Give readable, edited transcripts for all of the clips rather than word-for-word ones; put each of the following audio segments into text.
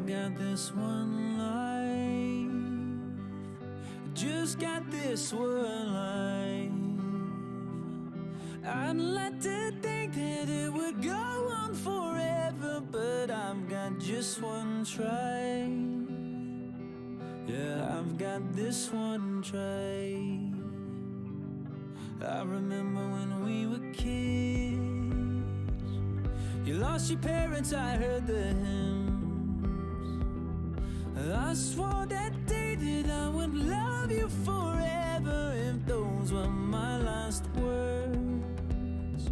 I've got this one life, just got this one life. I'd like to think that it would go on forever, but I've got just one try. Yeah, I've got this one try. I remember when we were kids, you lost your parents, I heard the hymns. I swore that day that I would love you forever, if those were my last words,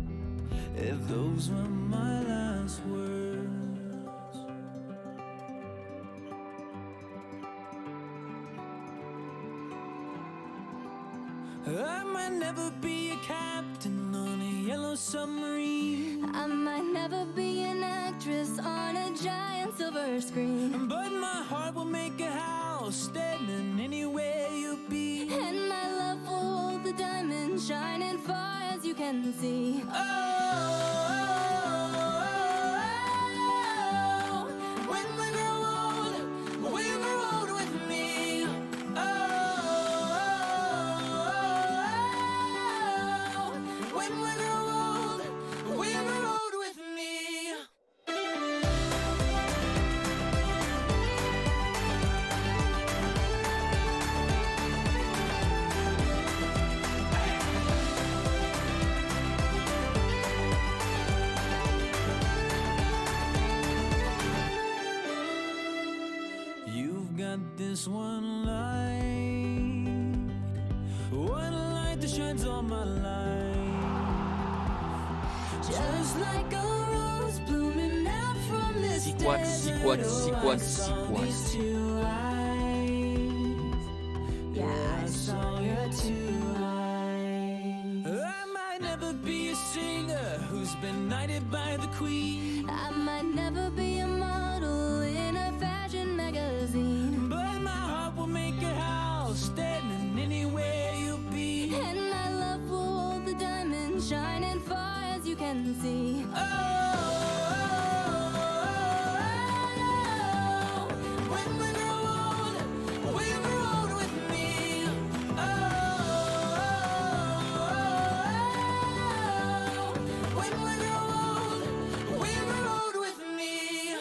if those were my last words. I might never be a captain on a yellow submarine. I might never be an actress on a giant silver screen, but my heart will make a house standing anywhere you be. and my love will hold the diamond shining far as you can see. When we grow old with me. When we grow old with me. You've got this one light that shines all my life. Just like a rose blooming out from this Sequence. Yeah, I saw your two eyes. I might never be a singer who's been knighted by the queen. I might never be a model in a fashion magazine, but my heart will make a house standing anywhere you be. and my love will hold the diamond shining far as you can see. When we grow old with me. When we grow old with me.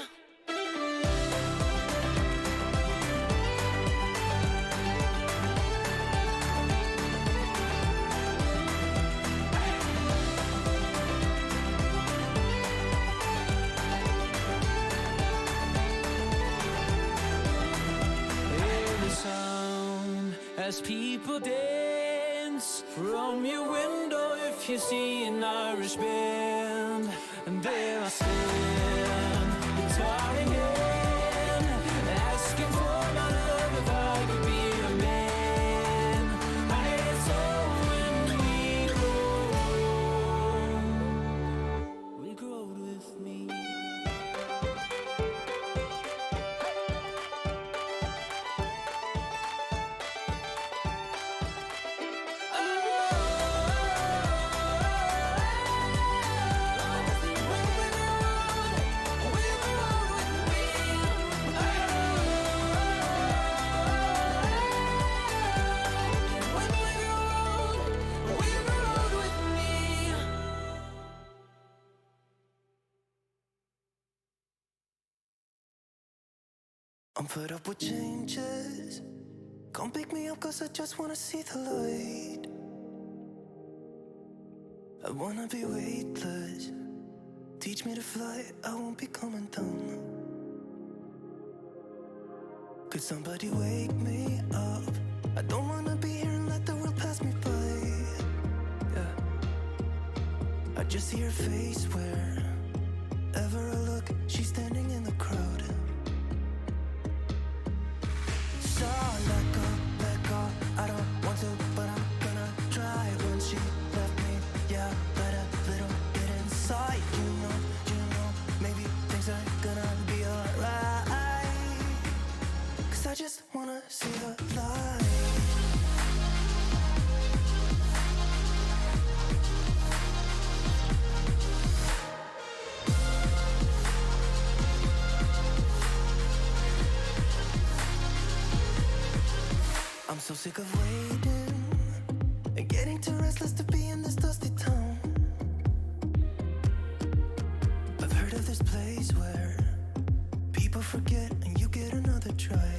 As people dance from your window, if you see an Irish band, and there I stand, guitar in hand, asking for my love if I could be a man. It's all when we grow with me. I'm fed up with changes. Come pick me up, cause I just wanna see the light. I wanna be weightless. Teach me to fly, I won't be coming down. Could somebody wake me up? I don't wanna be here and let the world pass me by. Yeah. I just see her face wherever I look. She's standing in the crowd. So let go, I don't want to, but I'm gonna try. When she left me, yeah, let a little get inside. You know, maybe things are gonna be alright. Cause I just wanna see the light. So sick of waiting and getting too restless to be in this dusty town. I've heard of this place where people forget and you get another try.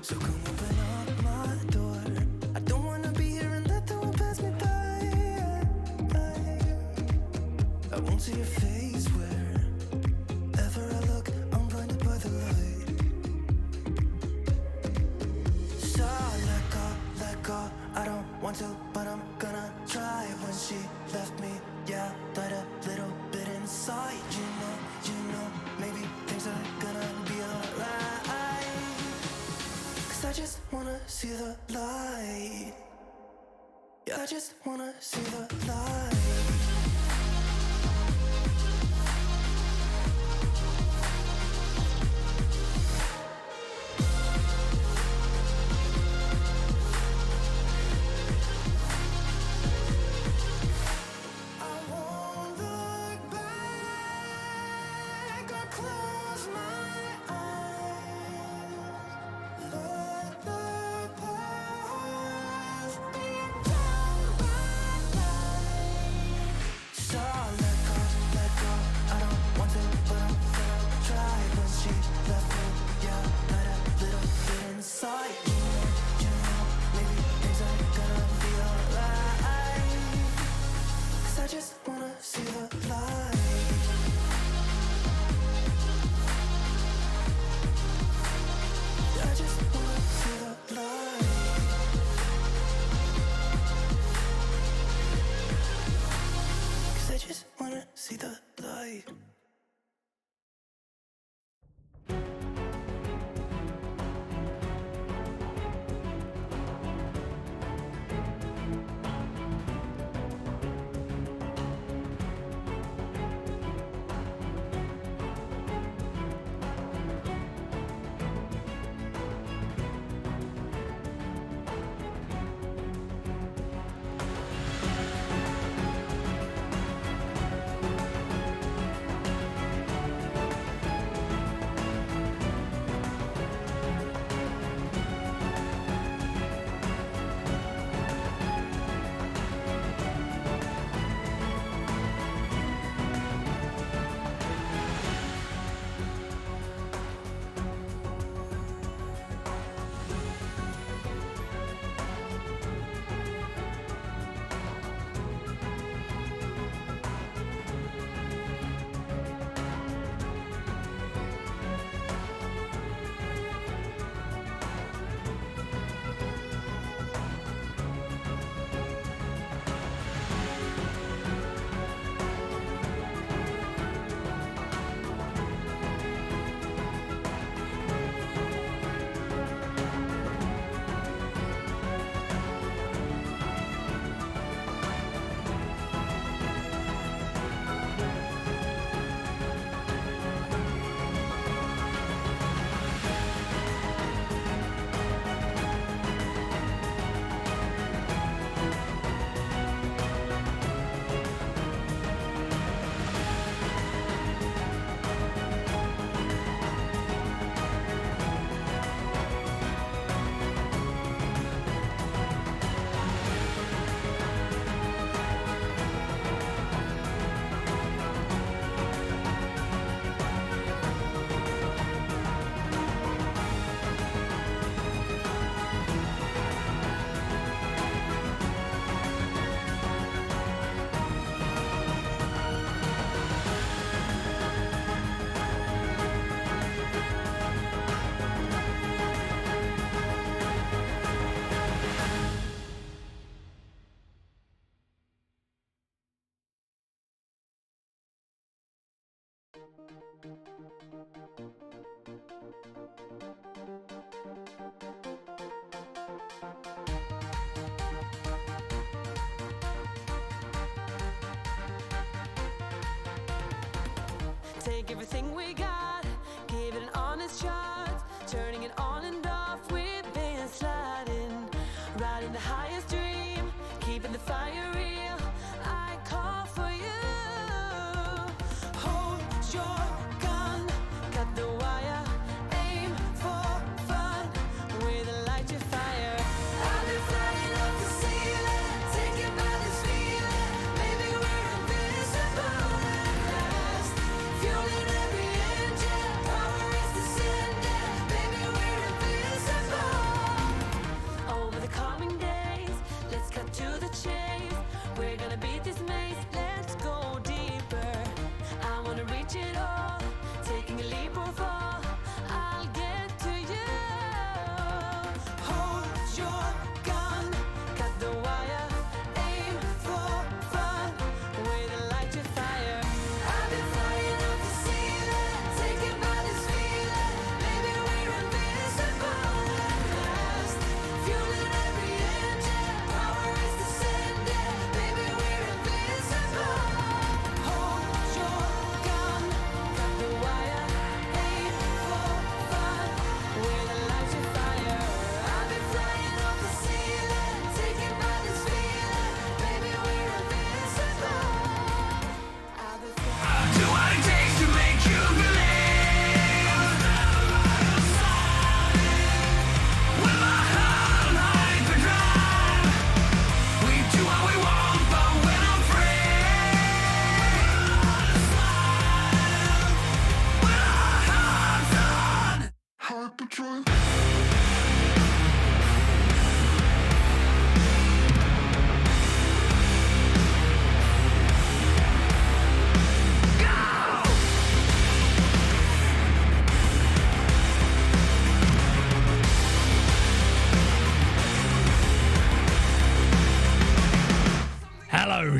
So come open up my door. I don't wanna be here and let the world pass me by. I won't see your face wherever I look. I'm blinded by the light. So let go. I don't want to, but I'm gonna try. When she left me, yeah, died a little bit inside. You know, maybe things are gonna be alright. 'Cause I just wanna see the light. Yeah, I just wanna see the light. See the light. Take everything we got, give it an honest shot, turning it on and off, we've been sliding, riding the highest dream, keeping the fire real, I call for you. Hold your gun, cut the wire, aim for fun,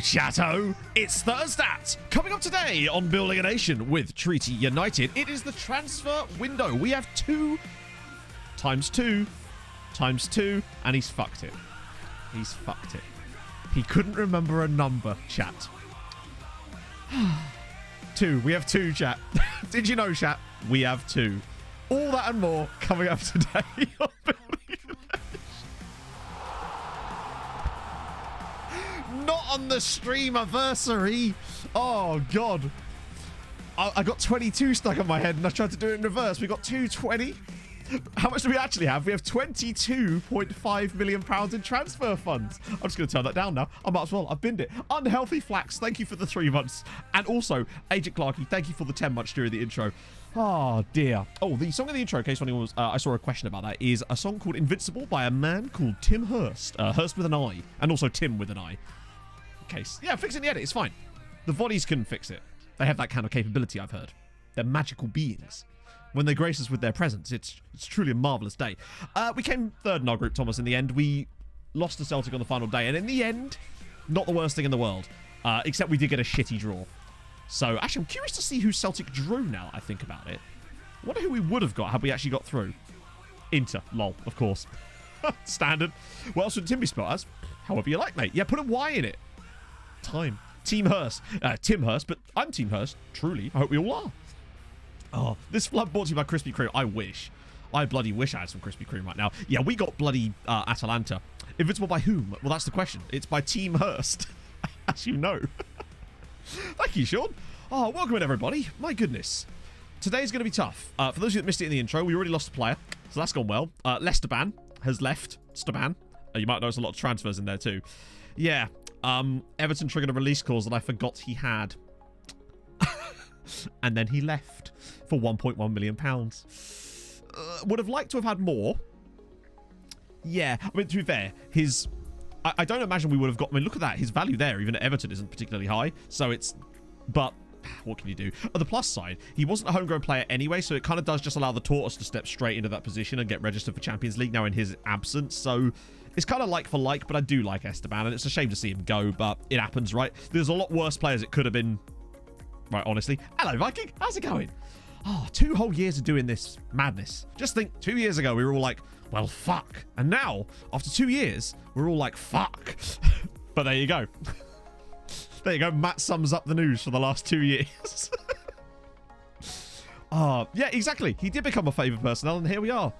Chatto. It's Thursday. Coming up today on Building a Nation with Treaty United, it is the transfer window. We have 2 times 2 times 2, and he's fucked it. He's fucked it. He couldn't remember a number, chat. 2. We have 2, chat. Did you know, chat? We have 2. All that and more coming up today on Building a Nation. Not on the stream-anniversary. Oh, God. I got 22 stuck in my head, and I tried to do it in reverse. We got 220. How much do we actually have? We have £22.5 million in transfer funds. I'm just going to turn that down now. I might as well. I've binned it. Unhealthy Flax, thank you for the 3 months. And also, Agent Clarkey, thank you for the 10 months during the intro. Oh, dear. Oh, the song in the intro, in case anyone was, I saw a question about that, is a song called Invincible by a man called Tim Hurst. Hurst with an I. And also Tim with an I. In case. Yeah, fix it in the edit. It's fine. The Voddies can fix it. They have that kind of capability, I've heard. They're magical beings. When they grace us with their presence, it's truly a marvellous day. We came third in our group, Thomas, in the end. We lost to Celtic on the final day. And in the end, not the worst thing in the world. Except we did get a shitty draw. So, actually, I'm curious to see who Celtic drew now, I think about it. I wonder who we would have got had we actually got through. Inter. Lol, of course. Standard. What else would Tim be spelled as? However you like, mate. Yeah, put a Y in it. Time. Team Hurst. Tim Hurst, but I'm Team Hurst. Truly. I hope we all are. Oh, this flood brought to you by Krispy Kreme. I wish. I bloody wish I had some Krispy Kreme right now. Yeah, we got bloody Atalanta. Invincible by whom? Well, that's the question. It's by Team Hurst. As you know. Thank you, Sean. Oh, welcome in, everybody. My goodness. Today's going to be tough. For those of you that missed it in the intro, we already lost a player. So that's gone well. Lesteban has left. Staban. You might notice a lot of transfers in there too. Yeah. Everton triggered a release clause that I forgot he had. And then he left for £1.1 million. Would have liked to have had more. Yeah. I mean, to be fair, his... I don't imagine we would have got... I mean, look at that. His value there, even at Everton, isn't particularly high. So it's... But what can you do? On the plus side, he wasn't a homegrown player anyway, so it kind of does just allow the Tortoise to step straight into that position and get registered for Champions League now in his absence. So it's kind of like for like, but I do like Esteban, and it's a shame to see him go, but it happens, right? There's a lot worse players it could have been... Right, honestly. Hello, Viking. How's it going? Oh, 2 whole years of doing this madness. Just think, 2 years ago, we were all like, well, fuck. And now, after 2 years, we're all like, fuck. But there you go. There you go. Matt sums up the news for the last 2 years. Yeah, exactly. He did become a favoured personnel, and here we are.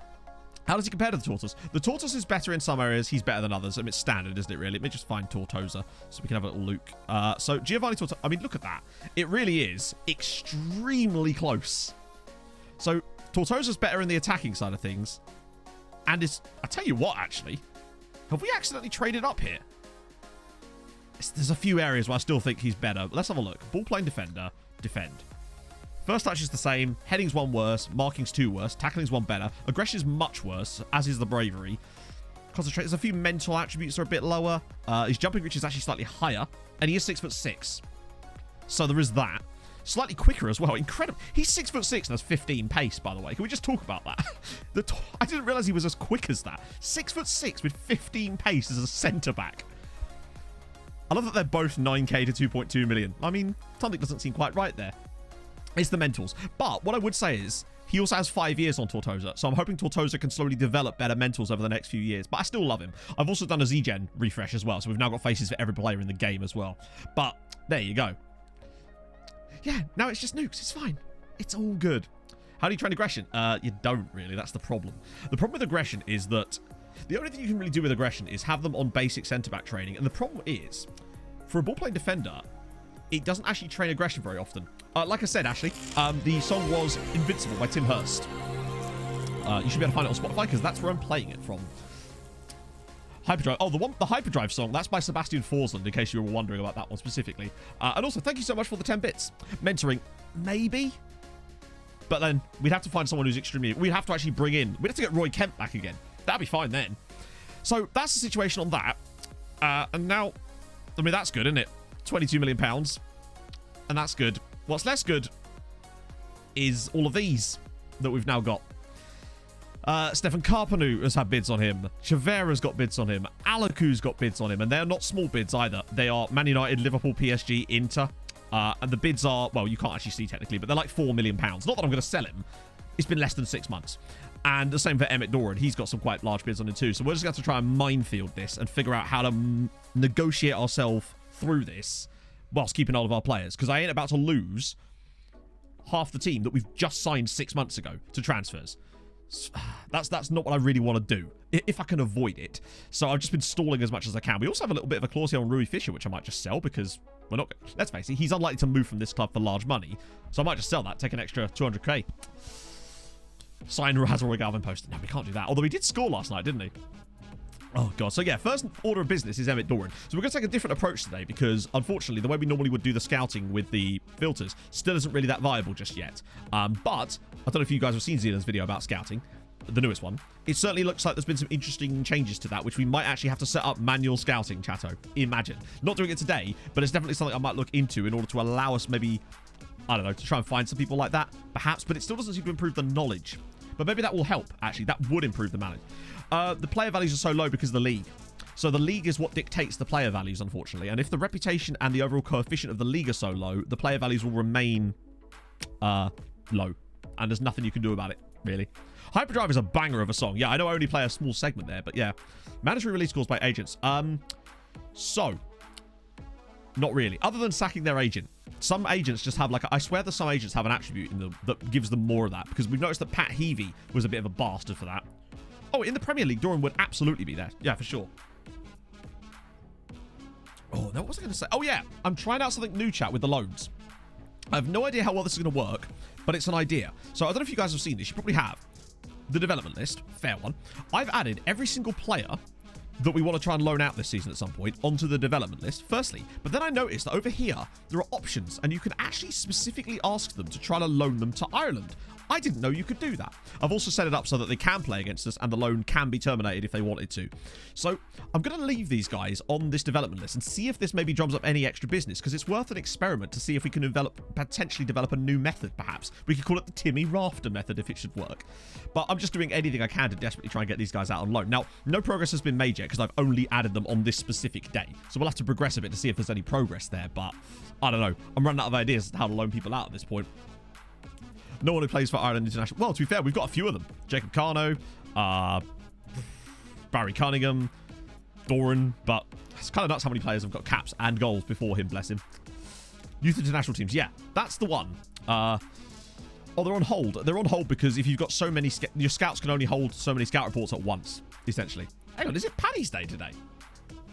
How does he compare to the Tortoise? The Tortoise is better in some areas. He's better than others. I mean, it's standard, isn't it, really? Let me just find Tortosa so we can have a little look. So, Giovanni Tortosa. I mean, look at that. It really is extremely close. So, Tortosa's better in the attacking side of things. And it's... I tell you what, actually. Have we accidentally traded up here? There's a few areas where I still think he's better. But let's have a look. Ball playing defender. Defend. First touch is the same. Heading's 1 worse. Marking's 2 worse. Tackling's 1 better. Aggression is much worse, as is the bravery. Concentrate. There's a few mental attributes that are a bit lower. His jumping reach is actually slightly higher. And he is 6'6". So there is that. Slightly quicker as well. Incredible. He's 6'6" and has 15 pace, by the way. Can we just talk about that? I didn't realize he was as quick as that. 6'6" with 15 pace as a centre-back. I love that they're both 9k to 2.2 million. I mean, something doesn't seem quite right there. It's the mentals. But what I would say is he also has 5 years on Tortosa. So I'm hoping Tortosa can slowly develop better mentals over the next few years. But I still love him. I've also done a Z-Gen refresh as well. So we've now got faces for every player in the game as well. But there you go. Yeah, now it's just nukes. It's fine. It's all good. How do you train aggression? You don't really. That's the problem. The problem with aggression is that the only thing you can really do with aggression is have them on basic centre-back training. And the problem is, for a ball-playing defender, it doesn't actually train aggression very often. Like I said, Ashley, the song was Invincible by Tim Hurst. You should be able to find it on Spotify because that's where I'm playing it from. Hyperdrive. Oh, the Hyperdrive song. That's by Sebastian Forsland, in case you were wondering about that one specifically. And also, thank you so much for the 10 bits. Mentoring, maybe. But then we'd have to find someone who's extremely... We'd have to actually bring in... We'd have to get Roy Kemp back again. That'd be fine then. So that's the situation on that. And now... I mean, that's good, isn't it? £22 million. And that's good. What's less good is all of these that we've now got. Stefan Carpenu has had bids on him. Chavera's got bids on him. Alaku's got bids on him, and they're not small bids either. They are Man United, Liverpool, PSG, Inter. And the bids are, well, you can't actually see technically, but they're like £4 million. Not that I'm going to sell him. It's been less than 6 months. And the same for Emmett Doran. He's got some quite large bids on him too. So we're just going to try and minefield this and figure out how to negotiate ourselves through this whilst keeping all of our players. Because I ain't about to lose half the team that we've just signed 6 months ago to transfers. That's not what I really want to do, if I can avoid it. So I've just been stalling as much as I can. We also have a little bit of a clause here on Rui Fisher, which I might just sell because we're not... Let's face it, he's unlikely to move from this club for large money. So I might just sell that, take an extra 200k. Sign Razor Galvin Poster. No, we can't do that. Although he did score last night, didn't he? Oh, God. So, yeah, first order of business is Emmett Doran. So we're going to take a different approach today because, unfortunately, the way we normally would do the scouting with the filters still isn't really that viable just yet. But I don't know if you guys have seen Zealand's video about scouting, the newest one. It certainly looks like there's been some interesting changes to that, which we might actually have to set up manual scouting, chatto. Imagine. Not doing it today, but it's definitely something I might look into in order to allow us maybe, I don't know, to try and find some people like that, perhaps. But it still doesn't seem to improve the knowledge. But maybe that will help, actually. That would improve the knowledge. The player values are so low because of the league. So the league is what dictates the player values, unfortunately. And if the reputation and the overall coefficient of the league are so low, the player values will remain low. And there's nothing you can do about it, really. Hyperdrive is a banger of a song. Yeah, I know I only play a small segment there, but yeah. Mandatory release calls by agents. So, not really. Other than sacking their agent. Some agents just have like, I swear that some agents have an attribute in them that gives them more of that. Because we've noticed that Pat Heavey was a bit of a bastard for that. Oh, in the Premier League, Doran would absolutely be there. Yeah, for sure. Oh, no, what was I going to say? Oh, yeah. I'm trying out something new, chat, with the loans. I have no idea how well this is going to work, but it's an idea. So I don't know if you guys have seen this. You probably have. The development list. Fair one. I've added every single player that we want to try and loan out this season at some point onto the development list, firstly. But then I noticed that over here, there are options, and you can actually specifically ask them to try to loan them to Ireland. I didn't know you could do that. I've also set it up so that they can play against us and the loan can be terminated if they wanted to. So I'm going to leave these guys on this development list and see if this maybe drums up any extra business, because it's worth an experiment to see if we can potentially develop a new method, perhaps. We could call it the Timmy Rafter method if it should work. But I'm just doing anything I can to desperately try and get these guys out on loan. Now, no progress has been made yet because I've only added them on this specific day. So we'll have to progress a bit to see if there's any progress there. But I don't know. I'm running out of ideas as to how to loan people out at this point. No one who plays for Ireland International. Well, to be fair, we've got a few of them. Jacob Carno, Barry Cunningham, Doran. But it's kind of nuts how many players have got caps and goals before him, bless him. Youth international teams. Yeah, that's the one. Oh, they're on hold. They're on hold because if you've got so many... Your scouts can only hold so many scout reports at once, essentially. Hang on, is it Paddy's Day today?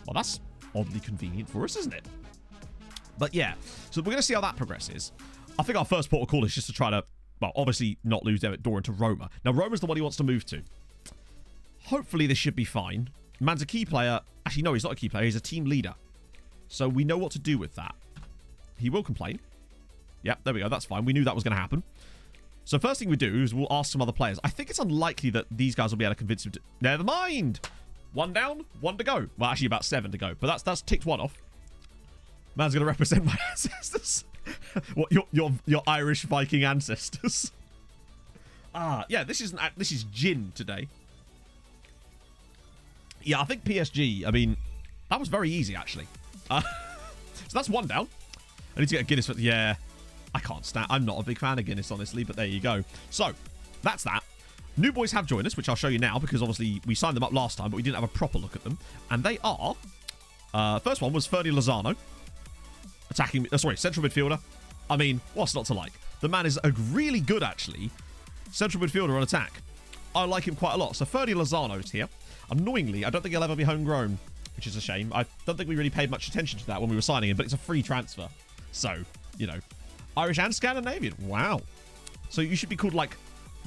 Well, that's oddly convenient for us, isn't it? But yeah, so we're going to see how that progresses. I think our first port of call is just to try to... Well, obviously not lose Emmett Doran to Roma. Now, Roma's the one he wants to move to. Hopefully, this should be fine. Man's a key player. Actually, no, he's not a key player. He's a team leader. So we know what to do with that. He will complain. Yep, there we go. That's fine. We knew that was going to happen. So first thing we do is we'll ask some other players. I think it's unlikely that these guys will be able to convince him to... Never mind. 1 down, 1 to go. Well, actually about 7 to go. But that's ticked 1 off. Man's going to represent my ancestors. What, your Irish Viking ancestors? Yeah, this is gin today. Yeah, I think PSG, I mean, that was very easy, actually. So that's 1 down. I need to get a Guinness for... Yeah, I can't stand... I'm not a big fan of Guinness, honestly, but there you go. So, that's that. New boys have joined us, which I'll show you now, because obviously we signed them up last time, but we didn't have a proper look at them. And they are... first one was Ferdy Lozano. Attacking... central midfielder. I mean, what's not to like? The man is a really good, actually, central midfielder on attack. I like him quite a lot. So Ferdy Lozano's here. Annoyingly, I don't think he'll ever be homegrown, which is a shame. I don't think we really paid much attention to that when we were signing him, but it's a free transfer. So, you know. Irish and Scandinavian. Wow. So you should be called, like,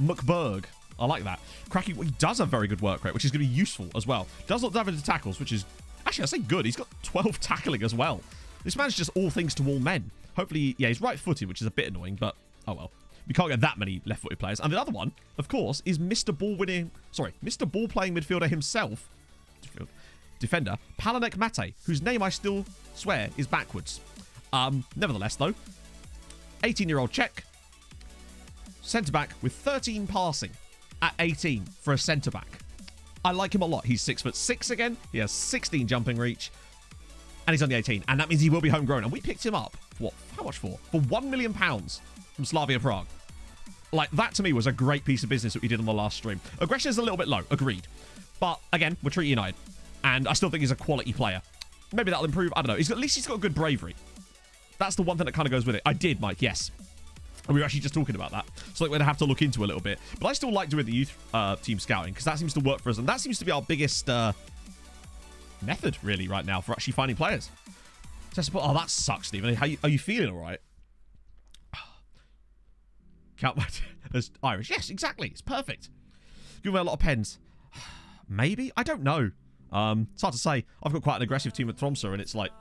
McBurg. I like that. Cracking. Well, he does have very good work rate, which is going to be useful as well. Does not dive into tackles, which is... Actually, I say good. He's got 12 tackling as well. This man's just all things to all men. Hopefully, yeah, he's right-footed, which is a bit annoying, but oh well. We can't get that many left-footed players. And the other one, of course, is Mr. Ball-playing midfielder himself, defender, Palanek Mate, whose name I still swear is backwards. Nevertheless, though, 18-year-old Czech, centre-back with 13 passing at 18 for a centre-back. I like him a lot. He's 6'6" again. He has 16 jumping reach. And he's only 18. And that means he will be homegrown. And we picked him up. What? How much for? For £1 million from Slavia Prague. Like, that to me was a great piece of business that we did on the last stream. Aggression is a little bit low. Agreed. But, again, we're Treaty United. And I still think he's a quality player. Maybe that'll improve. I don't know. At least he's got good bravery. That's the one thing that kind of goes with it. I did, Mike. Yes. And we were actually just talking about that. So like, we're going to have to look into a little bit. But I still like doing the youth team scouting because that seems to work for us. And that seems to be our biggest method, really, right now for actually finding players. Oh, that sucks, Stephen. Are you feeling all right? Count my... As Irish. Yes, exactly. It's perfect. Give me a lot of pens. Maybe? I don't know. It's hard to say. I've got quite an aggressive team at Tromsø, and it's like...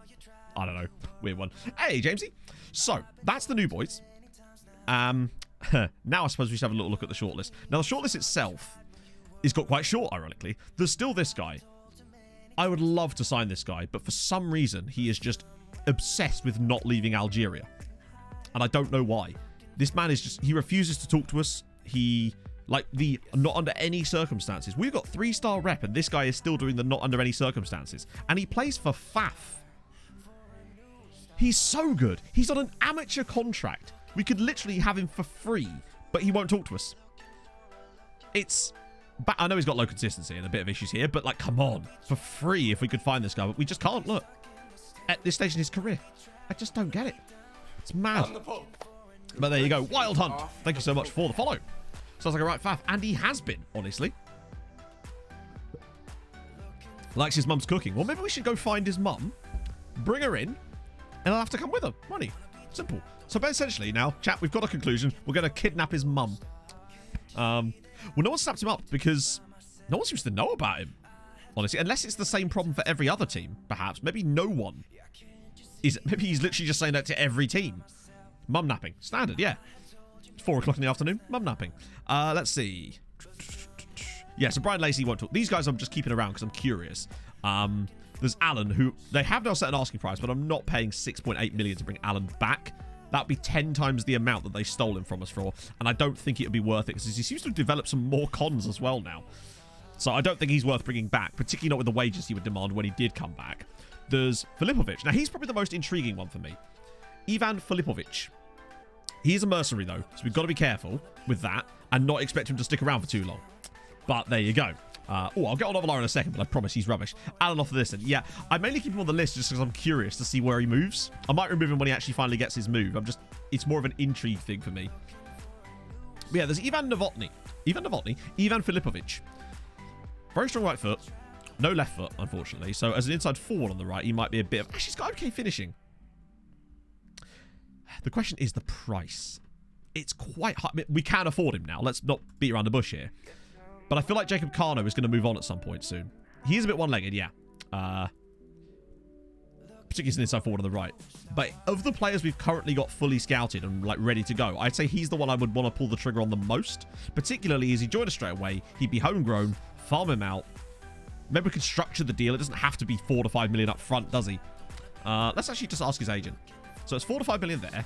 I don't know. Weird one. Hey, Jamesy. So, that's the new boys. Now I suppose we should have a little look at the shortlist. Now, the shortlist itself is got quite short, ironically. There's still this guy. I would love to sign this guy, but for some reason, he is just obsessed with not leaving Algeria. And I don't know why. This man is just... He refuses to talk to us. He... Like, the not under any circumstances. We've got 3-star rep, and this guy is still doing the not under any circumstances. And he plays for FAF. He's so good. He's on an amateur contract. We could literally have him for free, but he won't talk to us. It's... I know he's got low consistency and a bit of issues here, but, like, come on. For free if we could find this guy, but we just can't. Look. At this stage in his career. I just don't get it. It's mad. But there you go. Wild Hunt. Thank you so much for the follow. Sounds like a right faff. And he has been, honestly. Likes his mum's cooking. Well, maybe we should go find his mum, bring her in, and I'll have to come with her. Money. Simple. So essentially now, chat, we've got a conclusion. We're going to kidnap his mum. Well, no one snapped him up because no one seems to know about him. Honestly, unless it's the same problem for every other team, perhaps. Maybe no one is. Maybe he's literally just saying that to every team. Mum napping. Standard, yeah. 4 o'clock in the afternoon. Mum napping. Let's see. Yeah, so Brian Lacey won't talk. These guys I'm just keeping around because I'm curious. There's Alan, who they have now set an asking price, but I'm not paying 6.8 million to bring Alan back. That'd be 10 times the amount that they stole him from us for, and I don't think it would be worth it because he seems to have developed some more cons as well now. So I don't think he's worth bringing back, particularly not with the wages he would demand when he did come back. There's Filipovic. Now, he's probably the most intriguing one for me. Ivan Filipovic. He's a mercenary, though, so we've got to be careful with that and not expect him to stick around for too long. But there you go. I'll get on Avalar in a second, but I promise he's rubbish. Alan off of this, and yeah, I mainly keep him on the list just because I'm curious to see where he moves. I might remove him when he actually finally gets his move. It's more of an intrigue thing for me. But yeah, there's Ivan Novotny. Ivan Filipovic. Very strong right foot. No left foot, unfortunately. So as an inside forward on the right, he might be a bit of... Actually, he's got okay finishing. The question is the price. It's quite high. I mean, we can afford him now. Let's not beat around the bush here. But I feel like Jacob Kano is going to move on at some point soon. He is a bit one-legged, yeah. Particularly as an inside forward on the right. But of the players we've currently got fully scouted and like ready to go, I'd say he's the one I would want to pull the trigger on the most. Particularly as he joined us straight away. He'd be homegrown, farm him out. Maybe we could structure the deal. It doesn't have to be 4 to 5 million up front, does he? Let's actually just ask his agent. So it's 4 to 5 million there.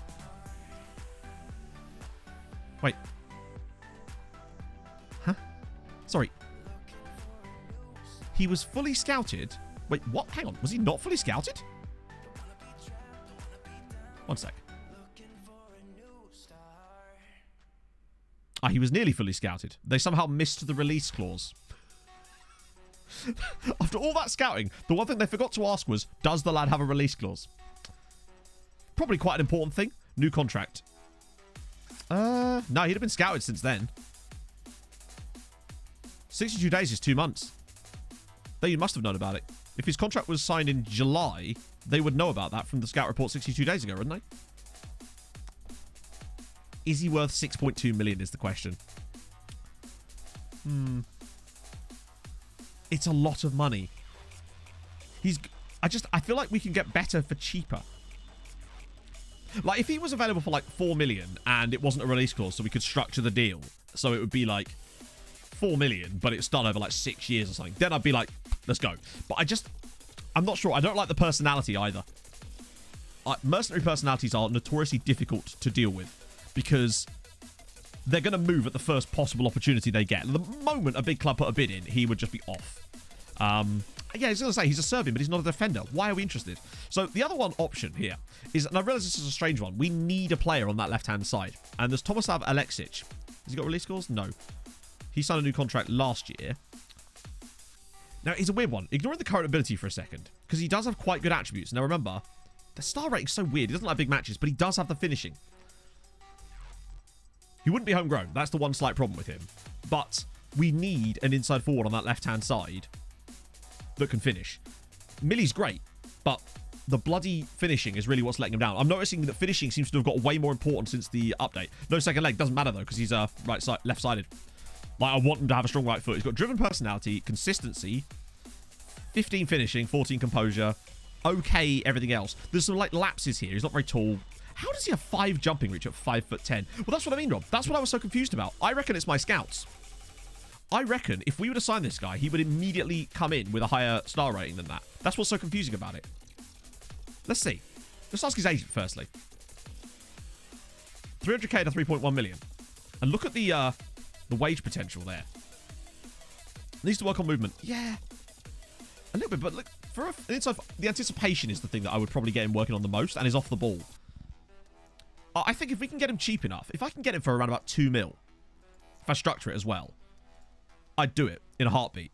Wait. Huh? Sorry. He was fully scouted. Wait, what? Hang on. Was he not fully scouted? One sec. He was nearly fully scouted. They somehow missed the release clause. After all that scouting, the one thing they forgot to ask was, does the lad have a release clause? Probably quite an important thing. New contract. No, he'd have been scouted since then. 62 days is 2 months. They must have known about it. If his contract was signed in July, they would know about that from the scout report 62 days ago, wouldn't they? Is he worth 6.2 million is the question. It's a lot of money. I feel like we can get better for cheaper. Like, if he was available for like 4 million and it wasn't a release clause, so we could structure the deal, so it would be like 4 million, but it's done over like 6 years or something, then I'd be like, let's go. But I'm not sure. I don't like the personality either. Mercenary personalities are notoriously difficult to deal with because they're going to move at the first possible opportunity they get. The moment a big club put a bid in, he would just be off. Yeah, I was going to say, he's a Serbian, but he's not a defender. Why are we interested? So the other one option here is, and I realise this is a strange one, we need a player on that left-hand side. And there's Tomislav Aleksic. Has he got release clause? No. He signed a new contract last year. Now, he's a weird one. Ignoring the current ability for a second, because he does have quite good attributes. Now, remember, the star rating's so weird. He doesn't like big matches, but he does have the finishing. He wouldn't be homegrown. That's the one slight problem with him. But we need an inside forward on that left-hand side that can finish. Millie's great, but the bloody finishing is really what's letting him down. I'm noticing that finishing seems to have got way more important since the update. No second leg. Doesn't matter, though, because he's left-sided. Like, I want him to have a strong right foot. He's got driven personality, consistency, 15 finishing, 14 composure, okay everything else. There's some, like, lapses here. He's not very tall. How does he have 5 jumping reach at 5'10"? Well, that's what I mean, Rob. That's what I was so confused about. I reckon it's my scouts. I reckon if we were to sign this guy, he would immediately come in with a higher star rating than that. That's what's so confusing about it. Let's see. Let's ask his agent, firstly. 300k to 3.1 million. And look at the wage potential there. Needs to work on movement. Yeah. A little bit, but look, for the anticipation is the thing that I would probably get him working on the most, and is off the ball. I think if we can get him cheap enough, if I can get him for around about 2 mil, if I structure it as well, I'd do it in a heartbeat.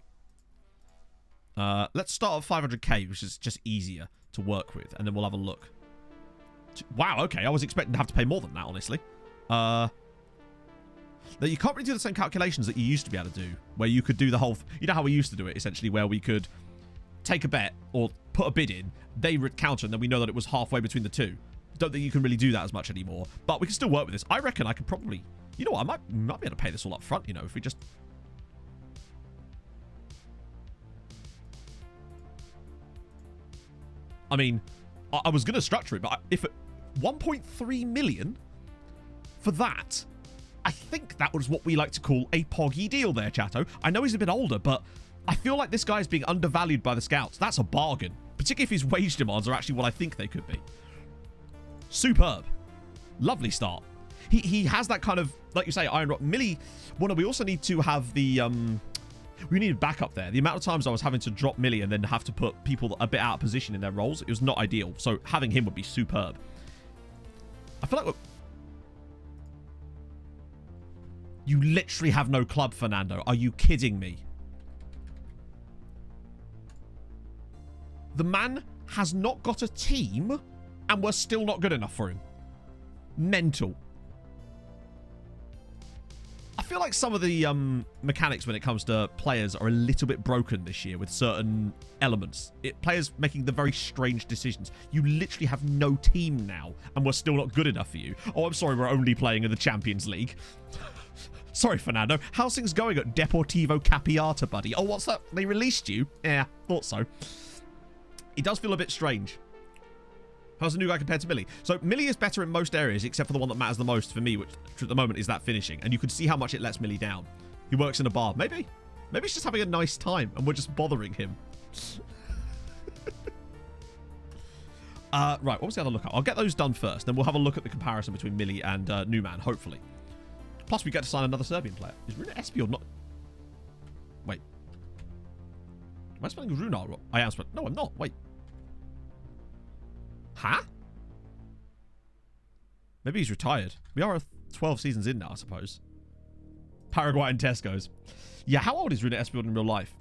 Let's start at 500k, which is just easier to work with, and then we'll have a look. Wow, okay, I was expecting to have to pay more than that, honestly. Now, you can't really do the same calculations that you used to be able to do, where you could do the whole... You know how we used to do it, essentially, where we could take a bet or put a bid in, they would counter, and then we know that it was halfway between the two. Don't think you can really do that as much anymore, but we can still work with this. I reckon I could probably... You know what, I might be able to pay this all up front, you know, if we just... I mean, I was going to structure it, but if 1.3 million for that, I think that was what we like to call a poggy deal there, Chatto. I know he's a bit older, but I feel like this guy is being undervalued by the scouts. That's a bargain, particularly if his wage demands are actually what I think they could be. Superb. Lovely start. He has that kind of, like you say, Iron Rock. Millie, well, no, we also need to have the... We need backup there. The amount of times I was having to drop Millie and then have to put people a bit out of position in their roles, it was not ideal. So having him would be superb. I feel like you literally have no club, Fernando. Are you kidding me? The man has not got a team and we're still not good enough for him. Mental. I feel like some of the mechanics when it comes to players are a little bit broken this year with certain elements. Players making the very strange decisions. You literally have no team now, and we're still not good enough for you. Oh, I'm sorry, we're only playing in the Champions League. Sorry, Fernando. How's things going at Deportivo Capiata, buddy? Oh, what's that? They released you? Yeah, thought so. It does feel a bit strange. How's the new guy compared to Millie? So Millie is better in most areas, except for the one that matters the most for me, which at the moment is that finishing. And you can see how much it lets Millie down. He works in a bar. Maybe he's just having a nice time and we're just bothering him. Right, what was the other lookout? I'll get those done first. Then we'll have a look at the comparison between Millie and Newman, hopefully. Plus, we get to sign another Serbian player. Is Runa Espio not... Wait. Am I spelling Runa? I am spelling... No, I'm not. Wait. Huh? Maybe he's retired. We are 12 seasons in now, I suppose. Paraguay and Tesco's. Yeah, how old is Runa Espio in real life?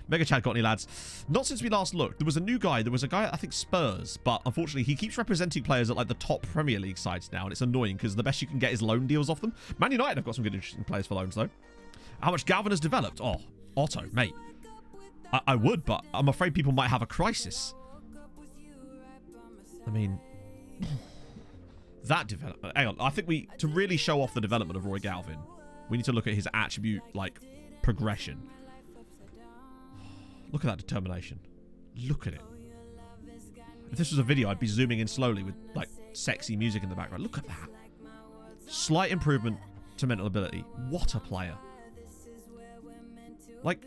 Mega Chad got any lads? Not since we last looked. There was a new guy. There was a guy at, I think, Spurs. But unfortunately, he keeps representing players at like the top Premier League sides now. And it's annoying because the best you can get is loan deals off them. Man United have got some good, interesting players for loans, though. How much Galvin has developed? Oh, Otto, mate. I would, but I'm afraid people might have a crisis. I mean, that development. Hang on. I think to really show off the development of Roy Galvin, we need to look at his attribute, like, progression. Look at that determination. Look at it. If this was a video, I'd be zooming in slowly with, like, sexy music in the background. Look at that. Slight improvement to mental ability. What a player. Like,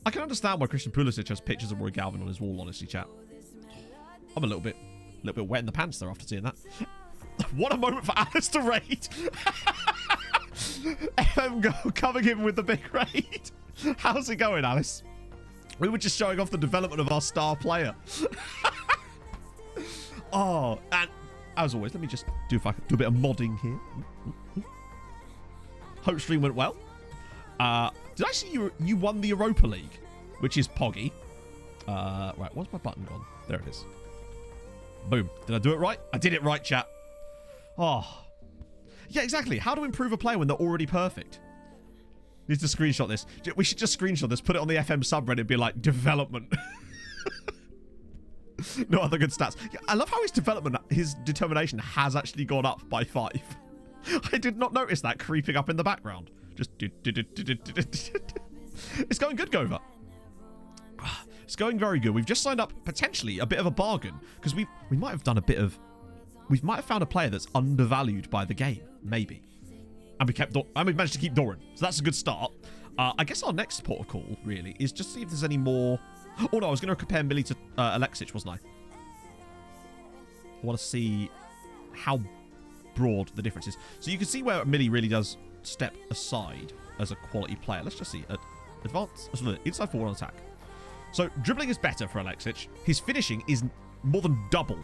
I can understand why Christian Pulisic has pictures of Roy Galvin on his wall, honestly, chat. I'm a little bit wet in the pants there after seeing that. What a moment for Alistair Raid. FM Go coming in with the big raid. How's it going, Alice? We were just showing off the development of our star player. Oh, and as always, let me just do a bit of modding here. Hope stream went well. Did I see you won the Europa League, which is Poggy. Right, what's my button gone? There it is. Boom. Did I do it right? I did it right, chat. Oh. Yeah, exactly. How to improve a player when they're already perfect? Need to screenshot this. We should just screenshot this, put it on the FM subreddit and be like, development. No other good stats. Yeah, I love how his determination has actually gone up by 5. I did not notice that creeping up in the background. Just it's going good, Gova. It's going very good. We've just signed up potentially a bit of a bargain because we might have done a bit of. We might have found a player that's undervalued by the game, maybe. And we managed to keep Doran, so that's a good start. I guess our next port of call really is just to see if there's any more. Oh no, I was going to compare Millie to Alexic, wasn't I? I want to see how broad the difference is. So you can see where Millie really does step aside as a quality player. Let's just see. Advance, inside forward on attack. So dribbling is better for Alexic. His finishing is more than double,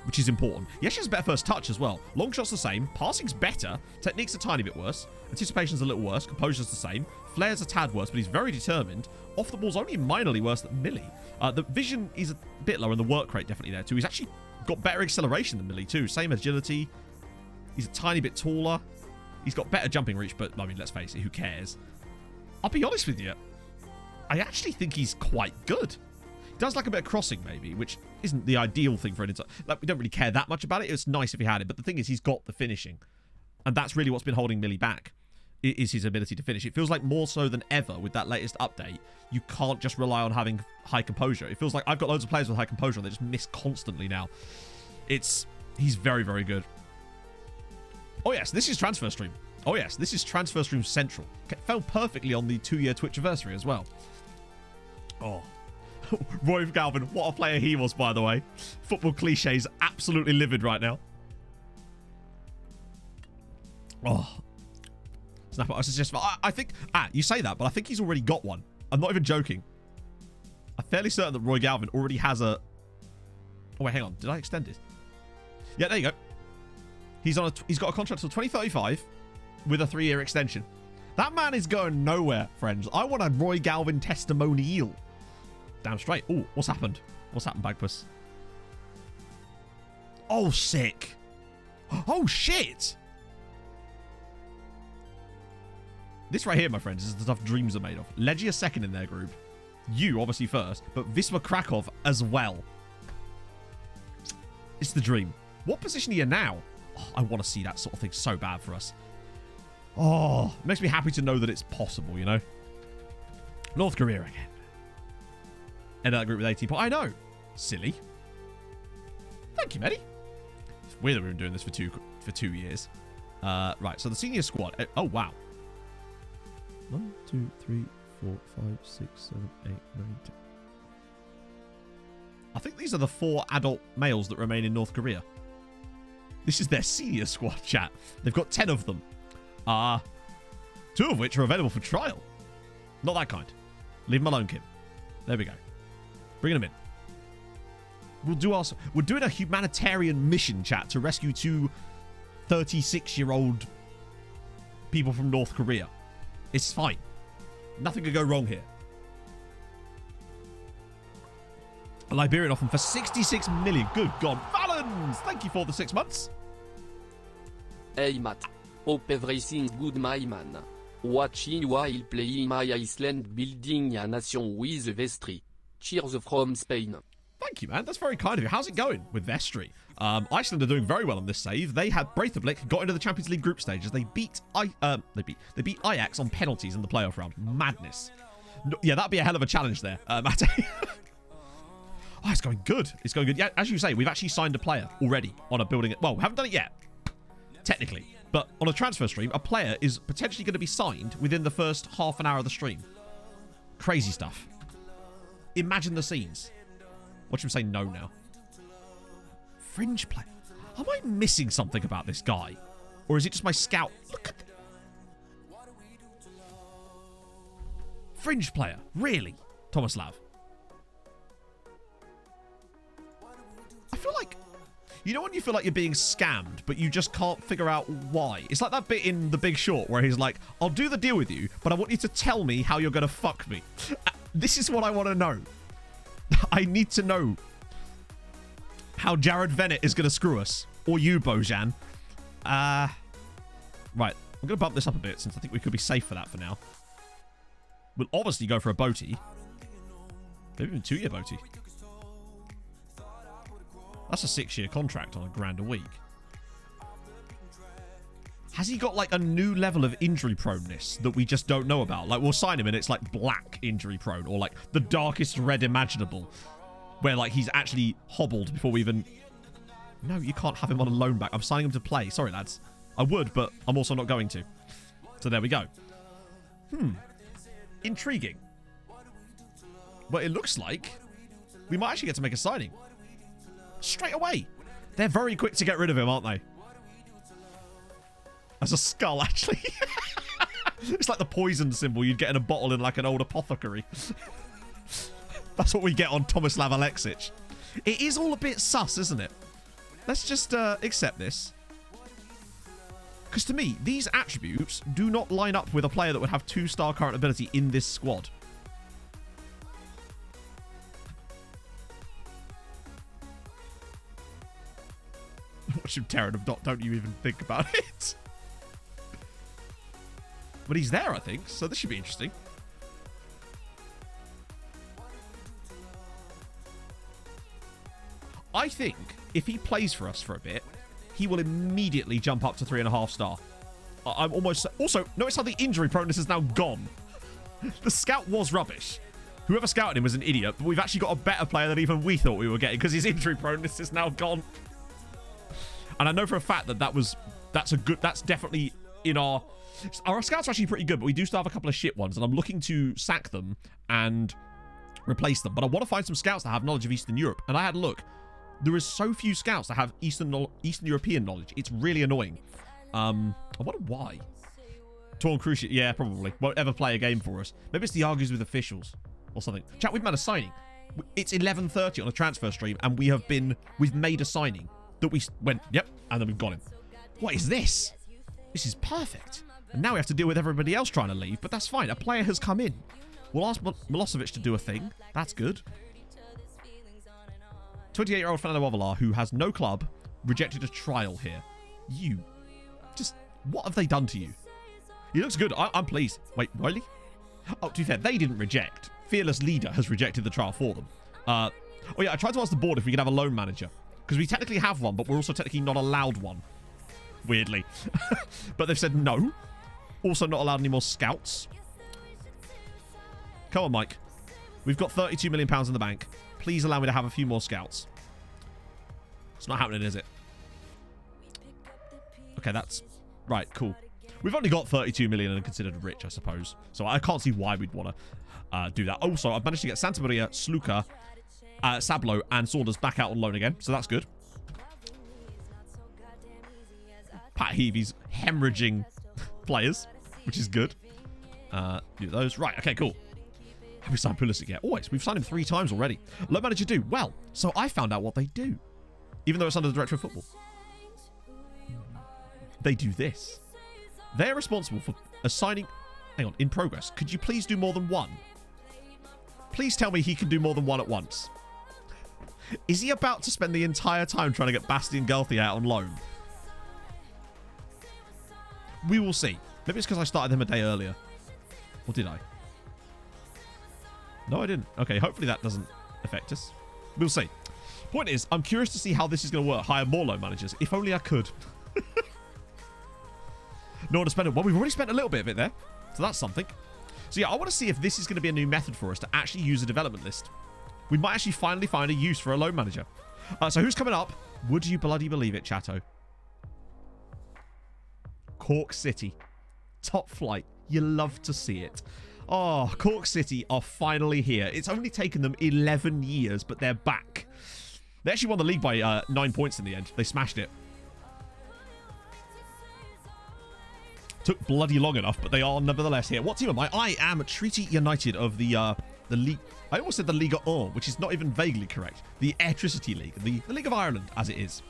which is important. He actually has a better first touch as well. Long shot's the same. Passing's better. Technique's a tiny bit worse. Anticipation's a little worse. Composure's the same. Flair's a tad worse, but he's very determined. Off the ball's only minorly worse than Millie. The vision is a bit lower and the work rate definitely there too. He's actually got better acceleration than Millie too. Same agility. He's a tiny bit taller. He's got better jumping reach, but I mean, let's face it, who cares? I'll be honest with you. I actually think he's quite good. He does like a bit of crossing maybe, which isn't the ideal thing for an inside. Like, we don't really care that much about it. It's nice if he had it, but the thing is he's got the finishing. And that's really what's been holding Millie back, is his ability to finish. It feels like more so than ever with that latest update, you can't just rely on having high composure. It feels like I've got loads of players with high composure and they just miss constantly now. He's very, very good. Oh yes, this is Transfer Stream. Oh yes, this is Transfer Stream Central. It fell perfectly on the 2-year Twitch anniversary as well. Oh. Roy Galvin, what a player he was, by the way. Football cliches absolutely livid right now. Oh. Snap out. I think, you say that, but I think he's already got one. I'm not even joking. I'm fairly certain that Roy Galvin already has a... Oh, wait, hang on. Did I extend it? Yeah, there you go. He's got a contract till 2035 with a 3-year extension. That man is going nowhere, friends. I want a Roy Galvin testimonial. Damn straight. Oh, what's happened? What's happened, Bagpuss? Oh, sick. Oh, shit. This right here, my friends, is the stuff dreams are made of. Legia second in their group. You, obviously, first. But Wisła Krakow as well. It's the dream. What position are you now? Oh, I want to see that sort of thing so bad for us. Oh, it makes me happy to know that it's possible, you know? North Korea again. End of that group with 18 points. I know. Silly. Thank you, Medi. It's weird that we've been doing this for two years. Right, so the senior squad. Oh, wow. 1, 2, 3, 4, 5, 6, 7, 8, 9, 10. I think these are the 4 adult males that remain in North Korea. This is their senior squad, chat. They've got 10 of them. 2 of which are available for trial. Not that kind. Leave them alone, Kim. There we go. Bringing them in. We're doing a humanitarian mission, chat, to rescue 2 36-year-old people from North Korea. It's fine. Nothing could go wrong here. A Liberian offer for 66 million. Good God. Valens! Thank you for the 6 months. Hey Matt. Hope everything's good my man. Watching while playing my Iceland building a nation with Vestry. Cheers from Spain. Thank you, man. That's very kind of you. How's it going with Vestry? Iceland are doing very well on this save. They had Breidablik got into the Champions League group stages. They beat Ajax on penalties in the playoff round. Madness. No, yeah, that'd be a hell of a challenge there, Mate. Oh, it's going good. It's going good. Yeah, as you say, we've actually signed a player already on a building. Well, we haven't done it yet, technically. But on a transfer stream, a player is potentially going to be signed within the first half an hour of the stream. Crazy stuff. Imagine the scenes. Watch him say no now. Fringe player. Am I missing something about this guy? Or is it just my scout? Look at Fringe player. Really? Tomislav. I feel like... You know when you feel like you're being scammed, but you just can't figure out why? It's like that bit in The Big Short where he's like, I'll do the deal with you, but I want you to tell me how you're going to fuck me. This is what I want to know. I need to know how Jared Vennett is going to screw us. Or you, Bojan. Right. I'm going to bump this up a bit since I think we could be safe for that for now. We'll obviously go for a boaty. Maybe even 2-year boaty. That's a 6-year contract on $1,000 a week. Has he got like a new level of injury proneness that we just don't know about? Like we'll sign him and it's like black injury prone or like the darkest red imaginable where like he's actually hobbled before we even... No, you can't have him on a loan back. I'm signing him to play. Sorry, lads. I would, but I'm also not going to. So there we go. Intriguing. But it looks like we might actually get to make a signing. Straight away. They're very quick to get rid of him, aren't they? As a skull, actually. It's like the poison symbol you'd get in a bottle in like an old apothecary. That's what we get on Tomislav Alexic. It is all a bit sus, isn't it? Let's just accept this. Because to me, these attributes do not line up with a player that would have 2-star current ability in this squad. Watch him tearing him, don't you even think about it. But he's there, I think, so this should be interesting. I think if he plays for us for a bit, he will immediately jump up to 3.5 star. I'm almost... Also, notice how the injury proneness is now gone. The scout was rubbish. Whoever scouted him was an idiot, but we've actually got a better player than even we thought we were getting because his injury proneness is now gone. And I know for a fact that that's definitely in our scouts are actually pretty good, but we do still have a couple of shit ones, and I'm looking to sack them and replace them. But I want to find some scouts that have knowledge of Eastern Europe. And I had a look. There is so few scouts that have Eastern European knowledge. It's really annoying. I wonder why. Torn Cruciate, yeah, probably. Won't ever play a game for us. Maybe it's the argues with officials or something. Chat, we've made a signing. It's 11:30 on a transfer stream, and we've made a signing that we went, yep, and then we've got him. What is this? This is perfect. And now we have to deal with everybody else trying to leave, but that's fine. A player has come in. We'll ask Milosevic to do a thing. That's good. 28-year-old Fernando Ovalar, who has no club, rejected a trial here. What have they done to you? He looks good. I'm pleased. Wait, really? Oh, to be fair, they didn't reject. Fearless Leader has rejected the trial for them. Oh yeah, I tried to ask the board if we could have a loan manager. Because we technically have one, but we're also technically not allowed one. Weirdly. But they've said no. Also not allowed any more scouts. Come on, Mike. We've got £32 million in the bank. Please allow me to have a few more scouts. It's not happening, is it? Okay, that's... Right, cool. We've only got 32 million and considered rich, I suppose. So I can't see why we'd want to do that. Also, I've managed to get Santa Maria, Sluka, Sablo, and Saunders back out on loan again. So that's good. Pat Heavy's hemorrhaging players, which is good. Do those. Right, okay, cool. Have we signed Pulisic yet? Always. We've signed him 3 times already. Loan manager do. Well, so I found out what they do. Even though it's under the director of football. They do this. They're responsible for assigning... Hang on, in progress. Could you please do more than one? Please tell me he can do more than one at once. Is he about to spend the entire time trying to get Bastian Galthy out on loan? We will see. Maybe it's because I started him a day earlier. Or did I? No, I didn't. Okay, hopefully that doesn't affect us. We'll see. Point is, I'm curious to see how this is going to work. Hire more loan managers. If only I could. No one to spend it. Well, we've already spent a little bit of it there. So that's something. So yeah, I want to see if this is going to be a new method for us to actually use a development list. We might actually finally find a use for a loan manager. So who's coming up? Would you bloody believe it, chatto? Cork City. Top flight. You love to see it. Oh, Cork City are finally here. It's only taken them 11 years, but they're back. They actually won the league by 9 points in the end. They smashed it. Took bloody long enough, but they are nevertheless here. What team am I? I am Treaty United of the League. I almost said the Liga 1, which is not even vaguely correct. The Airtricity League. The League of Ireland, as it is.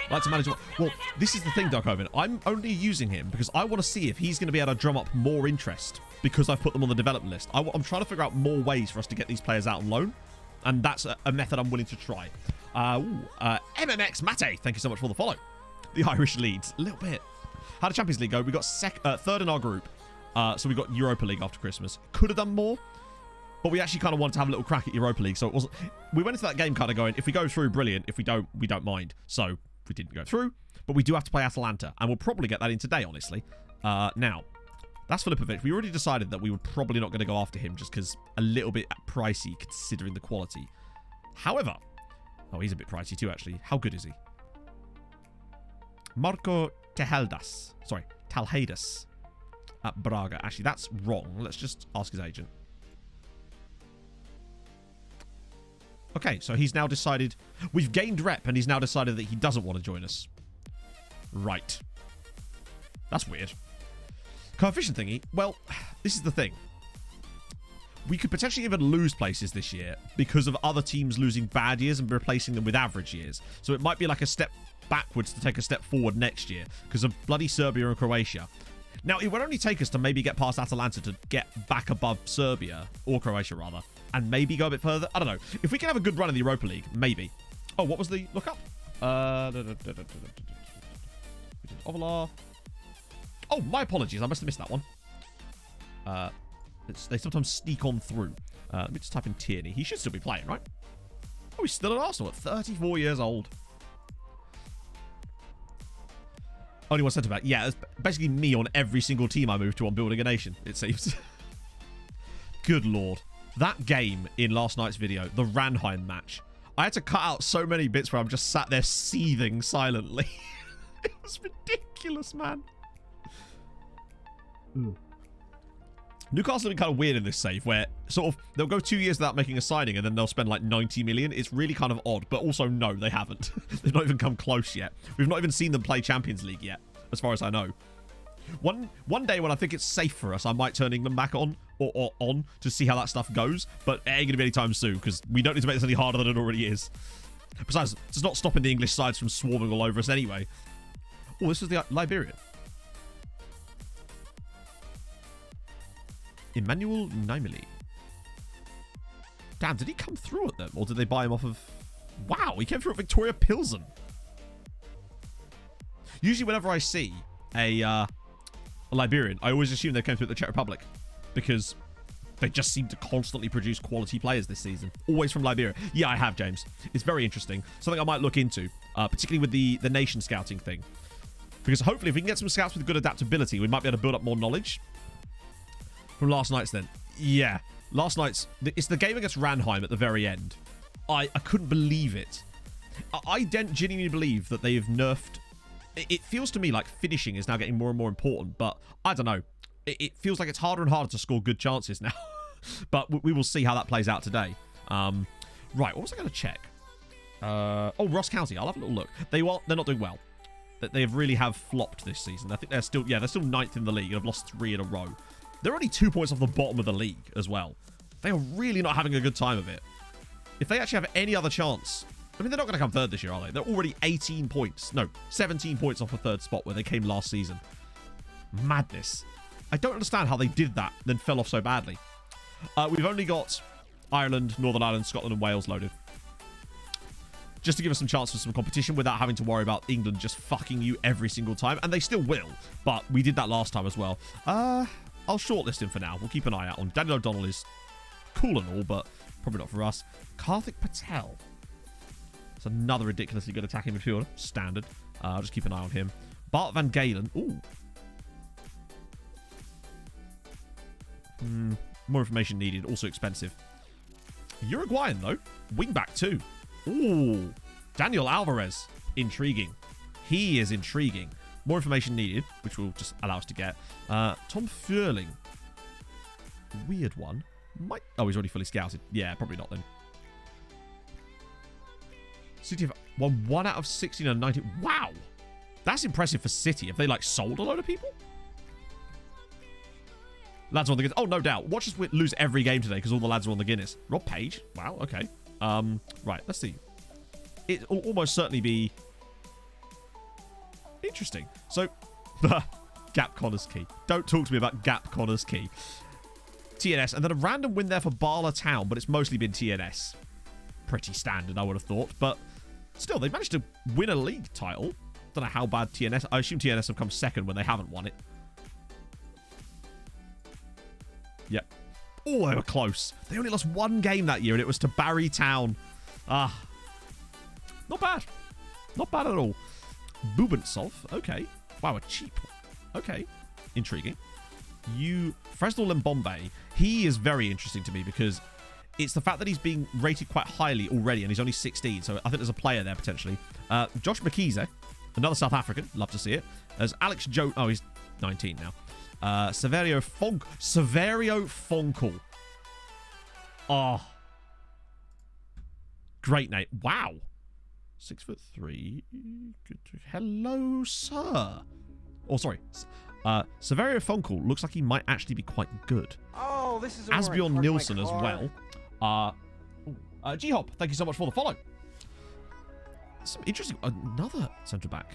I like to manage. Well, this is the thing, Dark Oven. I'm only using him because I want to see if he's going to be able to drum up more interest because I've put them on the development list. I'm trying to figure out more ways for us to get these players out on loan, and that's a method I'm willing to try. MMX Mate, thank you so much for the follow. The Irish leads a little bit. How did Champions League go? We got third in our group, so we got Europa League after Christmas. Could have done more, but we actually kind of wanted to have a little crack at Europa League. So it wasn't. We went into that game kind of going, if we go through, brilliant. If we don't mind. So we didn't go through, but we do have to play Atalanta, and we'll probably get that in today, honestly. Now, that's Filipovic. We already decided that we were probably not going to go after him just because a little bit pricey considering the quality. However, oh, he's a bit pricey too, actually. How good is he? Marco Tejaldas. Sorry, Talheidas at Braga. Actually, that's wrong. Let's just ask his agent. Okay, so he's now decided... We've gained rep, and he's now decided that he doesn't want to join us. Right. That's weird. Coefficient thingy. Well, this is the thing. We could potentially even lose places this year because of other teams losing bad years and replacing them with average years. So it might be like a step backwards to take a step forward next year because of bloody Serbia and Croatia. Now, it would only take us to maybe get past Atalanta to get back above Serbia, or Croatia rather, and maybe go a bit further. I don't know. If we can have a good run in the Europa League, maybe. Oh, what was the lookup? Ovalar. Oh, my apologies. I must have missed that one. They sometimes sneak on through. Let me just type in Tierney. He should still be playing, right? Oh, he's still at Arsenal at 34 years old. Only one centre back. Yeah, it's basically me on every single team I move to on Building a Nation, it seems. Good lord. That game in last night's video, the Ranheim match, I had to cut out so many bits where I'm just sat there seething silently. It was ridiculous, man. Newcastle have been kind of weird in this save where sort of they'll go 2 years without making a signing and then they'll spend like 90 million. It's really kind of odd, but also no, they haven't. They've not even come close yet. We've not even seen them play Champions League yet, as far as I know. One day when I think it's safe for us, I might turn England back on or on to see how that stuff goes, but it ain't going to be anytime soon because we don't need to make this any harder than it already is. Besides, it's not stopping the English sides from swarming all over us anyway. Oh, this is the Liberian. Emmanuel Naimili. Damn, did he come through at them? Or did they buy him off of... Wow, he came through at Victoria Pilsen. Usually whenever I see a Liberian, I always assume they came through at the Czech Republic. Because they just seem to constantly produce quality players this season. Always from Liberia. Yeah, I have, James. It's very interesting. Something I might look into. Particularly with the nation scouting thing. Because hopefully if we can get some scouts with good adaptability, we might be able to build up more knowledge. From last night's then. Yeah. Last night's... It's the game against Ranheim at the very end. I couldn't believe it. I genuinely believe that they've nerfed... It feels to me like finishing is now getting more and more important, but I don't know. It feels like it's harder and harder to score good chances now. But we will see how that plays out today. Right, what was I going to check? Oh, Ross County. I'll have a little look. They're not doing well. They really have flopped this season. I think they're still 9th in the league and have lost 3 in a row. They're only 2 points off the bottom of the league as well. They are really not having a good time of it. If they actually have any other chance... I mean, they're not going to come third this year, are they? They're already 18 points. No, 17 points off a third spot where they came last season. Madness. I don't understand how they did that, then fell off so badly. We've only got Ireland, Northern Ireland, Scotland and Wales loaded. Just to give us some chance for some competition without having to worry about England just fucking you every single time. And they still will, but we did that last time as well. I'll shortlist him for now. We'll keep an eye out on. Daniel O'Donnell is cool and all, but probably not for us. Karthik Patel. It's another ridiculously good attacking midfielder. Standard. I'll just keep an eye on him. Bart Van Galen. Ooh. More information needed. Also expensive. Uruguayan, though. Wingback, too. Ooh. Daniel Alvarez. Intriguing. He is intriguing. More information needed, which will just allow us to get. Tom Furling. Weird one. Oh, he's already fully scouted. Yeah, probably not then. City of... 1 out of 16 and 90. Wow! That's impressive for City. Have they, like, sold a load of people? Lads on the Guinness. Oh, no doubt. Watch us lose every game today because all the lads are on the Guinness. Rob Page. Wow, okay. Right, let's see. It'll almost certainly be interesting. So, Gap Connor's Key. Don't talk to me about Gap Connor's Key. TNS, and then a random win there for Bala Town, but it's mostly been TNS. Pretty standard, I would have thought. But still, they've managed to win a league title. Don't know how bad TNS... I assume TNS have come second when they haven't won it. Yep. Oh, they were close. They only lost one game that year, and it was to Barry Town. Ah. Not bad. Not bad at all. Bubentsov. Okay. Wow, a cheap one. Okay. Intriguing. Fresnel Mbombe. He is very interesting to me because it's the fact that he's being rated quite highly already, and he's only 16, so I think there's a player there potentially. Josh McKeezer, another South African. Love to see it. There's Alex Joe. Oh, he's 19 now. Severio Fonkel. Oh. Great name. Wow. 6'3". Hello, sir. Oh, sorry. Severio Fonkel looks like he might actually be quite good. Oh, this is Asbjorn Nilsson as well. G-Hop, thank you so much for the follow. Some interesting... Another centre back.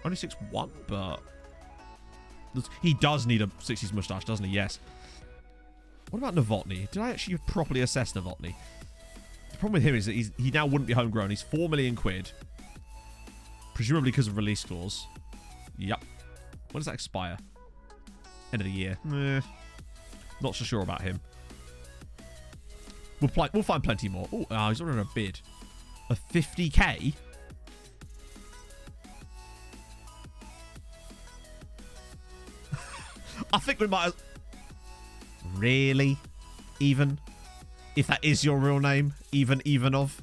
Only 6'1", but... He does need a 60s moustache, doesn't he? Yes. What about Novotny? Did I actually properly assess Novotny? The problem with him is that he now wouldn't be homegrown. He's 4 million quid. Presumably because of release clause. Yep. When does that expire? End of the year. Not so sure about him. We'll find plenty more. Oh, he's ordering a bid. A 50k? I think we might... Really? Even? If that is your real name? Ivanov?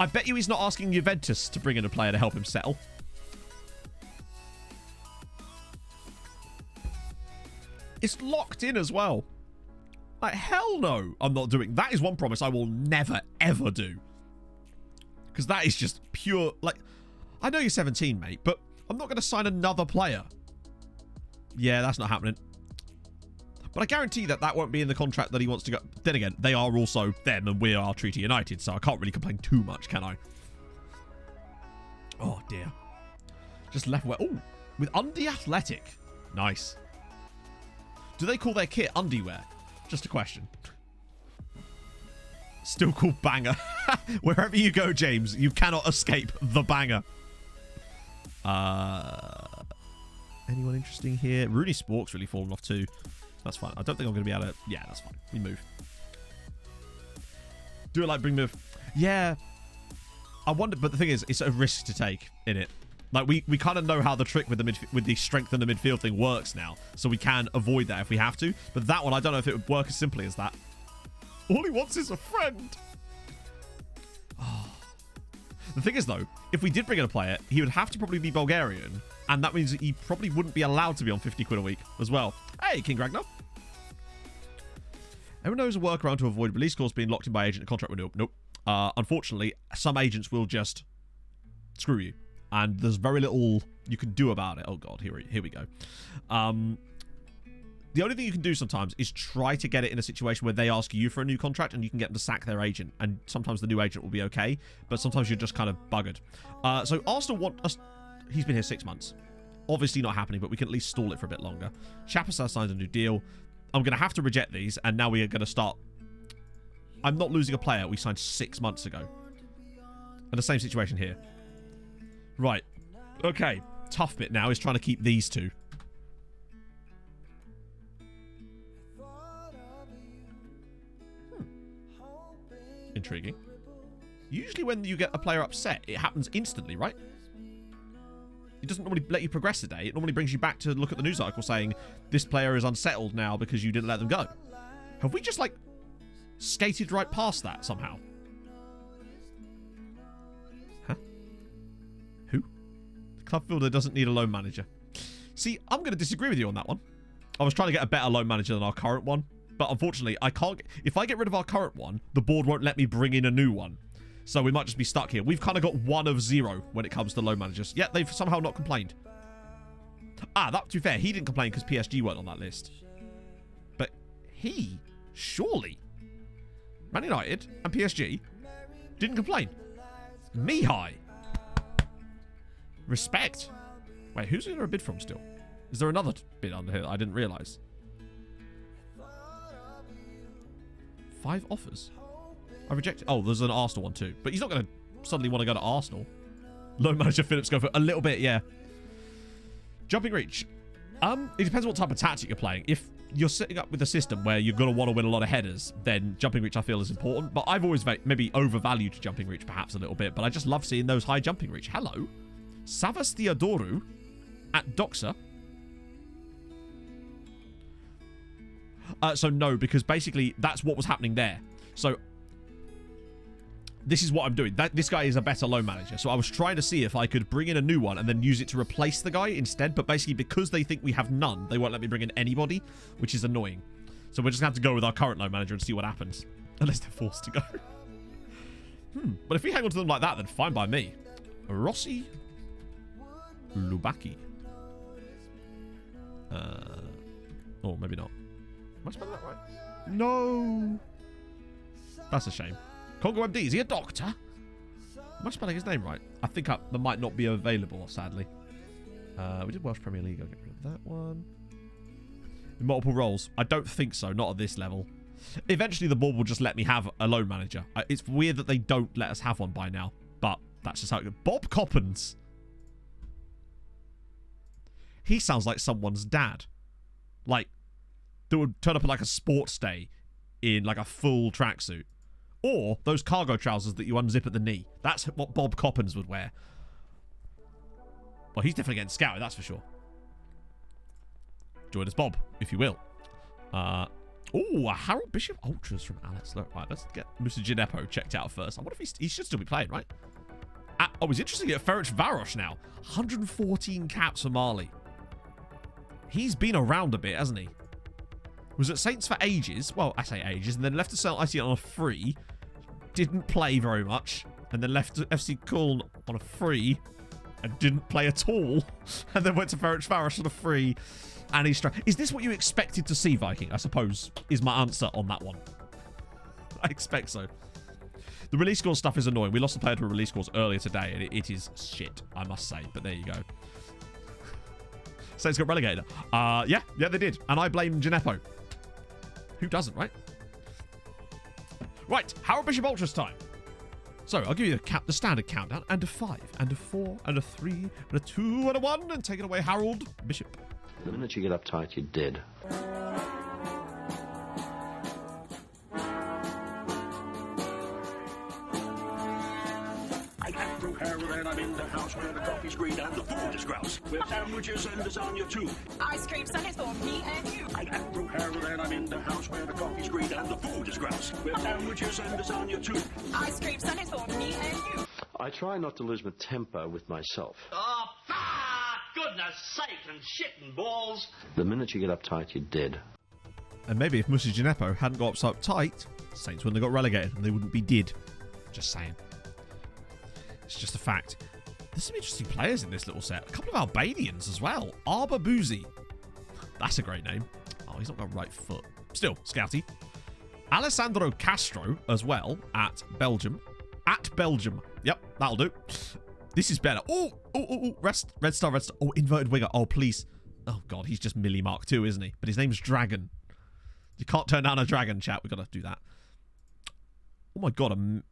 I bet you he's not asking Juventus to bring in a player to help him settle. It's locked in as well. Like, hell no, I'm not doing... That is one promise I will never, ever do. Because that is just pure... Like, I know you're 17, mate, but I'm not going to sign another player. Yeah, that's not happening. But I guarantee that that won't be in the contract that he wants to go... Then again, they are also them and we are Treaty United, so I can't really complain too much, can I? Oh, dear. Just left where... Oh, with Undie Athletic. Nice. Do they call their kit Undiwear? Just a question. Still called Banger. Wherever you go, James, you cannot escape the Banger. Anyone interesting here? Rooney Spork's really fallen off too. That's fine. I don't think I'm going to be able to... Yeah, that's fine. We move. Do it like bring move. Yeah. I wonder... But the thing is, it's a risk to take, innit? Like, we kind of know how the trick with the strength in the midfield thing works now. So we can avoid that if we have to. But that one, I don't know if it would work as simply as that. All he wants is a friend. Oh. The thing is, though, if we did bring in a player, he would have to probably be Bulgarian. And that means that he probably wouldn't be allowed to be on 50 quid a week as well. Hey, King Ragnar. Everyone knows a workaround to avoid release clause being locked in by agent and contract renewal. Nope. Unfortunately, some agents will just screw you. And there's very little you can do about it. Oh, God. Here we go. The only thing you can do sometimes is try to get it in a situation where they ask you for a new contract and you can get them to sack their agent. And sometimes the new agent will be okay. But sometimes you're just kind of buggered. So Arsenal want us... He's been here 6 months. Obviously not happening, but we can at least stall it for a bit longer. Chapuisat signs a new deal. I'm going to have to reject these, and now we are going to start... I'm not losing a player we signed 6 months ago. And the same situation here. Right. Okay. Tough bit now is trying to keep these two. Intriguing. Usually when you get a player upset, it happens instantly, right? It doesn't normally let you progress a day. It normally brings you back to look at the news article saying this player is unsettled now because you didn't let them go. Have we just, like, skated right past that somehow? Huh? Who? The club fielder doesn't need a loan manager. See, I'm going to disagree with you on that one. I was trying to get a better loan manager than our current one. But unfortunately, I can't... If I get rid of our current one, the board won't let me bring in a new one. So we might just be stuck here. We've kind of got 1 of 0 when it comes to loan managers. Yet they've somehow not complained. That, to be fair, he didn't complain because PSG weren't on that list. But he, surely, Man United and PSG didn't complain. Mihai. Respect. Wait, who's there a bid from still? Is there another bid under here that I didn't realise? 5 offers. I rejected. Oh, there's an Arsenal one too. But he's not going to suddenly want to go to Arsenal. Loan manager Phillips go for a little bit, yeah. Jumping reach. It depends on what type of tactic you're playing. If you're setting up with a system where you're going to want to win a lot of headers, then jumping reach I feel is important. But I've always maybe overvalued jumping reach perhaps a little bit. But I just love seeing those high jumping reach. Hello. Savas Theodoru at Doxa. So no, because basically that's what was happening there. So this is what I'm doing. This guy is a better loan manager. So I was trying to see if I could bring in a new one and then use it to replace the guy instead. But basically because they think we have none, they won't let me bring in anybody, which is annoying. So we're just going to have to go with our current loan manager and see what happens. Unless they're forced to go. But if we hang on to them like that, then fine by me. Rossi Lubaki. Oh, maybe not. Am I spelling that right? No. That's a shame. Congo MD, is he a doctor? Am I spelling his name right? I think that might not be available, sadly. We did Welsh Premier League. I'll get rid of that one. Multiple roles. I don't think so. Not at this level. Eventually, the board will just let me have a loan manager. It's weird that they don't let us have one by now. But that's just how it goes. Bob Coppens. He sounds like someone's dad. Like, that would turn up at like a sports day in like a full tracksuit. Or those cargo trousers that you unzip at the knee. That's what Bob Coppens would wear. Well, he's definitely getting scouted, that's for sure. Join us, Bob, if you will. Oh, a Harold Bishop Ultras from Alex. Look, right, let's get Mr. Gineppo checked out first. I wonder if he should still be playing, right? Oh, he's interesting at Ferenc Varos now. 114 caps for Mali. He's been around a bit, hasn't he? Was at Saints for ages. Well, I say ages. And then left to Saint Etienne on a free. Didn't play very much. And then left to FC Köln on a free. And didn't play at all. And then went to Ferenc Varos on a free. And he's Is this what you expected to see, Viking? I suppose is my answer on that one. I expect so. The release scores stuff is annoying. We lost a player to a release scores earlier today. And it is shit, I must say. But there you go. Saints got relegated. Yeah, they did. And I blame Gineppo. Who doesn't, right? Right, Harold Bishop Ultras time. So, I'll give you the standard countdown. And a 5, and a 4, and a 3, and a 2, and a 1. And take it away, Harold Bishop. The minute you get uptight, you're dead. And I'm in the house where the coffee's green and the food is grouse. With sandwiches and lasagna too. Ice cream sundaes for me and you. I am Drew Harrell and I'm in the house where the coffee's green and the food is grouse. With sandwiches and lasagna too. Ice cream sundaes for me and you. I try not to lose my temper with myself. Oh, goodness sake and shit and balls. The minute you get uptight, you're dead. And maybe if Musa Gineppo hadn't got so uptight, Saints wouldn't have got relegated and they wouldn't be did. Just saying. It's just a fact. There's some interesting players in this little set. A couple of Albanians as well. Arba Boozy. That's a great name. Oh, he's not got right foot. Still, Scouty. Alessandro Castro as well at Belgium. At Belgium. Yep, that'll do. This is better. Oh, Red Star. Oh, inverted winger. Oh, please. Oh, God, he's just Millie Mark II, isn't he? But his name's Dragon. You can't turn down a Dragon, chat. We've got to do that. Oh, my God.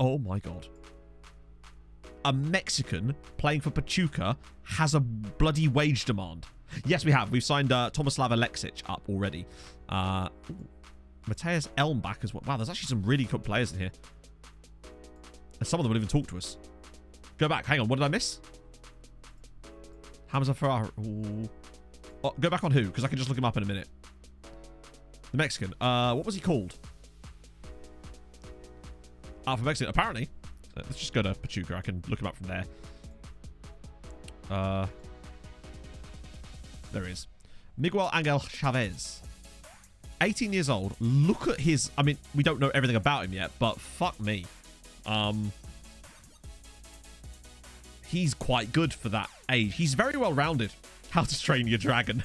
Oh, my God. A Mexican playing for Pachuca has a bloody wage demand. Yes, we have. We've signed Tomislav Alexic up already. Mateus Elmbach as well. Wow, there's actually some really good players in here. And some of them will even talk to us. Go back. Hang on. What did I miss? Hamza Ferrara. Oh, go back on who? Because I can just look him up in a minute. The Mexican. What was he called? For Mexican. Apparently. Let's just go to Pachuca. I can look him up from there. There he is. Miguel Angel Chavez. 18 years old. Look at his... I mean, we don't know everything about him yet, but fuck me. He's quite good for that age. He's very well-rounded. How to Train Your Dragon.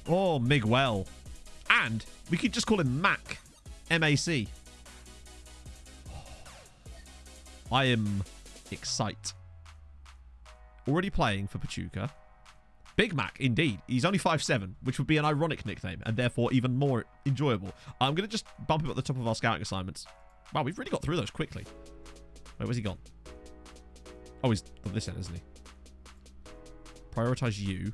Oh, Miguel. And we could just call him Mac. M-A-C. I am excited. Already playing for Pachuca. Big Mac, indeed. He's only 5'7", which would be an ironic nickname, and therefore even more enjoyable. I'm going to just bump him at the top of our scouting assignments. Wow, we've really got through those quickly. Wait, where's he gone? Oh, he's on this end, isn't he? Prioritize you.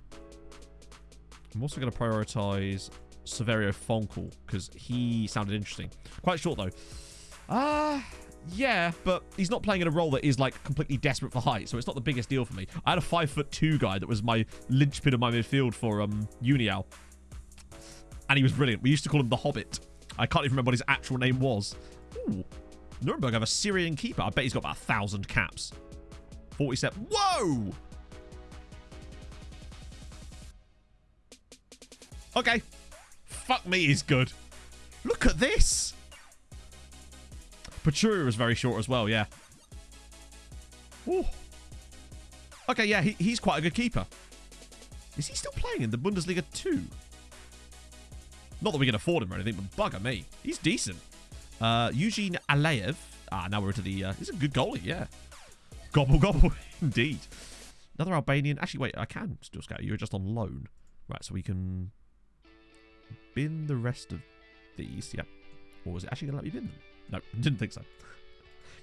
I'm also going to prioritize Severio Fonkel, because he sounded interesting. Quite short, though. Yeah, but he's not playing in a role that is, like, completely desperate for height, so it's not the biggest deal for me. I had a 5'2" guy that was my linchpin of my midfield for Unial. And he was brilliant. We used to call him the Hobbit. I can't even remember what his actual name was. Ooh. Nuremberg have a Syrian keeper. I bet he's got about 1,000 caps. 47. Whoa! Okay. Fuck me, he's good. Look at this. Pachuria was very short as well, yeah. Ooh. Okay, yeah, he's quite a good keeper. Is he still playing in the Bundesliga 2? Not that we can afford him or anything, but bugger me. He's decent. Eugene Aleyev. Now we're into the... he's a good goalie, yeah. Gobble, gobble, indeed. Another Albanian. Actually, wait, I can still scout. You're just on loan. Right, so we can bin the rest of these. Yep. Or was it actually going to let me bin them? No, didn't think so.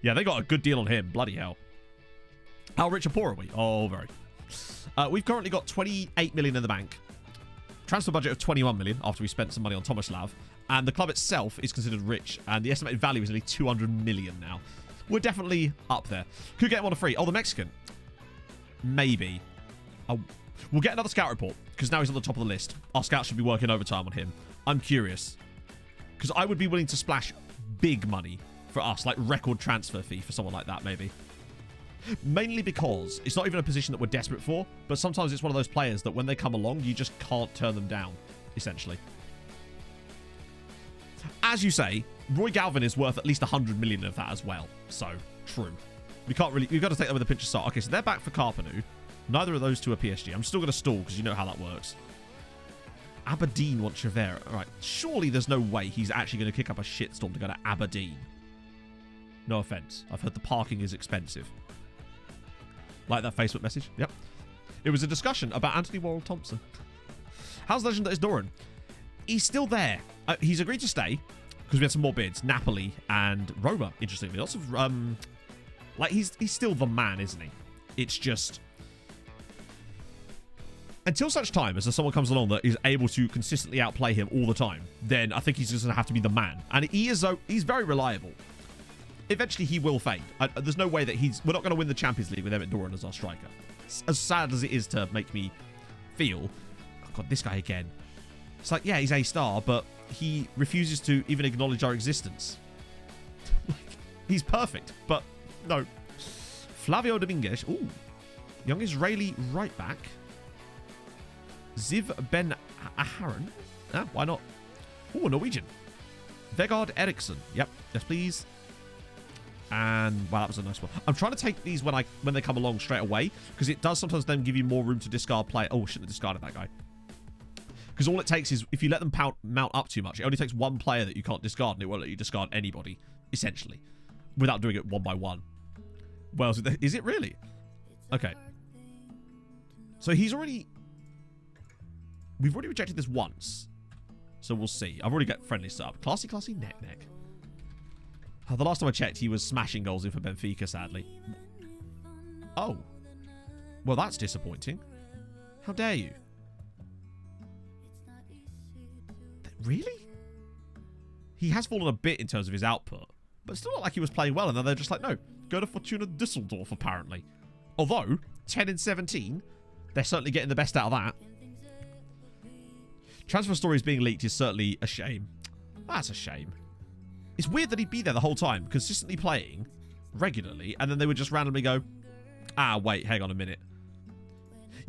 Yeah, they got a good deal on him. Bloody hell. How rich or poor are we? Oh, very. We've currently got 28 million in the bank. Transfer budget of 21 million after we spent some money on Tomislav. And the club itself is considered rich. And the estimated value is nearly 200 million now. We're definitely up there. Could get him on a free. Oh, the Mexican. Maybe. We'll get another scout report. Because now he's on the top of the list. Our scouts should be working overtime on him. I'm curious. Because I would be willing to splash big money for us. Like record transfer fee for someone like that, maybe. Mainly because it's not even a position that we're desperate for. But sometimes it's one of those players that when they come along, you just can't turn them down. Essentially. As you say, Roy Galvin is worth at least 100 million of that as well. So, true. We can't really... We've got to take that with a pinch of salt. Okay, so they're back for Carpenu. Neither of those two are PSG. I'm still going to stall because you know how that works. Aberdeen want Chavera. All right. Surely there's no way he's actually going to kick up a shitstorm to go to Aberdeen. No offense. I've heard the parking is expensive. Like that Facebook message? Yep. It was a discussion about Anthony Worrell Thompson. How's the legend that is Doran? He's still there. He's agreed to stay because we had some more bids. Napoli and Roma, interestingly. Lots of... like, he's still the man, isn't he? It's just... Until such time as someone comes along that is able to consistently outplay him all the time, then I think he's just going to have to be the man. And he's very reliable. Eventually, he will fade. There's no way that we're not going to win the Champions League with Emmett Doran as our striker. As sad as it is to make me feel... Oh, God, this guy again. It's like, yeah, he's A-star, but he refuses to even acknowledge our existence. He's perfect, but no. Flavio Dominguez. Ooh. Young Israeli right back. Ziv Ben Aharon. Why not? Ooh, Norwegian. Vegard Eriksson. Yep. Yes, please. And, wow, that was a nice one. I'm trying to take these when they come along straight away, because it does sometimes then give you more room to discard play. Oh, shouldn't have discarded that guy. Because all it takes is, if you let them mount up too much, it only takes one player that you can't discard, and it won't let you discard anybody, essentially, without doing it one by one. Well, is it really? Okay. So we've already rejected this once. So we'll see. I've already got friendly set up. Classy, neck. The last time I checked, he was smashing goals in for Benfica, sadly. Oh. Well, that's disappointing. How dare you? Really? He has fallen a bit in terms of his output, but still not like he was playing well, and then they're just like, no, go to Fortuna Düsseldorf, apparently. Although, 10 and 17, they're certainly getting the best out of that. Transfer stories being leaked is certainly a shame. That's a shame. It's weird that he'd be there the whole time, consistently playing, regularly, and then they would just randomly go, wait, hang on a minute.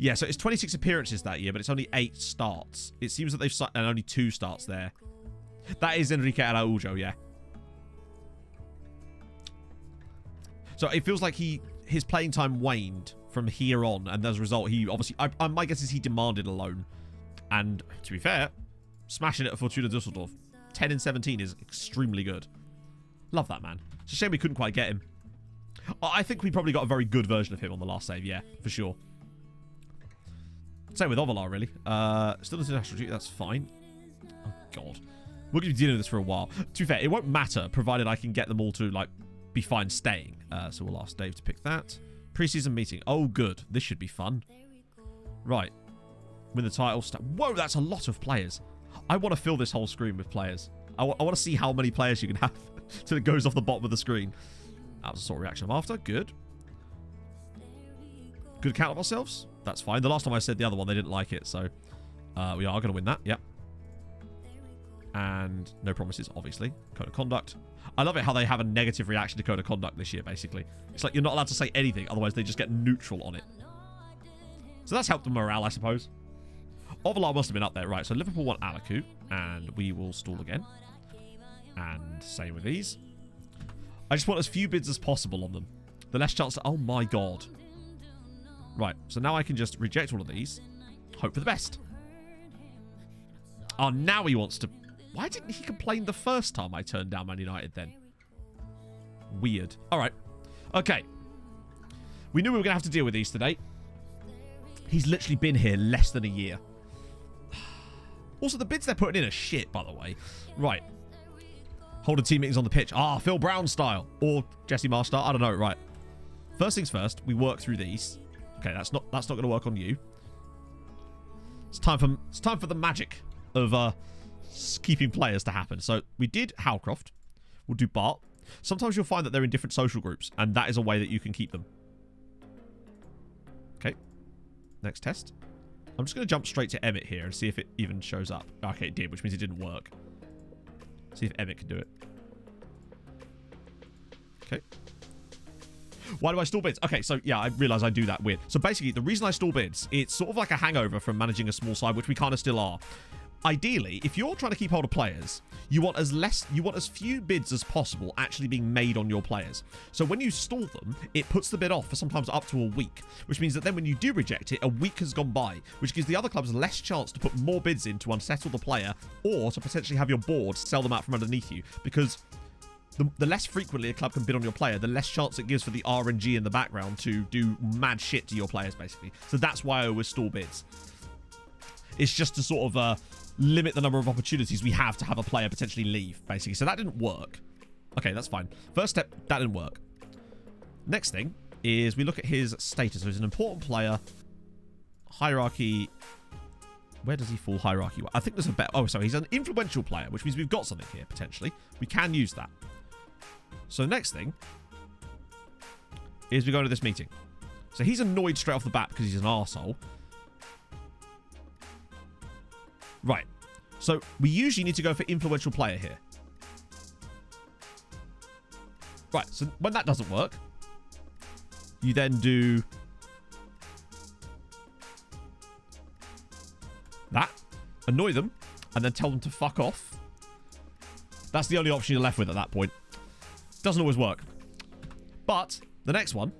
Yeah, so it's 26 appearances that year, but it's only 8 starts. It seems that they've and only 2 starts there. That is Enrique Araujo, yeah. So it feels like his playing time waned from here on, and as a result, he obviously... my guess is he demanded a loan. And, to be fair, smashing it at Fortuna Düsseldorf. 10 and 17 is extremely good. Love that, man. It's a shame we couldn't quite get him. I think we probably got a very good version of him on the last save, yeah, for sure. Same with Ovalar, really. Still international duty, that's fine. Oh, God. We're going to be dealing with this for a while. To be fair, it won't matter, provided I can get them all to, like, be fine staying. So we'll ask Dave to pick that. Preseason meeting. Oh, good. This should be fun. Right. Win the title. Whoa, that's a lot of players. I want to fill this whole screen with players. I want to see how many players you can have till it goes off the bottom of the screen. That was the sort of reaction I'm after. Good. Good account of ourselves. That's fine. The last time I said the other one, they didn't like it. So we are going to win that. Yep. And no promises, obviously. Code of conduct. I love it how they have a negative reaction to code of conduct this year, basically. It's like you're not allowed to say anything, otherwise they just get neutral on it. So that's helped the morale, I suppose. Ovalar must have been up there. Right, so Liverpool want Alaku, and we will stall again. And same with these. I just want as few bids as possible on them. The less chance to... Oh my god. Right, so now I can just reject all of these. Hope for the best. Oh, now he wants to... Why didn't he complain the first time I turned down Man United then? Weird. Alright. Okay. We knew we were going to have to deal with these today. He's literally been here less than a year. Also, the bids they're putting in are shit, by the way. Right. Holding team meetings on the pitch. Ah, Phil Brown style. Or Jesse Marsh style. I don't know. Right. First things first, we work through these. Okay, that's not going to work on you. It's time for the magic of keeping players to happen. So we did Howcroft. We'll do Bart. Sometimes you'll find that they're in different social groups, and that is a way that you can keep them. Okay. Next test. I'm just going to jump straight to Emmett here and see if it even shows up. Okay, it did, which means it didn't work. See if Emmett can do it. Okay. Why do I stall bids? Okay, so yeah, I realize I do that weird. So basically, the reason I stall bids, it's sort of like a hangover from managing a small side, which we kind of still are. Ideally, if you're trying to keep hold of players, you want as few bids as possible actually being made on your players. So when you stall them, it puts the bid off for sometimes up to a week, which means that then when you do reject it, a week has gone by, which gives the other clubs less chance to put more bids in to unsettle the player or to potentially have your board sell them out from underneath you, because the less frequently a club can bid on your player, the less chance it gives for the RNG in the background to do mad shit to your players, basically. So that's why I always stall bids. It's just to sort of limit the number of opportunities we have to have a player potentially leave, basically. So that didn't work. Okay, that's fine. First step, that didn't work. Next thing is we look at his status. So he's an important player. Hierarchy. Where does he fall hierarchy? I think there's a better... Oh, sorry. He's an influential player, which means we've got something here, potentially. We can use that. So next thing is we go to this meeting. So he's annoyed straight off the bat because he's an arsehole. Right. So we usually need to go for influential player here. Right. So when that doesn't work, you then do that, annoy them, and then tell them to fuck off. That's the only option you're left with at that point. Doesn't always work. But the next one,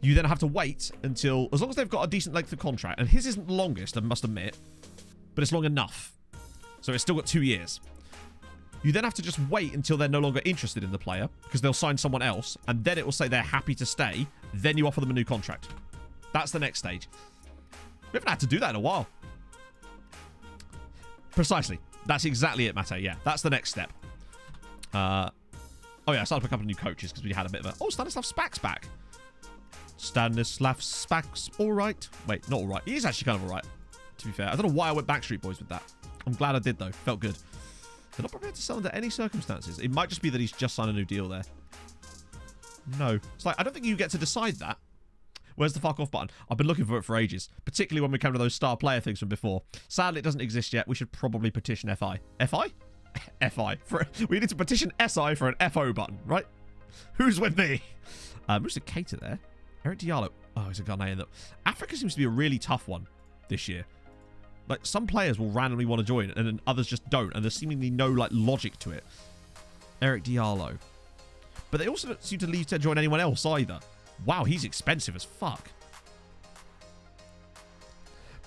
you then have to wait until, as long as they've got a decent length of contract, and his isn't the longest, I must admit, but it's long enough. So it's still got 2 years. You then have to just wait until they're no longer interested in the player, because they'll sign someone else, and then it will say they're happy to stay. Then you offer them a new contract. That's the next stage. We haven't had to do that in a while. Precisely. That's exactly it, Mate. Yeah, that's the next step. Oh yeah, I started picking up new coaches because we had a bit of a... Oh, Stanislav Spak's back. Stanislav Spak's all right. Wait, not all right. He is actually kind of all right, to be fair. I don't know why I went Backstreet Boys with that. I'm glad I did, though. Felt good. They're not prepared to sell under any circumstances. It might just be that he's just signed a new deal there. No. It's like, I don't think you get to decide that. Where's the fuck off button? I've been looking for it for ages, particularly when we came to those star player things from before. Sadly, it doesn't exist yet. We should probably petition FI. FI? FI. We need to petition SI for an FO button, right? Who's with me? Who's the cater there? Eric Diallo. Oh, he's a Ghanaian. Africa seems to be a really tough one this year. Like, some players will randomly want to join, and then others just don't, and there's seemingly no, like, logic to it. Eric Diallo. But they also don't seem to leave to join anyone else either. Wow, he's expensive as fuck.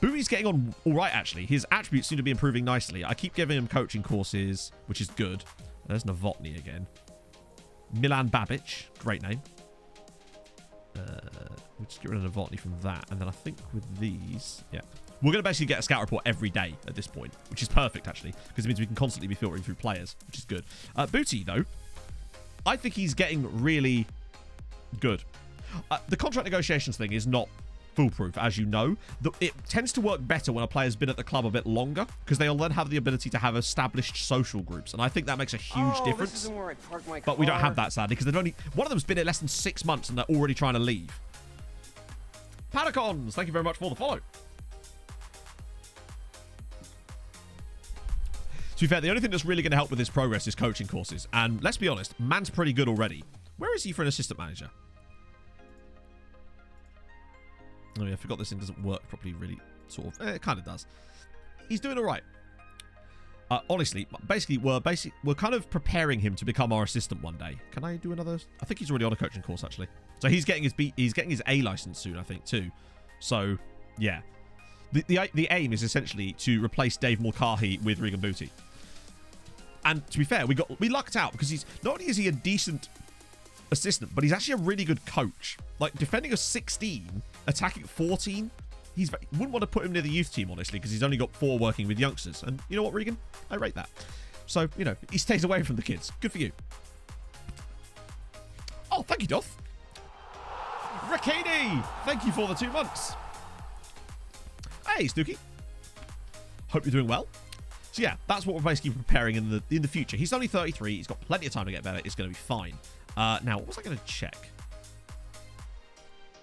Booey's getting on all right, actually. His attributes seem to be improving nicely. I keep giving him coaching courses, which is good. There's Novotny again. Milan Babic. Great name. We'll just get rid of Novotny from that. And then I think with these... Yeah. We're going to basically get a scout report every day at this point, which is perfect, actually, because it means we can constantly be filtering through players, which is good. Booty, though, I think he's getting really good. The contract negotiations thing is not foolproof, as you know. It tends to work better when a player's been at the club a bit longer, because they'll then have the ability to have established social groups, and I think that makes a huge difference. This isn't where I park my car. But we don't have that, sadly, because they've only... One of them's been here less than 6 months, and they're already trying to leave. Padacons, thank you very much for the follow. To be fair, the only thing that's really going to help with this progress is coaching courses. And let's be honest, man's pretty good already. Where is he for an assistant manager? Oh yeah, I forgot this thing doesn't work properly, really. Sort of. It kind of does. He's doing all right. Honestly, basically, we're kind of preparing him to become our assistant one day. Can I do another? I think he's already on a coaching course, actually. So he's getting his A license soon, I think, too. So, yeah. The aim is essentially to replace Dave Mulcahy with Regan Booty. And to be fair, we lucked out because he's not only is he a decent assistant, but he's actually a really good coach. Like, defending a 16, attacking 14, wouldn't want to put him near the youth team, honestly, because he's only got 4 working with youngsters. And you know what, Regan? I rate that. So, you know, he stays away from the kids. Good for you. Oh, thank you, Doth. Rakini, thank you for the 2 months. Hey, Snooky. Hope you're doing well. So yeah, that's what we're basically preparing in the future. He's only 33. He's got plenty of time to get better. It's going to be fine. Now, what was I going to check?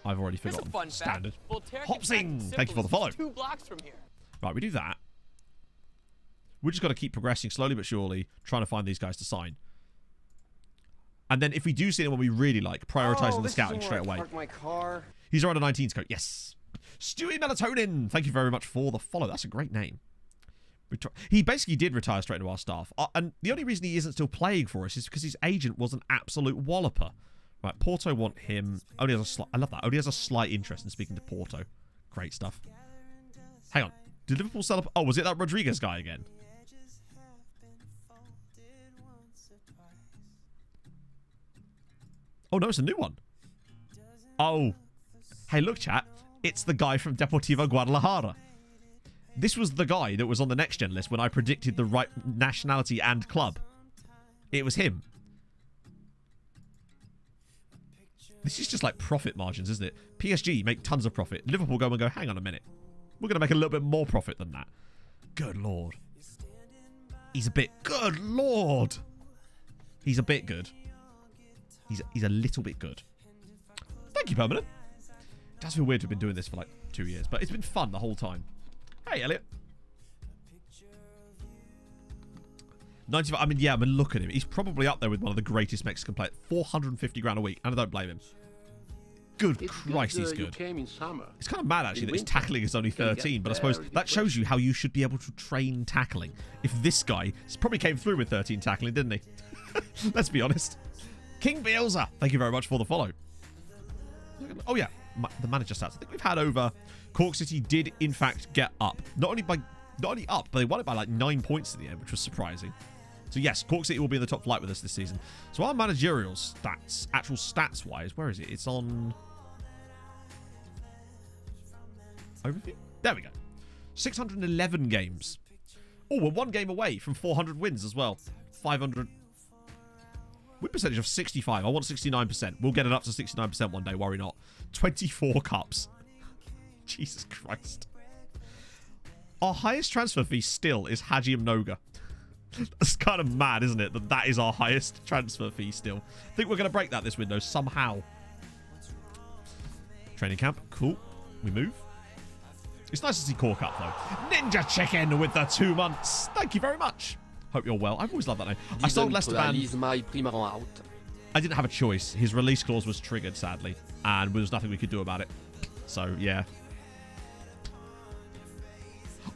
I've already forgotten. Standard. Hopsing, thank you for the follow. 2 blocks from here. Right, we do that. We're just got to keep progressing slowly but surely, trying to find these guys to sign. And then if we do see anyone we really like, prioritizing the scouting straight away. My car. He's around a 19's coat. Yes. Stewie Melatonin, thank you very much for the follow. That's a great name. He basically did retire straight into our staff. And the only reason he isn't still playing for us is because his agent was an absolute walloper. Right, Porto want him. Only has a slight... I love that. Only has a slight interest in speaking to Porto. Great stuff. Hang on. Did Liverpool sell up... Oh, was it that Rodriguez guy again? Oh, no, it's a new one. Oh. Hey, look, chat. It's the guy from Deportivo Guadalajara. This was the guy that was on the next gen list when I predicted the right nationality and club. It was him. This is just like profit margins, isn't it? PSG make tons of profit. Liverpool go and go, hang on a minute. We're going to make a little bit more profit than that. Good Lord. He's a bit... Good Lord. He's a bit good. He's a little bit good. Thank you, Permanent. It does feel weird to have been doing this for like 2 years, but it's been fun the whole time. Hey, Elliot. 95. I mean, yeah, I mean, look at him. He's probably up there with one of the greatest Mexican players. 450 grand a week, and I don't blame him. Good Christ, he's good. It's kind of mad, actually, that his tackling is only 13, but I suppose that shows you how you should be able to train tackling. If this guy probably came through with 13 tackling, didn't he? Let's be honest. King Bielsa, thank you very much for the follow. Oh, yeah, the manager stats. I think we've had over... Cork City did, in fact, get up. Not only up, but they won it by like 9 points at the end, which was surprising. So yes, Cork City will be in the top flight with us this season. So our managerial stats, actual stats-wise, where is it? It's on... Overview? There we go. 611 games. Oh, we're 1 game away from 400 wins as well. 500... Win percentage of 65. I want 69%. We'll get it up to 69% one day, worry not. 24 cups. Jesus Christ. Our highest transfer fee still is Haji Mnoga. That's kind of mad, isn't it? That is our highest transfer fee still. I think we're going to break that this window somehow. Training camp. Cool. We move. It's nice to see Cork up, though. Ninja Chicken with the 2 months. Thank you very much. Hope you're well. I've always loved that name. I sold Leicester Band. I didn't have a choice. His release clause was triggered, sadly, and there was nothing we could do about it. So, yeah.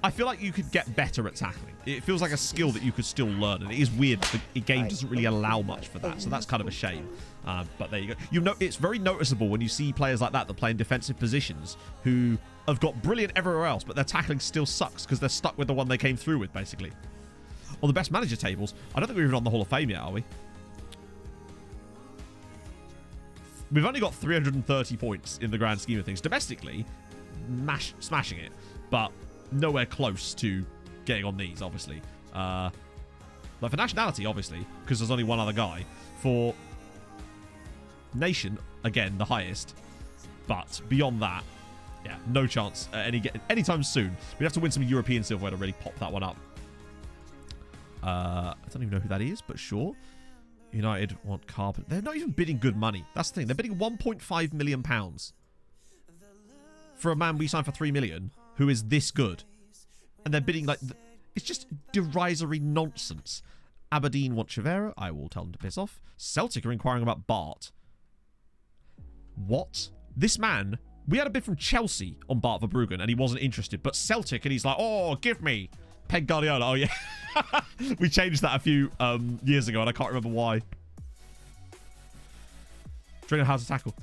I feel like you could get better at tackling. It feels like a skill that you could still learn, and it is weird. The game doesn't really allow much for that, so that's kind of a shame. But there you go. You know, it's very noticeable when you see players like that play in defensive positions who have got brilliant everywhere else, but their tackling still sucks because they're stuck with the one they came through with, basically. On the best manager tables, I don't think we're even on the Hall of Fame yet, are we? We've only got 330 points in the grand scheme of things. Domestically, smashing it, but nowhere close to getting on these, obviously. Like for nationality, obviously, because there's only one other guy. For nation, again, the highest. But beyond that, yeah, no chance anytime soon. We'd have to win some European silverware to really pop that one up. I don't even know who that is, but sure. United want Carpenter. They're not even bidding good money. That's the thing. They're bidding £1.5 million for a man we signed for $3 million who is this good. And they're bidding like... It's just derisory nonsense. Aberdeen want Chivera. I will tell them to piss off. Celtic are inquiring about Bart. What? This man... We had a bid from Chelsea on Bart Verbruggen and he wasn't interested. But Celtic, and he's like, oh, give me... Pep Guardiola. Oh, yeah. We changed that a few years ago, and I can't remember why. Training how to tackle.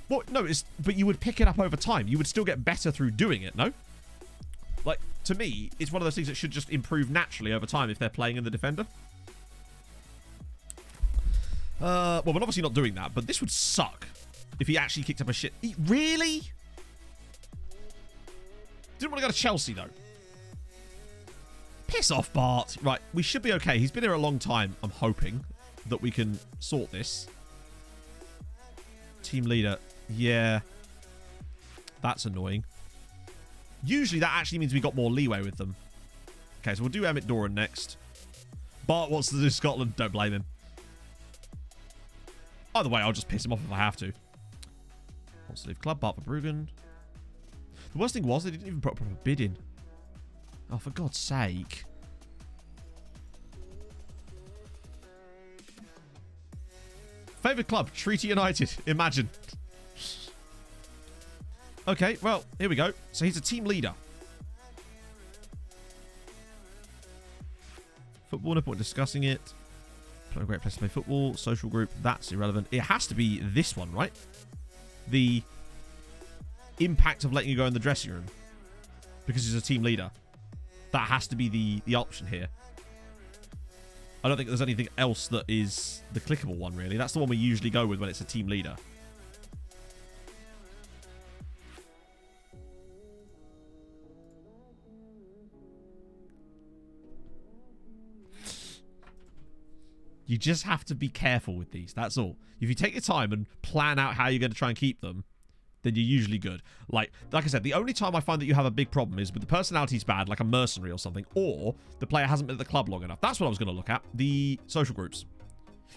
Well, no, but you would pick it up over time. You would still get better through doing it, no? Like, to me, it's one of those things that should just improve naturally over time if they're playing in the defender. Well, we're obviously not doing that, but this would suck if he actually kicked up a shit. Really? Didn't want to go to Chelsea, though. Piss off, Bart. Right, we should be okay. He's been here a long time. I'm hoping that we can sort this. Team leader. Yeah. That's annoying. Usually that actually means we got more leeway with them. Okay, so we'll do Emmett Doran next. Bart wants to do Scotland. Don't blame him. Either way, I'll just piss him off if I have to. Wants to leave club. Bart Verbruggen. The worst thing was they didn't even put a proper bid in. Oh, for God's sake. Favourite club? Treaty United. Imagine. Okay, well, here we go. So he's a team leader. Football, no point discussing it. Play a great place to play football. Social group, that's irrelevant. It has to be this one, right? The impact of letting you go in the dressing room. Because he's a team leader. That has to be the option here. I don't think there's anything else that is the clickable one, really. That's the one we usually go with when it's a team leader. You just have to be careful with these. That's all. If you take your time and plan out how you're going to try and keep them, then you're usually good. Like I said, the only time I find that you have a big problem is with the personality's bad, like a mercenary or something, or the player hasn't been at the club long enough. That's what I was going to look at. The social groups.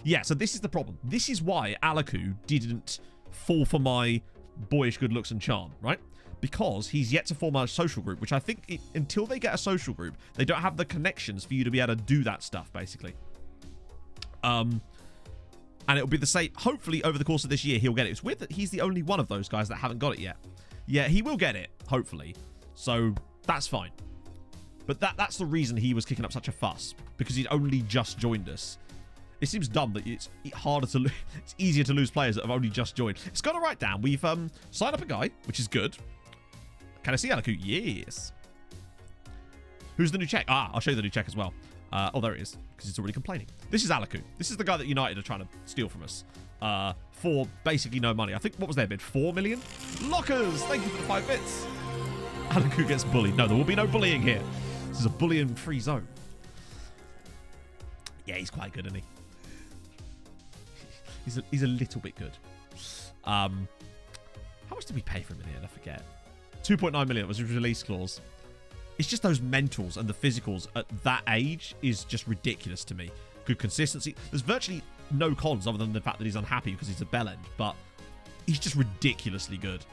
Yeah, so this is the problem. This is why Alaku didn't fall for my boyish good looks and charm, right? Because he's yet to form a social group, which I think until they get a social group, they don't have the connections for you to be able to do that stuff, basically. And it'll be the same. Hopefully, over the course of this year, he'll get it. It's weird that he's the only one of those guys that haven't got it yet. Yeah, he will get it, hopefully. So, that's fine. But that's the reason he was kicking up such a fuss. Because he'd only just joined us. It seems dumb that it's harder to it's easier to lose players that have only just joined. It's got to write down. We've signed up a guy, which is good. Can I see Alaku? Yes. Who's the new check? Ah, I'll show you the new check as well. Oh, there it is, because it's already complaining. This is Alaku. This is the guy that United are trying to steal from us for basically no money. I think, what was their bid? 4 million? Lockers! Thank you for the 5 bits. Alaku gets bullied. No, there will be no bullying here. This is a bullying-free zone. Yeah, he's quite good, isn't he? He's a little bit good. How much did we pay for him in here? I forget. 2.9 million was his release clause. It's just those mentals and the physicals at that age is just ridiculous to me. Good consistency. There's virtually no cons other than the fact that he's unhappy because he's a bell end, but he's just ridiculously good.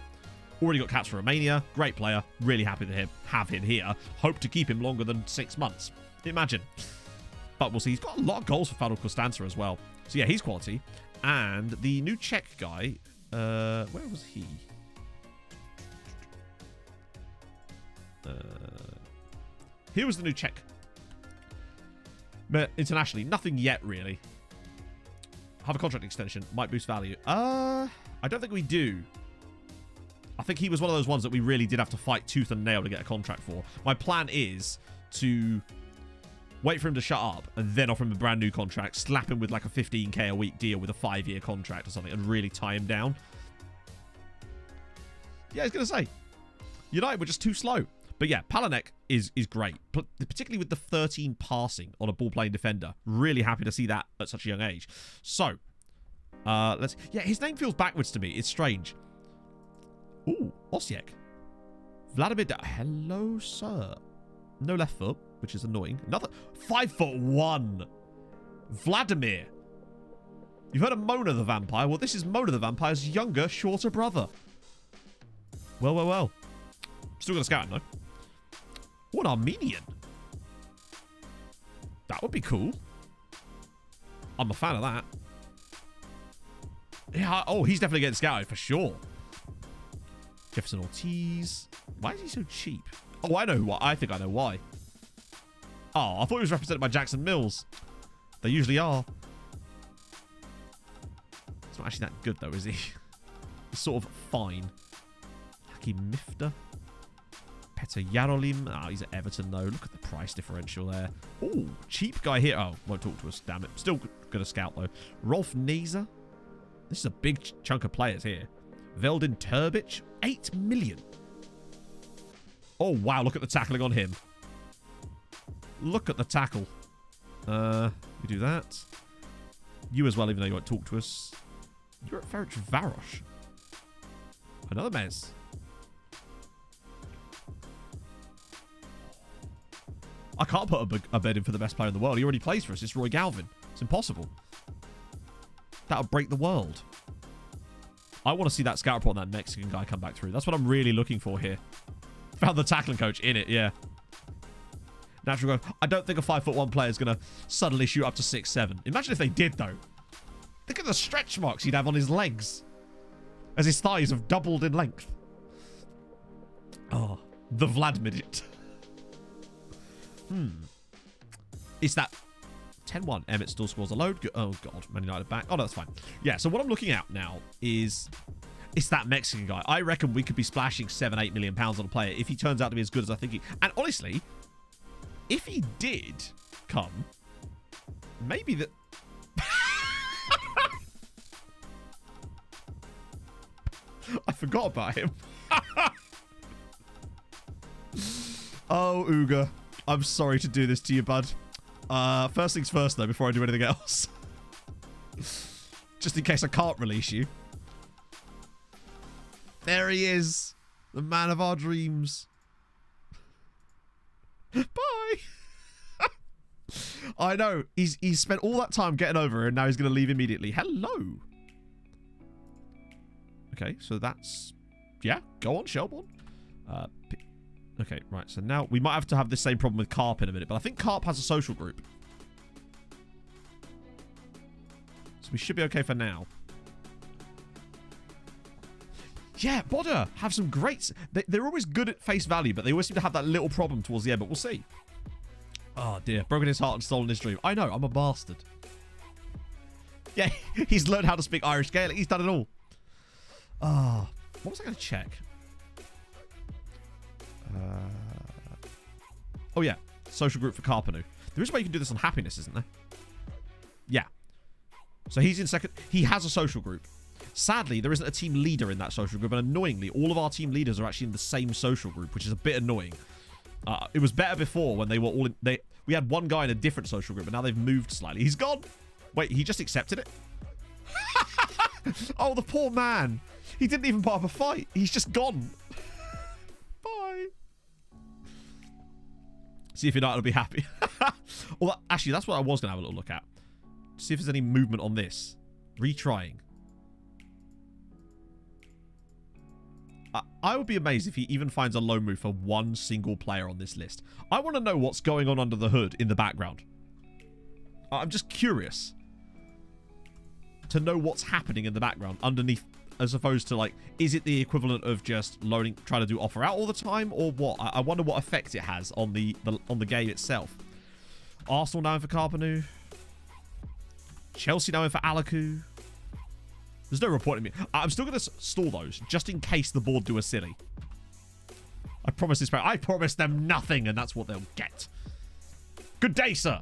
Already got caps for Romania. Great player. Really happy to have him here. Hope to keep him longer than 6 months. Imagine. But we'll see. He's got a lot of goals for Fadal Costanza as well. So yeah, he's quality. And the new Czech guy, where was he? Here was the new Czech. But internationally, nothing yet, really. Have a contract extension. Might boost value. I don't think we do. I think he was one of those ones that we really did have to fight tooth and nail to get a contract for. My plan is to wait for him to shut up and then offer him a brand new contract, slap him with like a 15k a week deal with a 5-year contract or something and really tie him down. Yeah, I was going to say, United were just too slow. But yeah, Palanek is great, particularly with the 13 passing on a ball-playing defender. Really happy to see that at such a young age. So, let's... Yeah, his name feels backwards to me. It's strange. Ooh, Osiek. Vladimir... Hello, sir. No left foot, which is annoying. Another... 5'1". Vladimir. You've heard of Mona the Vampire? Well, this is Mona the Vampire's younger, shorter brother. Well, well, well. Still got a scout, though. What, Armenian? That would be cool. I'm a fan of that. Yeah, oh, he's definitely getting scouted for sure. Jefferson Ortiz. Why is he so cheap? Oh, I know why. I think I know why. Oh, I thought he was represented by Jackson Mills. They usually are. It's not actually that good, though, is he? He's sort of fine. Hakim Mifta. Peter Yarolim. Oh, he's at Everton, though. Look at the price differential there. Oh, cheap guy here. Oh, won't talk to us. Damn it. Still going to scout, though. Rolf Nezer. This is a big chunk of players here. Veldin Turbic. 8 million. Oh, wow. Look at the tackling on him. Look at the tackle. We do that. You as well, even though you won't talk to us. You're at Ferenc Varos. Another Mez. I can't put a bid in for the best player in the world. He already plays for us. It's Roy Galvin. It's impossible. That would break the world. I want to see that scout report on that Mexican guy come back through. That's what I'm really looking for here. Found the tackling coach in it, yeah. Natural growth. I don't think a 5'1" player is going to suddenly shoot up to 6'7". Imagine if they did, though. Look at the stretch marks he'd have on his legs. As his thighs have doubled in length. Oh, the Vlad midget. Is that 10-1? Emmett still scores a load. Oh, God. Man United back. Oh, no, that's fine. Yeah, so what I'm looking at now is... It's that Mexican guy. I reckon we could be splashing £7-8 million on a player if he turns out to be as good as I think he... And honestly, if he did come, maybe that... I forgot about him. Oh, Uga. I'm sorry to do this to you, bud. First things first, though, before I do anything else. Just in case I can't release you. There he is. The man of our dreams. Bye. I know. He's spent all that time getting over her, and now he's going to leave immediately. Hello. Okay, so that's... Yeah, go on, Shelbourne. Okay, right. So now we might have to have the same problem with Carp in a minute, but I think Carp has a social group. So we should be okay for now. Yeah, Bodder have some great... They're always good at face value, but they always seem to have that little problem towards the end, but we'll see. Oh, dear. Broken his heart and stolen his dream. I know, I'm a bastard. Yeah, he's learned how to speak Irish Gaelic. He's done it all. Ah, what was I going to check? Oh, yeah. Social group for Carpenu. There is a way you can do this on happiness, isn't there? Yeah. So he's in second. He has a social group. Sadly, there isn't a team leader in that social group. And annoyingly, all of our team leaders are actually in the same social group, which is a bit annoying. It was better before when they were all in... We had one guy in a different social group, but now they've moved slightly. He's gone. Wait, he just accepted it? Oh, the poor man. He didn't even put up a fight. He's just gone. Bye. See if United will be happy. Well, actually, that's what I was going to have a little look at. See if there's any movement on this. Retrying. I would be amazed if he even finds a loan move for one single player on this list. I want to know what's going on under the hood in the background. I'm just curious. to know what's happening in the background underneath, as opposed to, like, is it the equivalent of just loading, trying to do offer out all the time, or what? I wonder what effect it has on the game itself. Arsenal now in for Carpanu. Chelsea now in for Alaku. There's no reporting me. I'm still going to stall those, just in case the board do a silly. I promise this. I promise them nothing, and that's what they'll get. Good day, sir.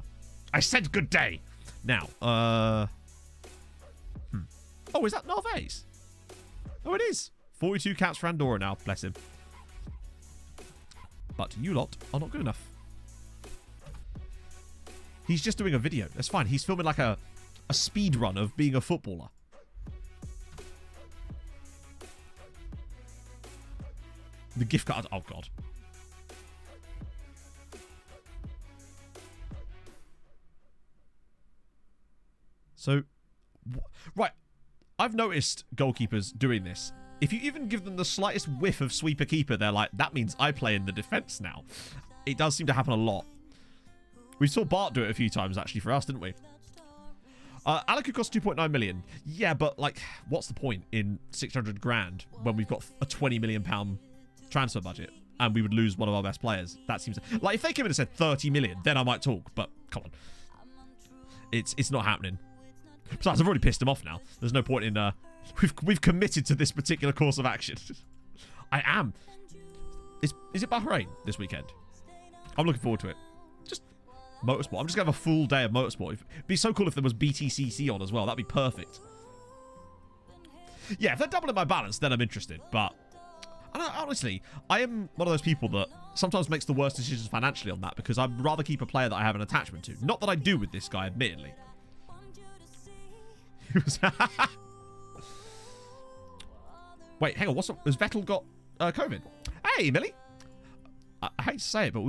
I said good day. Now, Oh, is that Narvaez? Oh, it is. 42 caps for Andorra now. Bless him. But you lot are not good enough. He's just doing a video. That's fine. He's filming like a speed run of being a footballer. The gift card. Oh, God. So, right. I've noticed goalkeepers doing this. If you even give them the slightest whiff of sweeper keeper, they're like, that means I play in the defense now. It does seem to happen a lot. We saw Bart do it a few times, actually, for us, didn't we? Alaku costs 2.9 million. Yeah, but, like, what's the point in 600 grand when we've got a 20 million pound transfer budget and we would lose one of our best players? That seems... Like, if they came in and said 30 million, then I might talk, but come on. It's not happening. Besides, I've already pissed him off now. There's no point in... We've committed to this particular course of action. I am. Is it Bahrain this weekend? I'm looking forward to it. Just motorsport. I'm just going to have a full day of motorsport. It'd be so cool if there was BTCC on as well. That'd be perfect. Yeah, if they're doubling my balance, then I'm interested. But honestly, I am one of those people that sometimes makes the worst decisions financially on that, because I'd rather keep a player that I have an attachment to. Not that I do with this guy, admittedly. Wait, hang on. Has Vettel got COVID? Hey, Millie. I hate to say it, but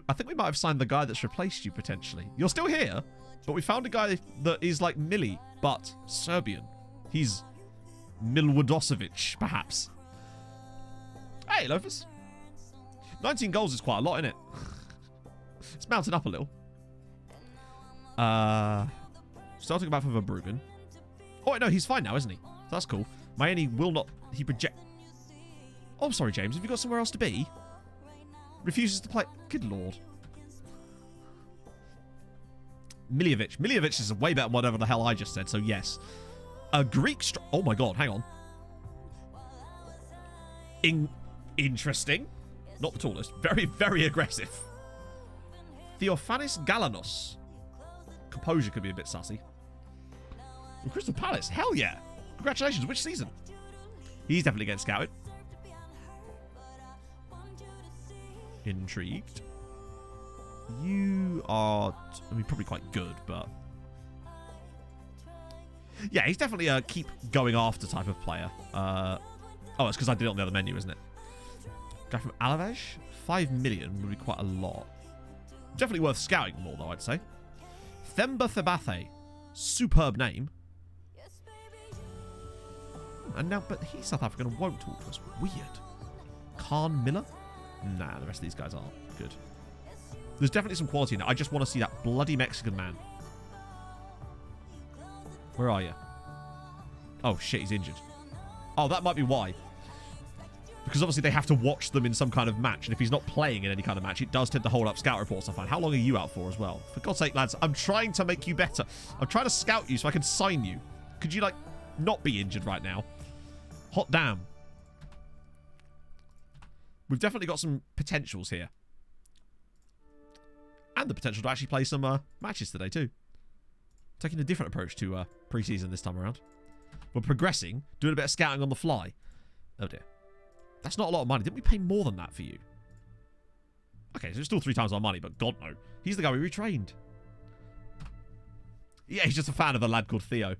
I think we might have signed the guy that's replaced you, potentially. You're still here, but we found a guy that is like Millie, but Serbian. He's Milwodosevic, perhaps. Hey, Loafers. 19 goals is quite a lot, isn't it? It's mounted up a little. Starting back from Verbruggen. Oh, no, he's fine now, isn't he? That's cool. Miami will not... He project... Oh, I'm sorry, James. Have you got somewhere else to be? Refuses to play... Good lord. Miljevic. Miljevic is way better than whatever the hell I just said, so yes. A Greek... Oh, my God. Hang on. Interesting. Not the tallest. Very, very aggressive. Theophanis Galanos. Composure could be a bit sussy. And Crystal Palace. Hell yeah. Congratulations. Which season? He's definitely getting scouted. Intrigued. You are... I mean, probably quite good, but... Yeah, he's definitely a keep going after type of player. Oh, it's because I did it on the other menu, isn't it? Guy from Alaves? 5 million would be quite a lot. Definitely worth scouting more, though, I'd say. Themba Thebathe. Superb name. And now, but he's South African and won't talk to us. Weird. Khan Miller? Nah, the rest of these guys aren't good. There's definitely some quality in it. I just want to see that bloody Mexican man. Where are you? Oh, shit, he's injured. Oh, that might be why. Because obviously they have to watch them in some kind of match. And if he's not playing in any kind of match, it does tend to hold up scout reports, I find. How long are you out for as well? For God's sake, lads, I'm trying to make you better. I'm trying to scout you so I can sign you. Could you, like, not be injured right now? Hot damn. We've definitely got some potentials here. And the potential to actually play some matches today, too. Taking a different approach to pre-season this time around. We're progressing, doing a bit of scouting on the fly. Oh, dear. That's not a lot of money. Didn't we pay more than that for you? Okay, so it's still 3 times our money, but God, no. He's the guy we retrained. Yeah, he's just a fan of a lad called Theo.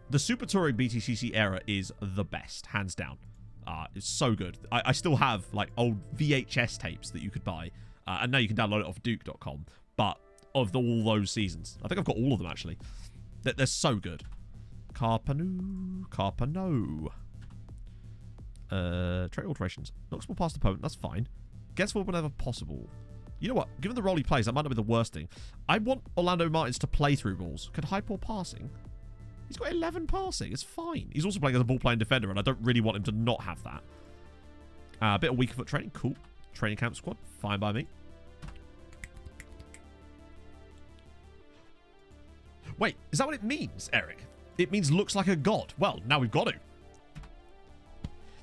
The Super Touring BTCC era is the best, hands down. It's so good. I still have like old VHS tapes that you could buy, and now you can download it off Duke.com. But of all those seasons, I think I've got all of them actually. They're so good. Carpano. Trade alterations. Knocks ball past opponent. That's fine. Gets forward whenever possible. You know what? Given the role he plays, that might not be the worst thing. I want Orlando Martins to play through balls. Could high ball passing? He's got 11 passing. It's fine. He's also playing as a ball-playing defender, and I don't really want him to not have that. A bit of weaker foot training. Cool. Training camp squad. Fine by me. Wait, is that what it means, Eric? It means looks like a god. Well, now we've got to.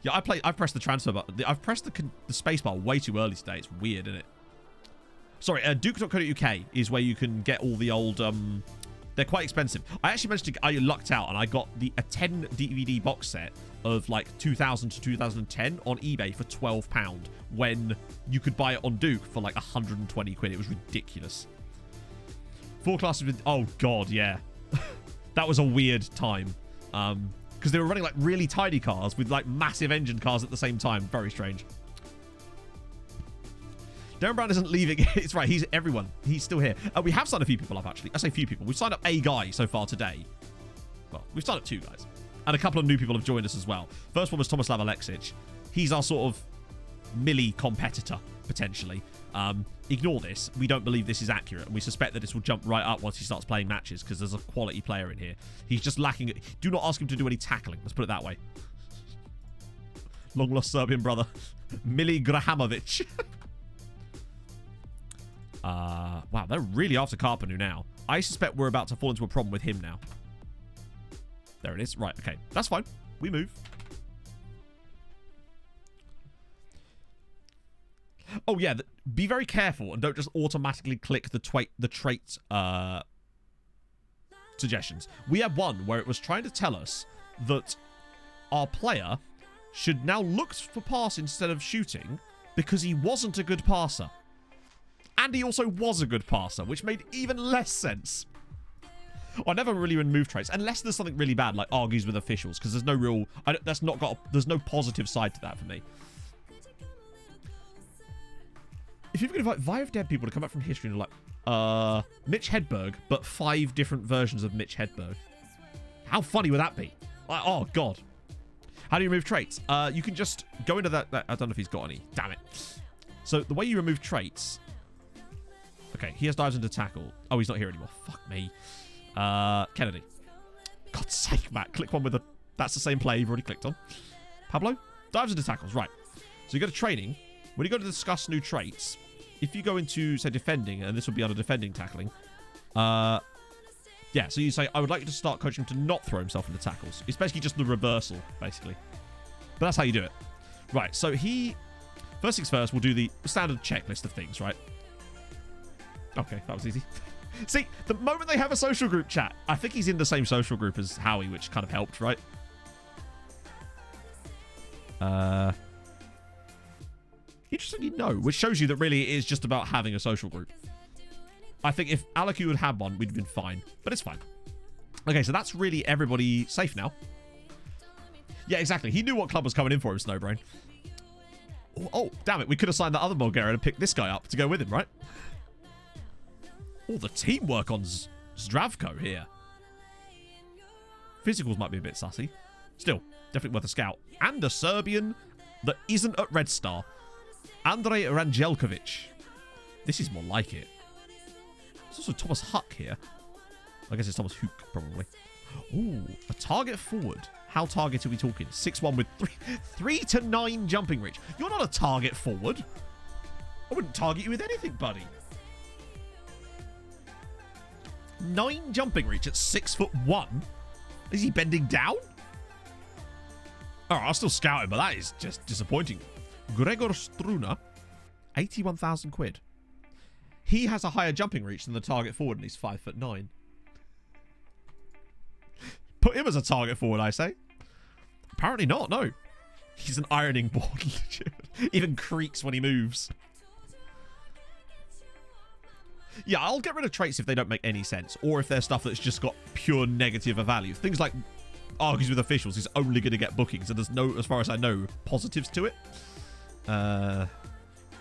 Yeah, I've pressed the transfer button. I've pressed the spacebar way too early today. It's weird, isn't it? Sorry, duke.co.uk is where you can get all the old... they're quite expensive. I actually managed to... I lucked out and I got a 10 DVD box set of like 2000 to 2010 on eBay for £12 when you could buy it on Duke for like 120 quid. It was ridiculous. 4 classes with... Oh, God, yeah. That was a weird time. Because they were running like really tiny cars with like massive engine cars at the same time. Very strange. Darren Brown isn't leaving. It's right. He's everyone. He's still here. We have signed a few people up, actually. I say few people. We've signed up a guy so far today. Well, we've signed up 2 guys. And a couple of new people have joined us as well. First one was Tomislav Alexic. He's our sort of Millie competitor, potentially. Ignore this. We don't believe this is accurate. And we suspect that this will jump right up once he starts playing matches because there's a quality player in here. He's just lacking... Do not ask him to do any tackling. Let's put it that way. Long lost Serbian brother. Mili Grahamovic. Wow, they're really after Karpanu now. I suspect we're about to fall into a problem with him now. There it is. Right, okay. That's fine. We move. Oh, yeah. Be very careful and don't just automatically click the trait suggestions. We had one where it was trying to tell us that our player should now look for pass instead of shooting because he wasn't a good passer. And he also was a good passer, which made even less sense. I never really remove traits unless there's something really bad, like argues with officials, because there's no real... there's no positive side to that for me. If you're going to invite 5 dead people to come back from history and like, Mitch Hedberg, but 5 different versions of Mitch Hedberg. How funny would that be? Like, oh, God. How do you remove traits? You can just go into that... I don't know if he's got any. Damn it. So the way you remove traits... Okay, he has dives into tackle. Oh, he's not here anymore. Fuck me. Kennedy. God's sake, Matt. Click one with a... That's the same play you've already clicked on. Pablo? Dives into tackles. Right. So you go to training. When you go to discuss new traits, if you go into, say, defending, and this will be under defending tackling, yeah, so you say, I would like you to start coaching him to not throw himself into tackles. It's basically just the reversal, basically. But that's how you do it. Right, so first things first, we'll do the standard checklist of things, right? Okay, that was easy. See, the moment they have a social group chat, I think he's in the same social group as Howie, which kind of helped, right? Interestingly, no, which shows you that really it is just about having a social group. I think if Alaku had had one, we'd have been fine, but it's fine. Okay, so that's really everybody safe now. Yeah, exactly. He knew what club was coming in for him, Snowbrain. Oh, damn it. We could have signed that other Bulgarian and picked this guy up to go with him, right? Oh, the teamwork on Zdravko here. Physicals might be a bit sussy. Still, definitely worth a scout. And a Serbian that isn't at Red Star. Andrej Ranjelkovic. This is more like it. There's also Thomas Huck here. I guess it's Thomas Hook, probably. Ooh, a target forward. How target are we talking? 6'1" with 3 to 9 jumping reach. You're not a target forward. I wouldn't target you with anything, buddy. 9 jumping reach at 6'1". Is he bending down? Alright, I'll still scout him, but that is just disappointing. Gregor Struna, 81,000 quid. He has a higher jumping reach than the target forward, and he's 5'9". Put him as a target forward, I say. Apparently not, no. He's an ironing board. Even creaks when he moves. Yeah, I'll get rid of traits if they don't make any sense, or if they're stuff that's just got pure negative value. Things like argues with officials is only going to get bookings, and there's no, as far as I know, positives to it.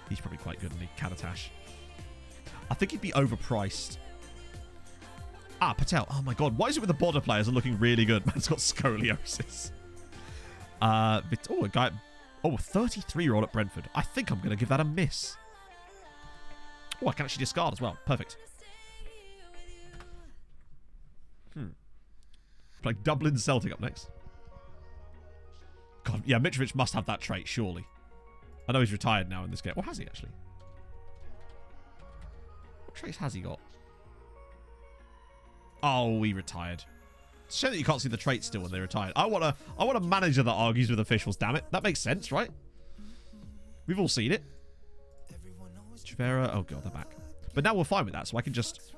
He's probably quite good, isn't he? Kadatash. I think he'd be overpriced. Ah, Patel. Oh my god, why is it with the border players are looking really good? Man's got scoliosis. A guy. Oh, a 33-year-old at Brentford. I think I'm going to give that a miss. Oh, I can actually discard as well. Perfect. Like Dublin Celtic up next. God, yeah, Mitrovic must have that trait, surely. I know he's retired now in this game. Or has he, actually? What traits has he got? Oh, he retired. It's a shame that you can't see the traits still when they retired. I want a manager that argues with officials, damn it. That makes sense, right? We've all seen it. Trivera. Oh, God, they're back. But now we're fine with that, so I can just...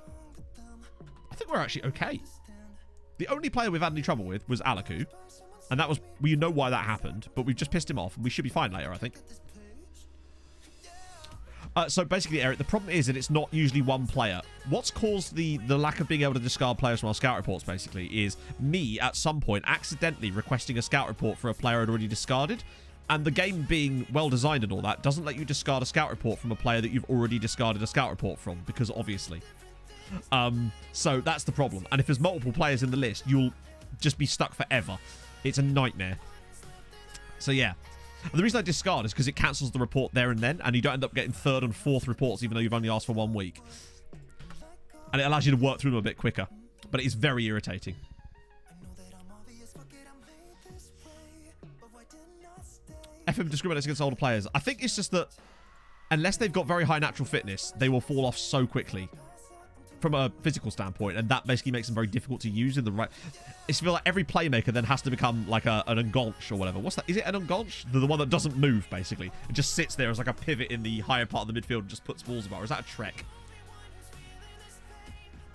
I think we're actually okay. The only player we've had any trouble with was Alaku. And that was... We know why that happened, but we've just pissed him off, and we should be fine later, I think. So basically, Eric, the problem is that it's not usually one player. What's caused the lack of being able to discard players from our scout reports, basically, is me, at some point, accidentally requesting a scout report for a player I'd already discarded. And the game being well-designed and all that doesn't let you discard a scout report from a player that you've already discarded a scout report from, because obviously. So that's the problem. And if there's multiple players in the list, you'll just be stuck forever. It's a nightmare. So yeah. And the reason I discard is because it cancels the report there and then, and you don't end up getting third and fourth reports even though you've only asked for 1 week. And it allows you to work through them a bit quicker. But it is very irritating. FM discriminates against older players. I think it's just that unless they've got very high natural fitness, they will fall off so quickly from a physical standpoint, and that basically makes them very difficult to use in the right... It's feel like every playmaker then has to become like an enganche or whatever. What's that? Is it an enganche? The one that doesn't move, basically. It just sits there as like a pivot in the higher part of the midfield and just puts balls about. Or is that a trek?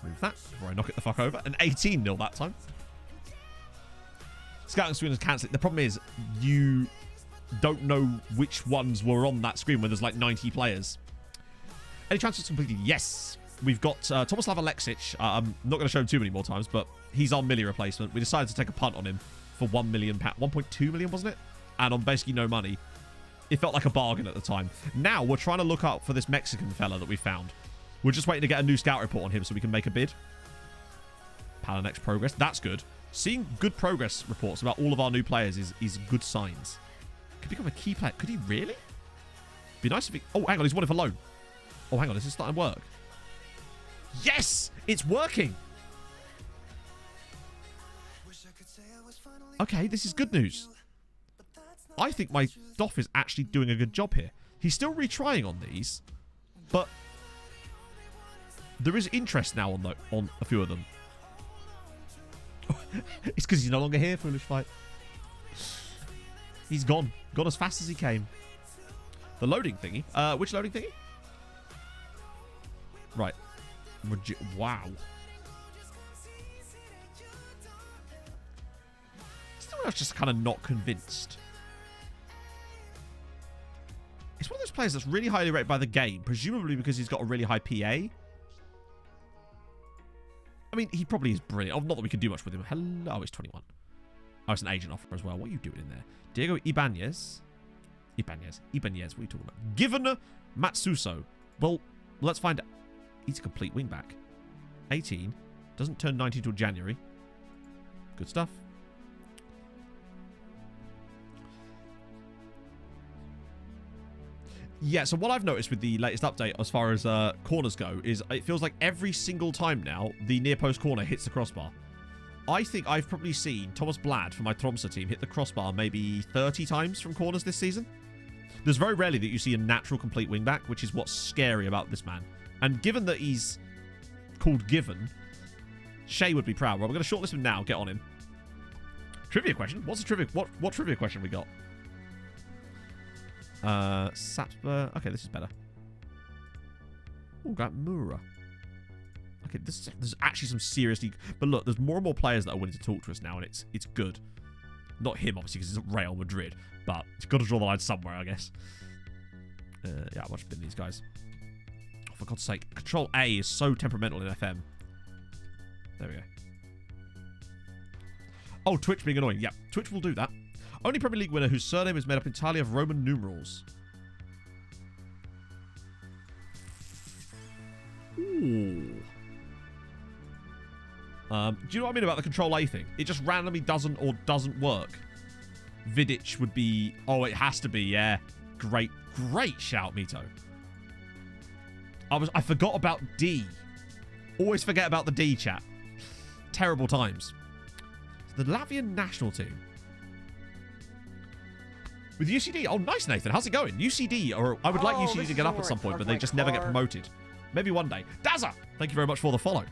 Move that before I knock it the fuck over. An 18-0 that time. Scouting screen is cancelled. The problem is you don't know which ones were on that screen when there's like 90 players. Any transfers completed? Yes. We've got Tomislav Alexic. I'm not going to show him too many more times, but he's our Millie replacement. We decided to take a punt on him for £1 million. 1.2 million, wasn't it? And on basically no money. It felt like a bargain at the time. Now we're trying to look up for this Mexican fella that we found. We're just waiting to get a new scout report on him so we can make a bid. Palanex progress. That's good. Seeing good progress reports about all of our new players is good signs. Could become a key player. Could he really? Be nice if he... Oh, hang on. He's wanted for loan. Oh, hang on. This is starting to work. Yes! It's working! Okay, this is good news. I think my Doff is actually doing a good job here. He's still retrying on these, but there is interest now on a few of them. It's because he's no longer here, Foolish Fight. He's gone. Gone as fast as he came. The loading thingy. Which loading thingy? Right. Wow. Still, I was just kind of not convinced. It's one of those players that's really highly rated by the game, presumably because he's got a really high PA. I mean, he probably is brilliant. Oh, not that we can do much with him. Hello. Oh, he's 21. Oh, it's an agent offer as well. What are you doing in there? Diego Ibanez. Ibanez. What are you talking about? Given Matsuso. Well, let's find out. He's a complete wingback. 18. Doesn't turn 19 till January. Good stuff. Yeah, so what I've noticed with the latest update as far as corners go is it feels like every single time now the near post corner hits the crossbar. I think I've probably seen Thomas Blad from my Tromsø team hit the crossbar maybe 30 times from corners this season. There's very rarely that you see a natural complete wingback, which is what's scary about this man. And given that he's called Given, Shay would be proud. Well, we're going to shortlist him now. Get on him. Trivia question. What's the trivia? What trivia question we got? Sapsper. Okay, this is better. Oh, got Mura. Okay, there's actually some seriously... But look, there's more and more players that are willing to talk to us now, and it's good. Not him, obviously, because he's at Real Madrid. But it's got to draw the line somewhere, I guess. Yeah, I've watched these guys. Oh, for God's sake. Control A is so temperamental in FM. There we go. Oh, Twitch being annoying. Yeah, Twitch will do that. Only Premier League winner whose surname is made up entirely of Roman numerals. Ooh. Do you know what I mean about the Control A thing? It just randomly doesn't work. Vidic would be... Oh, it has to be, yeah. Great shout, Mito. I forgot about D. Always forget about the D, chat. Terrible times. The Latvian national team. With UCD. Oh, nice, Nathan. How's it going? UCD, or I would like UCD to get up at some point, but they just never get promoted. Maybe one day. Dazza! Thank you very much for the follow.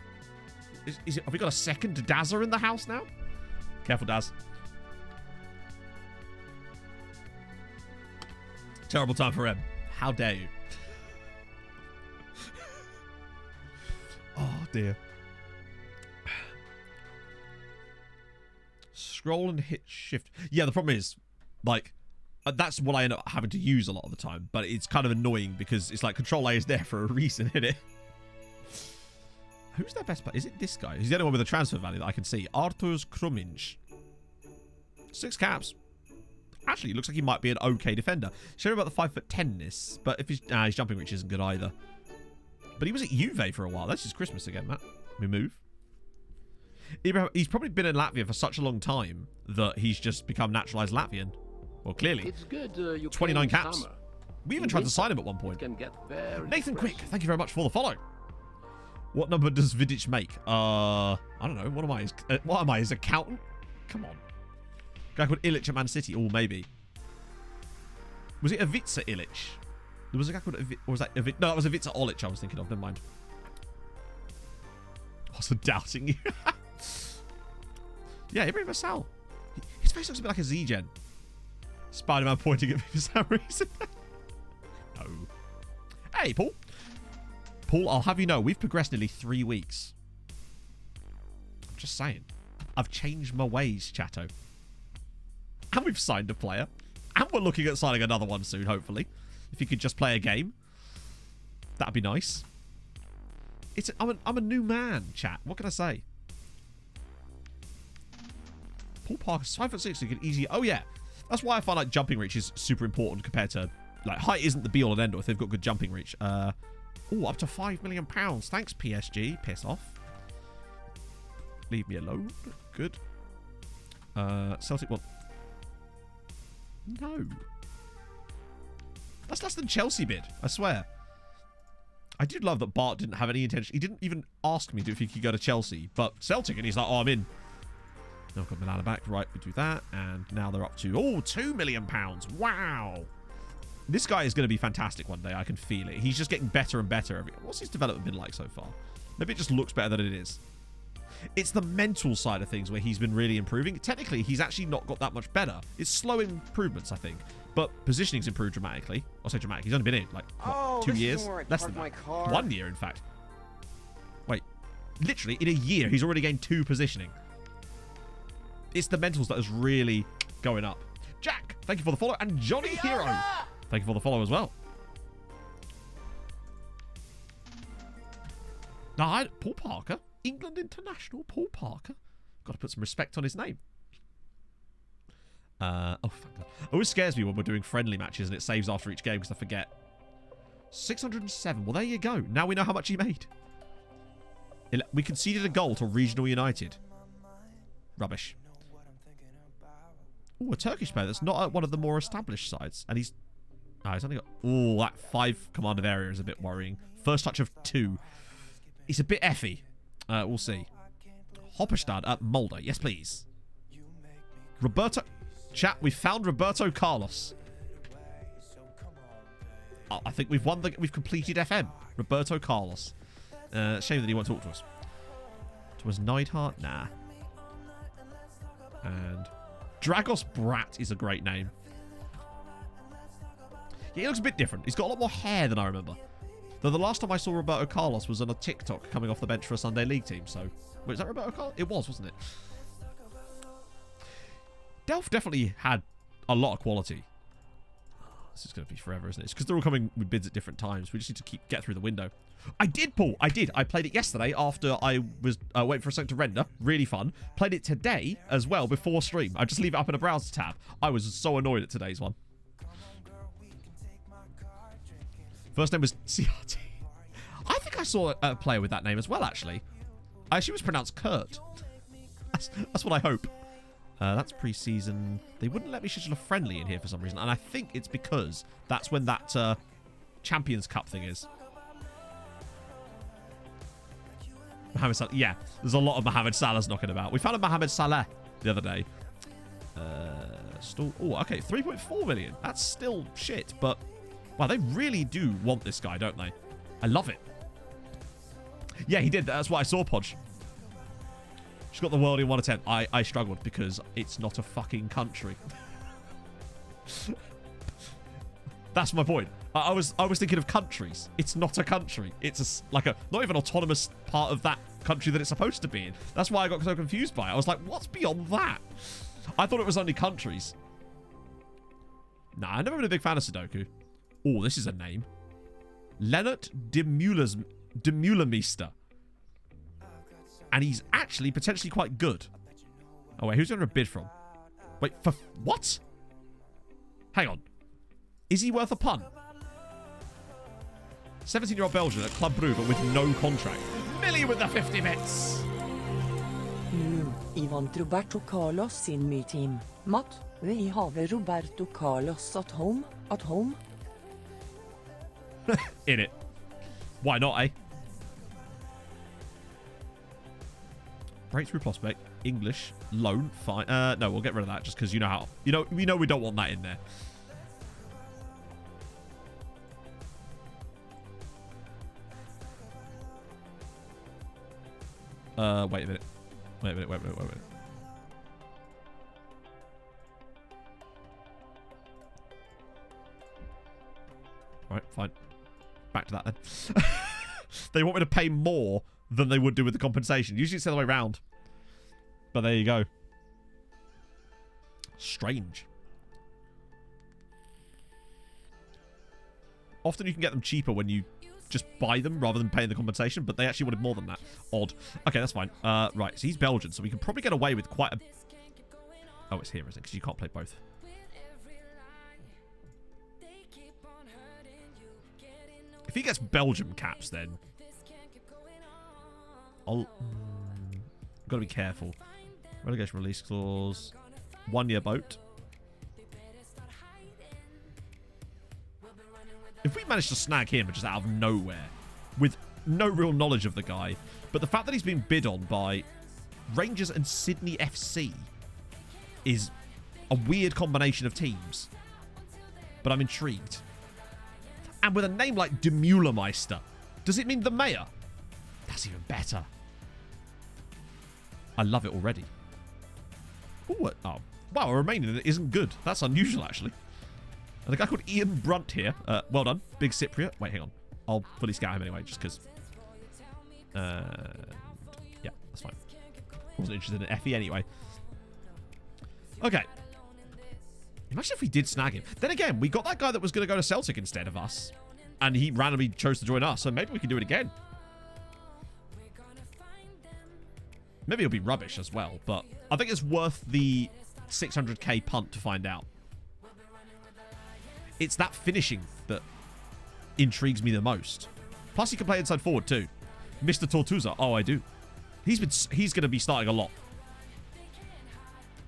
Have we got a second Dazza in the house now? Careful, Daz. Terrible time for M. How dare you? Oh, dear. Scroll and hit shift. Yeah, the problem is, like, that's what I end up having to use a lot of the time, but it's kind of annoying because it's like Control A is there for a reason, isn't it? Who's their best player? Is it this guy? He's the only one with a transfer value that I can see. Arturs Kruminj. 6 caps. Actually, it looks like he might be an okay defender. Sure about the 5'10"ness, but if his jumping reach isn't good either. But he was at Juve for a while. That's just Christmas again, Matt. We move. He's probably been in Latvia for such a long time that he's just become naturalized Latvian. Well, clearly. It's good, you 29 caps. We even tried to sign him at one point. Nathan Quick, thank you very much for the follow. What number does Vidic make? I don't know. What am I? His accountant? Come on. Guy called Illich at Man City. Oh, maybe. Was it Ivica Illich? There was a guy called Ivica, or was that Ivica? No, that was Ivica Olic I was thinking of. Never mind. Also doubting you. Yeah, Ibrahim Vassal. His face looks a bit like a Z-Gen. Spider-Man pointing at me for some reason. No. Hey, Paul. Paul, I'll have you know, we've progressed nearly 3 weeks. I'm just saying. I've changed my ways, chatto. And we've signed a player. And we're looking at signing another one soon, hopefully. If you could just play a game. That'd be nice. I'm a new man, chat. What can I say? Paul Parker's 5'6", you can easily... Oh, yeah. That's why I find like jumping reach is super important compared to... Like, height isn't the be-all and end-all if they've got good jumping reach. Oh, up to £5 million. Thanks, PSG. Piss off. Leave me alone. Good. Celtic one. No. That's less than Chelsea bid, I swear. I did love that Bart didn't have any intention. He didn't even ask me if he could go to Chelsea. But Celtic, and he's like, oh, I'm in. Now I've got Milana back. Right, we do that. And now they're up to, £2 million. Wow. This guy is going to be fantastic one day. I can feel it. He's just getting better and better. What's his development been like so far? Maybe it just looks better than it is. It's the mental side of things where he's been really improving. Technically, he's actually not got that much better. It's slow improvements, I think. But positioning's improved dramatically. I'll say dramatic. He's only been in, like, what, 2 years? Less than that. 1 year, in fact. Wait. Literally, in a year, he's already gained 2 positioning. It's the mentals that is really going up. Jack, thank you for the follow. And Johnny Hero, thank you for the follow as well. Now, Paul Parker. England international Paul Parker. Got to put some respect on his name. Oh, thank God. It always scares me when we're doing friendly matches and it saves after each game because I forget. 607. Well, there you go. Now we know how much he made. We conceded a goal to Regional United. Rubbish. Oh, a Turkish player that's not at one of the more established sides. And he's only got... Oh, that 5 command of area is a bit worrying. First touch of 2. He's a bit effy. We'll see. Hopperstad at Mulder. Yes, please. Roberto... Chat, we found Roberto Carlos. Oh, I think we've won the... We've completed FM. Roberto Carlos. Shame that he won't talk to us. To us Neidhart? Nah. And... Dragos Brat is a great name. Yeah, he looks a bit different. He's got a lot more hair than I remember. Though the last time I saw Roberto Carlos was on a TikTok coming off the bench for a Sunday League team. So, wait, is that Roberto Carlos? It was, wasn't it? Delph definitely had a lot of quality. This is going to be forever, isn't it? It's because they're all coming with bids at different times. We just need to get through the window. I did, Paul. I did. I played it yesterday after I was waiting for a second to render. Really fun. Played it today as well before stream. I just leave it up in a browser tab. I was so annoyed at today's one. First name was CRT. I think I saw a player with that name as well, actually. I assume it's pronounced Kurt. That's what I hope. That's pre-season. They wouldn't let me schedule a friendly in here for some reason. And I think it's because that's when that Champions Cup thing is. Mohamed Salah. Yeah, there's a lot of Mohamed Salahs knocking about. We found a Mohamed Salah. the other day. Oh, okay, 3.4 million. That's still shit, but wow, they really do want this guy, don't they? I love it. Yeah, he did. That's what I saw, Podge. She's got the world in one attempt. I struggled because it's not a fucking country. That's my point. I was thinking of countries. It's not a country. It's not even autonomous part of that country that it's supposed to be in. That's why I got so confused by it. I was like, what's beyond that? I thought it was only countries. Nah, I've never been a big fan of Sudoku. Oh, this is a name. Leonard de Mulemeister. And he's actually potentially quite good. Oh, wait, who's going to bid from? Wait, for what? Hang on. Is he worth a pun? 17-year-old Belgian at Club Brugge, but with no contract. Millie with the 50 bits. I want Roberto Carlos in my team. Matt, we have Roberto Carlos at home. At home? In it. Why not, eh? Breakthrough prospect, English, loan, fine. No, we'll get rid of that just because you know how. We know we don't want that in there. Wait a minute. Wait a minute. Alright, fine. Back to that then. They want me to pay more than they would do with the compensation. Usually it's the other way around. But there you go. Strange. Often you can get them cheaper when you just buy them rather than paying the compensation, but they actually wanted more than that. Odd. Okay, that's fine. Right, so he's Belgian, so we can probably get away with quite a... Oh, it's here, isn't it? Because you can't play both. If he gets Belgium caps, then... Gotta be careful. Relegation release clause. 1 year boat. If we manage to snag him just out of nowhere, with no real knowledge of the guy, but the fact that he's been bid on by Rangers and Sydney FC is a weird combination of teams. But I'm intrigued. And with a name like de Mulemeister, does it mean the mayor? That's even better. I love it already. Ooh, oh, wow, a Romanian that isn't good. That's unusual, actually. And a guy called Ian Brunt here. Well done. Big Cypriot. Wait, hang on. I'll fully scout him anyway, just because. Yeah, that's fine. Wasn't interested in FE anyway. Okay. Imagine if we did snag him. Then again, we got that guy that was going to go to Celtic instead of us. And he randomly chose to join us, so maybe we can do it again. Maybe it'll be rubbish as well, but I think it's worth the 600k punt to find out. It's that finishing that intrigues me the most. Plus, he can play inside forward too. Mr. Tortuza. Oh, I do. He's going to be starting a lot.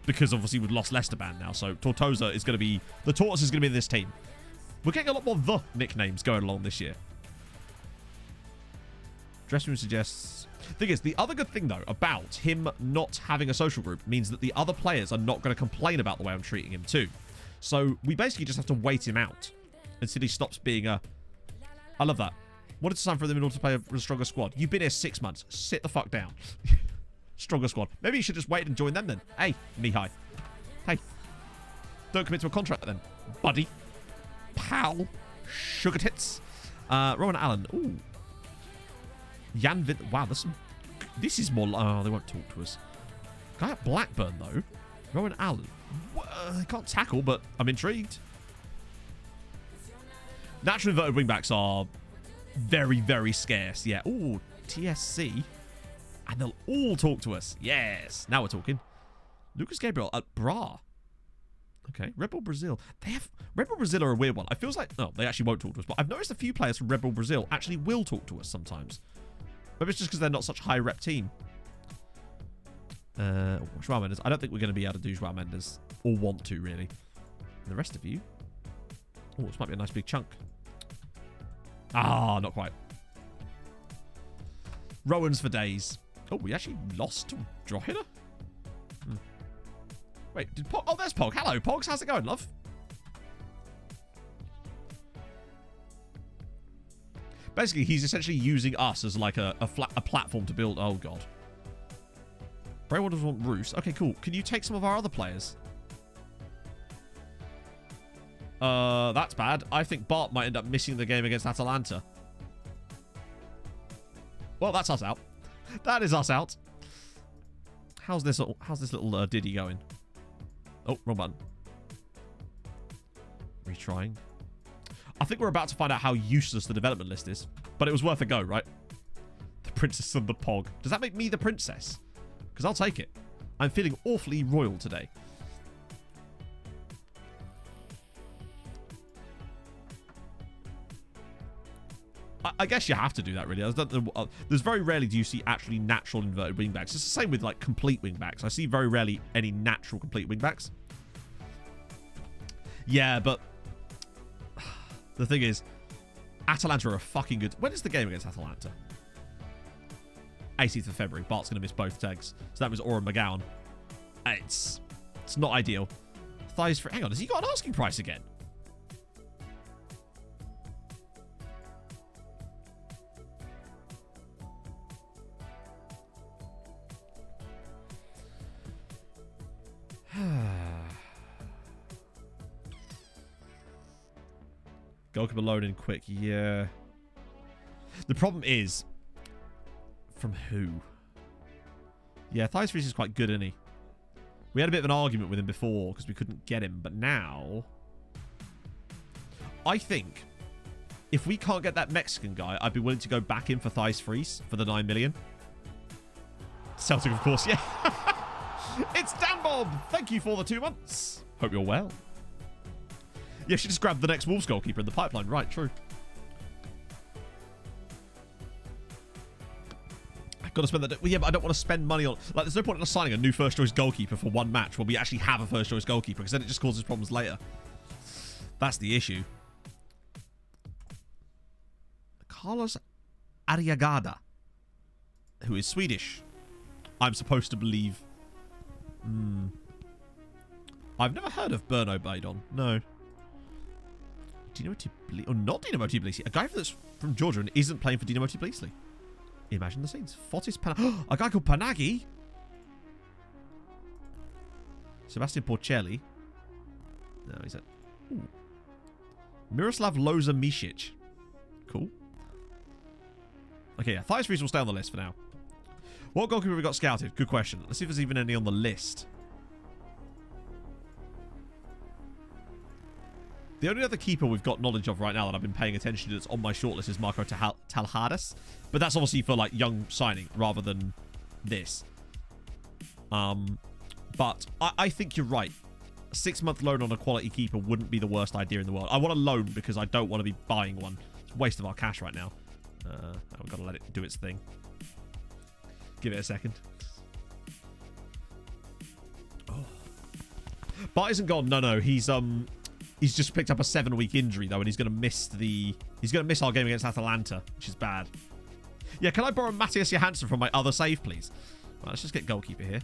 Because obviously we've lost Leicester-Band now, so Tortosa is going to be... The Tortoise is going to be in this team. We're getting a lot more the nicknames going along this year. Dressing room suggests... Thing is, the other good thing, though, about him not having a social group means that the other players are not going to complain about the way I'm treating him, too. So we basically just have to wait him out until he stops being a... I love that. What is the time for them in order to play a stronger squad? You've been here 6 months. Sit the fuck down. Stronger squad. Maybe you should just wait and join them then. Hey, Mihai. Hey. Don't commit to a contract then, buddy. Pal. Sugar tits. Rowan Allen. Ooh. Jan Vid... Wow, there's some... This is more... Oh, they won't talk to us. Guy at Blackburn, though. Rowan Allen. I can't tackle, but I'm intrigued. Natural inverted wingbacks are very, very scarce. Yeah. Ooh, TSC. And they'll all talk to us. Yes. Now we're talking. Lucas Gabriel at Bra. Okay. Red Bull Brazil. Red Bull Brazil are a weird one. I feels like... No, they actually won't talk to us. But I've noticed a few players from Red Bull Brazil actually will talk to us sometimes. Maybe it's just because they're not such a high rep team. Joao Mendes. I don't think we're going to be able to do Joao Mendes. Or want to, really. And the rest of you... Oh, this might be a nice big chunk. Ah, not quite. Rowans for days. Oh, we actually lost to Drogheda? Wait, did Pog... Oh, there's Pog. Hello, Pogs. How's it going, love? Basically, he's essentially using us as like a platform to build... Oh, God. Braywell doesn't want Roos. Okay, cool. Can you take some of our other players? That's bad. I think Bart might end up missing the game against Atalanta. Well, that's us out. That is us out. How's this little Diddy going? Oh, wrong button. Retrying. I think we're about to find out how useless the development list is. But it was worth a go, right? The princess and the Pog. Does that make me the princess? Because I'll take it. I'm feeling awfully royal today. I guess you have to do that, really. There's very rarely do you see actually natural inverted wingbacks. It's the same with, like, complete wingbacks. I see very rarely any natural complete wingbacks. Yeah, but the thing is, Atalanta are a fucking good... When is the game against Atalanta? 18th of February. Bart's going to miss both tags. So that was Oren McGowan. It's not ideal. Thighs for... Hang on, has he got an asking price again? Goalkeeper loan in quick, yeah. The problem is, from who? Yeah, Thighs Freeze is quite good, isn't he? We had a bit of an argument with him before because we couldn't get him, but now I think if we can't get that Mexican guy, I'd be willing to go back in for Thighs Freeze for the 9 million. Celtic, of course, yeah. It's Dan Bob. Thank you for the 2 months. Hope you're well. Yeah, she just grabbed the next Wolves goalkeeper in the pipeline. Right, true. I've got to spend that. Well, yeah, but I don't want to spend money on... Like, there's no point in us signing a new first-choice goalkeeper for one match when we actually have a first-choice goalkeeper, because then it just causes problems later. That's the issue. Carlos Arriagada, who is Swedish. I'm supposed to believe... I've never heard of Berno Baidon. No. Dinamo Tbilisi. Oh, not Dinamo Tbilisi. A guy that's from Georgia and isn't playing for Dinamo Tbilisi. Imagine the scenes. Fotis Panagi. A guy called Panagi. Sebastian Porcelli. No, he's at... Ooh. Miroslav Loza Misic. Cool. Okay, yeah. Thighs Freeze will stay on the list for now. What goalkeeper have we got scouted? Good question. Let's see if there's even any on the list. The only other keeper we've got knowledge of right now that I've been paying attention to that's on my shortlist is Marco Talhades. But that's obviously for, like, young signing rather than this. But I think you're right. A 6-month loan on a quality keeper wouldn't be the worst idea in the world. I want a loan because I don't want to be buying one. It's a waste of our cash right now. We've got to let it do its thing. Give it a second. Oh. Bart isn't gone. No. He's just picked up a 7-week injury though, and he's going to miss our game against Atalanta, which is bad. Yeah, can I borrow Matthias Johansson from my other save, please? Right, let's just get goalkeeper here.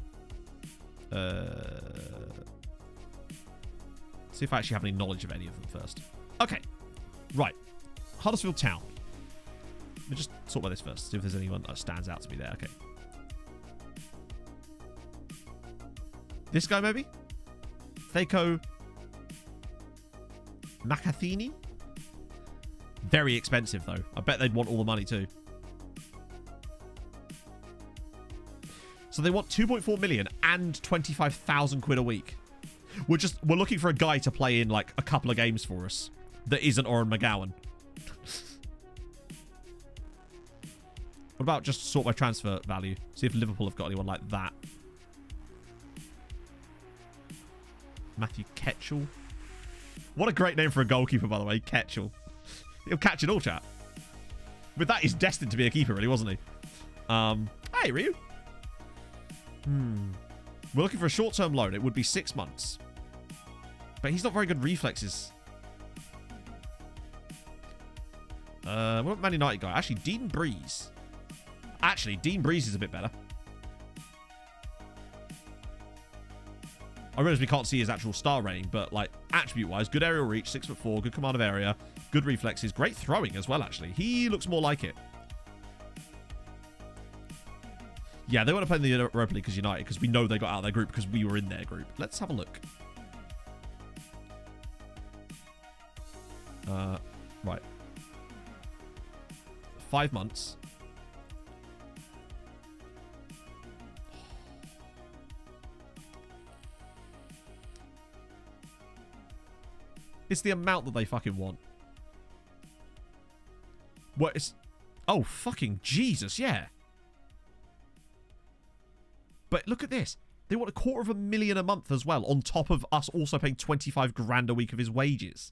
See if I actually have any knowledge of any of them first. Okay, right. Huddersfield Town. Let me just sort by this first. See if there's anyone that stands out to me there. Okay. This guy, maybe? Thako Makathini? Very expensive, though. I bet they'd want all the money, too. So they want 2.4 million and 25,000 quid a week. We're looking for a guy to play in, like, a couple of games for us that isn't Oren McGowan. What about just sort by transfer value? See if Liverpool have got anyone like that. Matthew Ketchel. What a great name for a goalkeeper, by the way. Ketchel. He'll catch it all, chat. With that, he's destined to be a keeper, really, wasn't he? Hey, Ryu. We're looking for a short-term loan. It would be 6 months. But he's not very good reflexes. What about Man United guy? Actually, Dean Breeze. Dean Breeze is a bit better. I realize we can't see his actual star rating, but like attribute-wise, good aerial reach, 6'4", good command of area, good reflexes, great throwing as well, actually. He looks more like it. Yeah, they want to play in the Europa League because United, because we know they got out of their group because we were in their group. Let's have a look. Right. 5 months. It's the amount that they fucking want. What is... Oh, fucking Jesus, yeah. But look at this. They want $250,000 a month as well, on top of us also paying 25 grand a week of his wages.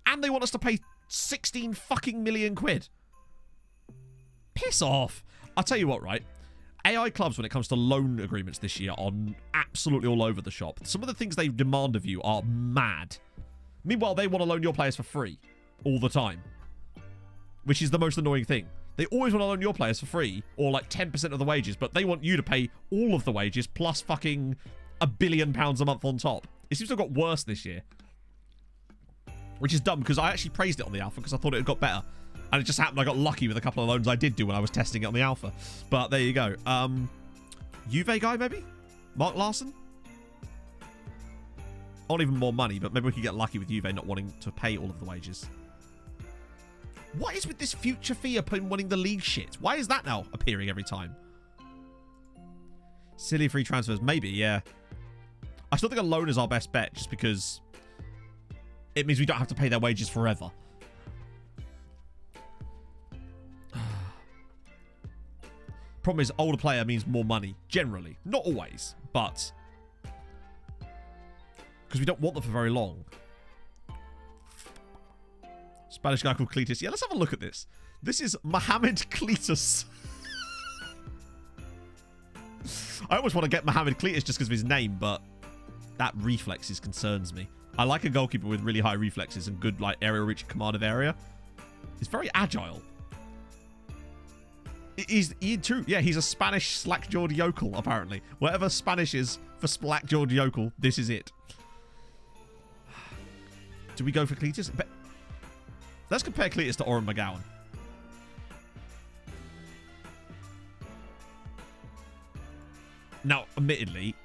And they want us to pay 16 fucking million quid. Piss off. I'll tell you what, right? AI clubs, when it comes to loan agreements this year, are absolutely all over the shop. Some of the things they demand of you are mad. Meanwhile, they want to loan your players for free all the time, which is the most annoying thing. They always want to loan your players for free, or like 10% of the wages, but they want you to pay all of the wages plus fucking £1 billion a month on top. It seems to have got worse this year, which is dumb because I actually praised it on the alpha because I thought it had got better. And it just happened I got lucky with a couple of loans I did do when I was testing it on the alpha. But there you go. Juve guy, maybe? Mark Larsson? Not even more money, but maybe we could get lucky with Juve not wanting to pay all of the wages. What is with this future fee upon winning the league shit? Why is that now appearing every time? Silly free transfers. Maybe, yeah. I still think a loan is our best bet just because it means we don't have to pay their wages forever. Problem is, older player means more money. Generally. Not always, but... because we don't want them for very long. Spanish guy called Cletus. Yeah, let's have a look at this. This is Mohamed Cletus. I almost want to get Mohamed Cletus just because of his name, but that reflexes concerns me. I like a goalkeeper with really high reflexes and good like aerial reach and command of area. He's very agile. He's a Spanish slack-jawed yokel, apparently. Whatever Spanish is for slack-jawed yokel, this is it. Do we go for Cletus? Let's compare Cletus to Oren McGowan. Now, admittedly,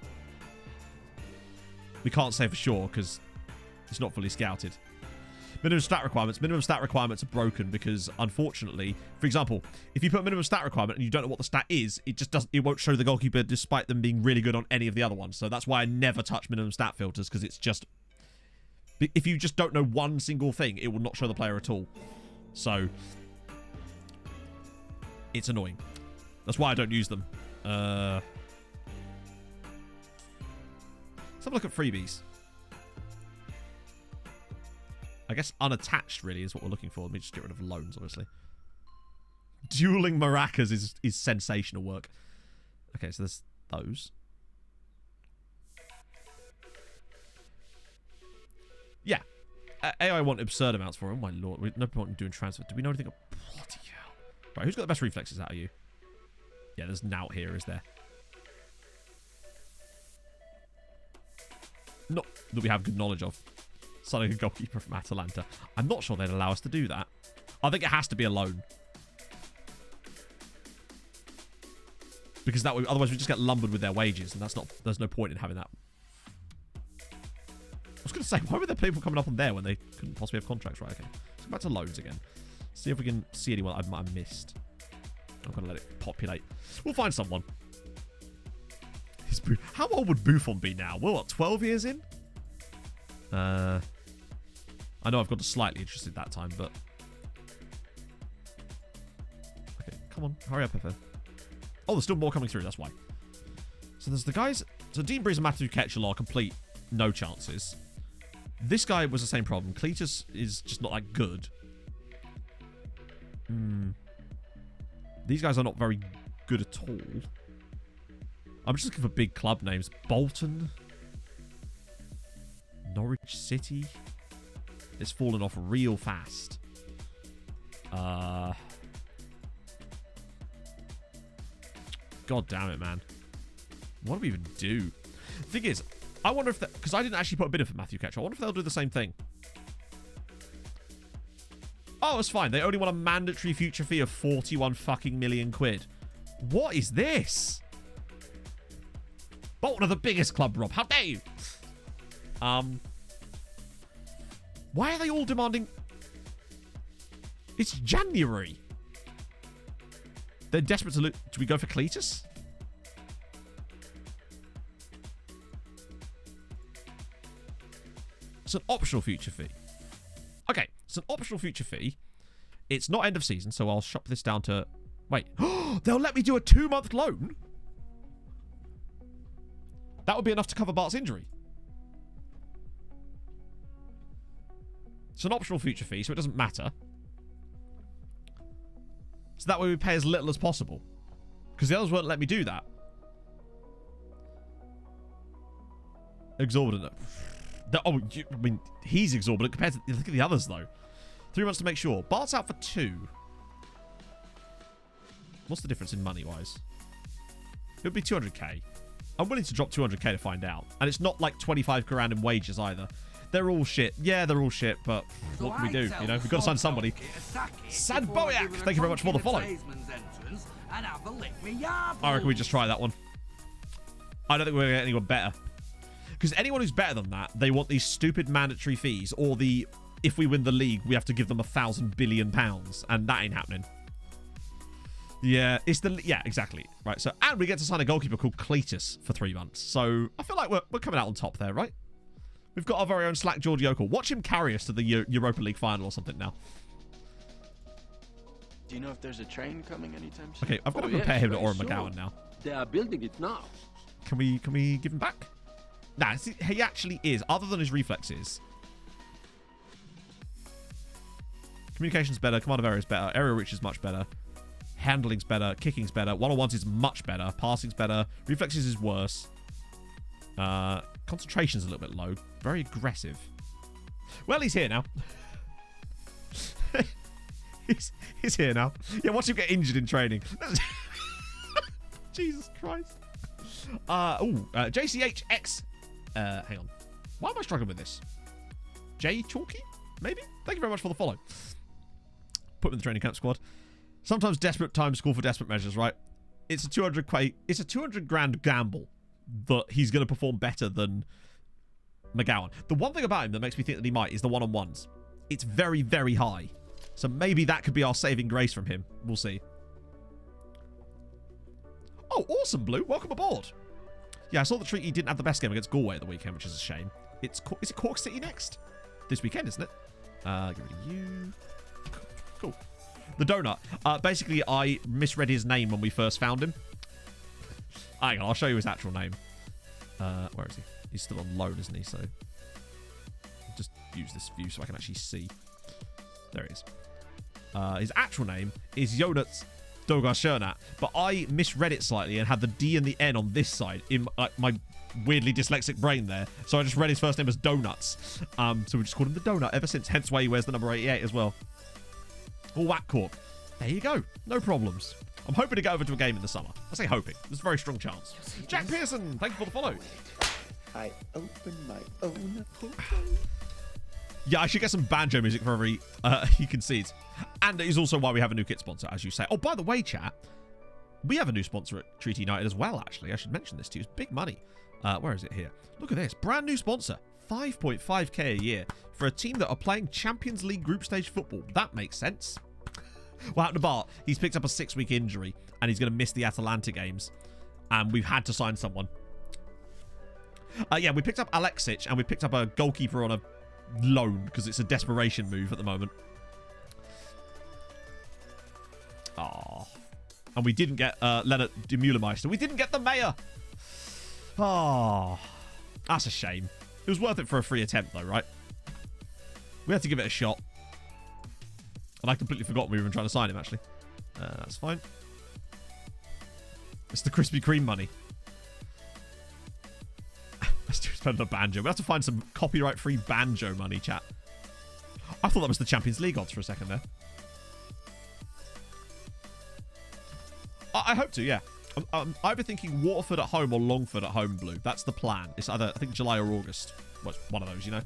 we can't say for sure because it's not fully scouted. Minimum stat requirements. Minimum stat requirements are broken because, unfortunately, for example, if you put a minimum stat requirement and you don't know what the stat is, it just doesn't. It won't show the goalkeeper despite them being really good on any of the other ones. So that's why I never touch minimum stat filters because it's just, if you just don't know one single thing, it will not show the player at all. So it's annoying. That's why I don't use them. Let's have a look at freebies. I guess unattached really is what we're looking for. Let me just get rid of loans, obviously. Dueling maracas is sensational work. Okay, so there's those. Yeah. AI want absurd amounts for him. My lord. No point in doing transfer. Do we know anything? Bloody hell. Right, who's got the best reflexes out of you? Yeah, there's Nout here, is there? Not that we have good knowledge of. Signing a goalkeeper from Atalanta. I'm not sure they'd allow us to do that. I think it has to be a loan. Because that way, otherwise we just get lumbered with their wages, and that's not. There's no point in having that. I was going to say, why were there people coming up on there when they couldn't possibly have contracts? Right, okay. Let's go back to loans again. See if we can see anyone I might have missed. I'm going to let it populate. We'll find someone. How old would Buffon be now? We're what, 12 years in? I know I've got slightly interested that time, but... okay, come on. Hurry up, Pepe. Oh, there's still more coming through, that's why. So there's the guys... so Dean Breeze and Matthew Ketchel are complete no chances. This guy was the same problem. Cletus is just not that good. These guys are not very good at all. I'm just looking for big club names. Bolton. Norwich City. It's fallen off real fast. God damn it, man. What do we even do? The thing is, I wonder if that... Because I didn't actually put a bid in for Matthew Ketchel. I wonder if they'll do the same thing. Oh, it's fine. They only want a mandatory future fee of 41 fucking million quid. What is this? Bolton are the biggest club, Rob. How dare you? Why are they all demanding... It's January. They're desperate to look... Do we go for Cletus? It's an optional future fee. Okay, it's an optional future fee. It's not end of season, so I'll shop this down to... Wait. They'll let me do a 2-month loan? That would be enough to cover Bart's injury. It's an optional future fee, so it doesn't matter. So that way we pay as little as possible. Because the others won't let me do that. Exorbitant. I mean, he's exorbitant compared to... Look at the others, though. 3 months to make sure. Bart's out for 2. What's the difference in money-wise? It would be 200k. I'm willing to drop 200k to find out. And it's not like 25 grand in wages either. They're all shit. Yeah, they're all shit, but what can we do? You know, we've got to sign somebody. Sad Boyak! Thank you very much for the follow. I reckon we just try that one. I don't think we're going to get anyone better. Because anyone who's better than that, they want these stupid mandatory fees, or the, if we win the league, we have to give them £1,000 billion, and that ain't happening. Yeah, it's the... Yeah, exactly. Right, so... And we get to sign a goalkeeper called Cletus for 3 months. So, I feel like we're coming out on top there, right? We've got our very own Slack George Yokel. Watch him carry us to the Europa League final or something now. Do you know if there's a train coming anytime soon? Okay, I've got to compare him to Oren McGowan now. They are building it now. Can we give him back? Nah, he actually is. Other than his reflexes. Communication's better. Command of area is better. Area reach is much better. Handling's better. Kicking's better. One-on-ones is much better. Passing's better. Reflexes is worse. Concentration's a little bit low. Very aggressive. Well, he's here now. he's here now. Yeah, watch him get injured in training. Jesus Christ. JCHX. Hang on. Why am I struggling with this? J Chalky? Maybe? Thank you very much for the follow. Put him in the training camp squad. Sometimes desperate times call for desperate measures, right? It's a 200 grand gamble that he's going to perform better than McGowan. The one thing about him that makes me think that he might is the one-on-ones. It's very, very high. So maybe that could be our saving grace from him. We'll see. Oh, awesome, Blue. Welcome aboard. Yeah, I saw the Treaty didn't have the best game against Galway at the weekend, which is a shame. Is it Cork City next? This weekend, isn't it? Get rid of you. Cool. The donut. Basically, I misread his name when we first found him. Hang on, I'll show you his actual name. Where is he? He's still on loan, isn't he? So, I'll just use this view so I can actually see. There he is. His actual name is Jonas Dogar-Schernat, but I misread it slightly and had the D and the N on this side in my weirdly dyslexic brain there. So I just read his first name as Donuts. So we just called him the Donut ever since. Hence why he wears the number 88 as well. Or Whack Cork. There you go. No problems. I'm hoping to get over to a game in the summer. I say hoping. There's a very strong chance. Jack Pearson, thank you for the follow. I open my own portal. Yeah, I should get some banjo music for every he concedes. And it is also why we have a new kit sponsor, as you say. Oh, by the way, chat, we have a new sponsor at Treaty United as well, actually. I should mention this to you. It's big money. Where is it here? Look at this. Brand new sponsor. 5.5k a year for a team that are playing Champions League group stage football. That makes sense. What happened to Bart? He's picked up a 6-week injury and he's going to miss the Atalanta games. And we've had to sign someone. Yeah, we picked up Alexic and we picked up a goalkeeper on a loan because it's a desperation move at the moment. Oh. And we didn't get Leonard de Meulemeister. We didn't get the mayor. Oh. That's a shame. It was worth it for a free attempt though, right? We had to give it a shot. And I completely forgot we were even trying to sign him, actually. That's fine. It's the Krispy Kreme money. Let's spend the banjo. We have to find some copyright-free banjo money, chat. I thought that was the Champions League odds for a second there. I hope to, yeah. I'm either thinking Waterford at home or Longford at home blue. That's the plan. It's either, I think, July or August. Well, it's one of those, you know.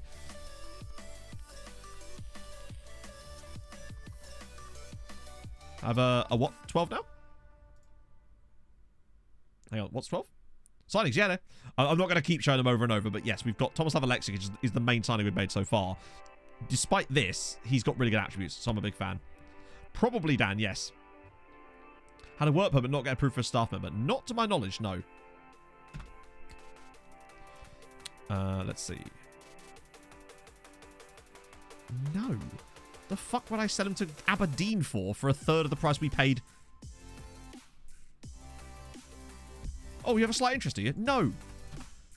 I have a what? 12 now? Hang on, what's 12? Signings, yeah. I'm not going to keep showing them over and over, but yes, we've got Thomas Lavalexic, which is the main signing we've made so far. Despite this, he's got really good attributes, so I'm a big fan. Probably Dan, yes. Had a work permit, not get approved for a staff member. Not to my knowledge, no. Let's see. No. The fuck would I sell him to Aberdeen for a third of the price we paid? Oh, you have a slight interest, do you? No.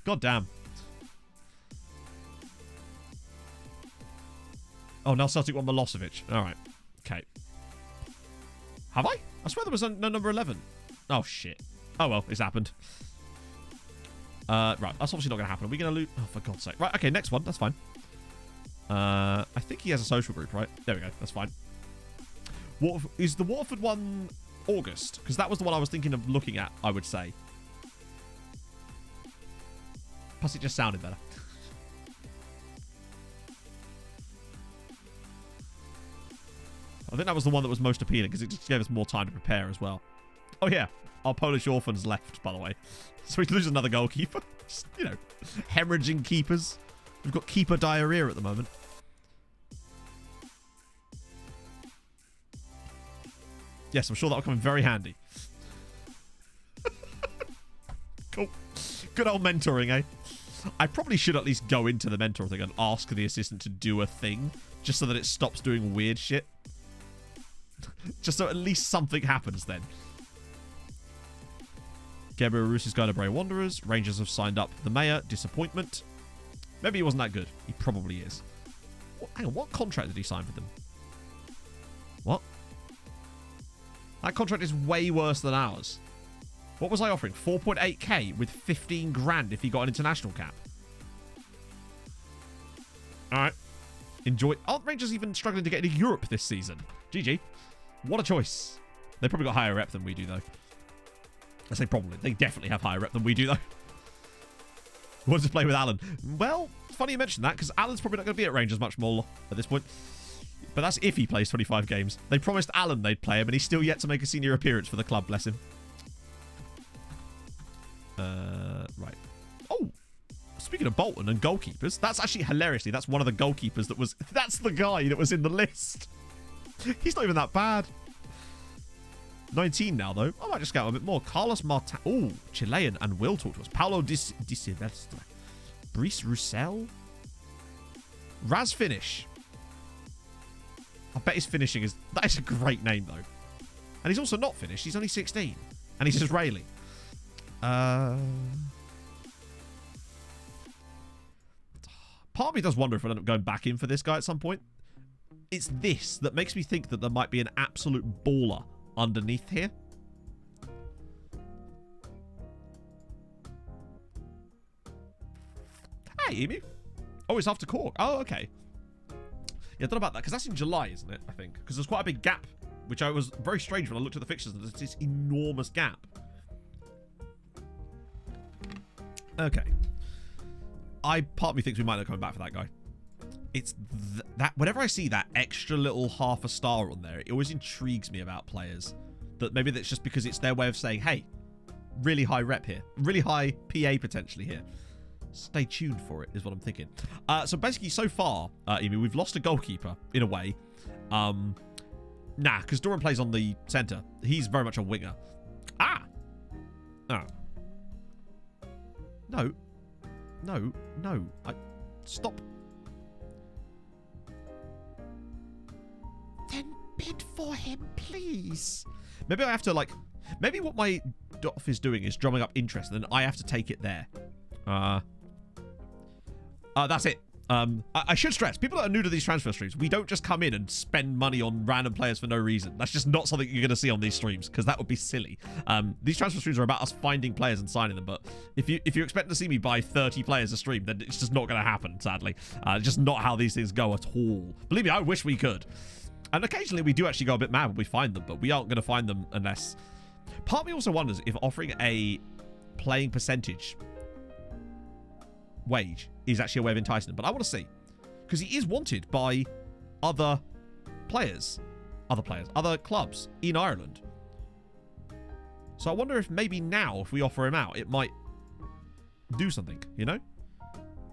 God damn. Oh, now Celtic want Milosevic. All right. Okay. Have I? I swear there was no number 11. Oh, shit. Oh, well, it's happened. Right, that's obviously not going to happen. Are we going to lose? Oh, for God's sake. Right, okay, next one. That's fine. I think he has a social group, right? There we go. That's fine. Is the Waterford one August? Because that was the one I was thinking of looking at, I would say. Plus, it just sounded better. I think that was the one that was most appealing because it just gave us more time to prepare as well. Oh, yeah. Our Polish orphans left, by the way. So we lose another goalkeeper. Just, you know, hemorrhaging keepers. We've got keeper diarrhea at the moment. Yes, I'm sure that'll come in very handy. Cool. Good old mentoring, eh? I probably should at least go into the mentor thing and ask the assistant to do a thing just so that it stops doing weird shit. Just so at least something happens then. Gabriel Roos is going to Bray Wanderers. Rangers have signed up the mayor. Disappointment. Maybe he wasn't that good. He probably is. Hang on, what contract did he sign for them? What? That contract is way worse than ours. What was I offering? 4.8k with 15 grand if he got an international cap. Alright. Enjoy. Aren't Rangers even struggling to get into Europe this season? GG. What a choice. They probably got higher rep than we do, though. I say probably. They definitely have higher rep than we do, though. Who wants to play with Alan? Well, funny you mentioned that, because Alan's probably not going to be at Rangers much more at this point. But that's if he plays 25 games. They promised Alan they'd play him, and he's still yet to make a senior appearance for the club, bless him. Right. Oh, speaking of Bolton and goalkeepers, that's actually hilariously, that's one of the goalkeepers that was, that's the guy that was in the list. He's not even that bad. 19 now, though. I might just get a bit more. Carlos Martin. Oh, Chilean and will talk to us. Paulo Di Silvestre. Brice Roussel. Raz Finish. I bet his finishing is... That is a great name, though. And he's also not Finnish. He's only 16. And he's Israeli. Part of me does wonder if I end up going back in for this guy at some point. It's this that makes me think that there might be an absolute baller underneath here. Hey, Emu. Oh, it's after Cork. Oh, okay. Yeah, I don't know about that, because that's in July, isn't it, I think? Because there's quite a big gap, which I was very strange when I looked at the fixtures. There's this enormous gap. Okay. Part of me thinks we might not come back for that guy. It's that whenever I see that extra little half a star on there, it always intrigues me about players. That maybe that's just because it's their way of saying, hey, really high rep here. Really high PA potentially here. Stay tuned for it, is what I'm thinking. So basically, so far, Emu, we've lost a goalkeeper, in a way. Nah, because Doran plays on the centre. He's very much a winger. Ah! Oh. No. No. No. Stop. Then bid for him, please. Maybe I have to, like... Maybe what my DOF is doing is drumming up interest, and then I have to take it there. That's it. I should stress, people that are new to these transfer streams, we don't just come in and spend money on random players for no reason. That's just not something you're going to see on these streams, because that would be silly. These transfer streams are about us finding players and signing them, but if you're expecting to see me buy 30 players a stream, then it's just not going to happen, sadly. Just not how these things go at all. Believe me, I wish we could. And occasionally we do actually go a bit mad when we find them, but we aren't going to find them unless Part of me also wonders if offering a playing percentage wage is actually a way of enticing him. But I want to see. Because he is wanted by other players. Other clubs in Ireland. So I wonder if maybe now, if we offer him out, it might do something, you know?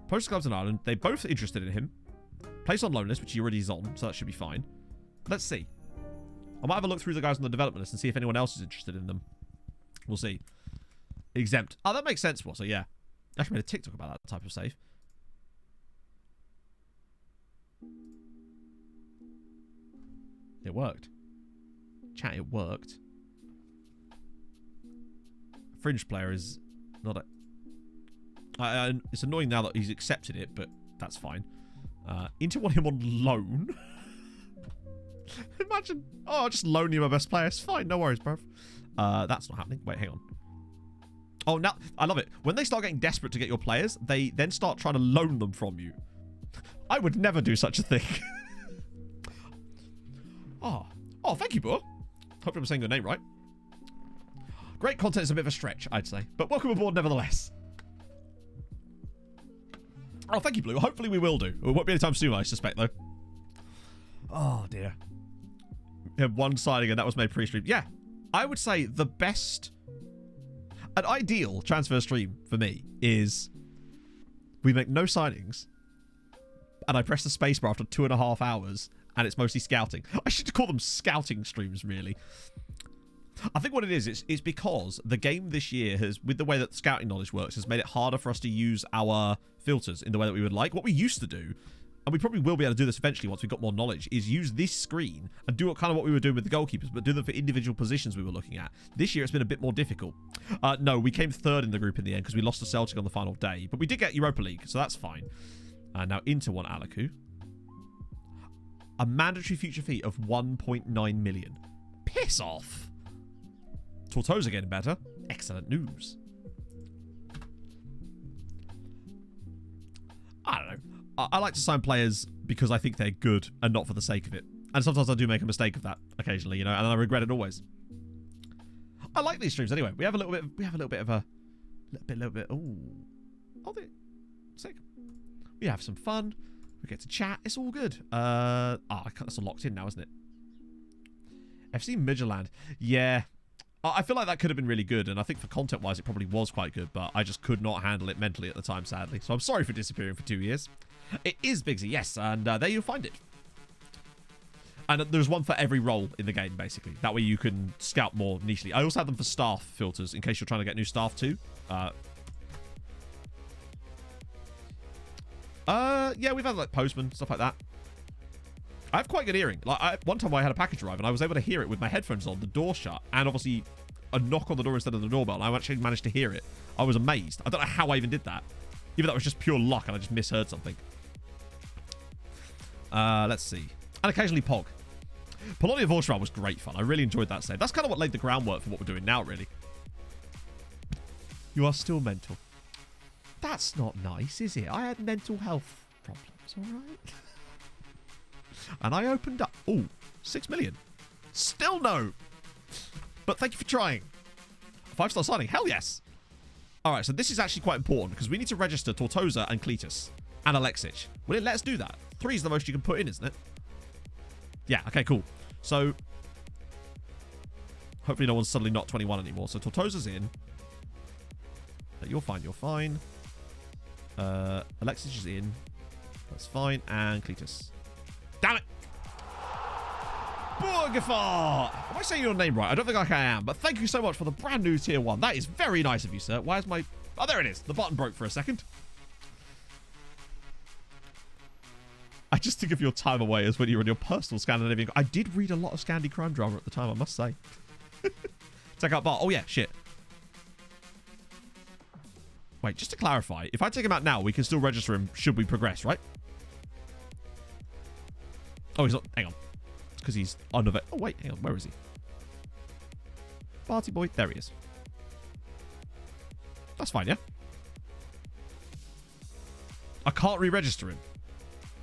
Poster clubs in Ireland, they're both interested in him. Place on loan list, which he already is on, so that should be fine. Let's see. I might have a look through the guys on the development list and see if anyone else is interested in them. We'll see. Exempt. Oh, that makes sense. Well, so yeah. I actually made a TikTok about that type of save. It worked. Chat, it worked. Fringe player is not a... it's annoying now that he's accepted it, but that's fine. Inter want him on loan. Imagine. Oh, I'll just loan you my best player. It's fine. No worries, bruv. That's not happening. Wait, hang on. Oh, now I love it. When they start getting desperate to get your players, they then start trying to loan them from you. I would never do such a thing. Oh, thank you, Boor. Hopefully I'm saying your name right. Great content is a bit of a stretch, I'd say. But welcome aboard nevertheless. Oh, thank you, Blue. Hopefully we will do. It won't be anytime soon, I suspect, though. Oh, dear. Yeah, one signing and that was made pre-stream. Yeah, I would say the best... An ideal transfer stream for me is we make no signings and I press the spacebar after 2.5 hours and it's mostly scouting. I should call them scouting streams, really. I think what it is, it's because the game this year has, with the way that scouting knowledge works, has made it harder for us to use our filters in the way that we would like. What we used to do, and we probably will be able to do this eventually once we've got more knowledge, is use this screen and do kind of what we were doing with the goalkeepers, but do them for individual positions we were looking at. This year it's been a bit more difficult. No, we came third in the group in the end because we lost to Celtic on the final day, but we did get Europa League, so that's fine. Now Inter want Alaku. A mandatory future fee of 1.9 million. Piss off! Tortosa getting better. Excellent news. I don't know. I like to sign players because I think they're good and not for the sake of it. And sometimes I do make a mistake of that occasionally, you know, and I regret it always. I like these streams anyway. We have a little bit of a little bit. Ooh. Oh, they're sick. We have some fun. We get to chat. It's all good. That's all locked in now, isn't it? FC Midtjylland. Yeah. I feel like that could have been really good, and I think for content-wise, it probably was quite good, but I just could not handle it mentally at the time, sadly. So I'm sorry for disappearing for 2 years. It is Bigsy, yes, and there you'll find it. And there's one for every role in the game, basically. That way you can scout more nichely. I also have them for staff filters, in case you're trying to get new staff too. Yeah, we've had like postmen, stuff like that. I have quite good hearing. Like one time I had a package arrive and I was able to hear it with my headphones on, the door shut, and obviously a knock on the door instead of the doorbell. And I actually managed to hear it. I was amazed. I don't know how I even did that. Either that was just pure luck and I just misheard something. Let's see. And occasionally Pog. Polonia Vorschau was great fun. I really enjoyed that save. That's kind of what laid the groundwork for what we're doing now, really. You are still mental. That's not nice, is it? I had mental health problems, all right? And I opened up... Ooh, 6 million. Still no. But thank you for trying. 5-star signing. Hell yes. All right, so this is actually quite important because we need to register Tortosa and Cletus and Alexic. Will it let us do that? 3 is the most you can put in, isn't it? Yeah, okay, cool. So hopefully no one's suddenly not 21 anymore. So Tortosa's in. You're fine, you're fine. Alexic is in. That's fine. And Cletus. Damn it! Borgafar! Am I saying your name right? I don't think I am, but thank you so much for the brand new tier 1. That is very nice of you, sir. Why is my... Oh, there it is. The button broke for a second. I just think of your time away as when you were in your personal Scandinavian... I did read a lot of Scandi crime drama at the time, I must say. Take out Bart. Oh, yeah, shit. Wait, just to clarify, if I take him out now, we can still register him should we progress, right? Oh, he's not... Hang on. It's because he's unavailable. Oh, wait. Hang on. Where is he? Party boy. There he is. That's fine, yeah? I can't re-register him.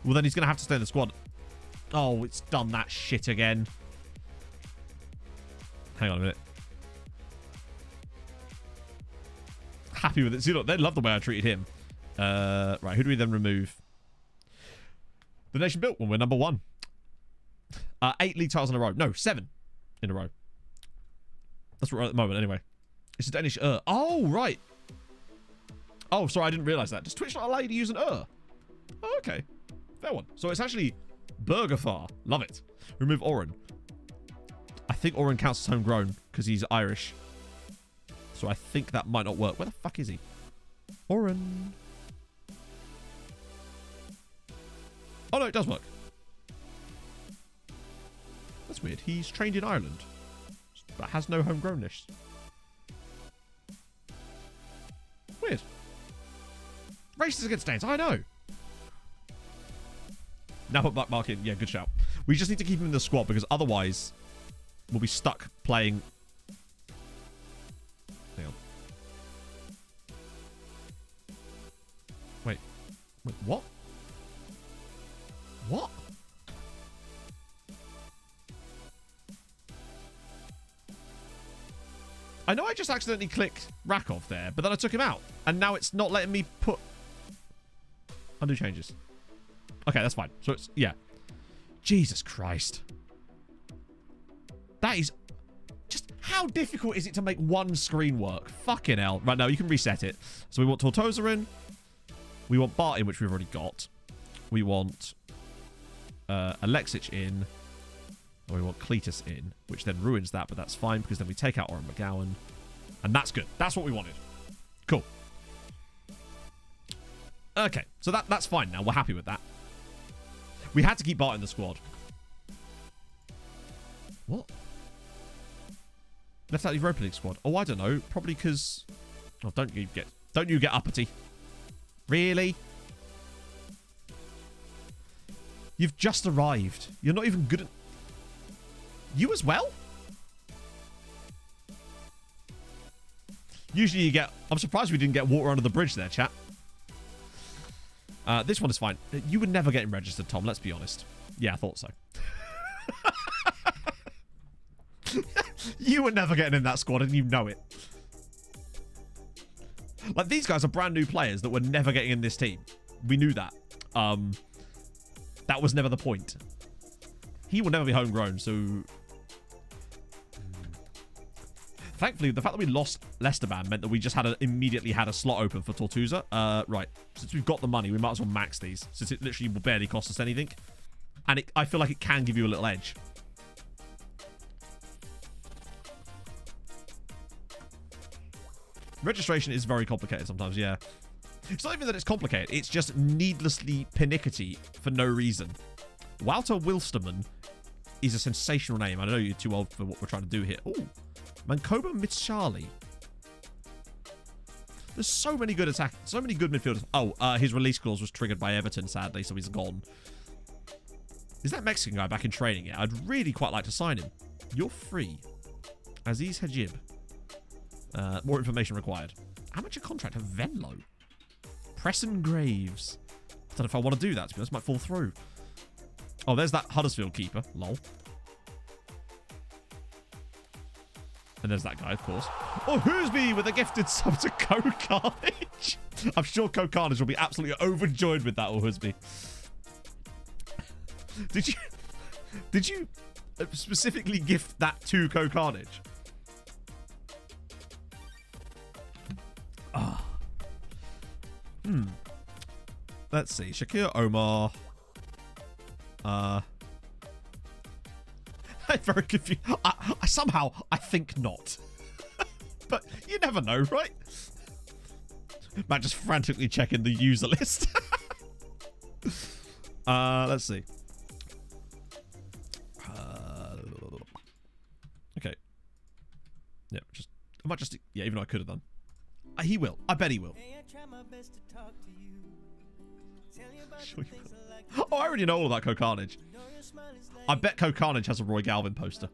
Well, then he's going to have to stay in the squad. Oh, it's done that shit again. Hang on a minute. happy with it. See, look, they love the way I treated him. Right, who do we then remove? The nation built when we're number 1. 8 league titles in a row. No, 7 in a row. That's what we're at the moment, anyway. It's a Danish Oh, right. Oh, sorry, I didn't realise that. Does Twitch not allow you to use an Oh, okay. Fair one. So it's actually Burgerfar. Love it. Remove Oren. I think Oren counts as homegrown because he's Irish. So I think that might not work. Where the fuck is he? Oren. Oh, no, it does work. That's weird. He's trained in Ireland, but has no homegrownness. Weird. Racist against Danes, I know. Now put Mark in. Yeah, good shout. We just need to keep him in the squad because otherwise we'll be stuck playing. Hang on. Wait, what? What? I know I just accidentally clicked Rakov there, but then I took him out. And now it's not letting me put... Undo changes. Okay, that's fine. So it's... Yeah. Jesus Christ. That is... Just how difficult is it to make one screen work? Fucking hell. Right, now you can reset it. So we want Tortosa in. We want Bart in, which we've already got. We want Alexic in. And we want Cletus in, which then ruins that, but that's fine because then we take out Oren McGowan. And that's good. That's what we wanted. Cool. Okay, so that's fine now. We're happy with that. We had to keep Bart in the squad. What? Left out the Europa League squad. Oh, I don't know. Probably because... Oh, don't you get uppity. Really? You've just arrived. You're not even good at... You as well? Usually you get... I'm surprised we didn't get water under the bridge there, chat. This one is fine. You would never get him registered, Tom. Let's be honest. Yeah, I thought so. You were never getting in that squad and you know it. Like, these guys are brand new players that were never getting in this team. We knew that. That was never the point. He will never be homegrown, so... Thankfully, the fact that we lost Leicester meant that we just immediately had a slot open for Tortusa. Right. Since we've got the money, we might as well max these, since it literally will barely cost us anything. And I feel like it can give you a little edge. Registration is very complicated sometimes, yeah. It's not even that it's complicated. It's just needlessly pernickety for no reason. Walter Wilsterman is a sensational name. I know you're too old for what we're trying to do here. Ooh. Mankoba Mitchali. There's so many good so many good midfielders. Oh, his release clause was triggered by Everton, sadly, so he's gone. Is that Mexican guy back in training yet? I'd really quite like to sign him. You're free. Aziz Hajib. More information required. Amateur contract of Venlo. Preston Graves. I don't know if I want to do that, to be honest. Might fall through. Oh, there's that Huddersfield keeper. Lol. And there's that guy, of course. Oh, Hoosby with a gifted sub to Co Carnage. I'm sure Co Carnage will be absolutely overjoyed with that, or Hoosby. Did you specifically gift that to Co Carnage? Ah. Let's see. Shakir Omar. I'm very confused. I somehow, I think not. But you never know, right? Matt just frantically checking the user list. Let's see. Okay. Yeah, I might just... Yeah, even though I could have done. He will. I bet he will. Sure you will. Oh, I already know all about Co Carnage. I bet Co Carnage has a Roy Galvin poster.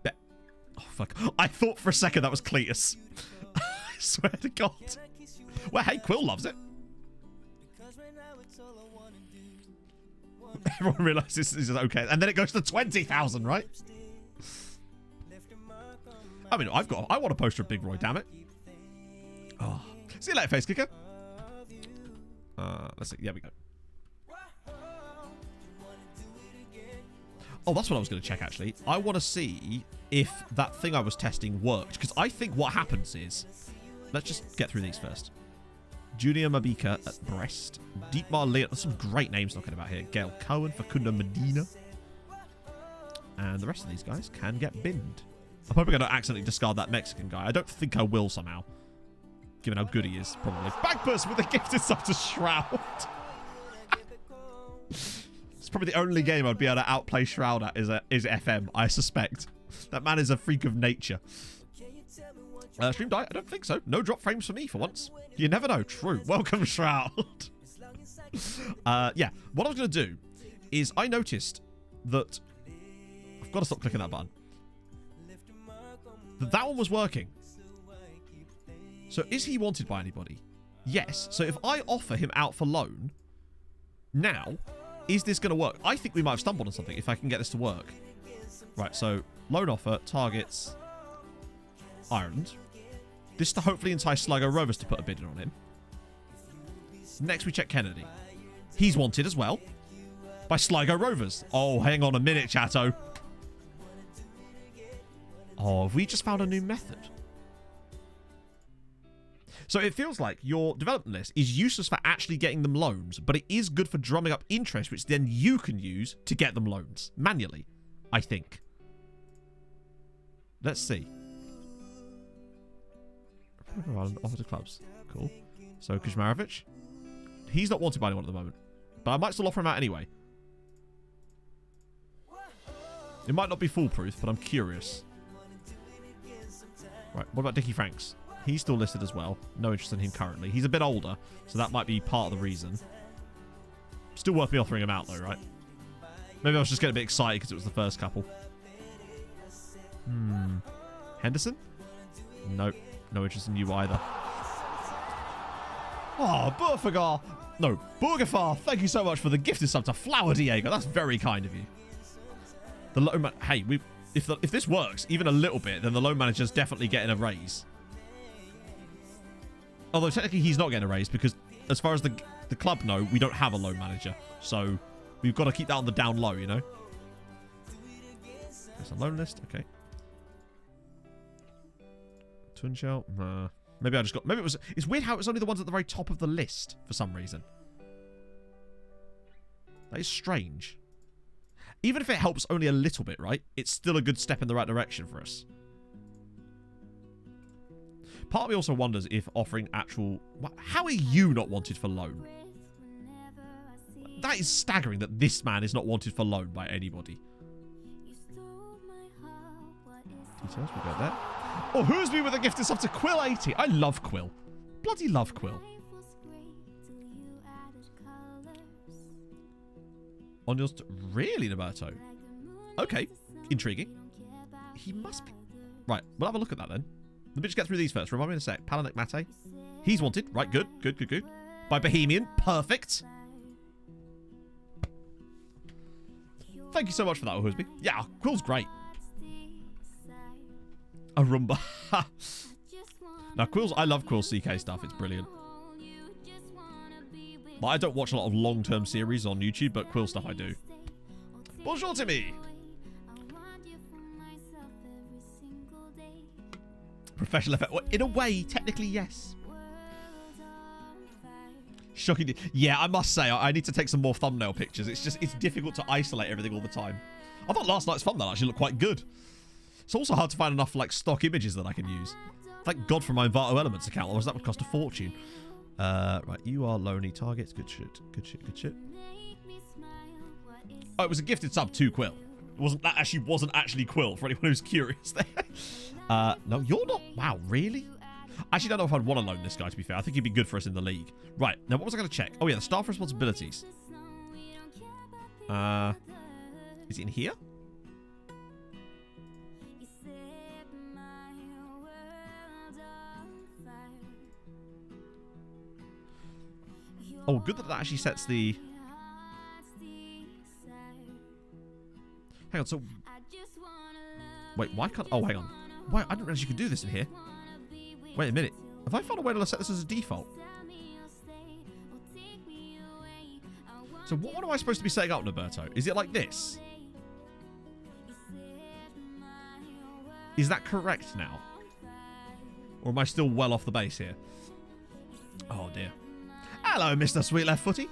Bet. Oh, fuck. I thought for a second that was Cletus. I swear to God. Well, hey, Quill loves it. Everyone realizes this is okay. And then it goes to 20,000, right? I mean, I want a poster of Big Roy, damn it. Oh. See you later, face kicker. Let's see. Yeah, we go. Oh, that's what I was going to check, actually. I want to see if that thing I was testing worked. Because I think what happens is... Let's just get through these first. Junior Mabika at Brest. Dietmar Leon. There's some great names knocking about here. Gail Cohen, Facundo Medina. And the rest of these guys can get binned. I'm hoping I don't accidentally discard that Mexican guy. I don't think I will somehow. Given how good he is, probably. Bagpuss with a gifted sub to Shroud. It's probably the only game I'd be able to outplay Shroud at is FM, I suspect. That man is a freak of nature. Stream died? I don't think so. No drop frames for me for once. You never know. True. Welcome, Shroud. Yeah. What I was going to do is I noticed that... I've got to stop clicking that button. That one was working. So is he wanted by anybody? Yes. So if I offer him out for loan, now, is this going to work? I think we might have stumbled on something if I can get this to work. Right, so loan offer targets Ireland. This to hopefully entice Sligo Rovers to put a bid in on him. Next we check Kennedy. He's wanted as well by Sligo Rovers. Oh, hang on a minute, chatto. Oh, have we just found a new method? So it feels like your development list is useless for actually getting them loans, but it is good for drumming up interest, which then you can use to get them loans manually, I think. Let's see. Offer to clubs. Cool. So Kuzmarovic. He's not wanted by anyone at the moment, but I might still offer him out anyway. It might not be foolproof, but I'm curious. Right, what about Dickie Franks? He's still listed as well. No interest in him currently. He's a bit older, so that might be part of the reason. Still worth me offering him out, though, right? Maybe I was just getting a bit excited because it was the first couple. Henderson? Nope. No interest in you either. Oh, Burfagar. No, Burgafar. Thank you so much for the gifted sub to Flower Diego. That's very kind of you. The loan man. Hey, if this works even a little bit, then the loan manager's definitely getting a raise. Although technically he's not getting a raise because as far as the club know, we don't have a loan manager. So we've got to keep that on the down low, you know? There's a loan list. Okay. Twin Shell. Maybe I just got... Maybe it was... It's weird how it was only the ones at the very top of the list for some reason. That is strange. Even if it helps only a little bit, right? It's still a good step in the right direction for us. Part of me also wonders if offering actual... How are you not wanted for loan? That is staggering that this man is not wanted for loan by anybody. Details, we go there. Oh, who's me with a gifted sub to Quill 80? I love Quill. Bloody love Quill. On yours, really, Roberto? Okay, intriguing. He must be... Right, we'll have a look at that then. Let me just get through these first. Remind me in a sec. Palanek Mate. He's wanted. Right, good. Good, good, good. By Bohemian. Perfect. Thank you so much for that, Husby. Yeah, Quill's great. A Roomba. Now, Quill's... I love Quill's CK stuff. It's brilliant. But I don't watch a lot of long-term series on YouTube, but Quill stuff I do. Bonjour, Timmy. Professional effect. Well, in a way, technically, yes. Shocking. Yeah, I must say, I need to take some more thumbnail pictures. It's just, it's difficult to isolate everything all the time. I thought last night's thumbnail actually looked quite good. It's also hard to find enough, like, stock images that I can use. Thank God for my Envato Elements account, otherwise that would cost a fortune. Right, you are lonely targets. Good shit, good shit, good shit. Oh, it was a gifted sub to Quill. It wasn't, that actually wasn't actually Quill, for anyone who's curious there. No, you're not. Wow, really? I actually don't know if I'd want to loan this guy, to be fair. I think he'd be good for us in the league. Right, now what was I going to check? Oh, yeah, the staff responsibilities. Is it in here? Oh, good that actually sets the... Hang on, so... Wait, why can't... Oh, hang on. Why? I didn't realize you could do this in here. Wait a minute. Have I found a way to set this as a default? So what am I supposed to be setting up, Roberto? Is it like this? Is that correct now? Or am I still well off the base here? Oh, dear. Hello, Mr. Sweet Left Footy.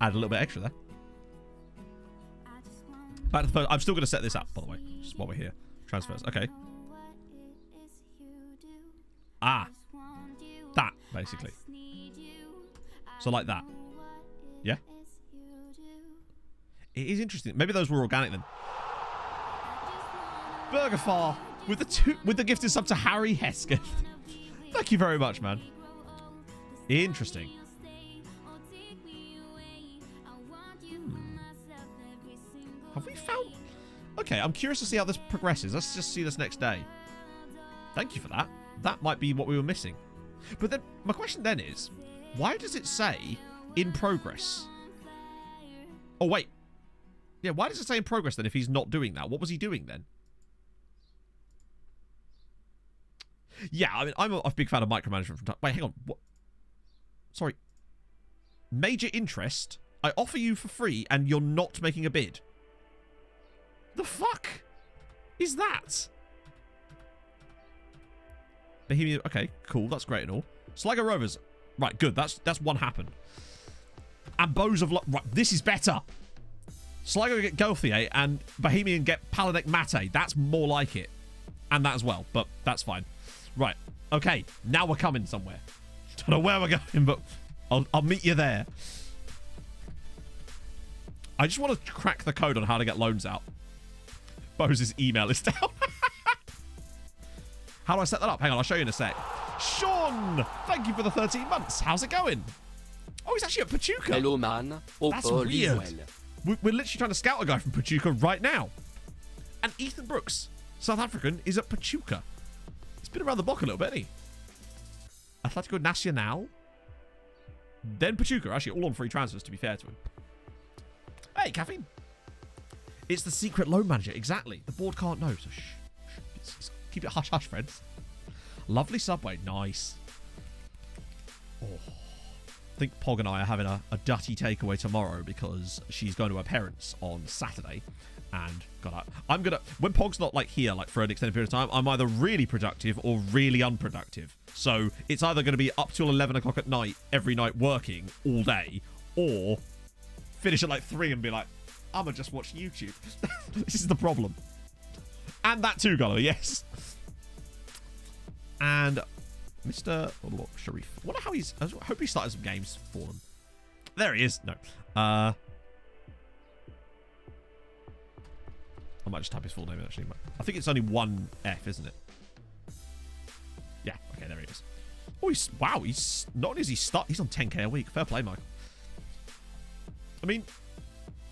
Add a little bit extra there. Back to the first. I'm still going to set this up, by the way, just while we're here. Transfers. Okay. Ah. That, basically. So like that. Yeah? It is interesting. Maybe those were organic then. Burgerfar with the gifted sub to Harry Hesketh. Thank you very much, man. Interesting. Have we found... Okay, I'm curious to see how this progresses. Let's just see this next day. Thank you for that. That might be what we were missing. But then, my question then is, why does it say in progress? Oh, wait. Yeah, why does it say in progress then if he's not doing that? What was he doing then? Yeah, I mean, I'm a big fan of micromanagement from time. Wait, hang on. What? Sorry. Major interest. I offer you for free and you're not making a bid. The fuck is that? Bohemian. Okay, cool. That's great and all. Sligo Rovers. Right, good. That's one happened. And Bows of... Right, this is better. Sligo get Gauthier and Bohemian get Paladek Mate. That's more like it. And that as well, but that's fine. Right. Okay, now we're coming somewhere. Don't know where we're going, but I'll meet you there. I just want to crack the code on how to get loans out. Bose's email is down. How do I set that up? Hang on, I'll show you in a sec. Sean, thank you for the 13 months. How's it going? Oh, he's actually at Pachuca. Hello, man. That's weird. We're literally trying to scout a guy from Pachuca right now. And Ethan Brooks, South African, is at Pachuca. He's been around the block a little bit, hasn't he? Atletico Nacional. Then Pachuca. Actually, all on free transfers, to be fair to him. Hey, Caffeine. It's the secret loan manager. Exactly. The board can't know, so shh. Keep it hush-hush, friends. Lovely Subway. Nice. Oh. I think Pog and I are having a dutty takeaway tomorrow because she's going to her parents on Saturday. And, God, I'm going to... When Pog's not, like, here, like, for an extended period of time, I'm either really productive or really unproductive. So, it's either going to be up till 11 o'clock at night, every night working all day, or finish at, like, 3 and be like, I'm going to just watch YouTube. This is the problem. And that too, Gulliver, yes. And Mr. Sharif. I wonder how he's... I hope he started some games for them. There he is. No. I might just type his full name, actually. I think it's only one F, isn't it? Yeah. Okay, there he is. Oh, he's... Wow, he's... Not only is he start... He's on 10k a week. Fair play, Michael. I mean...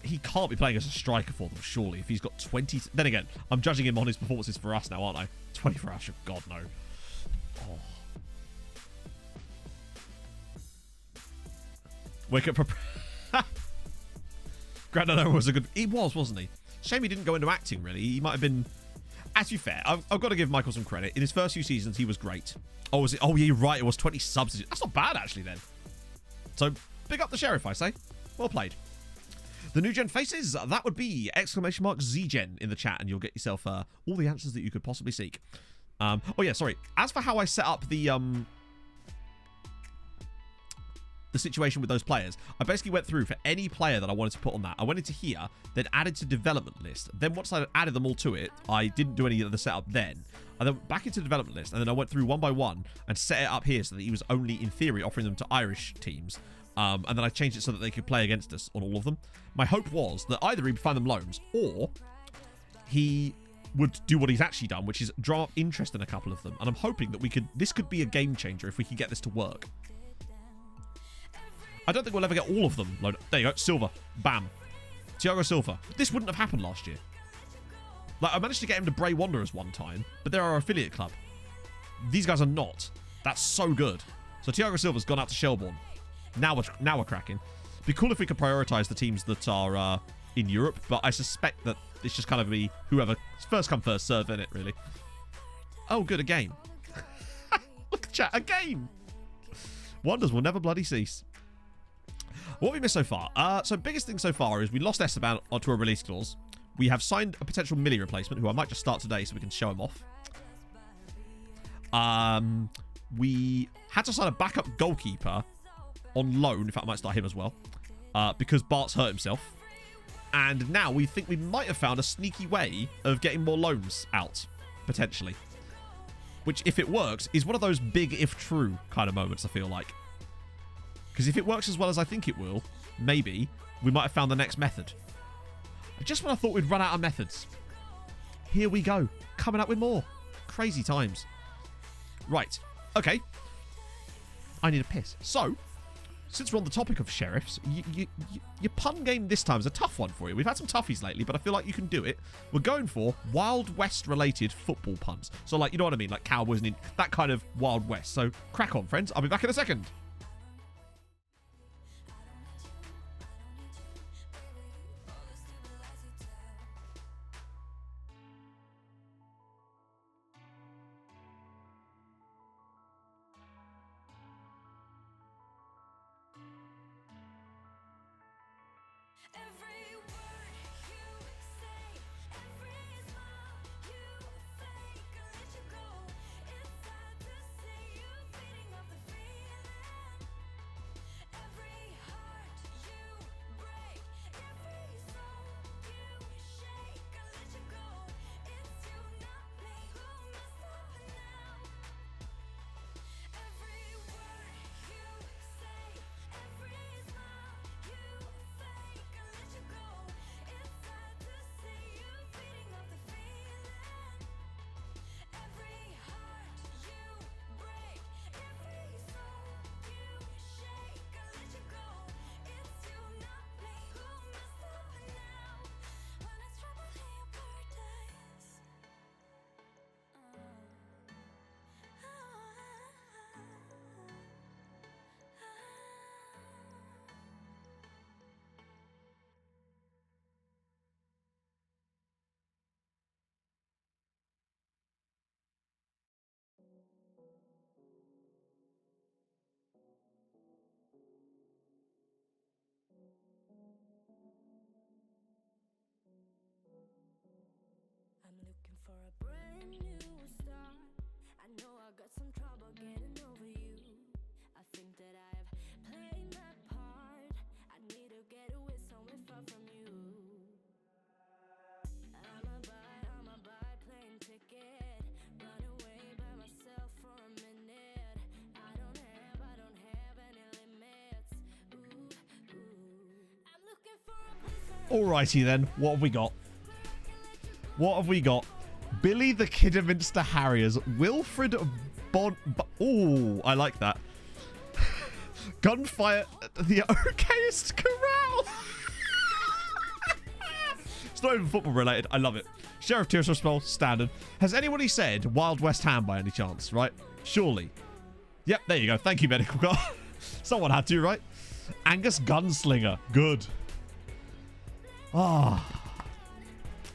He can't be playing as a striker for them, surely, if he's got 20... Then again, I'm judging him on his performances for us now, aren't I? 20 for us, God, no. Oh. Wake up... Grandad was a good... He was, wasn't he? Shame he didn't go into acting, really. He might have been... As to be fair, I've got to give Michael some credit. In his first few seasons, he was great. Oh, was it? Oh, yeah, you're right. It was 20 subs. That's not bad, actually, then. So, big up the Sheriff, I say. Well played. The new gen faces, that would be !ZGen in the chat, and you'll get yourself all the answers that you could possibly seek. Oh yeah, sorry. As for how I set up the situation with those players, I basically went through for any player that I wanted to put on that. I went into here, then added to development list. Then once I added them all to it, I didn't do any of the setup then. And then back into development list, and then I went through one by one and set it up here so that he was only, in theory, offering them to Irish teams. And then I changed it so that they could play against us on all of them. My hope was that either he'd find them loans, or he would do what he's actually done, which is draw up interest in a couple of them. And I'm hoping that this could be a game changer if we can get this to work. I don't think we'll ever get all of them loaded. There you go, Silva. Bam. Thiago Silva. This wouldn't have happened last year. Like, I managed to get him to Bray Wanderers one time, but they're our affiliate club. These guys are not. That's so good. So Thiago Silva's gone out to Shelbourne. Now we're cracking. It'd be cool if we could prioritise the teams that are in Europe, but I suspect that it's just kind of be whoever first come first serve in it, really. Oh, good, a game. Look chat again. Wonders will never bloody cease. What have we missed so far? So biggest thing so far is we lost Esteban onto a release clause. We have signed a potential Millie replacement, who I might just start today so we can show him off. We had to sign a backup goalkeeper on loan. In fact, I might start him as well. Because Bart's hurt himself. And now we think we might have found a sneaky way of getting more loans out, potentially. Which, if it works, is one of those big if true kind of moments, I feel like. Because if it works as well as I think it will, maybe, we might have found the next method. Just when I thought we'd run out of methods. Here we go. Coming up with more. Crazy times. Right. Okay. I need a piss. So, since we're on the topic of sheriffs, your pun game this time is a tough one for you. We've had some toughies lately, but I feel like you can do it. We're going for Wild West-related football puns. So, like, you know what I mean? Like Cowboys and that kind of Wild West. So, crack on, friends. I'll be back in a second. I'm looking for a brand new start. I know I got some trouble getting over you. I think that I have played my part. I need to get away somewhere far from you. I'ma buy plane ticket. Run away by myself for a minute. I don't have any limits. Ooh. I'm looking for a place. Alrighty then. What have we got? What have we got? Billy the Kidderminster Harriers. Wilfred Ooh, I like that. Gunfire at the okayest corral. It's not even football related. I love it. Sheriff Tears Spell, standard. Has anybody said Wild West Ham by any chance? Right? Surely. Yep, there you go. Thank you, medical guard. Someone had to, right? Angus Gunslinger. Good. Ah.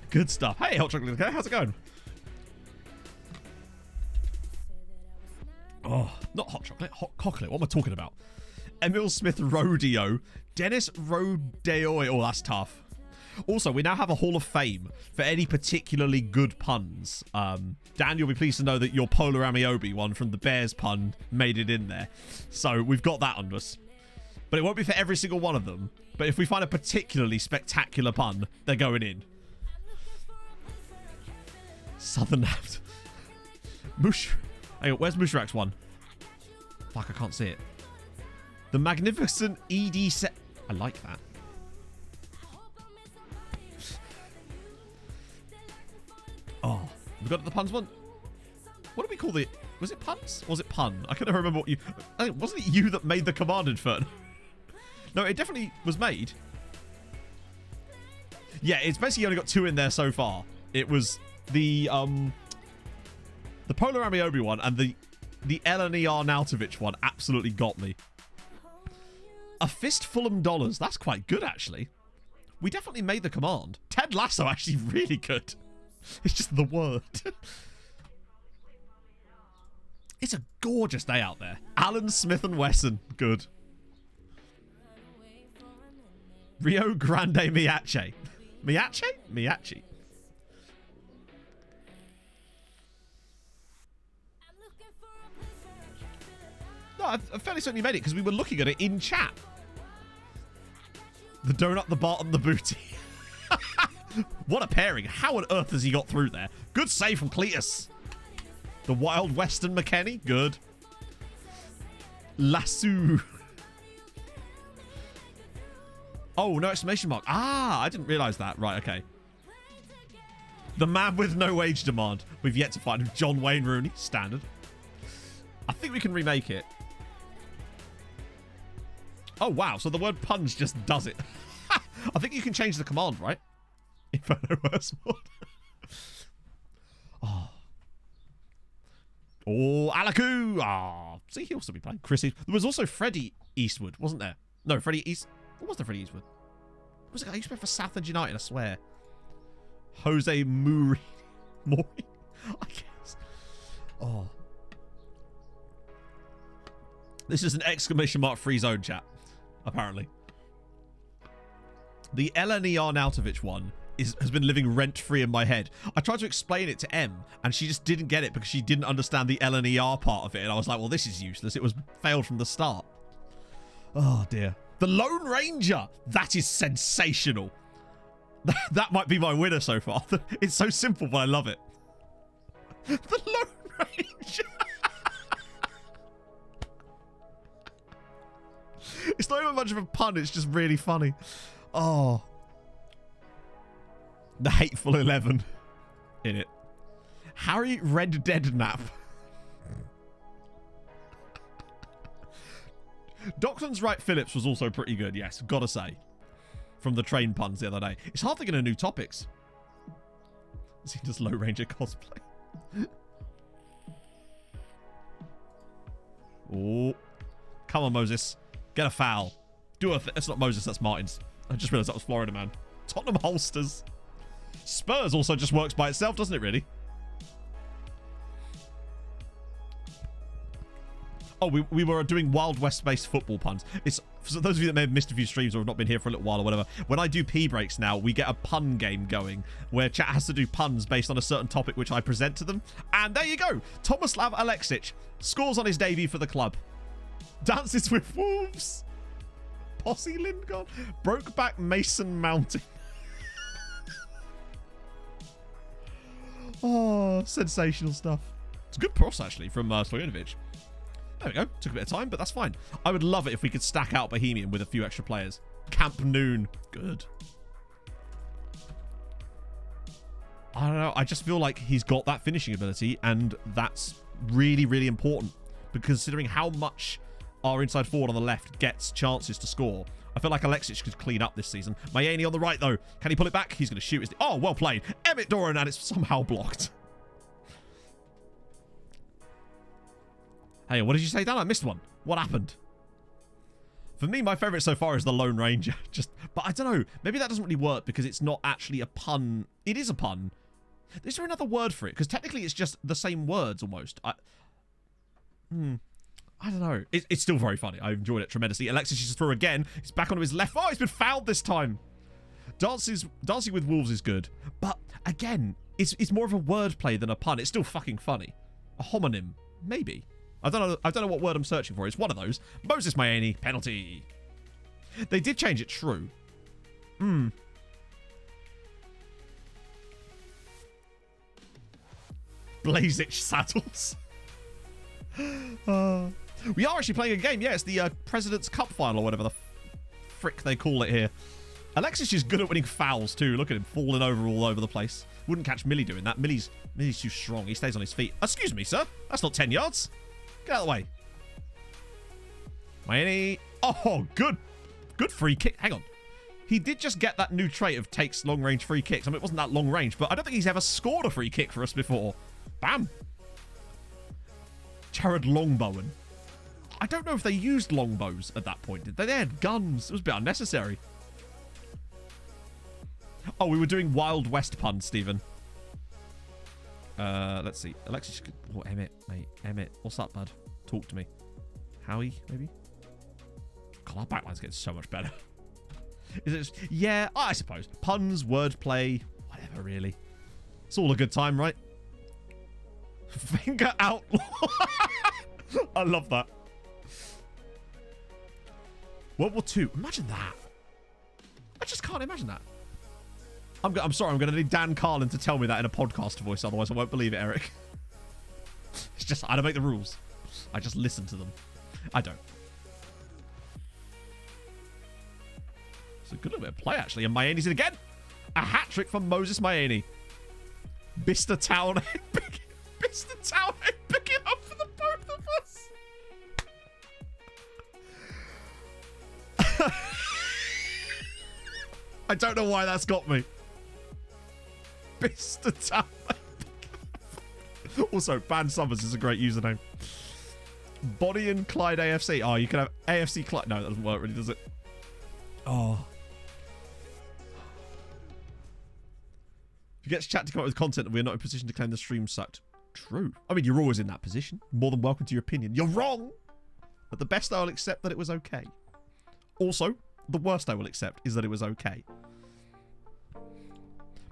Good stuff. Hey, Hot Chocolate. Okay, how's it going? Oh, not hot chocolate. Hot cocklet. What am I talking about? Emil Smith Rodeo. Dennis Rodeo. Oh, that's tough. Also, we now have a Hall of Fame for any particularly good puns. Dan, you'll be pleased to know that your Polar Amiobi one from the Bears pun made it in there. So we've got that under us. But it won't be for every single one of them. But if we find a particularly spectacular pun, they're going in. Southern Naft. Hang on, where's Mushrak's one? Fuck, I can't see it. The Magnificent ED set. I like that. Oh, we got the puns one. What do we call the? Was it puns? Or was it pun? I couldn't remember what you. Wasn't it you that made the command infern? No, it definitely was made. Yeah, it's basically only got 2 in there so far. It was the Polar Amiobi one and the Eleni Arnautovic one absolutely got me. A fistful of dollars. That's quite good, actually. We definitely made the command. Ted Lasso actually really good. It's just the word. It's a gorgeous day out there. Alan Smith and Wesson. Good. Rio Grande Miache. Miache? Miachi. No, I'm fairly certain you made it because we were looking at it in chat. The donut, the Bart, and the booty. What a pairing. How on earth has he got through there? Good save from Cletus. The Wild Western McKenny. Good. Lasso. Oh, no exclamation mark. Ah, I didn't realise that. Right, okay. The man with no wage demand. We've yet to find him. John Wayne Rooney. Standard. I think we can remake it. Oh, wow. So the word puns just does it. I think you can change the command, right? Inferno Westwood. Oh. Oh, Alaku. Ah. See, he'll still be playing. Chrissy. There was also Freddie Eastwood, wasn't there? No, Freddie East. What was the Freddie Eastwood? What was it? I used to play for Southend United, I swear. Jose Mourinho. I guess. Oh. This is an exclamation mark free zone chat, apparently. The Eleni Arnautovic one has been living rent-free in my head. I tried to explain it to Em, and she just didn't get it because she didn't understand the LNER part of it. And I was like, well, this is useless. It was failed from the start. Oh, dear. The Lone Ranger. That is sensational. That might be my winner so far. It's so simple, but I love it. The Lone Ranger. It's not even much of a pun. It's just really funny. Oh. The Hateful 11 in it. Harry Red Dead Nap. Dockson's Right Phillips was also pretty good, yes, gotta say. From the train puns the other day. It's hard thinking of new topics. Is he just Low Ranger cosplay? Oh. Come on, Moses. Get a foul. Do a That's not Moses, that's Martin's. I just realised that was Florida Man. Tottenham Holsters. Spurs also just works by itself, doesn't it, really? Oh, we were doing Wild West-based football puns. It's for those of you that may have missed a few streams or have not been here for a little while or whatever. When I do pee breaks now, we get a pun game going where chat has to do puns based on a certain topic which I present to them. And there you go. Tomislav Aleksic scores on his debut for the club. Dances with Wolves. Posse Lindgard. Brokeback Mason Mountain. Oh, sensational stuff. It's a good cross, actually, from Stojanovic. There we go. Took a bit of time, but that's fine. I would love it if we could stack out Bohemian with a few extra players. Camp Noon. Good. I don't know. I just feel like he's got that finishing ability, and that's really, really important. Because considering how much our inside forward on the left gets chances to score, I feel like Alexic could clean up this season. Mayeni on the right, though. Can he pull it back? He's going to shoot. Oh, well played. Emmett Doran, and it's somehow blocked. Hey, what did you say, Dan? I missed one. What happened? For me, my favourite so far is the Lone Ranger. But I don't know. Maybe that doesn't really work because it's not actually a pun. It is a pun. Is there another word for it? Because technically it's just the same words almost. I don't know. It's still very funny. I enjoyed it tremendously. Alexis is through again. He's back onto his left. Oh, he's been fouled this time. Dancing with Wolves is good. But again, it's more of a wordplay than a pun. It's still fucking funny. A homonym. Maybe. I don't know what word I'm searching for. It's one of those. Moses Mayeni. Penalty. They did change it, true. Blazich Saddles. We are actually playing a game. Yeah, it's the President's Cup final or whatever the frick they call it here. Alexis is good at winning fouls too. Look at him falling over all over the place. Wouldn't catch Millie doing that. Millie's too strong. He stays on his feet. Excuse me, sir. That's not 10 yards. Get out of the way. Miami. Oh, good. Good free kick. Hang on. He did just get that new trait of takes long-range free kicks. I mean, it wasn't that long range, but I don't think he's ever scored a free kick for us before. Bam. Jared Longbowen. I don't know if they used longbows at that point. Did they? They had guns. It was a bit unnecessary. Oh, we were doing Wild West puns, Stephen. Let's see. Alexis. Oh, Emmett, mate. Emmett. What's up, bud? Talk to me. Howie, maybe? God, our backline's getting so much better. Is it just, yeah, I suppose. Puns, wordplay, whatever, really. It's all a good time, right? Finger outlaw. I love that. World War II. Imagine that. I just can't imagine that. I'm sorry. I'm going to need Dan Carlin to tell me that in a podcast voice. Otherwise, I won't believe it, Eric. It's just, I don't make the rules. I just listen to them. I don't. It's a good little bit of play, actually. And Mayene's in again. A hat-trick from Moses Mayene. Bicester Town. Bicester Town picking up for the both of us. I don't know why that's got me. Bicester Town. Also, Ban Summers is a great username. Bonnie and Clyde AFC. Oh, you can have AFC Clyde. No, that doesn't work really, does it? Oh. If you get chat to come up with content and we're not in position to claim the stream sucked. True. I mean, you're always in that position. More than welcome to your opinion. You're wrong. But the best I will accept that it was okay. Also, the worst I will accept is that it was okay.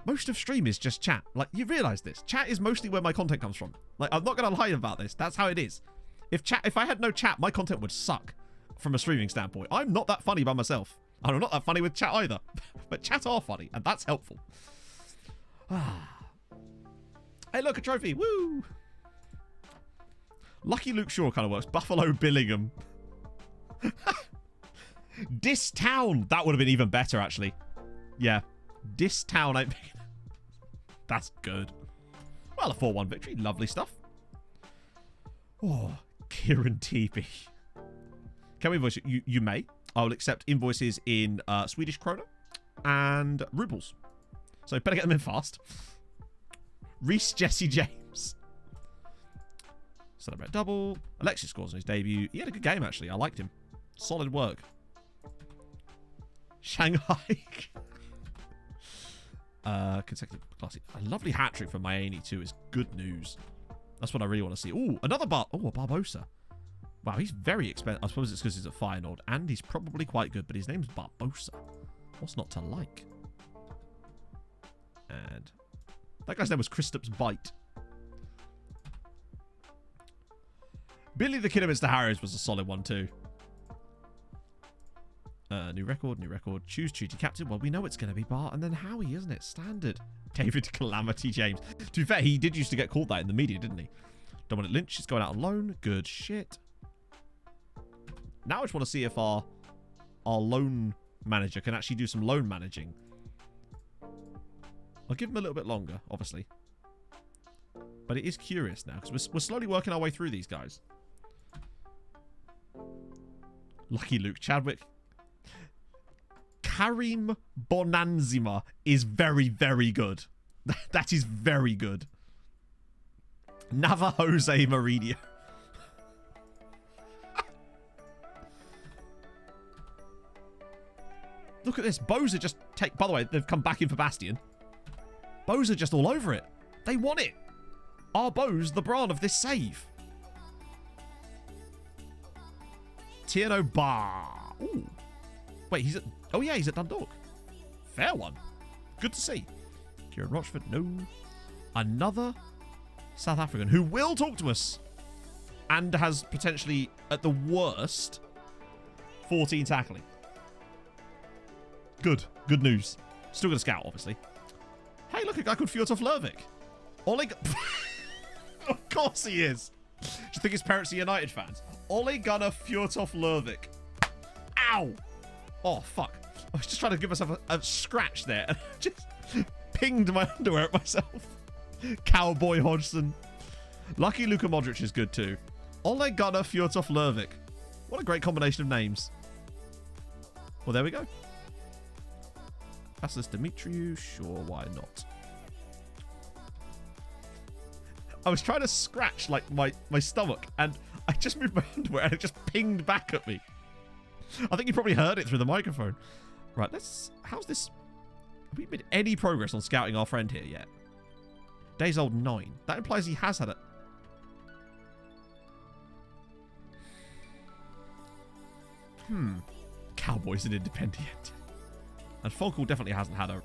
Most of stream is just chat. Like, you realise this. Chat is mostly where my content comes from. Like, I'm not going to lie about this. That's how it is. If I had no chat, my content would suck from a streaming standpoint. I'm not that funny by myself. I'm not that funny with chat either. But chat are funny, and that's helpful. Hey, look, a trophy. Woo! Lucky Luke Shaw kind of works. Buffalo Billingham. Dis Town. That would have been even better, actually. Yeah. Dis Town. That's good. Well, a 4-1 victory. Lovely stuff. Oh, Kieran TB. Can we invoice you? You may. I will accept invoices in Swedish krona and rubles. So better get them in fast. Reece Jesse James. Celebrate double. Alexis scores on his debut. He had a good game, actually. I liked him. Solid work. Shanghai. Consecutive classic. A lovely hat-trick for Mayene, too, is good news. That's what I really want to see. Ooh, another a Barbosa. Wow, he's very expensive. I suppose it's because he's a Feyenoord, and he's probably quite good, but his name's Barbosa. What's not to like? And that guy's name was Kristaps Bite. Billy the Kidderminster Harriers was a solid one, too. New record. Choose treaty captain. Well, we know it's going to be Bart and then Howie, isn't it? Standard. David Calamity James. To be fair, he did used to get called that in the media, didn't he? Dominic Lynch is going out on loan. Good shit. Now I just want to see if our loan manager can actually do some loan managing. I'll give him a little bit longer, obviously. But it is curious now, because we're slowly working our way through these guys. Lucky Luke Chadwick. Karim Bonanzima is very, very good. That is very good. Nava Jose Mourinho. Look at this. Boza just take... By the way, they've come back in for Bastion. Boza just all over it. They want it. Are Boz the Bran of this save? Tierno Bar. Ooh. Wait, he's at... Oh, yeah, he's at Dundalk. Fair one. Good to see. Kieran Rochford, no. Another South African who will talk to us and has potentially, at the worst, 14 tackling. Good. Good news. Still going to scout, obviously. Hey, look, a guy called Fjortov Lervik. Ole... Of course he is. Do you think his parents are United fans? Ole Gunnar Fjortov Lervik. Ow. Oh, fuck. I was just trying to give myself a scratch there. And I just pinged my underwear at myself. Cowboy Hodgson. Lucky Luka Modric is good too. Ole Gunnar Fjortov Lervik. What a great combination of names. Well, there we go. Vassilis Dimitriou. Sure, why not? I was trying to scratch like my stomach and I just moved my underwear and it just pinged back at me. I think you probably heard it through the microphone. Right, let's... How's this... Have we made any progress on scouting our friend here yet? Days old 9. That implies he has had it. Cowboys and Independiente. And Folkel definitely hasn't had a...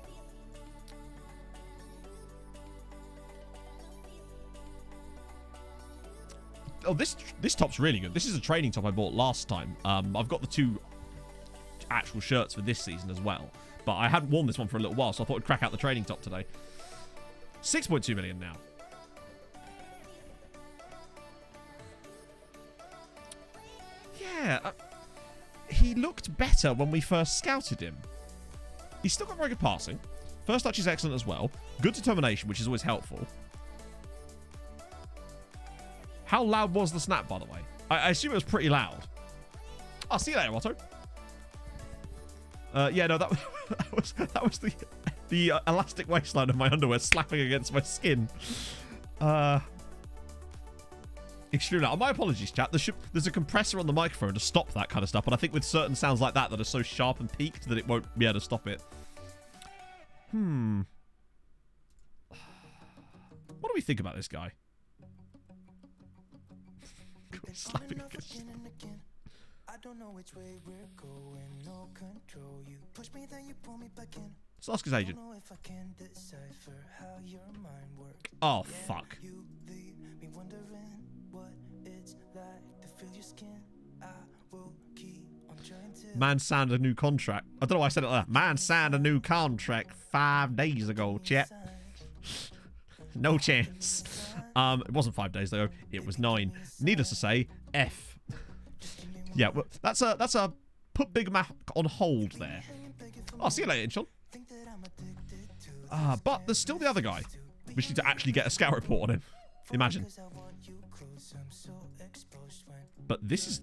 Oh, this top's really good. This is a training top I bought last time. I've got the 2 actual shirts for this season as well. But I hadn't worn this one for a little while, so I thought I'd crack out the training top today. 6.2 million now. Yeah, he looked better when we first scouted him. He's still got very good passing. First touch is excellent as well. Good determination, which is always helpful. How loud was the snap, by the way? I assume it was pretty loud. I'll see you later, Otto. Yeah, no, that was the elastic waistline of my underwear slapping against my skin. Extremely loud. My apologies, chat. There's a compressor on the microphone to stop that kind of stuff, but I think with certain sounds like that are so sharp and peaked that it won't be able to stop it. What do we think about this guy? Slapping against. Let's ask his agent. Oh, fuck. Man signed a new contract. I don't know why I said it like that. Man signed a new contract 5 days ago, chat. No chance. It wasn't 5 days ago. It was 9. Needless to say, F. Yeah, well, that's a put Big Mac on hold there. I'll see you later, Inchon. But there's still the other guy. We need to actually get a scout report on him. Imagine. But this is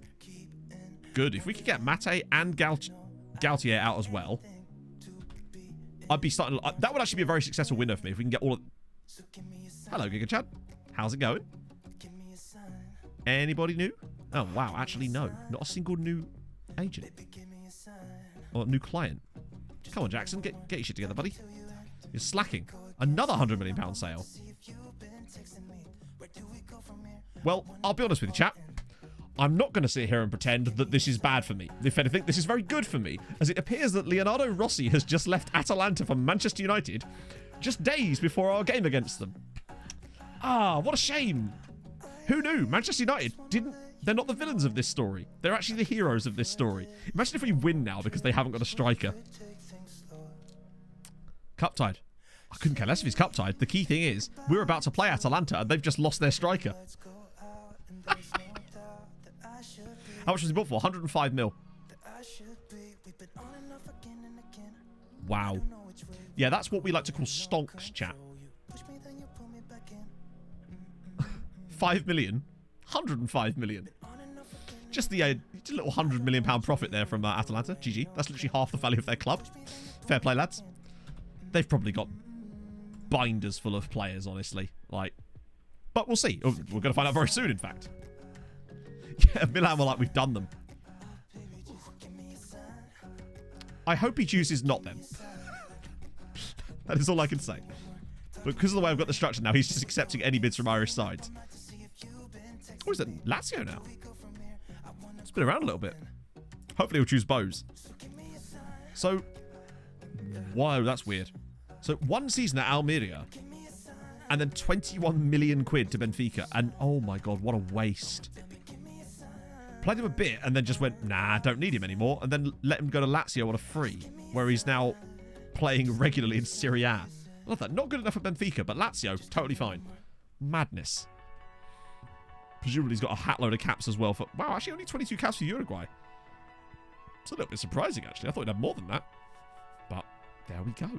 good. If we could get Mate and Gautier out as well, I'd be starting... that would actually be a very successful window for me if we can get all of... Hello, Giga Chad. How's it going? Anybody new? Oh, wow. Actually, no. Not a single new agent. Or new client. Come on, Jackson. Get your shit together, buddy. You're slacking. Another £100 million sale. Well, I'll be honest with you, chap. I'm not going to sit here and pretend that this is bad for me. If anything, this is very good for me, as it appears that Leonardo Rossi has just left Atalanta for Manchester United just days before our game against them. Ah, what a shame. Who knew? Manchester United they're not the villains of this story. They're actually the heroes of this story. Imagine if we win now because they haven't got a striker. Cup tied. I couldn't care less if he's cup tied. The key thing is, we're about to play Atalanta and they've just lost their striker. How much was he bought for? 105 mil. Wow. Yeah, that's what we like to call stonks, chat. 5 million. 105 million. Just the little £100 million profit there from Atalanta. GG. That's literally half the value of their club. Fair play, lads. They've probably got binders full of players, honestly. But we'll see. We're going to find out very soon, in fact. Yeah, Milan were like, we've done them. I hope he chooses not them. That is all I can say. But because of the way I've got the structure now, he's just accepting any bids from Irish sides. Oh, is it Lazio now? It's been around a little bit. Hopefully he'll choose Bose. So, wow, that's weird. So, 1 season at Almeria, and then 21 million quid to Benfica. And, oh my God, what a waste. Played him a bit, and then just went, nah, don't need him anymore. And then let him go to Lazio on a free, where he's now playing regularly in Serie A. Love that. Not good enough for Benfica, but Lazio, totally fine. Madness. Presumably he's got a hat load of caps as well for... Wow, actually only 22 caps for Uruguay. It's a little bit surprising, actually. I thought he'd have more than that. But there we go.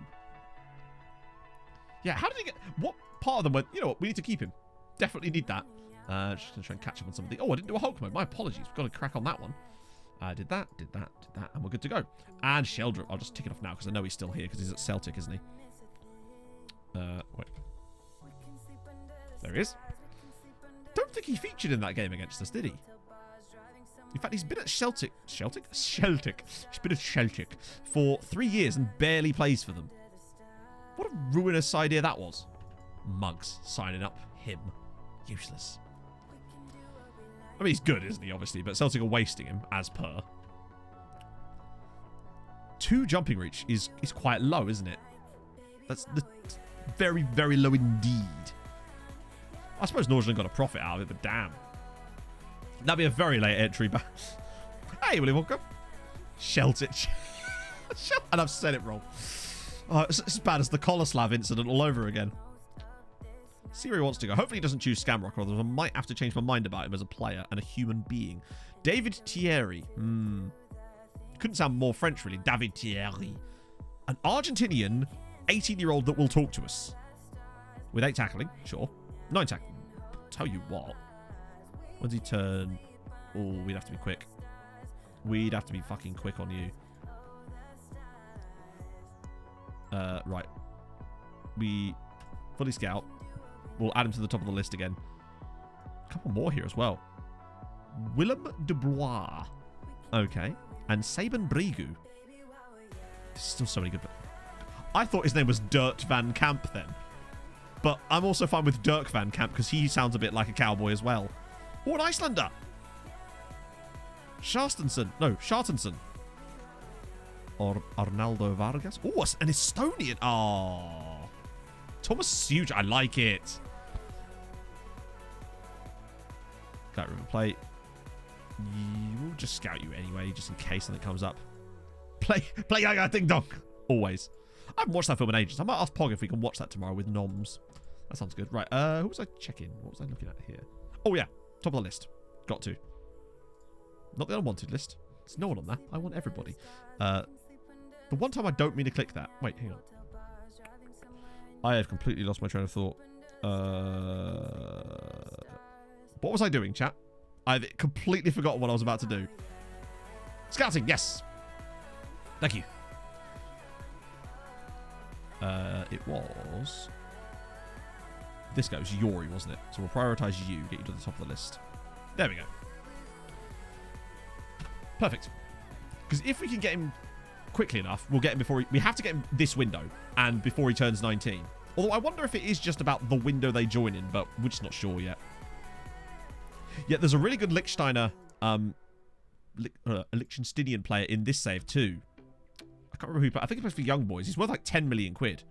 Yeah, how did he get... What part of them went, you know what, we need to keep him. Definitely need that. Just going to try and catch up on some of the... Oh, I didn't do a Hulk mode. My apologies. We've got to crack on that one. Did that, and we're good to go. And Sheldrick. I'll just tick it off now because I know he's still here because he's at Celtic, isn't he? Wait. There he is. Don't think he featured in that game against us, did he? In fact, he's been at Celtic. Celtic? Celtic. He's been at Celtic for 3 years and barely plays for them. What a ruinous idea that was. Mugs signing up. Him. Useless. I mean, he's good, isn't he, obviously, but Celtic are wasting him, as per. 2 jumping reach is quite low, isn't it? That's very, very low indeed. I suppose Norwegian got a profit out of it, but damn. That'd be a very late entry back. Hey, Willy Wonka. Sheltich. And I've said it wrong. Oh, it's as bad as the Koloslav incident all over again. Siri wants to go. Hopefully he doesn't choose Scamrock, or otherwise I might have to change my mind about him as a player and a human being. David Thierry. Couldn't sound more French, really. David Thierry. An Argentinian 18-year-old that will talk to us. With 8 tackling, sure. 9 tackling. Tell you what. When does he turn? Oh, we'd have to be quick. We'd have to be fucking quick on you. Right. We fully scout. We'll add him to the top of the list again. A couple more here as well. Willem de Blois. Okay. And Saban Brigu. There's still so many good... I thought his name was Dirt Van Camp then. But I'm also fine with Dirk Van Camp because he sounds a bit like a cowboy as well. Oh, an Icelander. Sharstensen. No, Shartensen. Or Arnaldo Vargas. Oh, an Estonian. Oh. Thomas Suge. I like it. Got River Plate. We'll just scout you anyway, just in case something comes up. Play Gaga Ding Dong. Always. I haven't watched that film in ages. I might ask Pog if we can watch that tomorrow with Noms. That sounds good. Right, who was I checking? What was I looking at here? Oh, yeah. Top of the list. Got to. Not the unwanted list. There's no one on that. I want everybody. The one time I don't mean to click that. Wait, hang on. I have completely lost my train of thought. What was I doing, chat? I've completely forgotten what I was about to do. Scouting, yes. Thank you. It was... This guy was Yori, wasn't it? So we'll prioritise you, get you to the top of the list. There we go. Perfect. Because if we can get him quickly enough, we'll get him before... We have to get him this window, and before he turns 19. Although I wonder if it is just about the window they join in, but we're just not sure yet. Yeah, there's a really good Liechtensteiner, Liechtensteinian player in this save too. I can't remember who, but I think he plays for Young Boys. He's worth like 10 million quid.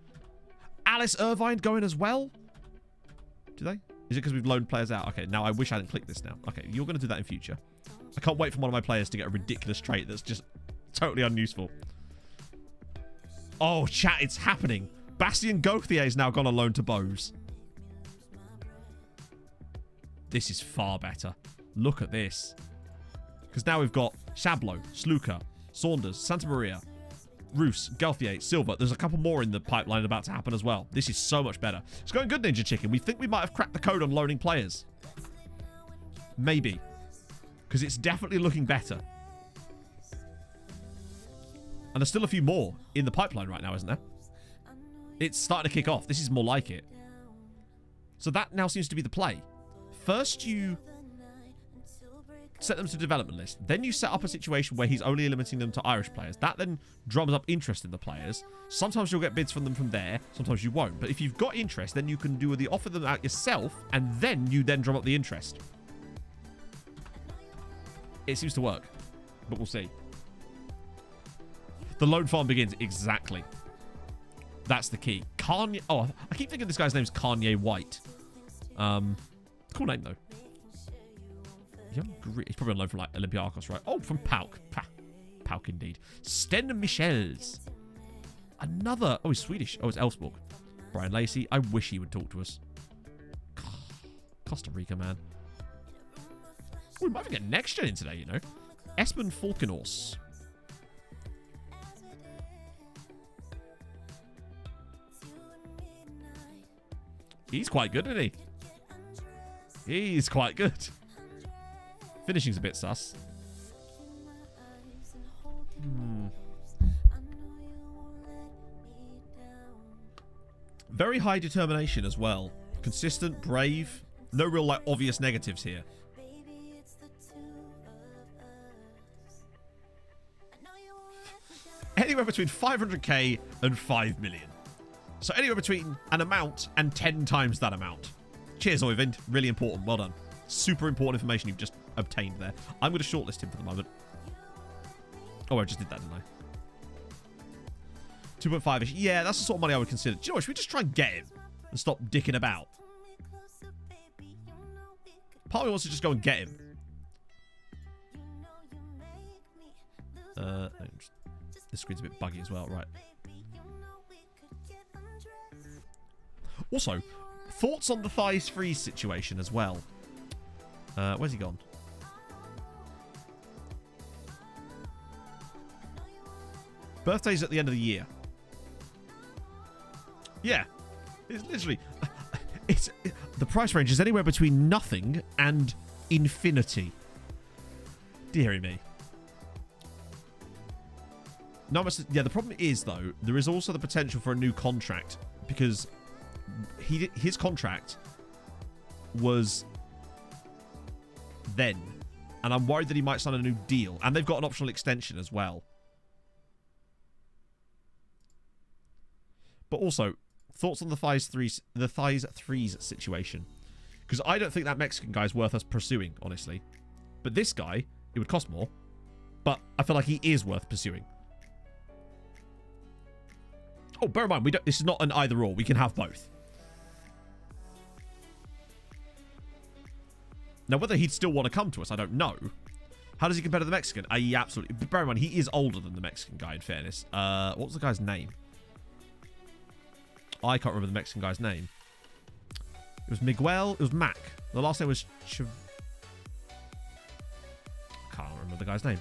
Alice Irvine going as well? Do they? Is it because we've loaned players out? Okay, now I wish I hadn't clicked this now. Okay, you're going to do that in future. I can't wait for one of my players to get a ridiculous trait that's just totally unuseful. Oh, chat, it's happening. Bastien Gauthier has now gone on loan to Bose. This is far better. Look at this. Because now we've got Shablo, Sluka, Saunders, Santa Maria, Roos, Gauthier, Silva. There's a couple more in the pipeline about to happen as well. This is so much better. It's going good, Ninja Chicken. We think we might have cracked the code on loaning players. Maybe. Because it's definitely looking better. And there's still a few more in the pipeline right now, isn't there? It's starting to kick off. This is more like it. So that now seems to be the play. First, you set them to development list. Then you set up a situation where he's only limiting them to Irish players. That then drums up interest in the players. Sometimes you'll get bids from them from there. Sometimes you won't. But if you've got interest, then you can do the offer them out yourself, and then you then drum up the interest. It seems to work, but we'll see. The loan farm begins exactly. That's the key. Kanye. Oh, I keep thinking this guy's name's Kanye White. Cool name though. Young Greek. He's probably on loan from like Olympiacos, right? Oh, from Pauk. Pauk indeed. Sten Michels. Another. Oh, he's Swedish. Oh, it's Elfsborg. Brian Lacey. I wish he would talk to us. Costa Rica, man. Oh, we might even get next gen in today, you know. Espen Falkenhorst. He's quite good, isn't he? He's quite good. Finishing's a bit sus. Very high determination as well. Consistent, brave. No real like obvious negatives here. Anywhere between 500k and 5 million. So anywhere between an amount and 10 times that amount. Cheers, Oyvind. Really important. Well done. Super important information you've just obtained there. I'm going to shortlist him for the moment. Oh, I just did that, didn't I? 2.5-ish. Yeah, that's the sort of money I would consider. Do you know what? Should we just try and get him and stop dicking about? Part of me wants to just go and get him. This screen's a bit buggy as well. Right. Also, thoughts on the thighs freeze situation as well. Where's he gone? Birthdays at the end of the year. Yeah. It's literally... the price range is anywhere between nothing and infinity. Deary me. No, yeah, the problem is, though, there is also the potential for a new contract. Because his contract was then. And I'm worried that he might sign a new deal. And they've got an optional extension as well. But also, thoughts on the thighs threes situation. Because I don't think that Mexican guy is worth us pursuing, honestly. But this guy, it would cost more. But I feel like he is worth pursuing. Oh, bear in mind, this is not an either or. We can have both. Now, whether he'd still want to come to us, I don't know. How does he compare to the Mexican? He absolutely... But bear in mind, he is older than the Mexican guy, in fairness. What was the guy's name? I can't remember the Mexican guy's name. It was Miguel. It was Mac. The last name was... Can't remember the guy's name.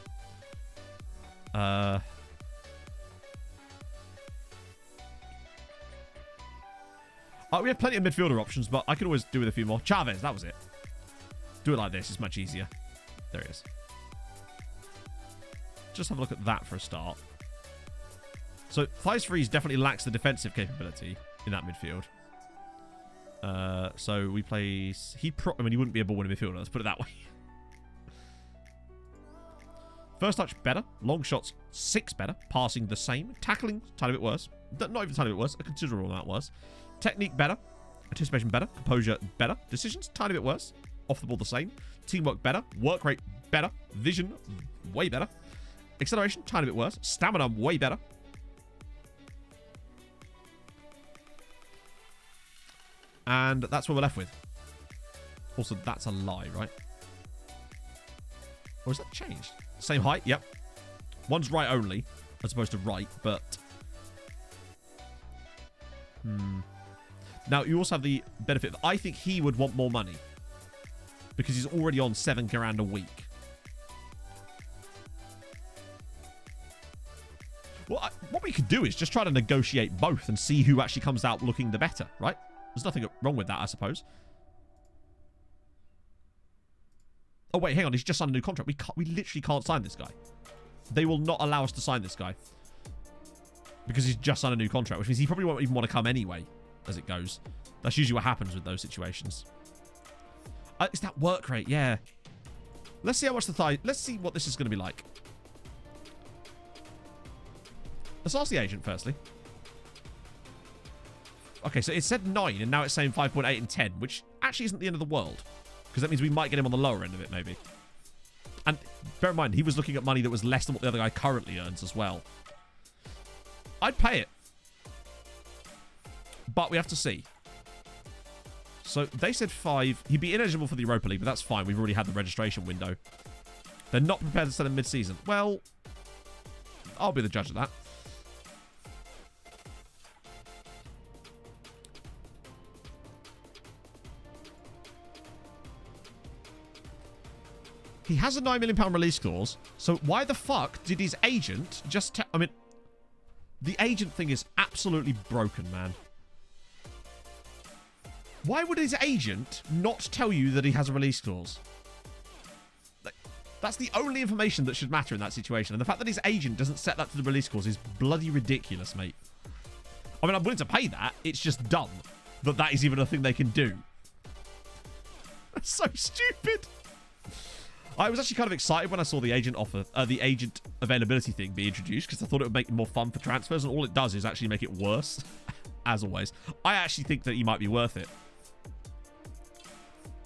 We have plenty of midfielder options, but I could always do with a few more. Chavez, that was it. Do it like this. It's much easier. There he is. Just have a look at that for a start. So, Thighs Freeze definitely lacks the defensive capability in that midfield. So, we play... he wouldn't be a ball-winning midfielder. Let's put it that way. First touch, better. Long shots, 6 better. Passing, the same. Tackling, tiny bit worse. Not even a tiny bit worse. A considerable amount worse. Technique, better. Anticipation, better. Composure, better. Decisions, tiny bit worse. Off the ball, the same. Teamwork, better. Work rate, better. Vision, way better. Acceleration, tiny bit worse. Stamina, way better. And that's what we're left with. Also, that's a lie, right? Or is that changed? Same height, yep. One's right only, as opposed to right, but... Now, you also have the benefit that I think he would want more money. Because he's already on 7 grand a week. Well, what we could do is just try to negotiate both and see who actually comes out looking the better, right? There's nothing wrong with that, I suppose. Oh, wait, hang on. He's just signed a new contract. We literally can't sign this guy. They will not allow us to sign this guy. Because he's just signed a new contract, which means he probably won't even want to come anyway, as it goes. That's usually what happens with those situations. It's that work rate, yeah. Let's see how much the thigh... Let's see what this is going to be like. Let's ask the agent, firstly. Okay, so it said 9, and now it's saying 5.8 and 10, which actually isn't the end of the world. Because that means we might get him on the lower end of it, maybe. And bear in mind, he was looking at money that was less than what the other guy currently earns as well. I'd pay it. But we have to see. So they said 5. He'd be ineligible for the Europa League, but that's fine. We've already had the registration window. They're not prepared to sell him mid-season. Well, I'll be the judge of that. He has a £9 million release clause, so why the fuck did his agent just I mean, the agent thing is absolutely broken, man. Why would his agent not tell you that he has a release clause? That's the only information that should matter in that situation, and the fact that his agent doesn't set that to the release clause is bloody ridiculous, mate. I mean, I'm willing to pay that. It's just dumb that that is even a thing they can do. That's so stupid. I was actually kind of excited when I saw the agent offer, the agent availability thing be introduced, because I thought it would make it more fun for transfers, and all it does is actually make it worse as always. I actually think that he might be worth it.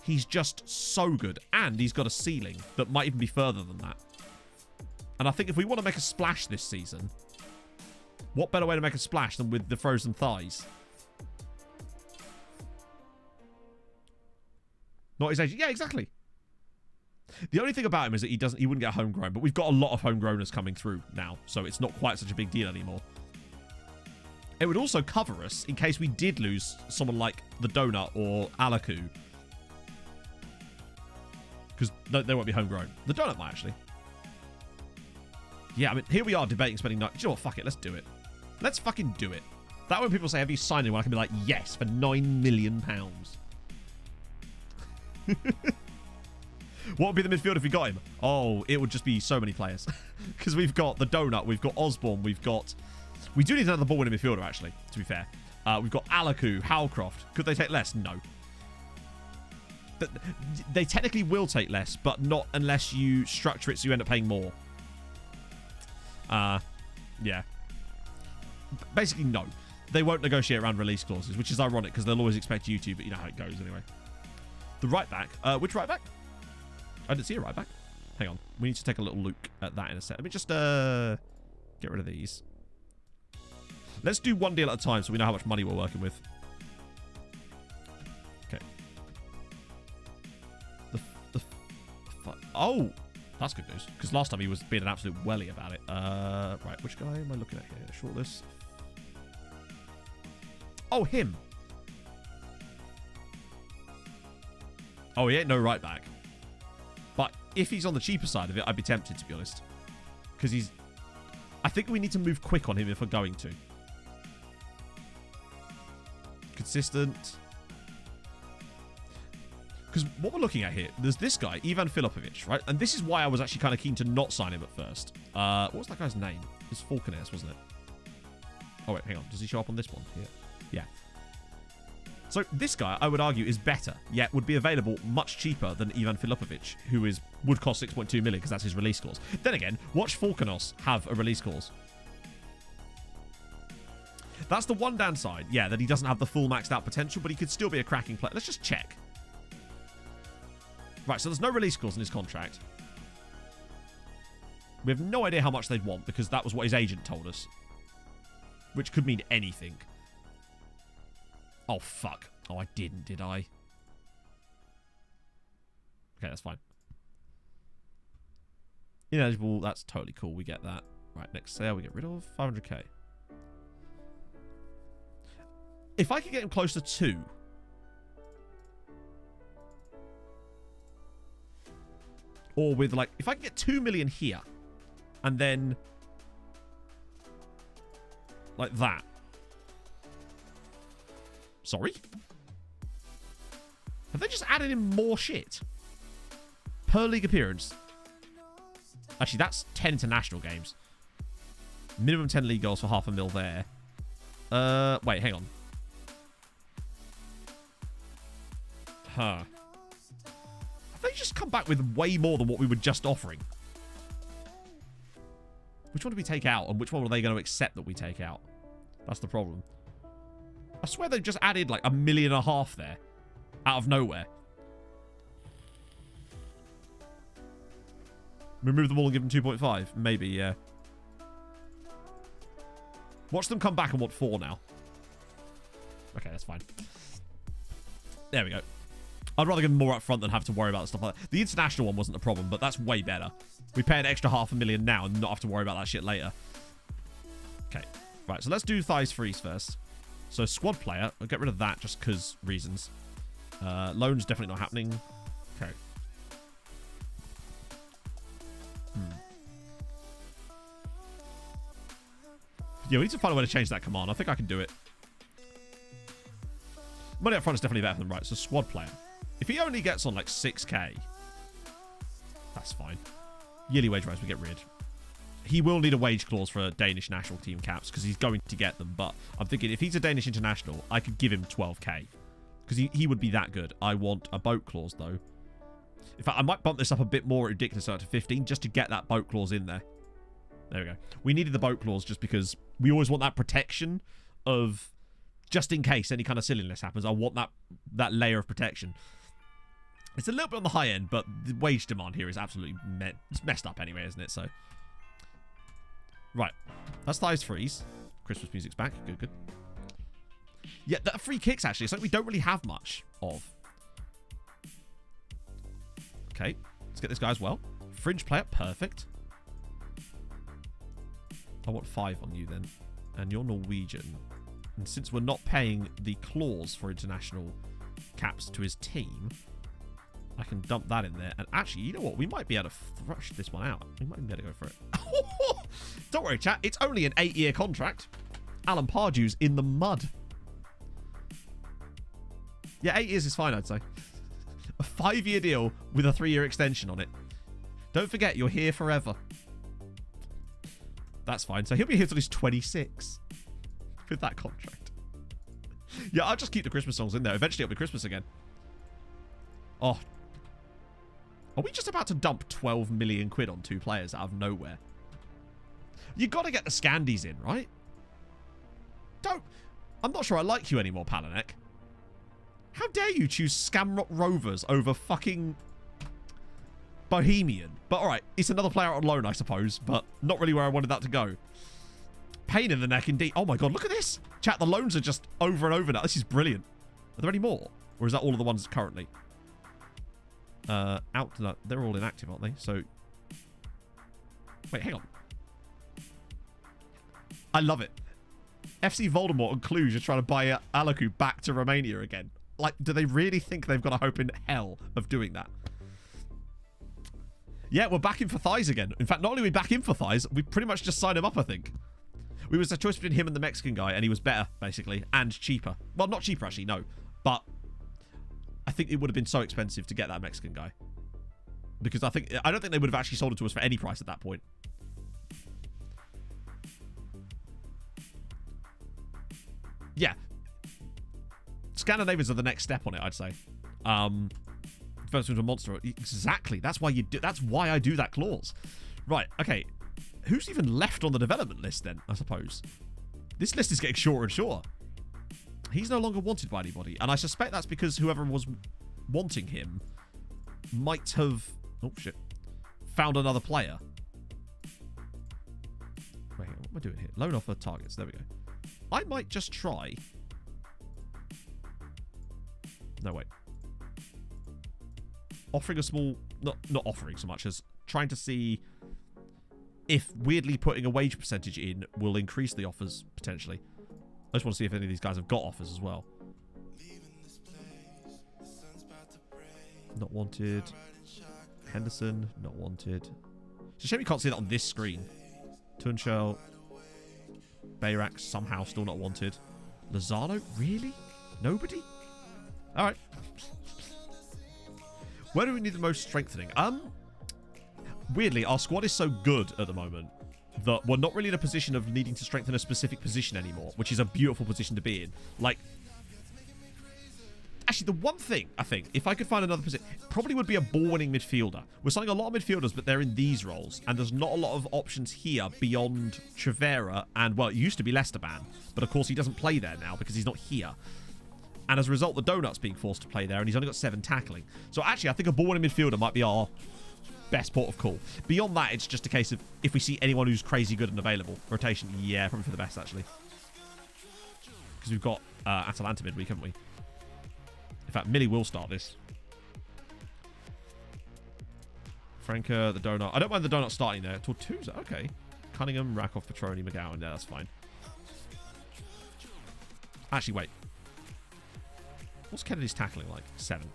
He's just so good. And he's got a ceiling that might even be further than that. And I think if we want to make a splash this season, what better way to make a splash than with the frozen thighs? Not his age. Yeah, exactly. The only thing about him is that he wouldn't get homegrown, but we've got a lot of homegrowners coming through now, so it's not quite such a big deal anymore. It would also cover us in case we did lose someone like the Donut or Alaku. Because they won't be homegrown. The Donut might, actually. Yeah, I mean, here we are debating spending... Do you know what? Fuck it. Let's do it. Let's fucking do it. That when people say, have you signed anyone? I can be like, yes, for £9 million. What would be the midfield if we got him? Oh, it would just be so many players. Because we've got the Donut, we've got Osborne, we've got... We do need another ball-winning midfielder, actually, to be fair. We've got Alaku, Howcroft. Could they take less? No. They technically will take less, but not unless you structure it so you end up paying more. Yeah. Basically, no. They won't negotiate around release clauses, which is ironic because they'll always expect you to, but you know how it goes anyway. The right back. Which right back? I didn't see a right back. Hang on. We need to take a little look at that in a sec. Let me just get rid of these. Let's do one deal at a time so we know how much money we're working with. Okay. Oh! That's good news. Because last time he was being an absolute welly about it. Right, which guy am I looking at here? Shortlist. Oh, him! Oh, he ain't no right back. But if he's on the cheaper side of it, I'd be tempted, to be honest. Because he's... I think we need to move quick on him if we're going to. Consistent. Because what we're looking at here, there's this guy, Ivan Filipovic, right? And this is why I was actually kind of keen to not sign him at first. What was that guy's name? It's Falcones, wasn't it? Oh, wait, hang on. Does he show up on this one? Yeah. So this guy, I would argue, is better, yet would be available much cheaper than Ivan Filipovic, who would cost 6.2 million because that's his release clause. Then again, watch Falcones have a release clause. That's the one downside, yeah, that he doesn't have the full maxed out potential, but he could still be a cracking player. Let's just check. Right, so there's no release clause in his contract. We have no idea how much they'd want because that was what his agent told us. Which could mean anything. Oh, fuck. Oh, I didn't, did I? Okay, that's fine. Ineligible, that's totally cool. We get that. Right, next sale we get rid of. 500k. If I could get him close to 2... Or with, like... If I can get 2 million here... And then... Like that. Sorry? Have they just added in more shit? Per league appearance. Actually, that's 10 international games. Minimum 10 league goals for $500,000 there. Wait, hang on. Huh. Have they just come back with way more than what we were just offering? Which one do we take out, and which one are they going to accept that we take out? That's the problem. I swear they just added like $1.5 million there. Out of nowhere. Remove them all and give them 2.5? Maybe, yeah. Watch them come back and want 4 now. Okay, that's fine. There we go. I'd rather give them more up front than have to worry about stuff like that. The international one wasn't the problem, but that's way better. We pay an extra $500,000 now and not have to worry about that shit later. Okay. Right, so let's do thighs freeze first. So squad player, I'll get rid of that just because reasons. Loan's definitely not happening. Okay. Yeah, we need to find a way to change that command. I think I can do it. Money up front is definitely better than right. So squad player. If he only gets on like 6k, that's fine. Yearly wage rise we get rid. He will need a wage clause for Danish national team caps because he's going to get them. But I'm thinking if he's a Danish international, I could give him 12k because he would be that good. I want a boat clause though. In fact, I might bump this up a bit more ridiculous out to 15 just to get that boat clause in there. There we go. We needed the boat clause just because we always want that protection of just in case any kind of silliness happens. I want that layer of protection. It's a little bit on the high end, but the wage demand here is absolutely it's messed up anyway, isn't it? So, right. That's Thighs freeze. Christmas music's back. Good, good. Yeah, the free kicks, actually. It's like we don't really have much of. Okay. Let's get this guy as well. Fringe player. Perfect. I want 5 on you then. And you're Norwegian. And since we're not paying the clause for international caps to his team, I can dump that in there. And actually, you know what? We might be able to thrush this one out. We might even be able to go for it. Don't worry, chat. It's only an 8-year contract. Alan Pardew's in the mud. Yeah, 8 years is fine, I'd say. A 5-year deal with a 3-year extension on it. Don't forget, you're here forever. That's fine. So he'll be here till he's 26 with that contract. Yeah, I'll just keep the Christmas songs in there. Eventually it'll be Christmas again. Oh. Are we just about to dump 12 million quid on 2 players out of nowhere? You got to get the Scandies in, right? I'm not sure I like you anymore, Palanek. How dare you choose Scamrock Rovers over fucking Bohemian? But alright, it's another player on loan, I suppose, but not really where I wanted that to go. Pain in the neck indeed. Oh my god, look at this. Chat, the loans are just over and over now. This is brilliant. Are there any more? Or is that all of the ones currently? No, they're all inactive, aren't they? So, wait, hang on. I love it. FC Voldemort and Cluj are trying to buy Alaku back to Romania again. Like, do they really think they've got a hope in hell of doing that? Yeah, we're back in for Thighs again. In fact, not only are we back in for Thighs, we pretty much just signed him up, I think. We was a choice between him and the Mexican guy, and he was better, basically, and cheaper. Well, not cheaper, actually, no. But I think it would have been so expensive to get that Mexican guy. Because I don't think they would have actually sold it to us for any price at that point. Yeah. Scandinavians are the next step on it, I'd say. First one's a monster. Exactly. That's why I do that clause. Right, okay. Who's even left on the development list then, I suppose? This list is getting shorter and shorter. He's no longer wanted by anybody. And I suspect that's because whoever was wanting him might have... Oh, shit. Found another player. Wait, what am I doing here? Loan offer targets. There we go. I might just try... No, wait. Offering a small... Not offering so much as trying to see if weirdly putting a wage percentage in will increase the offers, potentially. I just want to see if any of these guys have got offers as well. Not wanted. Henderson, not wanted. It's a shame you can't see that on this screen. Tunchel. Bayrak, somehow still not wanted. Lozano, really? Nobody? Alright. Where do we need the most strengthening? Weirdly, our squad is so good at the moment that we're not really in a position of needing to strengthen a specific position anymore, which is a beautiful position to be in. Like, actually, the one thing, I think, if I could find another position, probably would be a ball-winning midfielder. We're signing a lot of midfielders, but they're in these roles, and there's not a lot of options here beyond Trevera and, well, it used to be Lesterban, but of course he doesn't play there now because he's not here. And as a result, the Donut's being forced to play there, and he's only got 7 tackling. So actually, I think a ball-winning midfielder might be our best port of call. Beyond that, it's just a case of if we see anyone who's crazy good and available. Rotation, yeah, probably for the best, actually. Because we've got Atalanta midweek, haven't we? In fact, Millie will start this. Franca, the Donut. I don't mind the Donut starting there. Tortuza, okay. Cunningham, Rakoff, Petroni, McGowan. Yeah, that's fine. Actually, wait. What's Kennedy's tackling like? 7.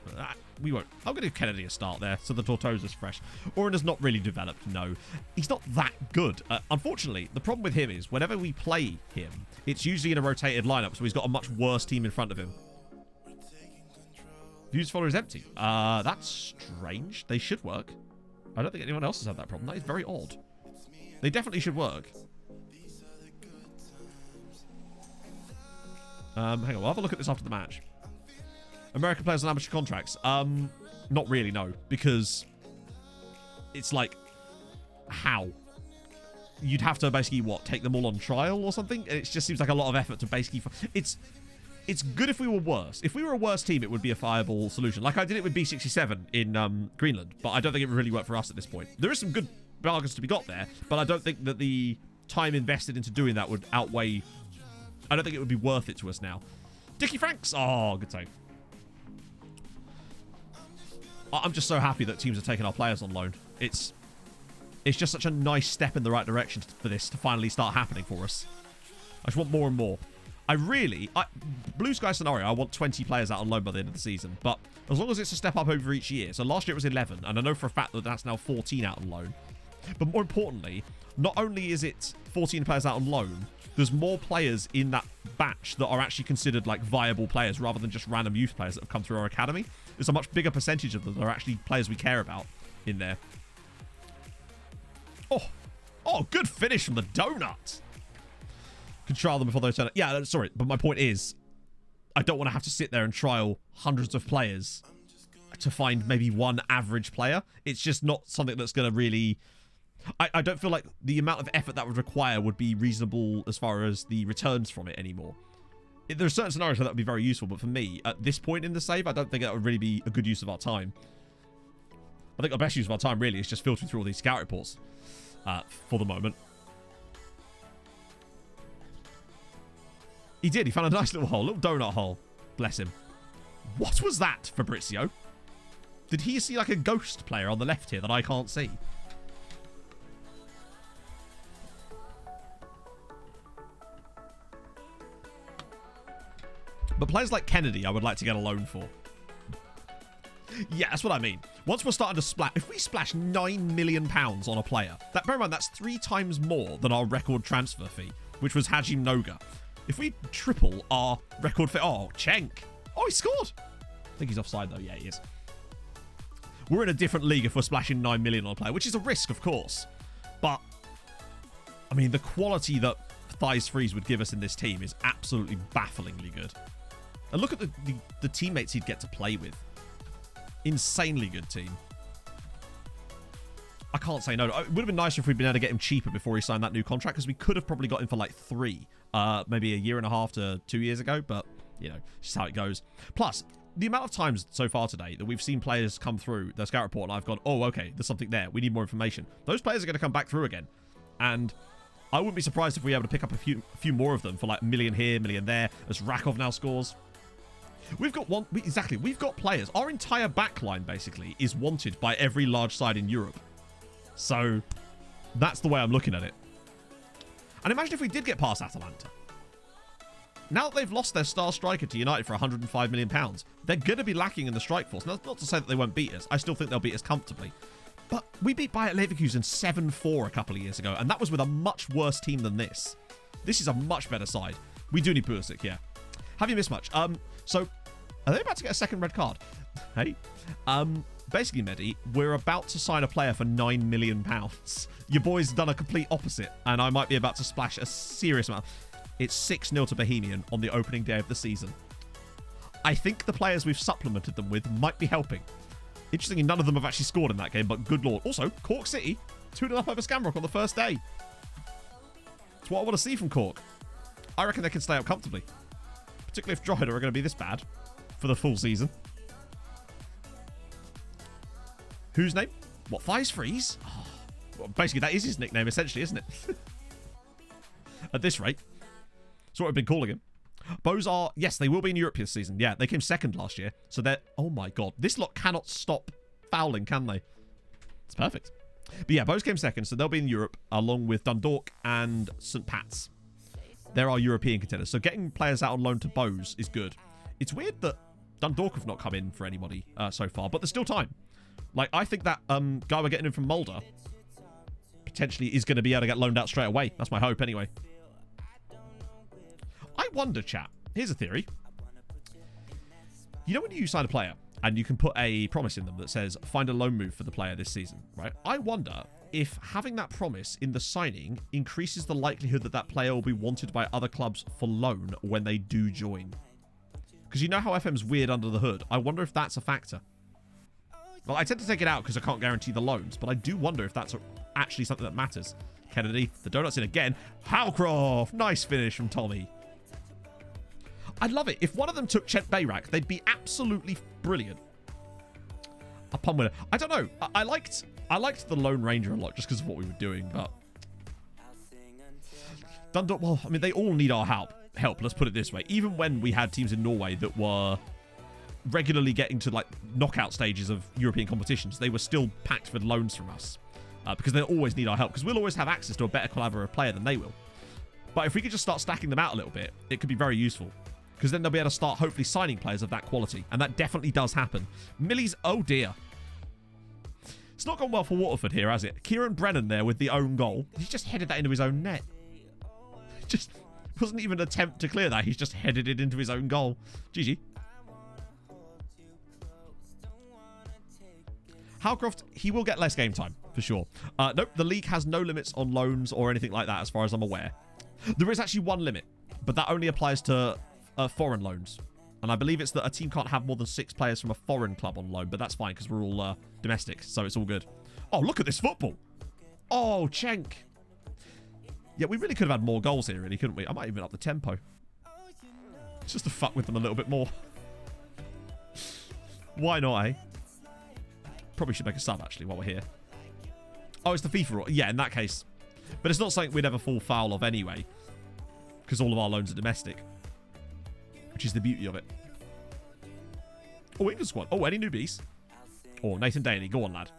We won't. I'm going to give Kennedy a start there, so the Tortosa's fresh. Oren not really developed, no. He's not that good. Unfortunately, the problem with him is whenever we play him, it's usually in a rotated lineup, so he's got a much worse team in front of him. Views follower is empty. That's strange. They should work. I don't think anyone else has had that problem. That is very odd. They definitely should work. Hang on, we'll have a look at this after the match. American players on amateur contracts. Not really, no. Because it's like, how? You'd have to basically, what, take them all on trial or something? It just seems like a lot of effort to basically... it's good if we were worse. If we were a worse team, it would be a viable solution. Like I did it with B67 in Greenland, but I don't think it would really work for us at this point. There is some good bargains to be got there, but I don't think that the time invested into doing that would outweigh... I don't think it would be worth it to us now. Dickie Franks! Oh, good save. I'm just so happy that teams are taking our players on loan. It's just such a nice step in the right direction for this to finally start happening for us. I just want more and more. Blue sky scenario, I want 20 players out on loan by the end of the season. But as long as it's a step up over each year. So last year it was 11, and I know for a fact that that's now 14 out on loan. But more importantly, not only is it 14 players out on loan, there's more players in that batch that are actually considered like viable players rather than just random youth players that have come through our academy. There's a much bigger percentage of them that are actually players we care about in there. Oh, good finish from the donut. Can trial them before they turn. Yeah, sorry, but my point is, I don't want to have to sit there and trial hundreds of players to find maybe one average player. It's just not something that's going to really... I don't feel like the amount of effort that would require would be reasonable as far as the returns from it anymore. There are certain scenarios where that would be very useful, but for me, at this point in the save, I don't think that would really be a good use of our time. I think the best use of our time, really, is just filtering through all these scout reports for the moment. He did. He found a nice little hole, little donut hole. Bless him. What was that, Fabrizio? Did he see like a ghost player on the left here that I can't see? But players like Kennedy, I would like to get a loan for. Yeah, that's what I mean. Once we're starting to splash... If we splash £9 million on a player... bear in mind, that's 3 times more than our record transfer fee, which was Hajim Noga. If we triple our record fee... Oh, Cenk. Oh, he scored. I think he's offside, though. Yeah, he is. We're in a different league if we're splashing $9 million on a player, which is a risk, of course. But, I mean, the quality that Thighs Freeze would give us in this team is absolutely bafflingly good. And look at the teammates he'd get to play with. Insanely good team. I can't say no. It would have been nicer if we'd been able to get him cheaper before he signed that new contract, because we could have probably got him for like 3, maybe a year and a half to 2 years ago. But, you know, just how it goes. Plus, the amount of times so far today that we've seen players come through the scout report and I've gone, oh, okay, there's something there. We need more information. Those players are going to come back through again. And I wouldn't be surprised if we were able to pick up a few more of them for like $1 million here, $1 million there, as Rakov now scores. We've got we've got players. Our entire backline, basically, is wanted by every large side in Europe. So, that's the way I'm looking at it. And imagine if we did get past Atalanta. Now that they've lost their star striker to United for £105 million, they're going to be lacking in the strike force. Now, not to say that they won't beat us. I still think they'll beat us comfortably. But we beat Bayer Leverkusen 7-4 a couple of years ago, and that was with a much worse team than this. This is a much better side. We do need Pulisic, yeah. Have you missed much? So, are they about to get a second red card? Hey? Basically, Mehdi, we're about to sign a player for £9 million. Your boy's done a complete opposite, and I might be about to splash a serious amount. It's 6-0 to Bohemian on the opening day of the season. I think the players we've supplemented them with might be helping. Interestingly, none of them have actually scored in that game, but good lord. Also, Cork City, 2-0 up over Skamrock on the first day. That's what I want to see from Cork. I reckon they can stay up comfortably. Particularly if Drogheda are going to be this bad for the full season. Whose name? What, Thighs Freeze? Oh, well, basically, that is his nickname, essentially, isn't it? At this rate. That's what I've been calling him. Bows are... Yes, they will be in Europe this season. Yeah, they came second last year. So they're... Oh, my God. This lot cannot stop fouling, can they? It's perfect. But yeah, Bows came second, so they'll be in Europe, along with Dundalk and St. Pat's. They're our European contenders. So getting players out on loan to Bows is good. It's weird that Dundalk have not come in for anybody so far, but there's still time. Like, I think that guy we're getting in from Mulder potentially is going to be able to get loaned out straight away. That's my hope, anyway. I wonder, chat. Here's a theory. You know when you sign a player and you can put a promise in them that says, find a loan move for the player this season, right? I wonder if having that promise in the signing increases the likelihood that that player will be wanted by other clubs for loan when they do join. Because you know how FM's weird under the hood. I wonder if that's a factor. Well, I tend to take it out because I can't guarantee the loans, but I do wonder if that's actually something that matters. Kennedy, the donut's in again. Howcroft, nice finish from Tommy. I'd love it. If one of them took Chet Bayrak, they'd be absolutely brilliant. A pun winner. I don't know. I liked the Lone Ranger a lot just because of what we were doing, but Dundalk, well, I mean, they all need our help. Let's put it this way. Even when we had teams in Norway that were regularly getting to like knockout stages of European competitions, they were still packed with loans from us because they always need our help because we'll always have access to a better collaborative player than they will. But if we could just start stacking them out a little bit, it could be very useful because then they'll be able to start hopefully signing players of that quality, and that definitely does happen. Millie's, oh dear. It's not gone well for Waterford here, has it? Kieran Brennan there with the own goal. He just headed that into his own net. Just wasn't even an attempt to clear that. He's just headed it into his own goal. GG. Howcroft, he will get less game time, for sure. Nope, the league has no limits on loans or anything like that, as far as I'm aware. There is actually one limit, but that only applies to foreign loans. And I believe it's that a team can't have more than 6 players from a foreign club on loan, but that's fine because we're all domestic, so it's all good. Oh, look at this football. Oh, Cenk. Yeah, we really could have had more goals here, really, couldn't we? I might even up the tempo. Just to fuck with them a little bit more. Why not, eh? Probably should make a sub, actually, while we're here. Oh, it's the FIFA rule. Yeah, in that case. But it's not something we'd ever fall foul of anyway, because all of our loans are domestic, which is the beauty of it. Oh, England squad. Oh, any newbies? Oh, Nathan Daly. Go on, lad.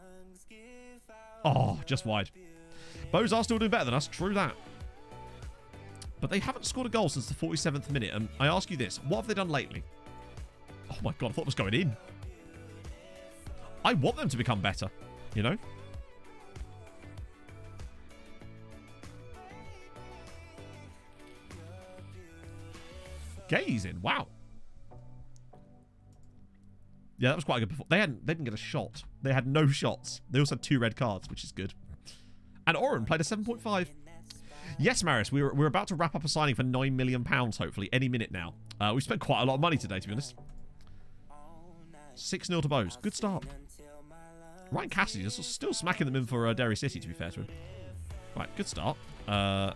Oh, just wide. Bows are still doing better than us. True that. But they haven't scored a goal since the 47th minute. And I ask you this. What have they done lately? Oh, my God. I thought it was going in. I want them to become better, you know? Gazing. Wow. Yeah, that was quite a good performance. They didn't get a shot. They had no shots. They also had 2 red cards, which is good. And Oren played a 7.5. Yes, Marius, we're about to wrap up a signing for £9 million, hopefully, any minute now. We've spent quite a lot of money today, to be honest. 6-0 to Bows. Good start. Ryan Cassidy is still smacking them in for Derry City, to be fair to him. Right, good start. The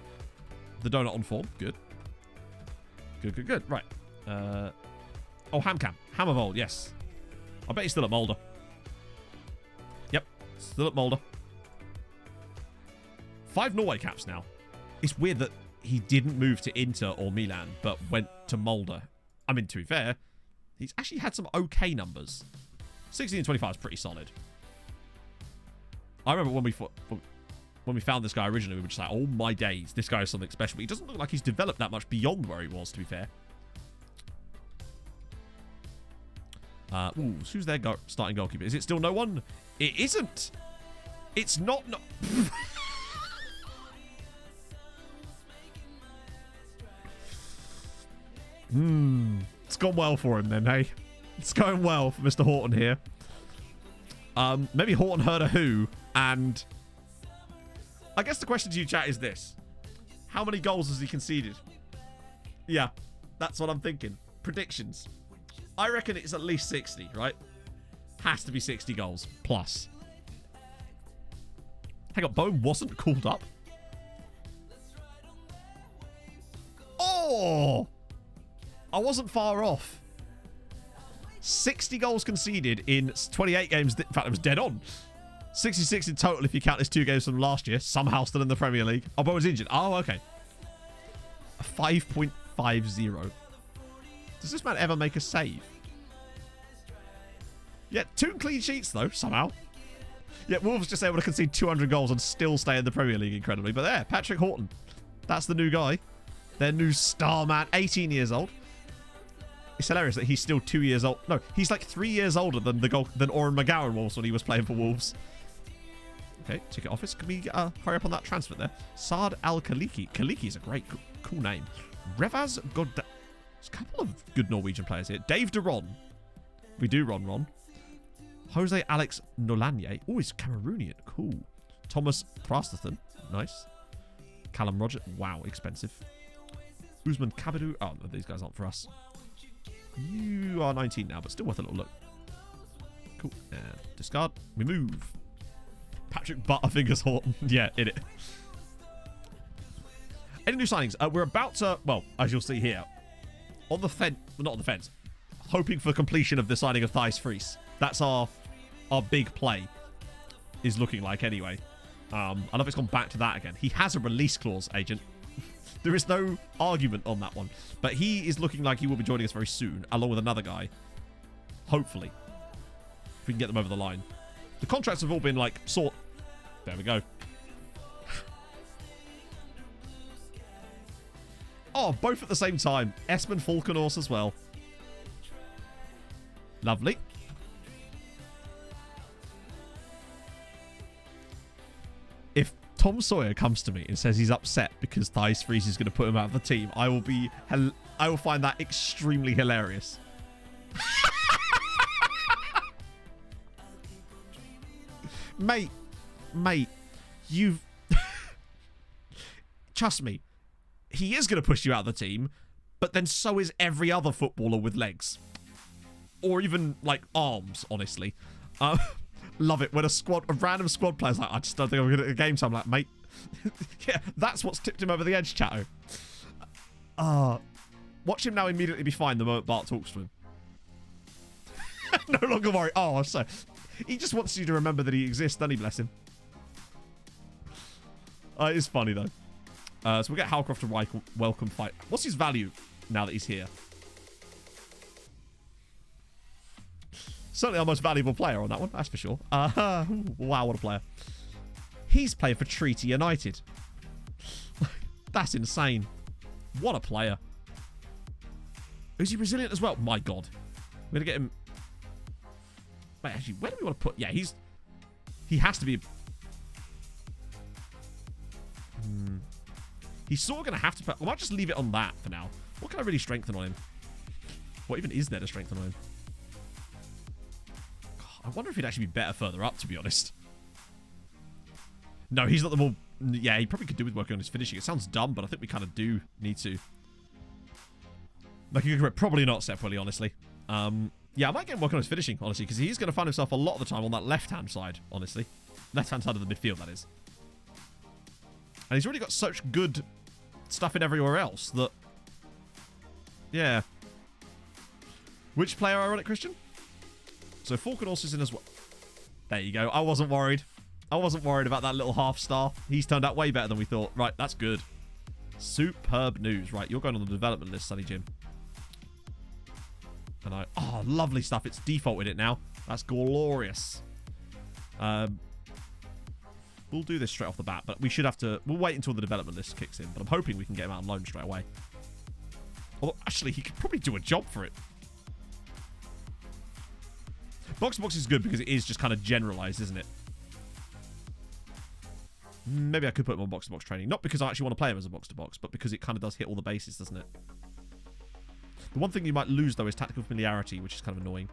donut on form. Good. Good. Right. Oh, Hamcam. Hammervold, yes. I bet he's still at Mulder. Yep, still at Mulder. 5 Norway caps now. It's weird that he didn't move to Inter or Milan, but went to Mulder. I mean, to be fair, he's actually had some okay numbers. 16 and 25 is pretty solid. I remember when we found this guy originally, we were just like, oh my days, this guy is something special. But he doesn't look like he's developed that much beyond where he was, to be fair. Ooh, who's their starting goalkeeper? Is it still no one? It isn't. It's not. It's gone well for him then, hey? It's going well for Mr. Horton here. Maybe Horton heard a who, and I guess the question to you, chat, is this. How many goals has he conceded? Yeah, that's what I'm thinking. Predictions. I reckon it's at least 60, right? Has to be 60 goals plus. Hang on, Bone wasn't called up? Oh! I wasn't far off. 60 goals conceded in 28 games. In fact, it was dead on. 66 in total if you count his 2 games from last year. Somehow still in the Premier League. Oh, but was injured. Oh, okay. 5.50. Does this man ever make a save? Yeah, 2 clean sheets, though, somehow. Yeah, Wolves just able to concede 200 goals and still stay in the Premier League, incredibly. But there, Patrick Horton. That's the new guy. Their new star man, 18 years old. It's hilarious that he's still 2 years old. No, he's like 3 years older than Oren McGowan was when he was playing for Wolves. Okay, ticket office. Can we hurry up on that transfer there? Saad Al-Khaliki. Khaliki is a great, cool name. Revaz God. There's a couple of good Norwegian players here. Dave de Ron. We do Ron. Jose Alex Nolanye. Oh, he's Cameroonian. Cool. Thomas Prastathan. Nice. Callum Roger. Wow, expensive. Usman Kabadou. Oh, no, these guys aren't for us. You are 19 now, but still worth a little look. Cool. And discard. We move. Patrick Butterfingers Horton. Yeah, in it. Any new signings? We're about to, well, as you'll see here, On the fence. Not on the fence. Hoping for completion of the signing of Thijs Fries. That's our big play. Is looking like anyway. I love it's gone back to that again. He has a release clause, Agent. There is no argument on that one. But he is looking like he will be joining us very soon, along with another guy. Hopefully. If we can get them over the line. The contracts have all been like sort. There we go. Oh, both at the same time. Esmond Falkenhorse as well. Lovely. If Tom Sawyer comes to me and says he's upset because Thijs Fries is going to put him out of the team, I will find that extremely hilarious. Mate, you've... Trust me, he is going to push you out of the team, but then so is every other footballer with legs. Or even, like, arms, honestly. Love it when a random squad player's like, I just don't think I'm going to get a game, so I'm like, mate, yeah, that's what's tipped him over the edge, chatto. Watch him now immediately be fine the moment Bart talks to him. No longer worry. Oh, I'm sorry. He just wants you to remember that he exists, doesn't he, bless him? It is funny, though. So we'll get Halcroft to welcome fight. What's his value now that he's here? Certainly our most valuable player on that one, that's for sure. Wow, what a player. He's playing for Treaty United. That's insane. What a player. Is he resilient as well? My God. We're going to get him... Wait, actually, where do we want to put... Yeah, he has to be... He's sort of going to have to put... I might just leave it on that for now. What can I really strengthen on him? What even is there to strengthen on him? God, I wonder if he'd actually be better further up, to be honest. No, he's not the more... Yeah, he probably could do with working on his finishing. It sounds dumb, but I think we kind of do need to. Like, probably not separately, honestly. Yeah, I might get him working on his finishing, honestly, because he's going to find himself a lot of the time on that left-hand side, honestly. Left-hand side of the midfield, that is. And he's already got such good stuff in everywhere else that... Yeah. Which player are on it, Christian? So Falkenhorse is in as well. There you go. I wasn't worried. I wasn't worried about that little half star. He's turned out way better than we thought. Right, that's good. Superb news. Right, you're going on the development list, Sonny Jim. And oh, lovely stuff. It's defaulted it now. That's glorious. We'll do this straight off the bat, but we should have to... We'll wait until the development list kicks in, but I'm hoping we can get him out on loan straight away. Although, actually, he could probably do a job for it. Box to box is good because it is just kind of generalized, isn't it? Maybe I could put him on box to box training. Not because I actually want to play him as a box to box, but because it kind of does hit all the bases, doesn't it? The one thing you might lose, though, is tactical familiarity, which is kind of annoying.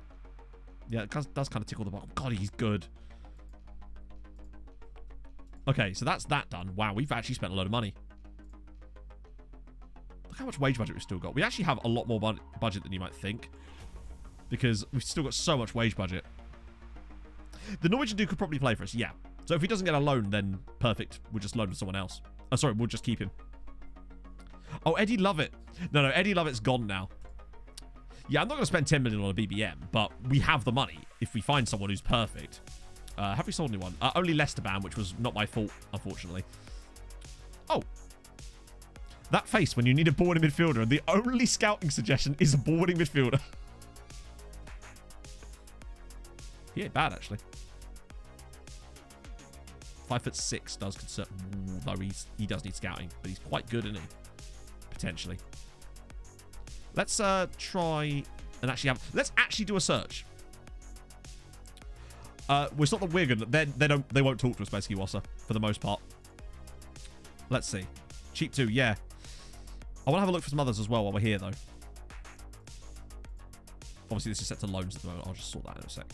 Yeah, it does kind of tickle the box. God, he's good. Okay, so that's that done. Wow, we've actually spent a load of money. Look how much wage budget we've still got. We actually have a lot more budget than you might think. Because we've still got so much wage budget. The Norwegian dude could probably play for us, yeah. So if he doesn't get a loan, then perfect. We'll just loan to someone else. Oh, sorry, we'll just keep him. Oh, Eddie Lovett. No, Eddie Lovett's gone now. Yeah, I'm not going to spend 10 million on a BBM, but we have the money if we find someone who's perfect. Have we sold anyone? Only Leicester, which was not my fault, unfortunately. Oh. That face when you need a boarding midfielder, and the only scouting suggestion is a boarding midfielder. He ain't bad, actually. 5'6" does concern... Though he does need scouting, but he's quite good, isn't he? Potentially. Let's try and actually have... Let's actually do a search. Well, it's not that we're good. They won't talk to us, basically, Wassa, for the most part. Let's see. Cheap 2, yeah. I want to have a look for some others as well while we're here, though. Obviously, this is set to loans at the moment. I'll just sort that in a sec.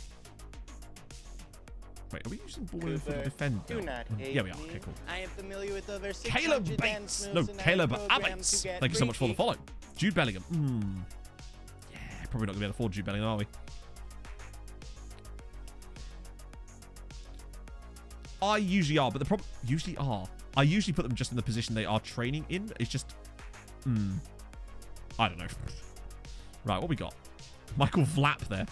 Wait, are we using ball for the defend? Yeah, we are. Okay, cool. I am familiar with over Caleb Bates. No, Caleb Bates. Thank you so much for the follow. Jude Bellingham. Yeah, probably not going to be able to afford Jude Bellingham, are we? I usually are, but the problem... Usually are. I usually put them just in the position they are training in. It's just... I don't know. Right, what we got? Michael Vlap there.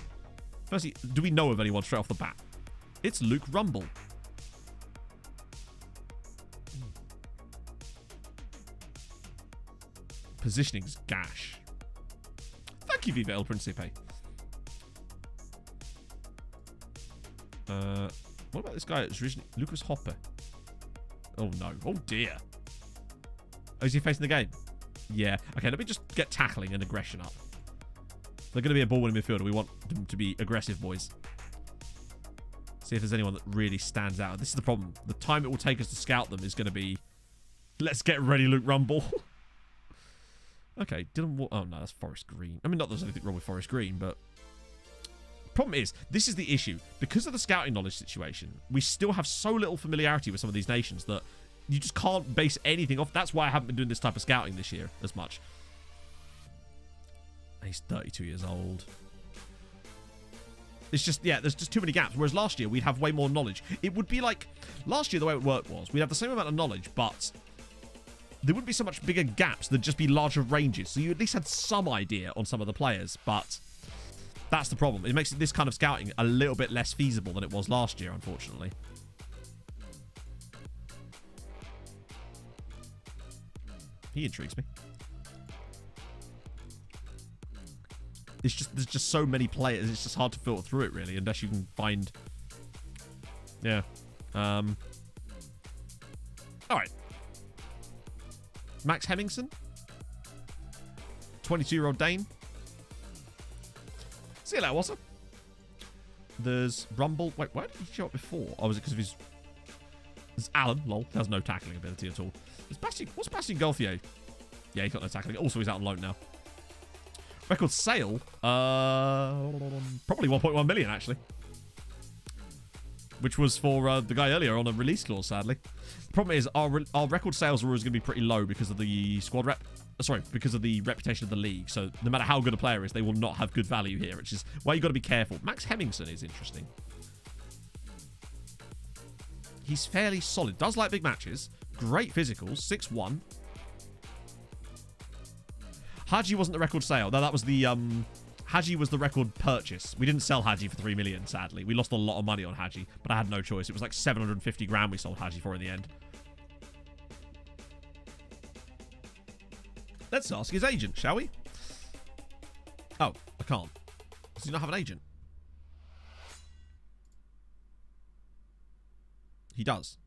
Firstly, do we know of anyone straight off the bat? It's Luke Rumble. Positioning's gash. Thank you, Viva El Principe. What about this guy? It's Lucas Hopper. Oh, no. Oh, dear. Oh, is he facing the game? Yeah. Okay, let me just get tackling and aggression up. They're going to be a ball in midfield. We want them to be aggressive, boys. See if there's anyone that really stands out. This is the problem. The time it will take us to scout them is going to be... Let's get ready, Luke Rumble. Okay, Dylan... Oh, no, that's Forest Green. I mean, not that there's anything wrong with Forest Green, but... Problem is, this is the issue. Because of the scouting knowledge situation, we still have so little familiarity with some of these nations that you just can't base anything off. That's why I haven't been doing this type of scouting this year as much. He's 32 years old. It's just, yeah, there's just too many gaps. Whereas last year, we'd have way more knowledge. It would be like, last year, the way it worked was, we'd have the same amount of knowledge, but there wouldn't be so much bigger gaps. There'd just be larger ranges. So you at least had some idea on some of the players, but... That's the problem. It makes this kind of scouting a little bit less feasible than it was last year, unfortunately. He intrigues me. It's just there's just so many players. It's just hard to filter through it, really, unless you can find... Yeah. All right. Max Hemmingson. 22-year-old Dane. See you later, Wasser. There's Rumble. Wait, why did he show up before? Oh, was it because of his... There's Alan. Lol. He has no tackling ability at all. There's Bastien... What's Bastien Gauthier? Yeah, he's got no tackling. Also, he's out on loan now. Record sale? Probably 1.1 million, actually. Which was for the guy earlier on a release clause, sadly. The problem is, our record sales are always going to be pretty low because of the squad rep... Sorry, because of the reputation of the league. So no matter how good a player is, they will not have good value here, which is why you've got to be careful. Max Hemmingson is interesting. He's fairly solid. Does like big matches. Great physicals. 6'1". Haji wasn't the record sale. No, that was the... Haji was the record purchase. We didn't sell Haji for 3 million, sadly. We lost a lot of money on Haji, but I had no choice. It was like 750 grand we sold Haji for in the end. Let's ask his agent, shall we? Oh, I can't. Does he not have an agent? He does.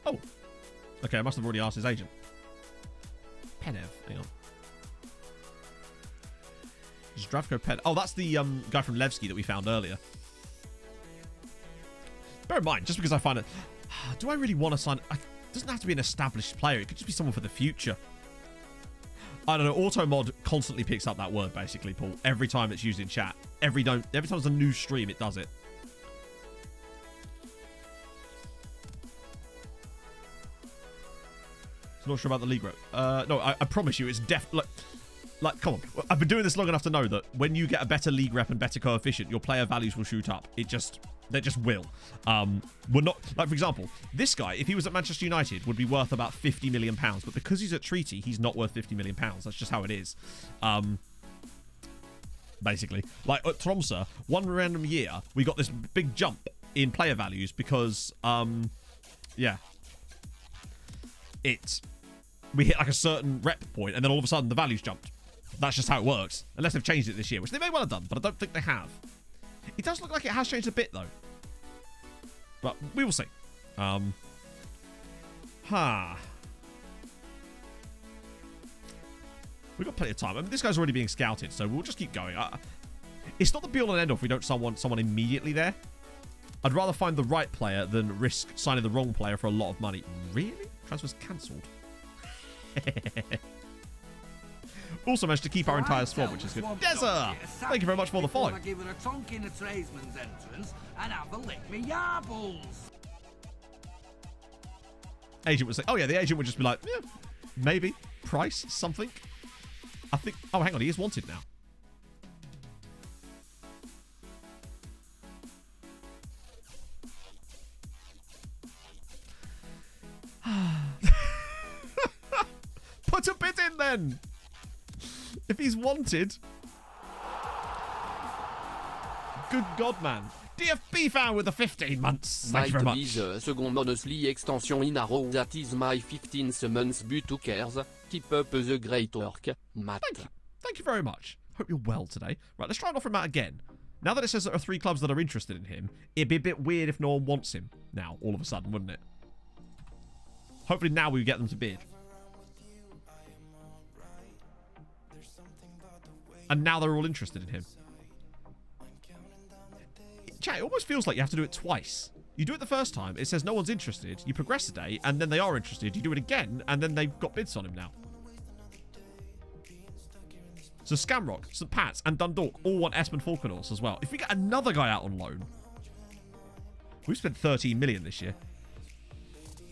Oh. Okay, I must have already asked his agent. Penev. Hang on. Zdravko Penev. Oh, that's the guy from Levski that we found earlier. Bear in mind, just because I find it... Do I really want to sign... It doesn't have to be an established player. It could just be someone for the future. I don't know. Automod constantly picks up that word, basically, Paul. Every time it's used in chat. Every time there's a new stream, it does it. Not sure about the league rep. No, I promise you, it's definitely... Like, come on. I've been doing this long enough to know that when you get a better league rep and better coefficient, your player values will shoot up. They just will. We're not... Like, for example, this guy, if he was at Manchester United, would be worth about £50 million. But because he's at Treaty, he's not worth £50 million. That's just how it is. Basically. Like, at Tromsø, one random year, we got this big jump in player values because, yeah. We hit, like, a certain rep point, and then all of a sudden, the values jumped. That's just how it works. Unless they've changed it this year, which they may well have done, but I don't think they have. It does look like it has changed a bit, though. But we will see. We've got plenty of time. I mean, this guy's already being scouted, so we'll just keep going. It's not the be-all and end-all if we don't someone immediately there. I'd rather find the right player than risk signing the wrong player for a lot of money. Really? Transfer's cancelled. Also managed to keep our entire squad, which is good. Deza! Thank you very much for the follow. Give her a tonk in a tradesman's entrance and have a lick me yarbles. Agent would say, oh yeah, the agent would just be like, yeah, maybe, price, something. I think, oh hang on, he is wanted now. Put a bid in then. If he's wanted. Good God, man. DFB fan with the 15 months. Thank you very much. Second honestly extension in a row that is my 15th month but who cares? Keep up the great work, Matt. Thank you very much. Hope you're well today. Right, let's try and offer him out again. Now that it says there are 3 clubs that are interested in him, it'd be a bit weird if no one wants him now, all of a sudden, wouldn't it? Hopefully now we get them to bid. And now they're all interested in him. Chat, it almost feels like you have to do it twice. You do it the first time, it says no one's interested, you progress a day, and then they are interested. You do it again, and then they've got bids on him now. So Scamrock, St. Pat's, and Dundalk all want Esmond Falkenhorst as well. If we get another guy out on loan, we've spent 13 million this year.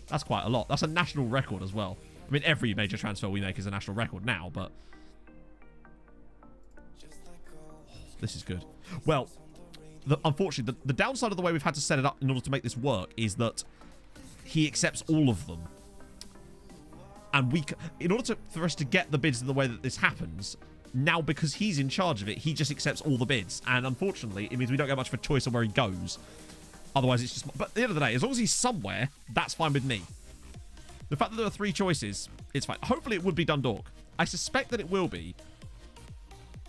That's quite a lot. That's a national record as well. I mean, every major transfer we make is a national record now, but this is good. Well, unfortunately, the downside of the way we've had to set it up in order to make this work is that he accepts all of them. And in order for us to get the bids in the way that this happens, now because he's in charge of it, he just accepts all the bids. And unfortunately, it means we don't get much of a choice on where he goes. Otherwise, it's just... But at the end of the day, as long as he's somewhere, that's fine with me. The fact that there are 3 choices, it's fine. Hopefully, it would be Dundalk. I suspect that it will be.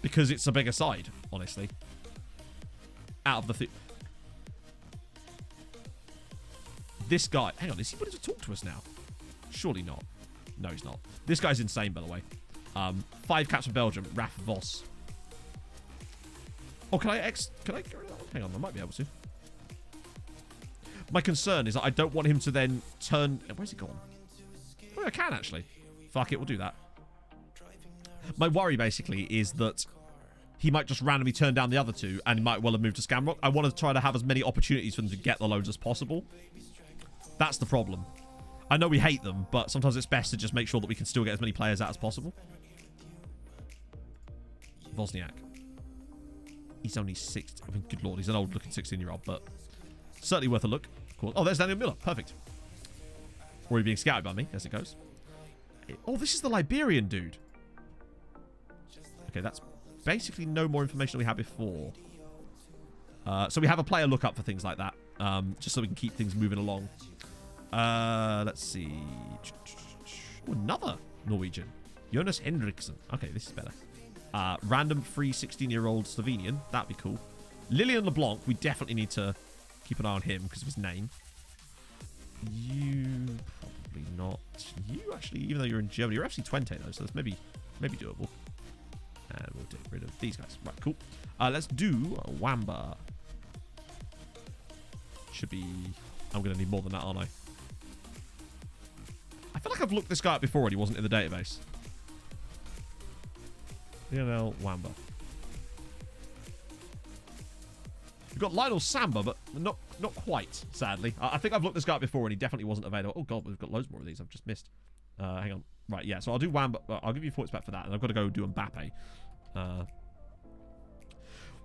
Because it's a bigger side, honestly. Out of the... This guy... Hang on, is he willing to talk to us now? Surely not. No, he's not. This guy's insane, by the way. 5 caps for Belgium. Raf Vos. Oh, can I get rid of that one? Hang on, I might be able to. My concern is that I don't want him to then turn... Where's he gone? Oh, I can, actually. Fuck it, we'll do that. My worry, basically, is that he might just randomly turn down the other 2, and he might well have moved to Scamrock. I want to try to have as many opportunities for them to get the loans as possible. That's the problem. I know we hate them, but sometimes it's best to just make sure that we can still get as many players out as possible. Wozniak. He's only 6. I mean, good lord, he's an old-looking 16-year-old, but certainly worth a look. Cool. Oh, there's Daniel Miller. Perfect. Already being scouted by me, as it goes. Oh, this is the Liberian dude. Okay, that's basically no more information than we had before. So we have a player lookup for things like that, just so we can keep things moving along. Let's see. Ooh, another Norwegian. Jonas Hendrickson. Okay, this is better. Random free 16-year-old Slovenian. That'd be cool. Lilian LeBlanc. We definitely need to keep an eye on him because of his name. You probably not. You actually, even though you're in Germany, you're actually 20 though, so that's maybe doable. And we'll get rid of these guys. Right, cool. Let's do Wamba. Should be... I'm going to need more than that, aren't I? I feel like I've looked this guy up before and he wasn't in the database. Lionel Wamba. We've got Lionel Samba, but not quite, sadly. I think I've looked this guy up before and he definitely wasn't available. Oh, God, we've got loads more of these I've just missed. Hang on. Right, yeah, so I'll do Wamba. I'll give you points back for that, and I've got to go do Mbappe.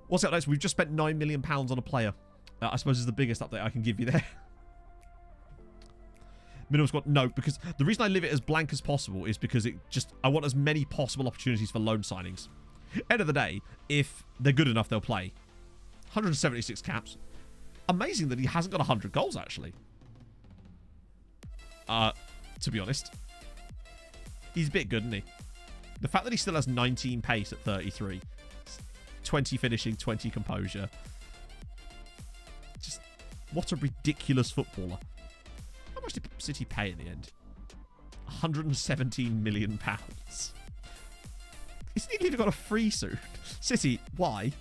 What's up, guys? We've just spent £9 million on a player. I suppose is the biggest update I can give you there. Minimum squad, no, because the reason I leave it as blank as possible is because I want as many possible opportunities for loan signings. End of the day, if they're good enough, they'll play. 176 caps. Amazing that he hasn't got 100 goals, actually. To be honest. He's a bit good, isn't he? The fact that he still has 19 pace at 33. 20 finishing, 20 composure. Just, what a ridiculous footballer. How much did City pay in the end? £117 million. Isn't he even got a free suit? City, why?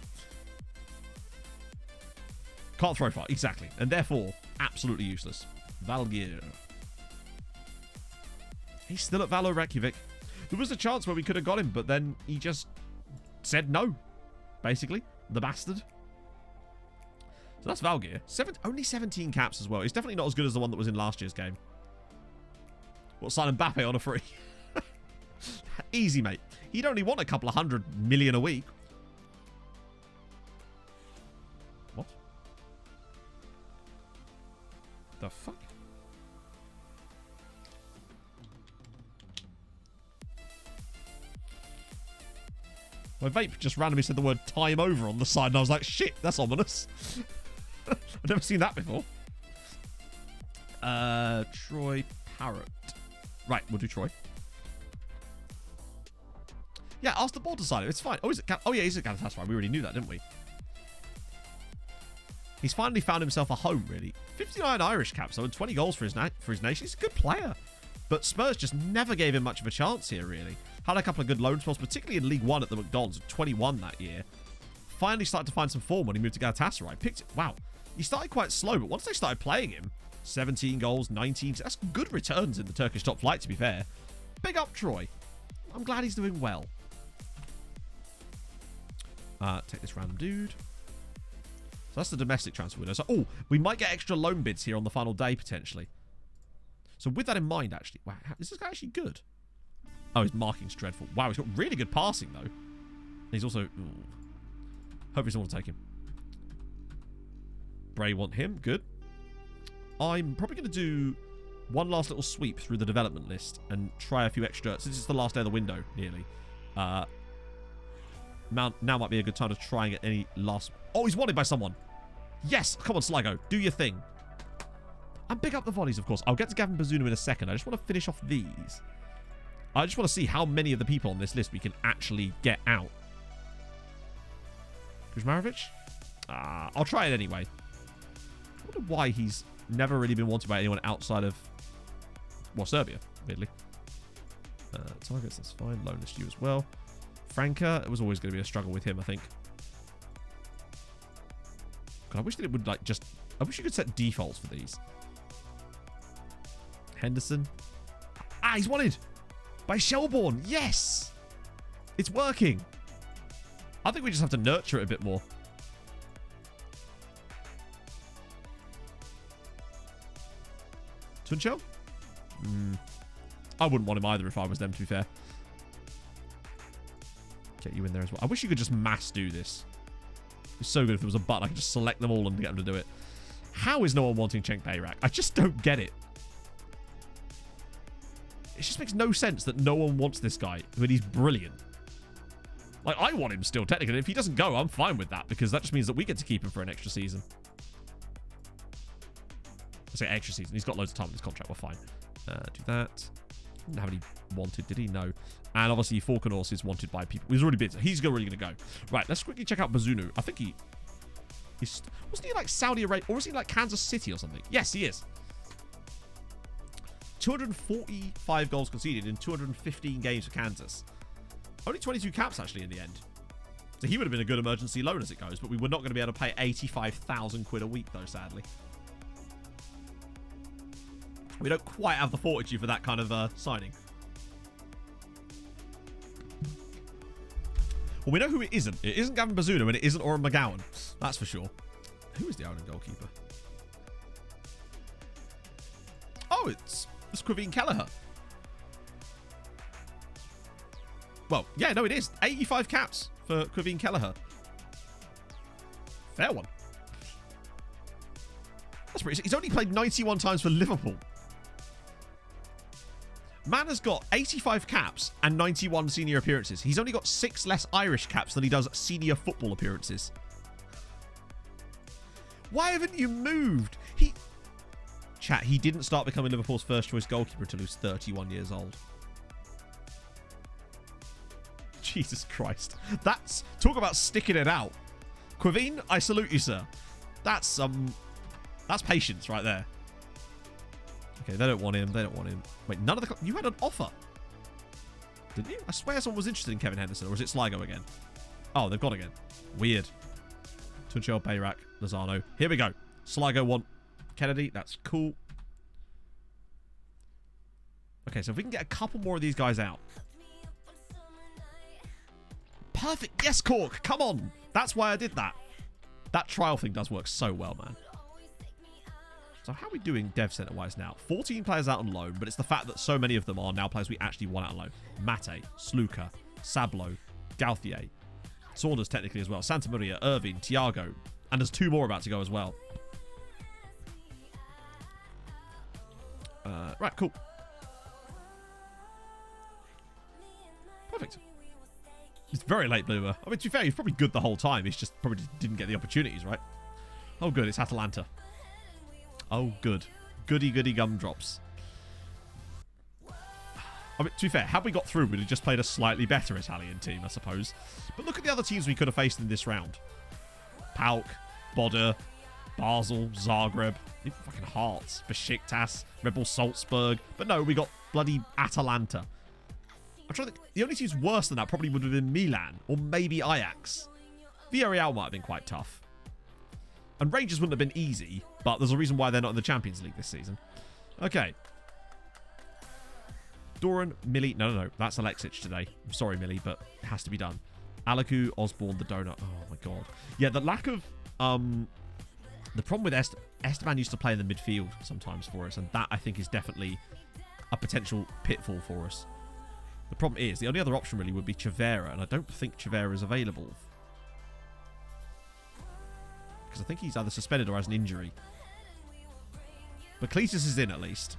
Can't throw far, exactly. And therefore, absolutely useless. Valgeir. He's still at Valo Reykjavik. There was a chance where we could have got him, but then he just said no. Basically. The bastard. So that's Valgeir. Only 17 caps as well. He's definitely not as good as the one that was in last year's game. What, sign Mbappe on a free? Easy, mate. He'd only want a couple of 100 million a week. What? The fuck? My vape just randomly said the word time over on the side, and I was like, shit, that's ominous. I've never seen that before. Troy Parrott. Right, we'll do Troy. Yeah, ask the board to sign it. It's fine. Oh, yeah, he's at Galatasaray. We already knew that, didn't we? He's finally found himself a home, really. 59 Irish caps, though, and 20 goals for his nation. He's a good player. But Spurs just never gave him much of a chance here, really. Had a couple of good loan spells, particularly in League One at the McDonald's, 21 that year. Finally started to find some form when he moved to Galatasaray. Wow. He started quite slow, but once they started playing him, 17 goals, 19... That's good returns in the Turkish top flight, to be fair. Big up, Troy. I'm glad he's doing well. Take this random dude. So that's the domestic transfer window. So, oh, we might get extra loan bids here on the final day, potentially. So with that in mind, actually... Wow, is this guy actually good? Oh, his marking's dreadful. Wow, he's got really good passing, though. He's also... Ooh. Hopefully someone will take him. Bray want him. Good. I'm probably going to do one last little sweep through the development list and try a few extra... Since it's the last day of the window, nearly. Now might be a good time to try and get any last... Oh, he's wanted by someone. Yes! Come on, Sligo. Do your thing. And big up the volleys, of course. I'll get to Gavin Bazunu in a second. I just want to finish off these. I just want to see how many of the people on this list we can actually get out. Kuzmarovic? I'll try it anyway. I wonder why he's never really been wanted by anyone outside of... Well, Serbia, weirdly. Targets, that's fine. Loan list you as well. Franca, it was always going to be a struggle with him, I think. God, I wish that it would, like, just... I wish you could set defaults for these. Henderson. He's wanted! By Shelbourne. Yes! It's working. I think we just have to nurture it a bit more. Tunchel? I wouldn't want him either if I was them, to be fair. Get you in there as well. I wish you could just mass do this. It's so good if there was a button. I could just select them all and get them to do it. How is no one wanting Cenk Bayrak? I just don't get it. It just makes no sense that no one wants this guy when he's brilliant. Like, I want him still, technically. If he doesn't go, I'm fine with that, because that just means that we get to keep him for an extra season. I say extra season. He's got loads of time in his contract. We're fine. Do that. Didn't have any wanted, did he? No. And obviously, Falconos is wanted by people. He's already been. He's really going to go. Right, let's quickly check out Bazunu. I think he's... Wasn't he like Saudi Arabia? Or was he like Kansas City or something? Yes, he is. 245 goals conceded in 215 games for Kansas. Only 22 caps, actually, in the end. So he would have been a good emergency loan as it goes, but we were not going to be able to pay 85,000 quid a week, though, sadly. We don't quite have the fortitude for that kind of signing. Well, we know who it isn't. It isn't Gavin Bazunu, and it isn't Oren McGowan. That's for sure. Who is the Ireland goalkeeper? Oh, it's Quiveen Kelleher. Well, yeah, no, it is. 85 caps for Quiveen Kelleher. Fair one. That's pretty... He's only played 91 times for Liverpool. Man has got 85 caps and 91 senior appearances. He's only got 6 less Irish caps than he does senior football appearances. Why haven't you moved? Chat, he didn't start becoming Liverpool's first choice goalkeeper until he was 31 years old. Jesus Christ. Talk about sticking it out. Quiveen, I salute you, sir. That's patience right there. Okay, they don't want him. They don't want him. Wait, none of the... You had an offer. Didn't you? I swear someone was interested in Kevin Henderson. Or is it Sligo again? Oh, they've gone again. Weird. Tunchel, Bayrak, Lozano. Here we go. Sligo want Kennedy. That's cool. Okay, so if we can get a couple more of these guys out. Perfect. Yes, Cork. Come on. That's why I did that. That trial thing does work so well, man. So how are we doing dev center-wise now? 14 players out on loan, but it's the fact that so many of them are now players we actually want out on loan. Mate, Sluka, Sablo, Gauthier, Saunders technically as well, Santa Maria, Irving, Thiago, and there's 2 more about to go as well. Right, cool. Perfect. He's very late bloomer. I mean, to be fair, he's probably good the whole time. He's just probably didn't get the opportunities, right? Oh, good. It's Atalanta. Oh, good. Goody, goody gumdrops. I mean, to be fair, had we got through, we'd have just played a slightly better Italian team, I suppose. But look at the other teams we could have faced in this round. PAOK, Boda, Basel, Zagreb, even fucking Hearts, Besiktas, Red Bull Salzburg. But no, we got bloody Atalanta. I'm trying to think. The only teams worse than that probably would have been Milan or maybe Ajax. Villarreal might have been quite tough. And Rangers wouldn't have been easy, but there's a reason why they're not in the Champions League this season. Okay. Doran, Millie. No. That's Alexic today. I'm sorry, Millie, but it has to be done. Alaku, Osborne, the donut. Oh, my God. Yeah, the lack of... the problem with Esteban used to play in the midfield sometimes for us, and that, I think, is definitely a potential pitfall for us. The problem is, the only other option, really, would be Chavera, and I don't think Chavera is available. Because I think he's either suspended or has an injury. But Cletus is in, at least.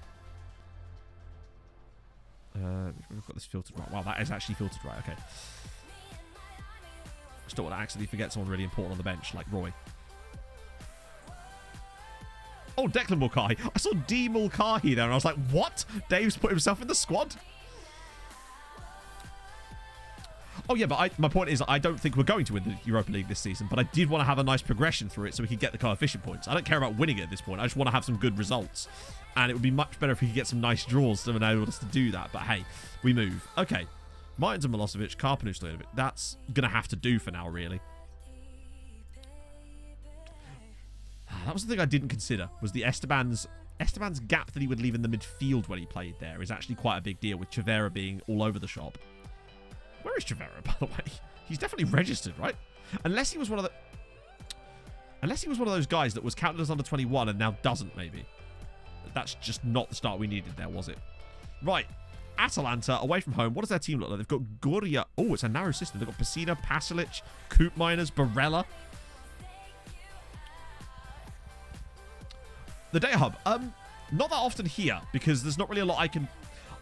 We've got this filtered right. Wow, that is actually filtered right. Okay. Just don't want to accidentally forget someone really important on the bench, like Roy. Oh, Declan Mulcahy. I saw D. Mulcahy there, and I was like, what? Dave's put himself in the squad? Oh, yeah, but my point is, I don't think we're going to win the Europa League this season, but I did want to have a nice progression through it so we could get the coefficient points. I don't care about winning it at this point. I just want to have some good results. And it would be much better if we could get some nice draws to enable us to do that. But hey, we move. Okay. Martins and Milosevic, Karpinu, Stojanovic. That's going to have to do for now, really. That was the thing I didn't consider, was the Esteban's gap that he would leave in the midfield when he played there is actually quite a big deal, with Chavera being all over the shop. Where is Chavera, by the way? He's definitely registered, right? Unless he was one of those guys that was counted as under 21 and now doesn't, maybe. That's just not the start we needed there, was it? Right. Atalanta, away from home. What does their team look like? They've got Goria. Oh, it's a narrow system. They've got Pacina, Pasalic, Coop Miners, Barella. The Data Hub. Not that often here, because there's not really a lot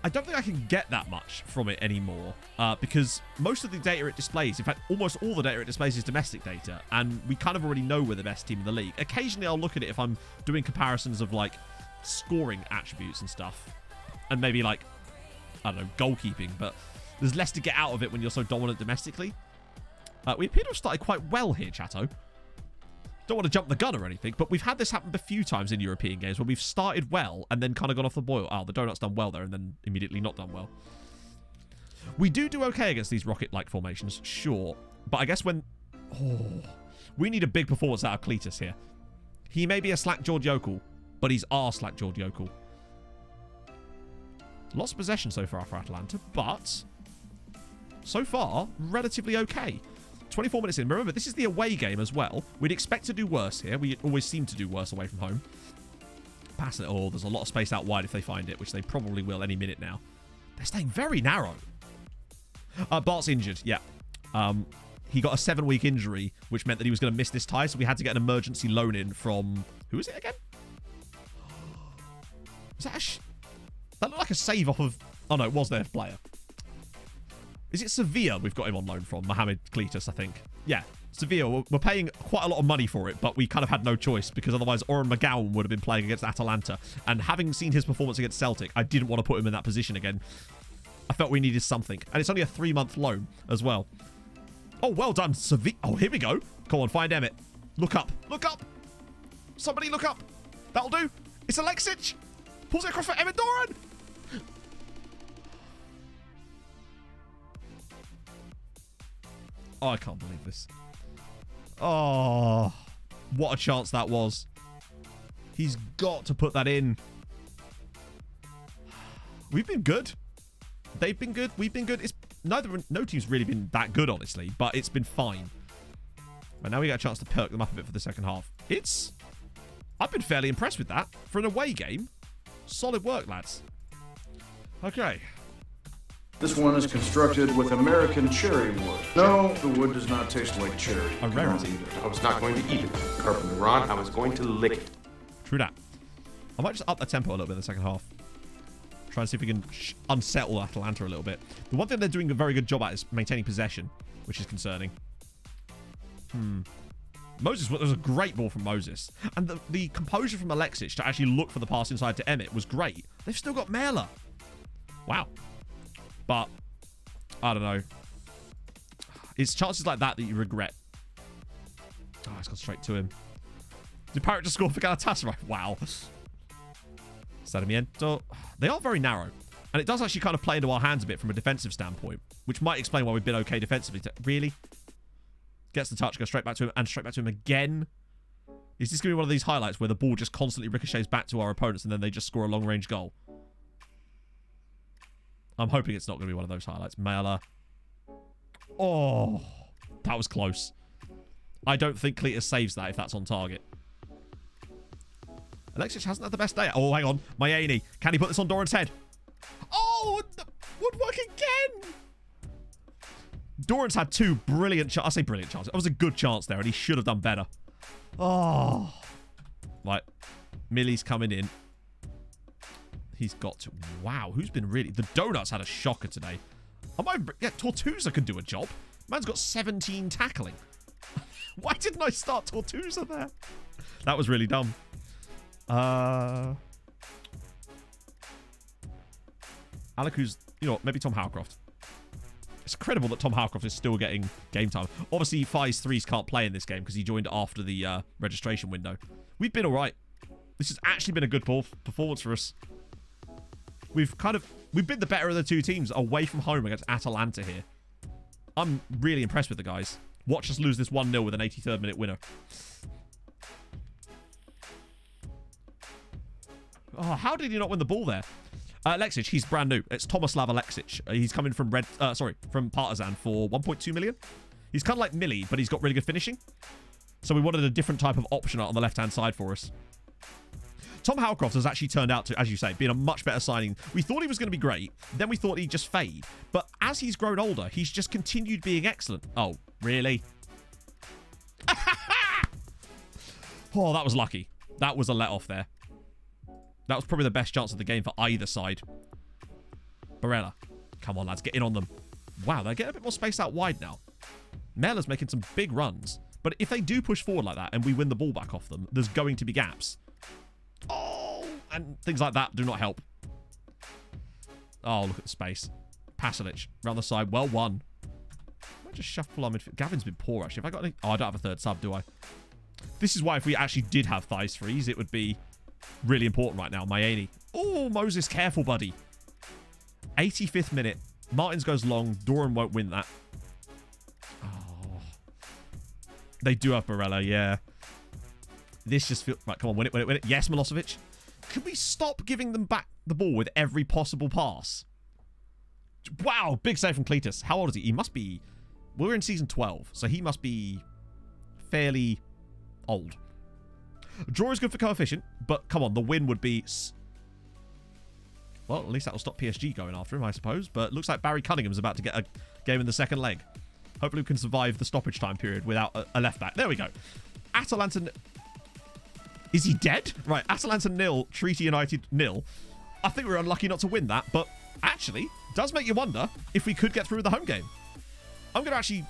I don't think I can get that much from it anymore, because most of the data it displays, in fact, almost all the data it displays is domestic data, and we kind of already know we're the best team in the league. Occasionally, I'll look at it if I'm doing comparisons of, like, scoring attributes and stuff, and maybe, like, I don't know, goalkeeping, but there's less to get out of it when you're so dominant domestically. We appear to have started quite well here, Chatto. Don't want to jump the gun or anything, but we've had this happen a few times in European games where we've started well and then kind of gone off the boil. Oh, the donut's done well there and then immediately not done well. We do okay against these rocket-like formations, sure. But I guess when... Oh, we need a big performance out of Cletus here. He may be a slack George Yokel, but he's our slack George Yokel. Lots of possession so far for Atalanta, but so far, relatively okay. 24 minutes in. Remember, this is the away game as well. We'd expect to do worse here. We always seem to do worse away from home. Passing it all. There's a lot of space out wide if they find it, which they probably will any minute now. They're staying very narrow. Bart's injured, yeah. He got a 7-week injury, which meant that he was going to miss this tie, so we had to get an emergency loan in from... Who is it again? Was that that looked like a save off of... Oh, no, it was their player. Is it Sevilla we've got him on loan from? Mohamed Cletus, I think. Yeah, Sevilla. We're paying quite a lot of money for it, but we kind of had no choice because otherwise Oren McGowan would have been playing against Atalanta. And having seen his performance against Celtic, I didn't want to put him in that position again. I felt we needed something. And it's only a 3-month loan as well. Oh, well done, Sevilla. Oh, here we go. Come on, find Emmett. Look up. Look up. Somebody look up. That'll do. It's Alexic. Pulls it across for Emmett Doran. Oh, I can't believe this. Oh, what a chance that was. He's got to put that in. We've been good. They've been good. We've been good. No team's really been that good, honestly, but it's been fine. But now we get a chance to perk them up a bit for the second half. I've been fairly impressed with that. For an away game, solid work, lads. Okay. This one is constructed with American cherry wood. No, the wood does not taste like cherry. A rarity. I was not going to eat it, Carpenter Ron. I was going to lick it. True that. I might just up the tempo a little bit in the second half. Try and see if we can unsettle Atalanta a little bit. The one thing they're doing a very good job at is maintaining possession, which is concerning. Moses, well, there was a great ball from Moses. And the composure from Alexic to actually look for the pass inside to Emmett was great. They've still got Mela. Wow. But, I don't know. It's chances like that you regret. Oh, it's gone straight to him. Did Parrot just score for Galatasaray? Wow. Sarmiento. They are very narrow. And it does actually kind of play into our hands a bit from a defensive standpoint, which might explain why we've been okay defensively. Really? Gets the touch, goes straight back to him, and straight back to him again. Is this going to be one of these highlights where the ball just constantly ricochets back to our opponents and then they just score a long-range goal? I'm hoping it's not going to be one of those highlights. Mela. Oh, that was close. I don't think Cletus saves that if that's on target. Alexic hasn't had the best day. Oh, hang on. Maini. Can he put this on Doran's head? Oh, woodwork again. Doran's had two brilliant chances. I say brilliant chances. It was a good chance there, and he should have done better. Oh. Right. Millie's coming in. He's got to... Wow, who's been really... The Donuts had a shocker today. Yeah, Tortuga could do a job. Man's got 17 tackling. Why didn't I start Tortuga there? That was really dumb. Alaku's... You know what? Maybe Tom Howcroft. It's incredible that Tom Howcroft is still getting game time. Obviously, Fies 3s can't play in this game because he joined after the registration window. We've been all right. This has actually been a good performance for us. We've been the better of the two teams away from home against Atalanta here. I'm really impressed with the guys. Watch us lose this 1-0 with an 83rd minute winner. Oh, how did he not win the ball there? Alexic, he's brand new. It's Tomislav Alexic. He's coming from from Partizan for 1.2 million. He's kind of like Millie, but he's got really good finishing. So we wanted a different type of option on the left-hand side for us. Tom Howcroft has actually turned out to, as you say, being a much better signing. We thought he was going to be great. Then we thought he'd just fade. But as he's grown older, he's just continued being excellent. Oh, really? Oh, that was lucky. That was a let-off there. That was probably the best chance of the game for either side. Barella. Come on, lads. Get in on them. Wow, they're getting a bit more space out wide now. Mela's making some big runs. But if they do push forward like that and we win the ball back off them, there's going to be gaps. Oh, and things like that do not help. Oh, look at the space. Pasalic, round the side. Well won. I might just shuffle on midfield. Gavin's been poor, actually. Have I got any... Oh, I don't have a third sub, do I? This is why if we actually did have Thighs freeze, it would be really important right now. Maini. Oh, Moses, careful, buddy. 85th minute. Martins goes long. Doran won't win that. Oh. They do have Barella, yeah. This just feels... Right, come on, win it, win it, win it. Yes, Milosevic. Could we stop giving them back the ball with every possible pass? Wow, big save from Cletus. How old is he? He must be... We're in season 12, so he must be fairly old. Draw is good for coefficient, but come on, the win would be... Well, at least that will stop PSG going after him, I suppose. But looks like Barry Cunningham's about to get a game in the second leg. Hopefully we can survive the stoppage time period without a left back. There we go. Atalanta... Is he dead? Right, Atalanta 0, Treaty United 0. I think we're unlucky not to win that, but actually, does make you wonder if we could get through the home game. I'm going to actually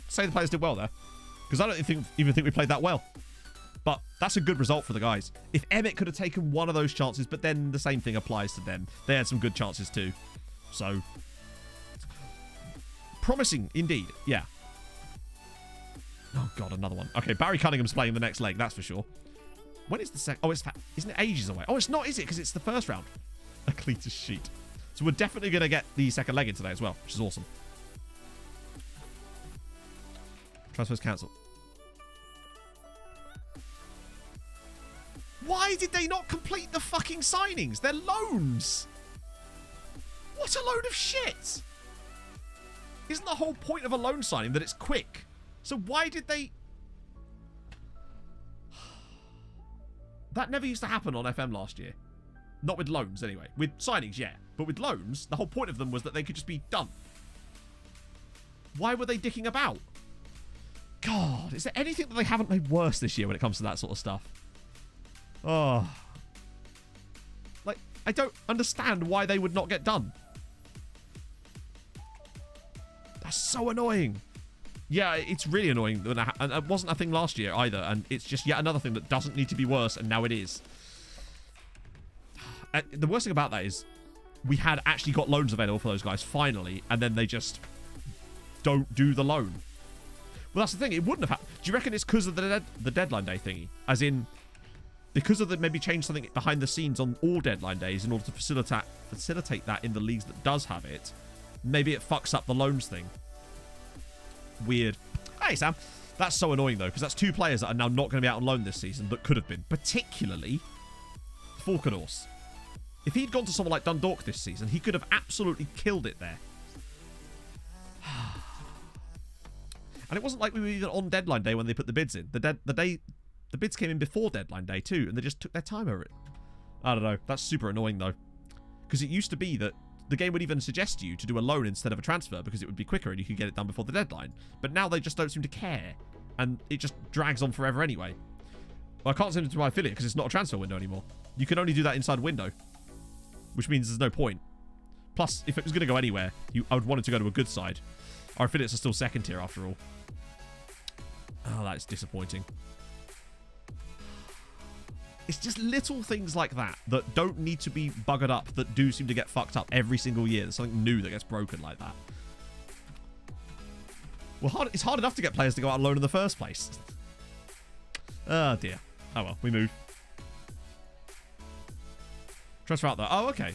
say the players did well there, because I don't even think we played that well. But that's a good result for the guys. If Emmett could have taken one of those chances, but then the same thing applies to them. They had some good chances too. So, promising indeed. Yeah. Oh, God, another one. Okay, Barry Cunningham's playing the next leg, that's for sure. When is the second? Oh, isn't it ages away? Oh, it's not, is it? Because it's the first round. A Cletus sheet. So we're definitely going to get the second leg in today as well, which is awesome. Transfers cancelled. Why did they not complete the fucking signings? They're loans. What a load of shit. Isn't the whole point of a loan signing that it's quick? So why did they... That never used to happen on FM last year. Not with loans, anyway. With signings, yeah. But with loans, the whole point of them was that they could just be done. Why were they dicking about? God, is there anything that they haven't made worse this year when it comes to that sort of stuff? Oh. Like, I don't understand why they would not get done. That's so annoying. Yeah, it's really annoying. And it wasn't a thing last year either. And it's just yet another thing that doesn't need to be worse, and now it is. The worst thing about that is we had actually got loans available for those guys finally, and then they just don't do the loan. Well, that's the thing. It wouldn't have happened. Do you reckon it's because of the deadline day thingy? As in, because of the maybe change something behind the scenes on all deadline days in order to facilitate that in the leagues that does have it. Maybe it fucks up the loans thing. Weird. Hey, Sam. That's so annoying, though, because that's 2 players that are now not going to be out on loan this season that could have been. Particularly Falconors. If he'd gone to someone like Dundalk this season, he could have absolutely killed it there. And it wasn't like we were even on deadline day when they put the bids in. The bids came in before deadline day too, and they just took their time over it. I don't know. That's super annoying, though. Because it used to be that the game would even suggest to you to do a loan instead of a transfer because it would be quicker and you could get it done before the deadline. But now they just don't seem to care. And it just drags on forever anyway. Well, I can't send it to my affiliate because it's not a transfer window anymore. You can only do that inside window. Which means there's no point. Plus, if it was going to go anywhere, I would want it to go to a good side. Our affiliates are still second tier after all. Oh, that's disappointing. It's just little things like that that don't need to be buggered up that do seem to get fucked up every single year. There's something new that gets broken like that. Well, it's hard enough to get players to go out on loan in the first place. Oh, dear. Oh, well. We move. Transfer out, though. Oh, okay.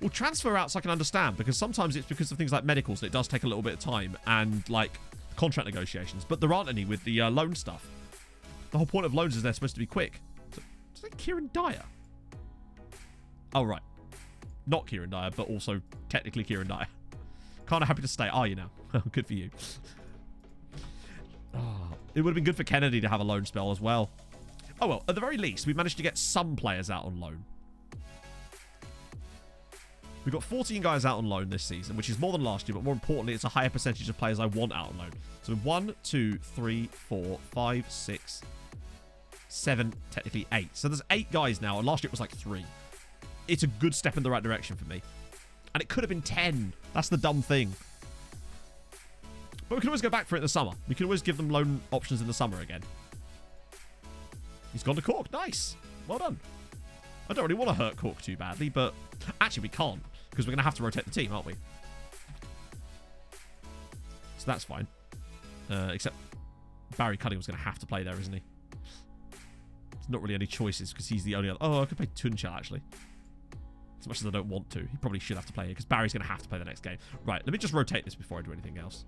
Well, transfer outs I can understand because sometimes it's because of things like medicals that it does take a little bit of time and, like, contract negotiations. But there aren't any with the loan stuff. The whole point of loans is they're supposed to be quick. So, is that Kieran Dyer? Oh, right. Not Kieran Dyer, but also technically Kieran Dyer. Kind of happy to stay, are you now? Good for you. Oh, it would have been good for Kennedy to have a loan spell as well. Oh, well, at the very least, we've managed to get some players out on loan. We've got 14 guys out on loan this season, which is more than last year, but more importantly, it's a higher percentage of players I want out on loan. So 1, 2, 3, 4, 5, 6, 7, technically 8. So there's 8 guys now, and last year it was like 3. It's a good step in the right direction for me. And it could have been 10. That's the dumb thing. But we can always go back for it in the summer. We can always give them loan options in the summer again. He's gone to Cork. Nice. Well done. I don't really want to hurt Cork too badly, but actually we can't. Because we're going to have to rotate the team, aren't we? So that's fine. Except Barry Cunningham's going to have to play there, isn't he? There's not really any choices because he's the only other... Oh, I could play Tunchal, actually. As much as I don't want to. He probably should have to play here because Barry's going to have to play the next game. Right, let me just rotate this before I do anything else.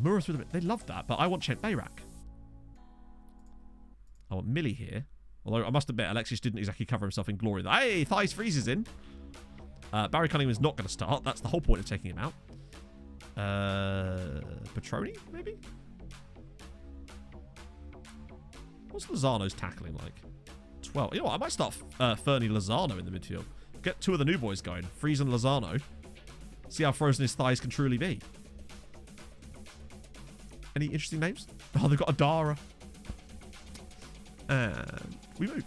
Murrah through the... They love that, but I want Chen Bayrak. I want Millie here. Although, I must admit, Alexis didn't exactly cover himself in glory. Hey, Thighs Freeze is in. Barry Cunningham is not going to start. That's the whole point of taking him out. Petroni, maybe? What's Lozano's tackling like? 12. You know what? I might start Fernie Lozano in the midfield. Get 2 of the new boys going. Freeze and Lozano. See how frozen his thighs can truly be. Any interesting names? Oh, they've got Adara. And we move.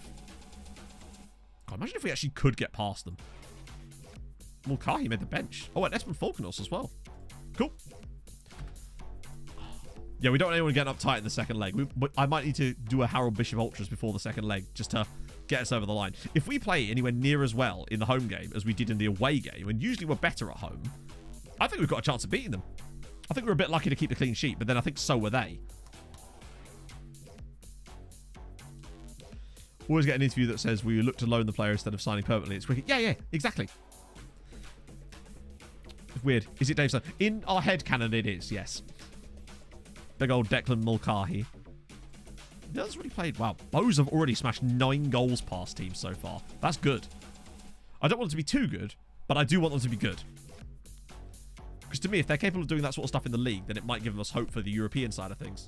God, imagine if we actually could get past them. Mulcahy made the bench. Oh, and Espen Falconos as well. Cool. Yeah, we don't want anyone getting uptight in the second leg. I might need to do a Harold Bishop Ultras before the second leg just to get us over the line. If we play anywhere near as well in the home game as we did in the away game, and usually we're better at home, I think we've got a chance of beating them. I think we're a bit lucky to keep the clean sheet, but then I think so were they. Always get an interview that says we look to loan the player instead of signing permanently. It's cricket. Yeah, exactly. Weird. Is it Dave? In our head canon, it is, yes. Big old Declan Mulcahy. He hasn't really played. Wow. Bows have already smashed 9 goals past teams so far. That's good. I don't want them to be too good, but I do want them to be good. Because to me, if they're capable of doing that sort of stuff in the league, then it might give us hope for the European side of things.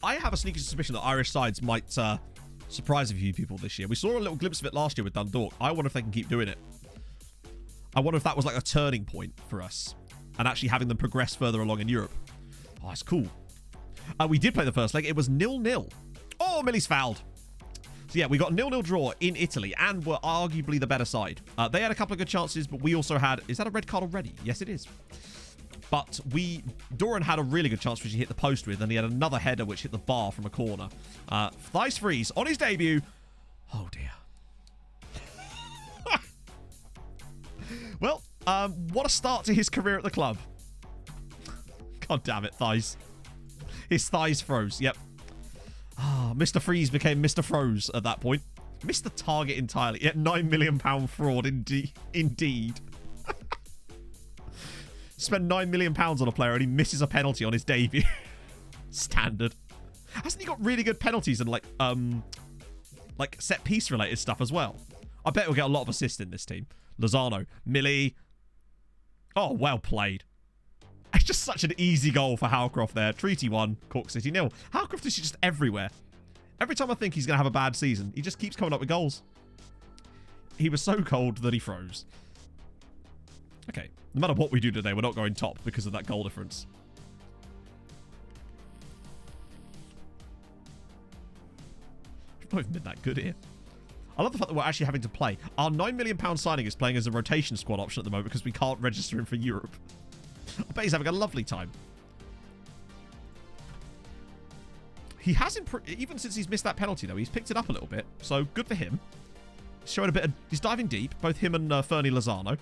I have a sneaky suspicion that Irish sides might surprise a few people this year. We saw a little glimpse of it last year with Dundalk. I wonder if they can keep doing it. I wonder if that was like a turning point for us and actually having them progress further along in Europe. Oh, it's cool. We did play the first leg. It was 0-0. Oh, Millie's fouled. So yeah, we got a 0-0 draw in Italy and were arguably the better side. They had a couple of good chances, but we also had... Is that a red card already? Yes, it is. But Doran had a really good chance which he hit the post with, and he had another header which hit the bar from a corner. Thijs Fries on his debut. Oh, dear. Well, what a start to his career at the club. God damn it, Thijs. His thighs froze. Yep. Mr. Freeze became Mr. Froze at that point. Missed the target entirely. Yet £9 million fraud indeed. Spend £9 million on a player and he misses a penalty on his debut. Standard. Hasn't he got really good penalties and like set piece related stuff as well? I bet we'll get a lot of assists in this team. Lozano, Millie. Oh, well played. It's just such an easy goal for Howcroft there. Treaty 1, Cork City 0. Howcroft is just everywhere. Every time I think he's going to have a bad season, he just keeps coming up with goals. He was so cold that he froze. Okay, no matter what we do today, we're not going top because of that goal difference. We've not even been that good here. I love the fact that we're actually having to play. Our £9 million signing is playing as a rotation squad option at the moment because we can't register him for Europe. I bet he's having a lovely time. He has improved, even since he's missed that penalty, though. He's picked it up a little bit, so good for him. He's showing a bit of... He's diving deep, both him and Fernie Lozano.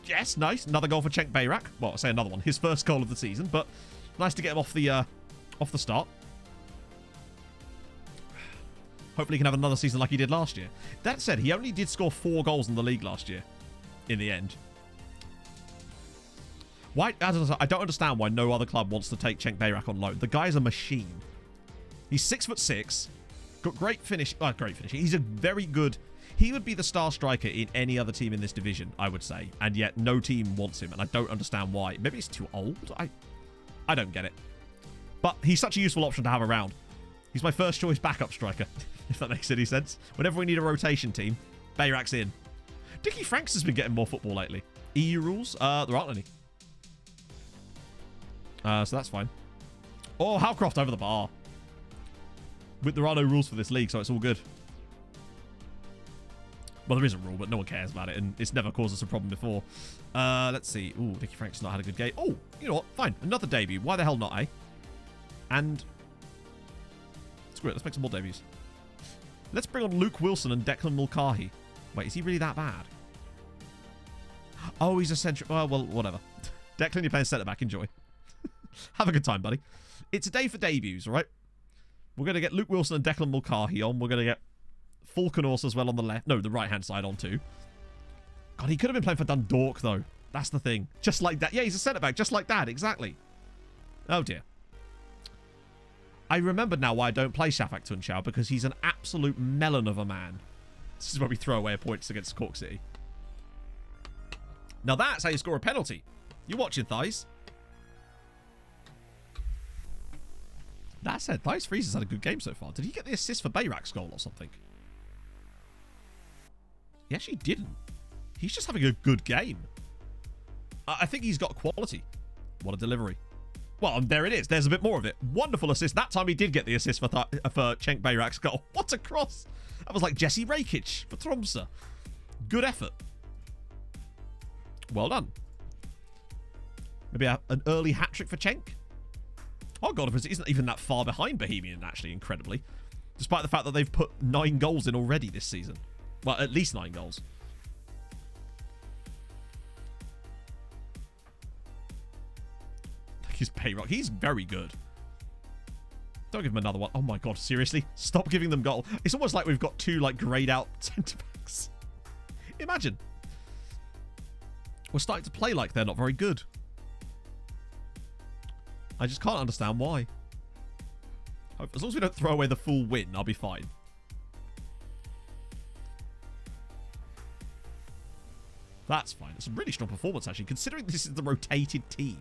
Yes, nice. Another goal for Cenk Bayrak. Well, I say another one. His first goal of the season, but nice to get him off the start. Hopefully he can have another season like he did last year. That said, he only did score 4 goals in the league last year, in the end. Why? I don't understand why no other club wants to take Cenk Bayrak on loan. The guy's a machine. He's 6'6", got great finish. Great finishing. He's a very good... He would be the star striker in any other team in this division, I would say. And yet no team wants him, and I don't understand why. Maybe he's too old? I don't get it. But he's such a useful option to have around. He's my first choice backup striker, if that makes any sense. Whenever we need a rotation team, Bayrak's in. Dickie Franks has been getting more football lately. EU rules? There aren't any. So that's fine. Oh, Howcroft over the bar. There are no rules for this league, so it's all good. Well, there is a rule, but no one cares about it, and it's never caused us a problem before. Let's see. Ooh, Dickie Franks not had a good game. Oh, you know what? Fine. Another debut. Why the hell not, eh? And... Screw it. Let's make some more debuts. Let's bring on Luke Wilson and Declan Mulcahy. Wait, is he really that bad? Oh, he's a central... well, whatever. Declan, you're playing centre-back. Enjoy. Have a good time, buddy. It's a day for debuts, all right? We're going to get Luke Wilson and Declan Mulcahy on. We're going to get Falconos as well on the left. No, the right-hand side on too. God, he could have been playing for Dundalk, though. That's the thing. Just like that. Yeah, he's a centre-back, just like that. Exactly. Oh, dear. I remember now why I don't play Shafak Tunchao, because he's an absolute melon of a man. This is where we throw away points against Cork City. Now that's how you score a penalty. You watching, Thijs? That said, Thijs Fries has had a good game so far. Did he get the assist for Bayrak's goal or something? He actually didn't. He's just having a good game. I think he's got quality. What a delivery. Well, there it is. There's a bit more of it. Wonderful assist. That time he did get the assist for Cenk Bayrak's goal. What a cross. That was like Jesse Rakic for Tromsø. Good effort. Well done. Maybe an early hat-trick for Cenk? Oh, God, it isn't even that far behind Bohemian, actually, incredibly. Despite the fact that they've put 9 goals in already this season. Well, at least 9 goals. His Bayrak. He's very good. Don't give him another one. Oh, my God, seriously? Stop giving them goal. It's almost like we've got 2, like, greyed-out centre-backs. Imagine. We're starting to play like they're not very good. I just can't understand why. As long as we don't throw away the full win, I'll be fine. That's fine. It's a really strong performance, actually, considering this is the rotated team.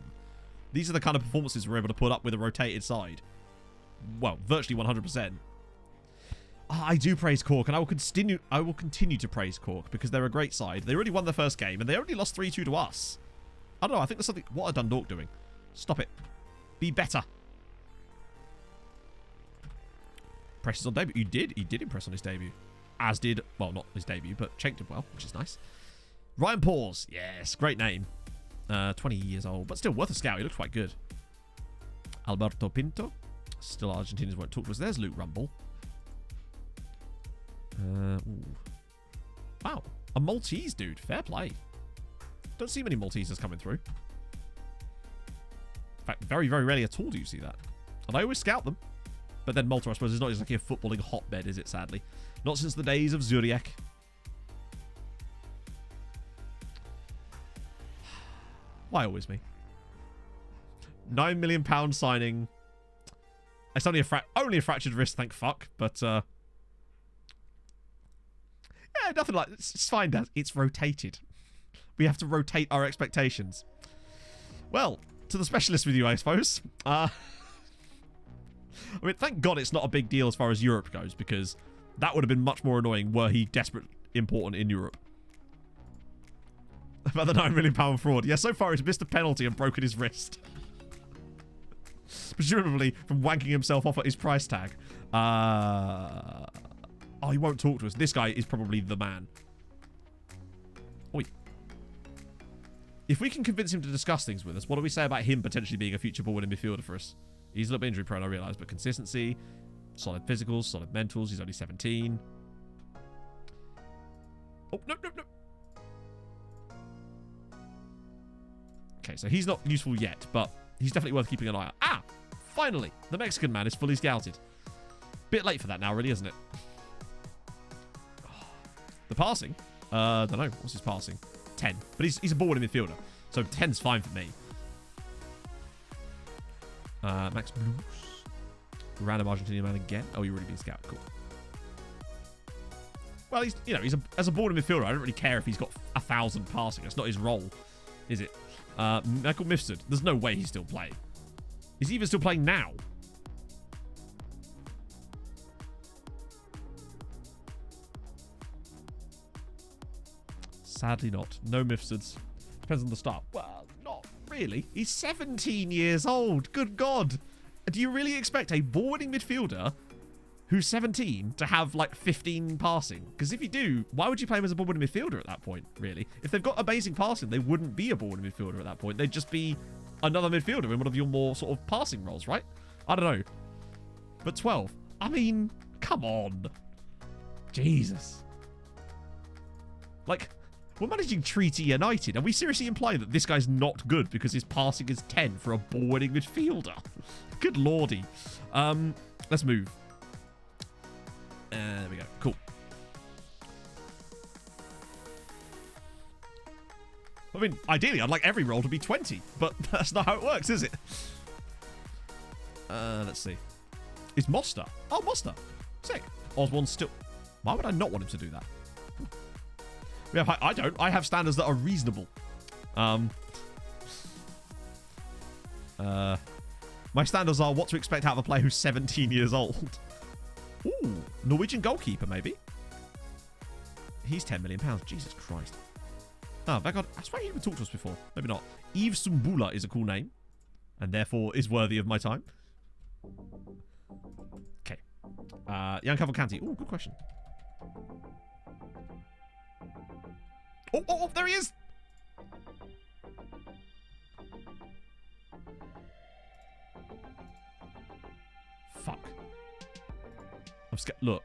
These are the kind of performances we're able to put up with a rotated side. Well, virtually 100%. I do praise Cork, and I will continue to praise Cork, because they're a great side. They already won their first game, and they only lost 3-2 to us. I don't know. I think there's something... What are Dundalk doing? Stop it. Be better. Impresses on debut. He did impress on his debut. As did, well, not his debut, but Cenk did well, which is nice. Ryan Paws. Yes, great name. 20 years old, but still worth a scout. He looks quite good. Alberto Pinto. Still Argentinians won't talk to us. There's Luke Rumble. Wow. A Maltese dude. Fair play. Don't see many Maltesers coming through. In fact, very, very rarely at all do you see that. And I always scout them. But then Malta, I suppose, is not exactly a footballing hotbed, is it, sadly? Not since the days of Zurich. Why always me? £9 million signing. It's only a fractured wrist, thank fuck. But, yeah, nothing like... It's fine, Dad. It's rotated. We have to rotate our expectations. Well, to the specialist with you, I suppose. I mean, thank God it's not a big deal as far as Europe goes, because that would have been much more annoying were he desperately important in Europe. About the £9 million fraud. Yeah, so far he's missed a penalty and broken his wrist. Presumably from wanking himself off at his price tag. Oh, he won't talk to us. This guy is probably the man. Oi. If we can convince him to discuss things with us, what do we say about him potentially being a future ball-winning midfielder for us? He's a little bit injury prone, I realise, but consistency, solid physicals, solid mentals. He's only 17. Oh, no. Okay, so he's not useful yet, but he's definitely worth keeping an eye on. Ah! Finally! The Mexican man is fully scouted. Bit late for that now, really, isn't it? The passing? Don't know. What's his passing? 10. But he's a ball-winning midfielder, so 10's fine for me. Max Blues. Random Argentinian man again. Oh, you've already been scouted. Cool. Well, as a ball-winning midfielder, I don't really care if he's got 1,000 passing. That's not his role, is it? Michael Mifsud. There's no way he's still playing. Is he even still playing now? Sadly not. No Mifsuds. Depends on the start. Well, not really. He's 17 years old. Good God. Do you really expect a ball-winning midfielder who's 17 to have like 15 passing? Because if you do, why would you play him as a ball-winning midfielder at that point, really? If they've got amazing passing, they wouldn't be a ball-winning midfielder at that point. They'd just be another midfielder in one of your more sort of passing roles, right? I don't know. But 12. I mean, come on. Jesus. Like, we're managing Treaty United. Are we seriously implying that this guy's not good because his passing is 10 for a ball-winning midfielder? Good lordy. Let's move. There we go. Cool. I mean, ideally, I'd like every roll to be 20, but that's not how it works, is it? Let's see. Is Mosta? Oh, Mosta. Sick. Osborne's still... Why would I not want him to do that? I don't. I have standards that are reasonable. My standards are what to expect out of a player who's 17 years old. Ooh, Norwegian goalkeeper, maybe. He's £10 million. Jesus Christ. Oh, Vegard. I swear he even talked to us before. Maybe not. Yves Sumbula is a cool name, and therefore is worthy of my time. Okay. Jan Cavalcanti. Ooh, good question. Oh, there he is! Fuck. I'm scared. Look.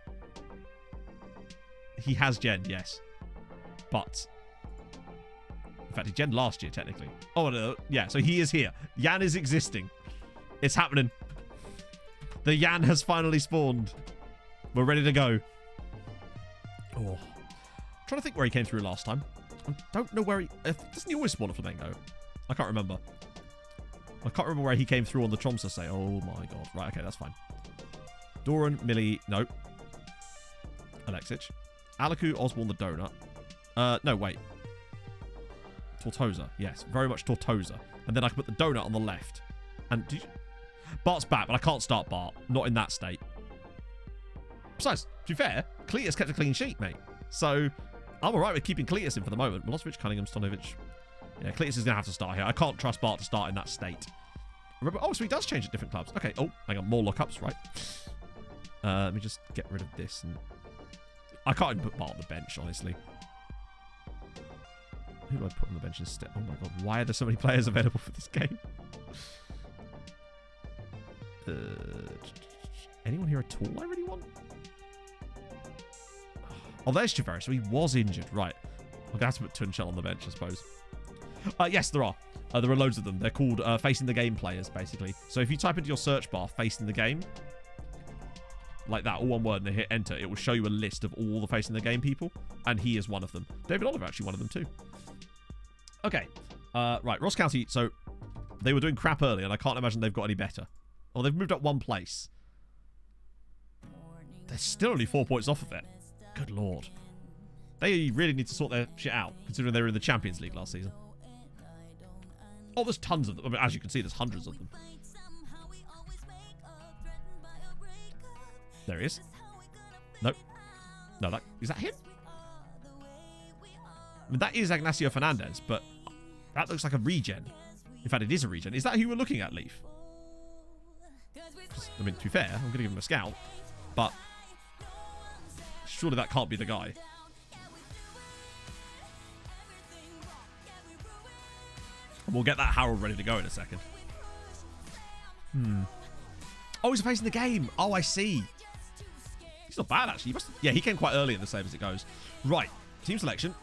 He has gen, yes. But... In fact, he gen last year, technically. Oh, no. Yeah, so he is here. Jan is existing. It's happening. The Jan has finally spawned. We're ready to go. Oh. I'm trying to think where he came through last time. I don't know where he... Doesn't he always spawn a Flamengo? I can't remember. I can't remember where he came through on the Tromsø say. Oh my god. Right, okay, that's fine. Doran, Millie, no. Alexic. Alaku, Osborne, the Donut. No, wait. Tortosa. Yes, very much Tortosa. And then I can put the Donut on the left. And Bart's back, but I can't start Bart. Not in that state. Besides, to be fair, Cletus kept a clean sheet, mate. So... I'm alright with keeping Cletus in for the moment. Milosevic, Cunningham, Stonovic. Yeah, Cletus is going to have to start here. I can't trust Bart to start in that state. Remember, oh, so he does change at different clubs. Okay, oh, hang on, more lookups, right. Let me just get rid of this. And I can't even put Bart on the bench, honestly. Who do I put on the bench instead? Oh my god, why are there so many players available for this game? Anyone here at all I really want? Oh, there's Chavarri, so he was injured. Right. I'm going to have to put Tunchel on the bench, I suppose. Yes, there are. There are loads of them. They're called Facing the Game players, basically. So if you type into your search bar, Facing the Game, like that, all one word, and then hit enter, it will show you a list of all the Facing the Game people, and he is one of them. David Oliver, actually one of them too. Okay. Right, Ross County, so they were doing crap early, and I can't imagine they've got any better. Oh, they've moved up one place. They're still only 4 points off of it. Good lord. They really need to sort their shit out, considering they were in the Champions League last season. Oh, there's tons of them. I mean, as you can see, there's hundreds of them. There he is. Nope. No, is that him? I mean, that is Ignacio Fernandez, but that looks like a regen. In fact, it is a regen. Is that who we're looking at, Leaf? I mean, to be fair, I'm going to give him a scout, but surely that can't be the guy. And we'll get that Harold ready to go in a second. Oh, he's facing the game. Oh, I see. He's not bad, actually. Yeah, he came quite early in the save as it goes. Right. Team selection.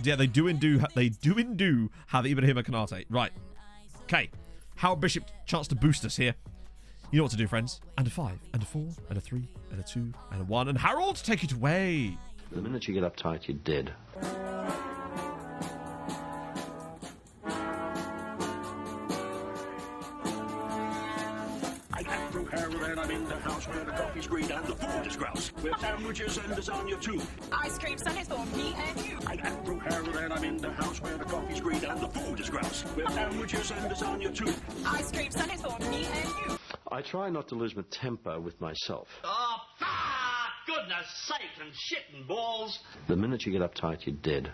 Yeah, they do indeed have Ibrahima Konate. Right. Okay. Howard Bishop, chance to boost us here. You know what to do, friends. And a 5, and a 4, and a 3, and a 2, and a 1. And Harold, take it away. The minute you get uptight, you're dead. And I'm in the house where the coffee's green and the food is grouse. With sandwiches and lasagna too. Ice cream sundaes for me and you. I'm Andrew Harold and I'm in the house where the coffee's green and the food is grouse. With sandwiches and lasagna too. Ice cream sundaes for me and you. I try not to lose my temper with myself. Oh, goodness sake and shit and balls. The minute you get uptight, you're dead.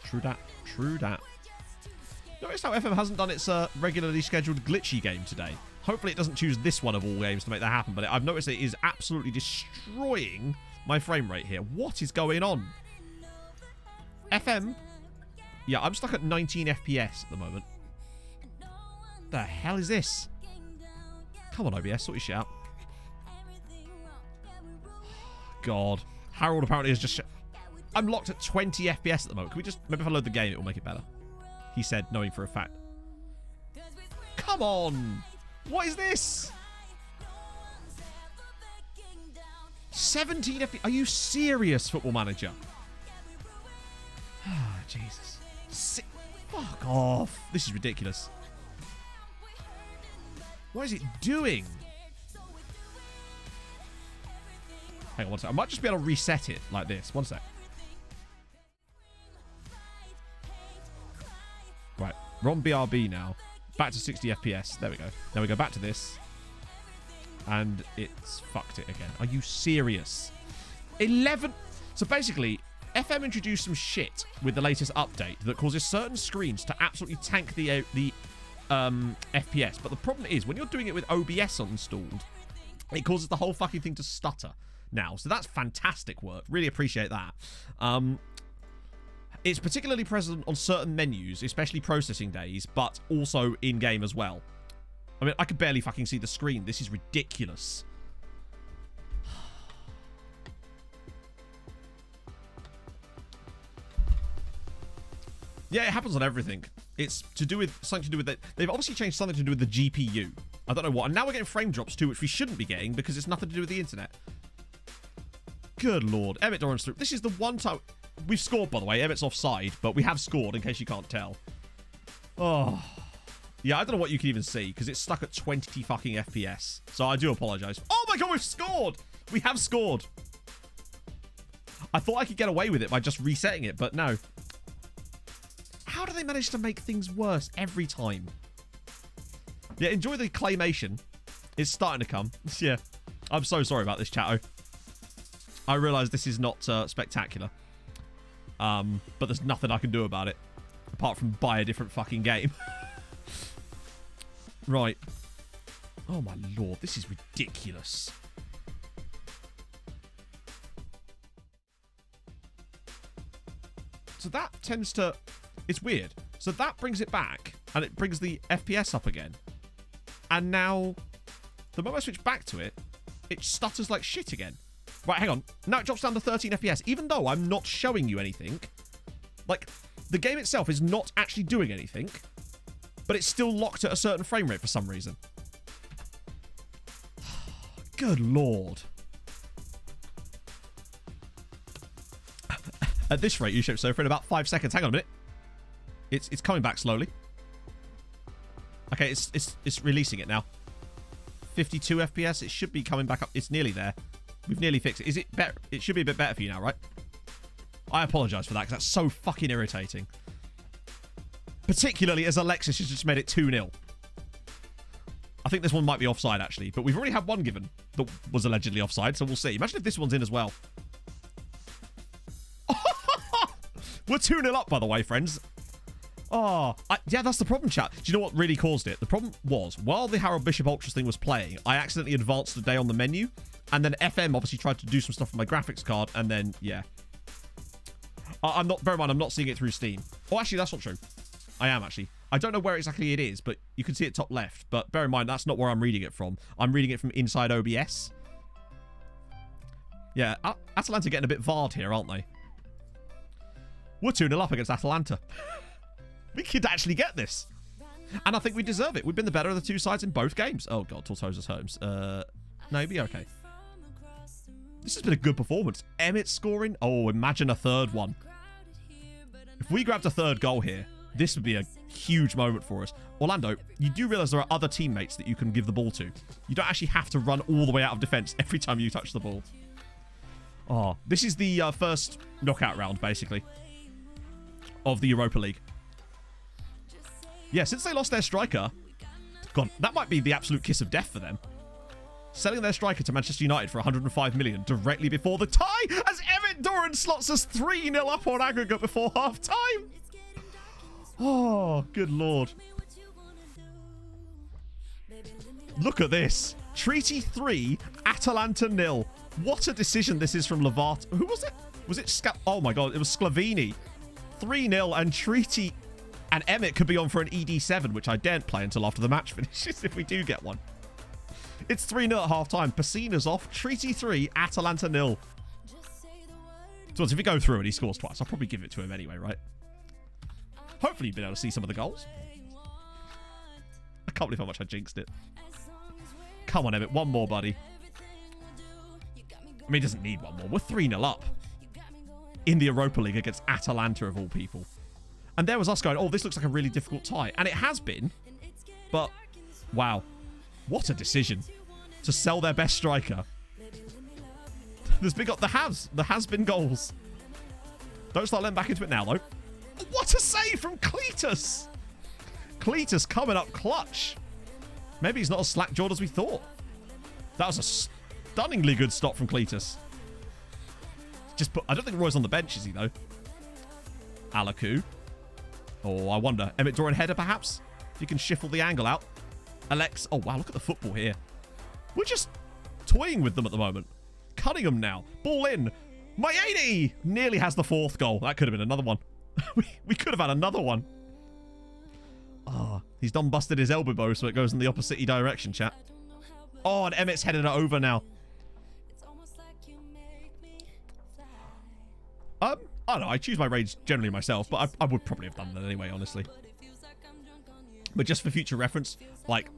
True that. True that. Notice how FM hasn't done its regularly scheduled glitchy game today. Hopefully it doesn't choose this one of all games to make that happen, but I've noticed it is absolutely destroying my frame rate here. What is going on? FM? Yeah, I'm stuck at 19 FPS at the moment. The hell is this? Come on, OBS, sort your shit out. God. Harold apparently is just... I'm locked at 20 FPS at the moment. Can we just... Maybe if I load the game, it will make it better. He said, knowing for a fact. Come on! What is this? 17 FPS. Are you serious, Football Manager? Ah, Jesus. Fuck off. This is ridiculous. What is it doing? Hang on one sec. I might just be able to reset it like this. One sec. Right. We're on BRB now. Back to 60 FPS. There we go. Now we go back to this. And it's fucked it again. Are you serious? 11... So basically, FM introduced some shit with the latest update that causes certain screens to absolutely tank the FPS. But the problem is, when you're doing it with OBS installed, it causes the whole fucking thing to stutter now. So that's fantastic work. Really appreciate that. It's particularly present on certain menus, especially processing days, but also in-game as well. I mean, I could barely fucking see the screen. This is ridiculous. Yeah, it happens on everything. It's to do with something to do with it. They've obviously changed something to do with the GPU. I don't know what. And now we're getting frame drops too, which we shouldn't be getting because it's nothing to do with the internet. Good lord. Emmett Doran's through. This is the one time... We've scored, by the way. Emmett's offside, but we have scored, in case you can't tell. Oh. Yeah, I don't know what you can even see, because it's stuck at 20 fucking FPS. So I do apologise. Oh my god, we've scored! We have scored. I thought I could get away with it by just resetting it, but no. How do they manage to make things worse every time? Yeah, enjoy the claymation. It's starting to come. Yeah. I'm so sorry about this, chatto. I realise this is not spectacular. But there's nothing I can do about it. Apart from buy a different fucking game. Right. Oh my lord, this is ridiculous. So that tends to... It's weird. So that brings it back, and it brings the FPS up again. And now, the moment I switch back to it, it stutters like shit again. Right, hang on. Now it drops down to 13 FPS, even though I'm not showing you anything. Like, the game itself is not actually doing anything, but it's still locked at a certain frame rate for some reason. Good lord. At this rate, you ship so for in about 5 seconds. Hang on a minute. It's coming back slowly. Okay, it's releasing it now. 52 FPS. It should be coming back up. It's nearly there. We've nearly fixed it. Is it better? It should be a bit better for you now, right? I apologize for that because that's so fucking irritating. Particularly as Alexis has just made it 2-0. I think this one might be offside, actually. But we've already had one given that was allegedly offside, so we'll see. Imagine if this one's in as well. We're 2-0 up, by the way, friends. Oh, yeah, that's the problem, chat. Do you know what really caused it? The problem was, while the Harold Bishop Ultras thing was playing, I accidentally advanced the day on the menu, and then FM obviously tried to do some stuff with my graphics card, and then, yeah. I'm not, bear in mind, I'm not seeing it through Steam. Oh, actually, that's not true. I am, actually. I don't know where exactly it is, but you can see it top left. But bear in mind, that's not where I'm reading it from. I'm reading it from inside OBS. Yeah, Atalanta getting a bit VAR'd here, aren't they? We're 2-0 up against Atalanta. We could actually get this. And I think we deserve it. We've been the better of the two sides in both games. Oh, God, Tortosa's homes. No, he'd be okay. This has been a good performance. Emmett scoring. Oh, imagine a third one. If we grabbed a third goal here, this would be a huge moment for us. Orlando, you do realize there are other teammates that you can give the ball to. You don't actually have to run all the way out of defense every time you touch the ball. Oh, this is the first knockout round, basically, of the Europa League. Yeah, since they lost their striker, God, that might be the absolute kiss of death for them. Selling their striker to Manchester United for 105 million directly before the tie, as Emmett Doran slots us 3-0 up on aggregate before half-time. Oh, good lord. Look at this. Treaty 3, Atalanta 0. What a decision this is from Lovato. Who was it? Was it oh my god, it was Sclavini. 3-0 and Treaty and Emmett could be on for an ED7, which I daren't play until after the match finishes if we do get one. It's 3-0 at half-time. Pacina's off. Treaty 3, Atalanta 0. So if we go through and he scores twice, I'll probably give it to him anyway, right? Hopefully you've been able to see some of the goals. I can't believe how much I jinxed it. Come on, Emmett. One more, buddy. I mean, he doesn't need one more. We're 3-0 up. In the Europa League against Atalanta, of all people. And there was us going, oh, this looks like a really difficult tie. And it has been. But, wow. What a decision. To sell their best striker. There's been the has-been goals. Don't start letting back into it now, though. What a save from Cletus. Cletus coming up clutch. Maybe he's not as slack-jawed as we thought. That was a stunningly good stop from Cletus. I don't think Roy's on the bench, is he, though? Alaku. Oh, I wonder. Emmett Doran header, perhaps? If you can shiffle the angle out. Alex. Oh, wow, look at the football here. We're just toying with them at the moment. Cunningham now. Ball in. Mayeni nearly has the fourth goal. That could have been another one. we could have had another one. Ah, he's done busted his elbow bow, so it goes in the opposite direction, chat. Oh, and Emmett's headed it over now. I don't know. I choose my raids generally myself, but I would probably have done that anyway, honestly. But just for future reference, like,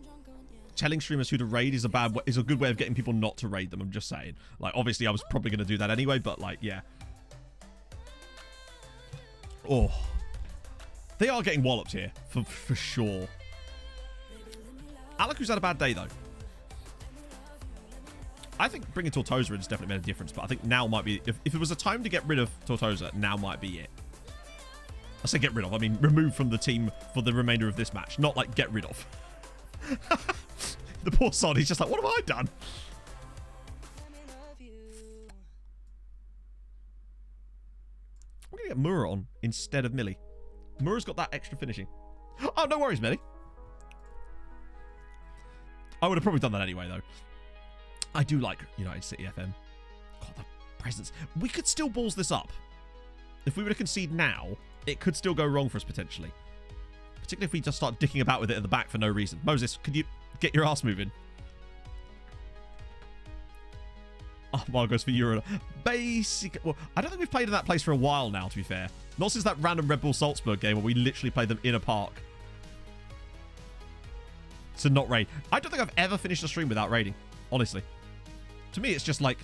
telling streamers who to raid is a good way of getting people not to raid them. I'm just saying. Like, obviously, I was probably going to do that anyway, but, like, yeah. Oh. They are getting walloped here, for sure. Alaku's had a bad day, though. I think bringing Tortosa in has definitely made a difference, but I think now might be... If it was a time to get rid of Tortosa, now might be it. I say get rid of, I mean remove from the team for the remainder of this match. Not like get rid of. The poor sod, he's just like, what have I done? I'm going to get Mura on instead of Millie. Mura's got that extra finishing. Oh, no worries, Millie. I would have probably done that anyway, though. I do like United City FM. God, the presence. We could still balls this up. If we were to concede now, it could still go wrong for us, potentially. Particularly if we just start dicking about with it at the back for no reason. Moses, could you get your ass moving? Oh, Margot's for Euro. Basic. Well, I don't think we've played in that place for a while now, to be fair. Not since that random Red Bull Salzburg game where we literally played them in a park. To not raid. I don't think I've ever finished a stream without raiding, honestly. To me, it's just like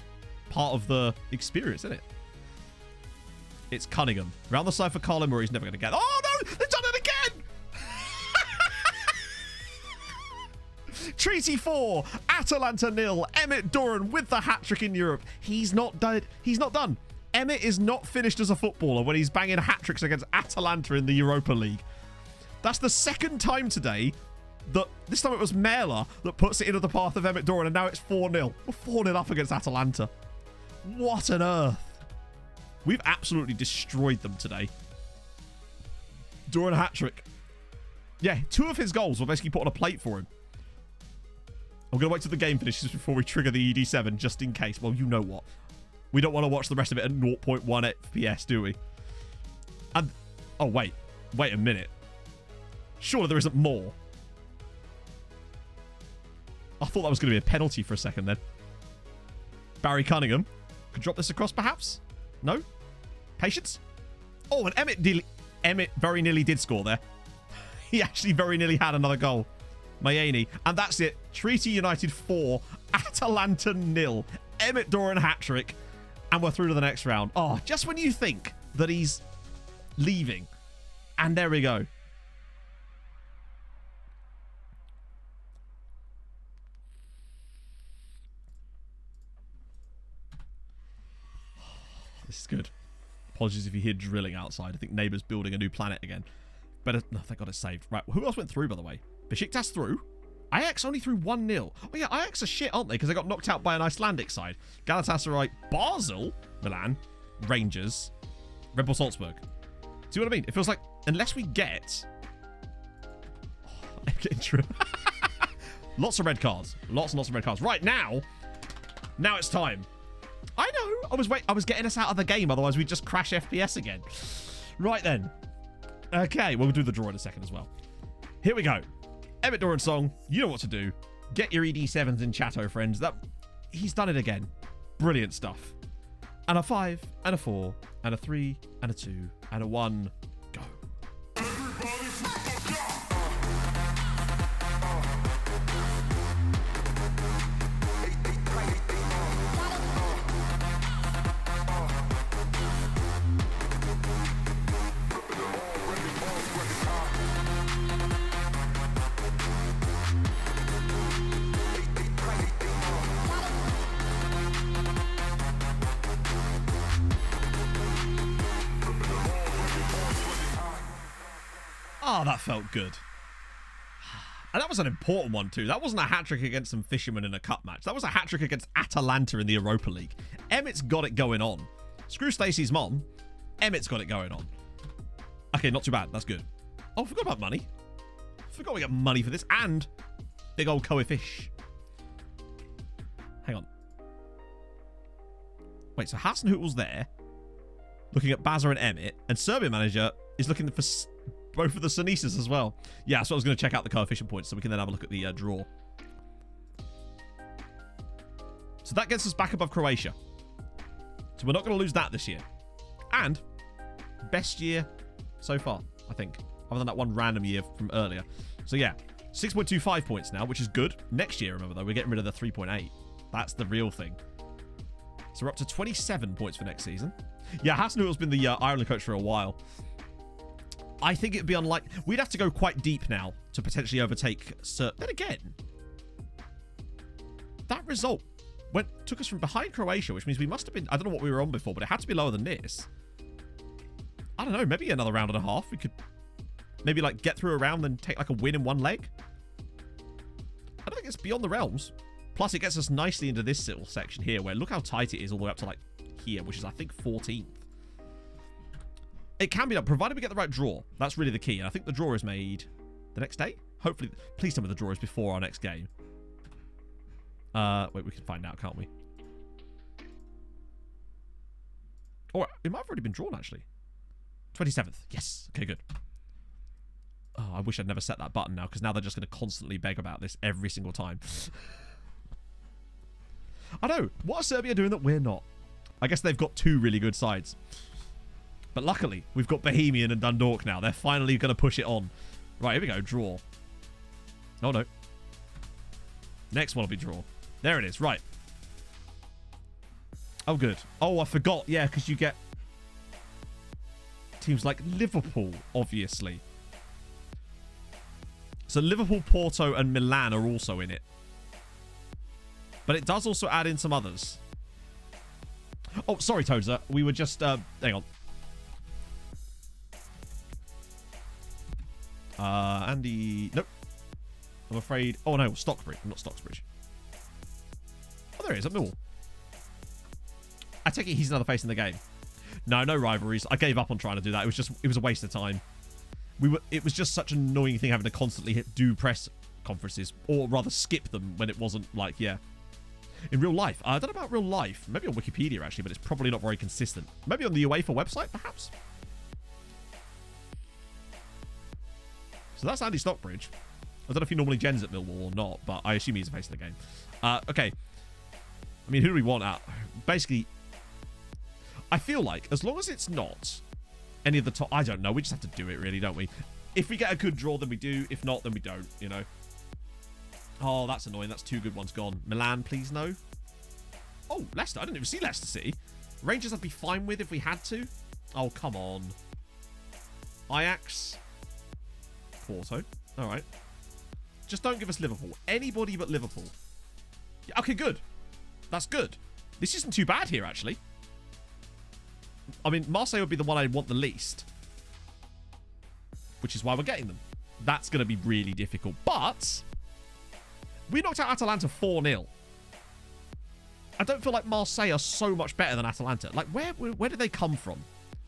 part of the experience, isn't it? It's Cunningham. Round the side for Carlo Murray's never going to get. Oh, no! They've done it again! Treaty 4, Atalanta 0, Emmett Doran with the hat-trick in Europe. He's not done. He's not done. Emmett is not finished as a footballer when he's banging hat-tricks against Atalanta in the Europa League. That's the second time today that, this time it was Mela that puts it into the path of Emmett Doran, and now it's 4-0. We're 4-0 up against Atalanta. What on earth? We've absolutely destroyed them today. Doran hat-trick. Yeah, 2 of his goals were basically put on a plate for him. I'm going to wait till the game finishes before we trigger the ED7, just in case. Well, you know what. We don't want to watch the rest of it at 0.1 FPS, do we? And, oh, wait. Wait a minute. Surely there isn't more. I thought that was going to be a penalty for a second then. Barry Cunningham. Could drop this across, perhaps? No? Patience? Oh, and Emmett very nearly did score there. He actually very nearly had another goal. Mayeni. And that's it. Treaty United 4, Atalanta 0. Emmett Doran hat-trick. And we're through to the next round. Oh, just when you think that he's leaving. And there we go. This is good. Apologies if you hear drilling outside. I think neighbour's building a new planet again. Better. No, thank God it's saved. Right, who else went through, by the way? Besiktas through. Ajax only threw 1-0. Oh, yeah, Ajax are shit, aren't they? Because they got knocked out by an Icelandic side. Galatasaray, Basel, Milan, Rangers, Red Bull Salzburg. See what I mean? It feels like, unless we get... Oh, I'm getting true. Lots of red cards. Lots and lots of red cards. Right, now it's time. I know. I was getting us out of the game. Otherwise, we'd just crash FPS again. Right then. Okay, we'll do the draw in a second as well. Here we go. Emmett Doran song. You know what to do. Get your ED7s in chatto, friends. He's done it again. Brilliant stuff. And a 5, and a 4, and a 3, and a 2, and a 1. Go. Oh, that felt good. And that was an important one too. That wasn't a hat-trick against some fishermen in a cup match. That was a hat-trick against Atalanta in the Europa League. Emmett's got it going on. Screw Stacey's mom. Emmett's got it going on. Okay, not too bad. That's good. Oh, I forgot about money. Forgot we got money for this. And big old Koe-fish. Hang on. Wait, so Hasenhüttl's there. Looking at Baza and Emmett. And Serbia manager is looking for... both of the Sinisas as well. Yeah, so I was going to check out the coefficient points so we can then have a look at the draw. So that gets us back above Croatia. So we're not going to lose that this year. And best year so far, I think. Other than that one random year from earlier. So yeah, 6.25 points now, which is good. Next year, remember, though, we're getting rid of the 3.8. That's the real thing. So we're up to 27 points for next season. Yeah, Hasenhüttl's been the Ireland coach for a while. I think it'd be unlikely. We'd have to go quite deep now to potentially overtake Sir. Then again, that result took us from behind Croatia, which means we must have been... I don't know what we were on before, but it had to be lower than this. I don't know. Maybe another round and a half. We could maybe like get through a round and take like a win in one leg. I don't think it's beyond the realms. Plus, it gets us nicely into this little section here where look how tight it is all the way up to like here, which is I think 14th. It can be done, provided we get the right draw. That's really the key. And I think the draw is made the next day. Hopefully, please tell me the draw is before our next game. Wait, we can find out, can't we? Or it might have already been drawn, actually. 27th. Yes. Okay, good. Oh, I wish I'd never set that button now, because now they're just going to constantly beg about this every single time. I know. What are Serbia doing that we're not? I guess they've got two really good sides. But luckily, we've got Bohemian and Dundalk now. They're finally going to push it on. Right, here we go. Draw. Oh, no. Next one will be draw. There it is. Right. Oh, good. Oh, I forgot. Yeah, because you get teams like Liverpool, obviously. So Liverpool, Porto, and Milan are also in it. But it does also add in some others. Oh, sorry, Toza. We were just... hang on. Andy... Nope. I'm afraid... Oh, no. Stockbridge. Not Stockbridge. Oh, there he is. At Millwall. I take it he's another face in the game. No, no rivalries. I gave up on trying to do that. It was a waste of time. It was just such an annoying thing having to constantly do press conferences, or rather skip them when it wasn't like, yeah. In real life, I don't know about real life. Maybe on Wikipedia actually, but it's probably not very consistent. Maybe on the UEFA website, perhaps. So that's Andy Stockbridge. I don't know if he normally gens at Millwall or not, but I assume he's a face of the game. Okay. I mean, who do we want out? Basically, I feel like as long as it's not any of the top... I don't know. We just have to do it, really, don't we? If we get a good draw, then we do. If not, then we don't, you know. Oh, that's annoying. That's two good ones gone. Milan, please, no. Oh, Leicester. I didn't even see Leicester City. Rangers I'd be fine with if we had to. Oh, come on. Ajax. Porto. All right. Just don't give us Liverpool. Anybody but Liverpool. Yeah, okay, good. That's good. This isn't too bad here, actually. I mean, Marseille would be the one I'd want the least. Which is why we're getting them. That's going to be really difficult. But we knocked out Atalanta 4-0. I don't feel like Marseille are so much better than Atalanta. Like, where did they come from?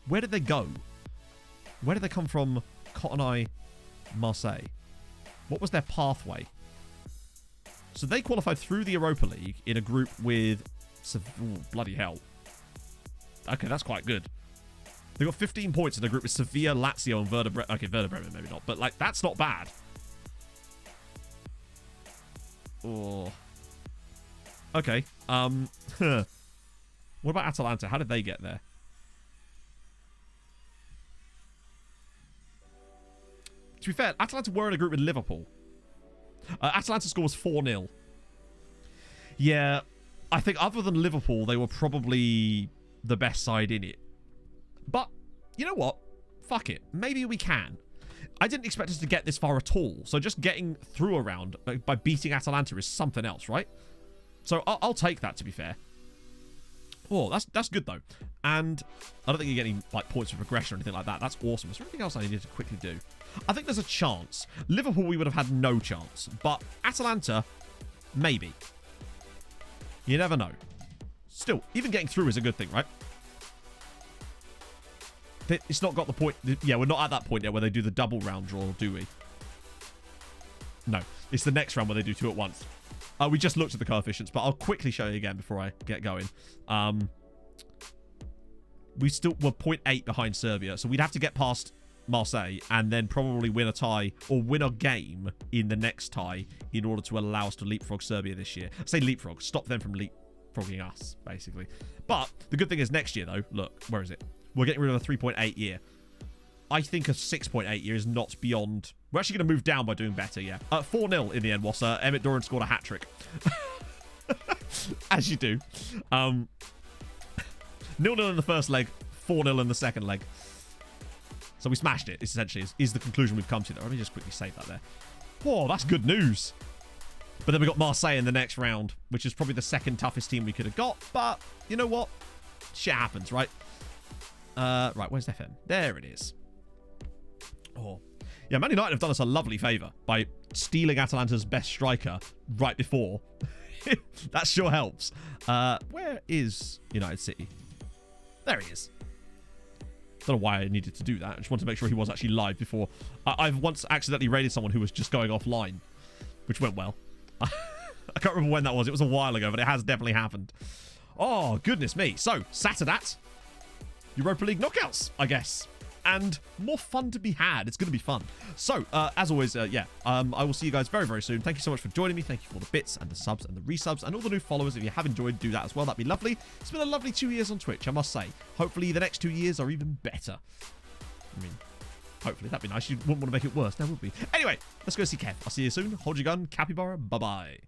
Where did they go? Where did they come from, Cotton Eye, Marseille? What was their pathway? So they qualified through the Europa League in a group with... Ooh, bloody hell. Okay, that's quite good. They got 15 points in a group with Sevilla, Lazio, and Werder Bremen. Okay, Werder Bremen maybe not, but like that's not bad. Oh. Okay. What about Atalanta? How did they get there? To be fair, Atalanta were in a group with Liverpool. Atalanta score was 4-0. Yeah, I think other than Liverpool, they were probably the best side in it. But, you know what? Fuck it. Maybe we can. I didn't expect us to get this far at all. So just getting through a round by beating Atalanta is something else, right? So I'll take that, to be fair. Oh, that's good, though. And I don't think you're getting like points of progression or anything like that. That's awesome. Is there anything else I needed to quickly do? I think there's a chance. Liverpool, we would have had no chance. But Atalanta, maybe. You never know. Still, even getting through is a good thing, right? It's not got the point... Yeah, we're not at that point yet where they do the double round draw, do we? No. It's the next round where they do two at once. We just looked at the coefficients, but I'll quickly show you again before I get going. We're 0.8 behind Serbia, so we'd have to get past Marseille and then probably win a tie or win a game in the next tie in order to allow us to leapfrog Serbia this year. I say leapfrog, stop them from leapfrogging us, basically. But the good thing is next year, though, look, where is it? We're getting rid of a 3.8 year. I think a 6.8 year is not beyond... We're actually going to move down by doing better, yeah. 4-0 in the end was Emmett Doran scored a hat-trick. As you do. 0-0 in the first leg, 4-0 in the second leg. So we smashed it, essentially, is the conclusion we've come to there. Let me just quickly save that there. Oh, that's good news. But then we got Marseille in the next round, which is probably the second toughest team we could have got. But, you know what? Shit happens, right? Right, where's FM? There it is. Oh. Yeah, Man United have done us a lovely favour by stealing Atalanta's best striker right before. That sure helps. Where is United City? There he is. Don't know why I needed to do that. I just wanted to make sure he was actually live before. I've once accidentally raided someone who was just going offline, which went well. I can't remember when that was. It was a while ago, but it has definitely happened. Oh, goodness me. So, Saturday, Europa League knockouts, I guess. And more fun to be had. It's going to be fun. So, as always, I will see you guys very, very soon. Thank you so much for joining me. Thank you for all the bits and the subs and the resubs and all the new followers. If you have enjoyed, do that as well. That'd be lovely. It's been a lovely 2 years on Twitch, I must say. Hopefully, the next 2 years are even better. I mean, hopefully, that'd be nice. You wouldn't want to make it worse now, would we? Anyway, let's go see Kev. I'll see you soon. Hold your gun. Capybara. Bye-bye.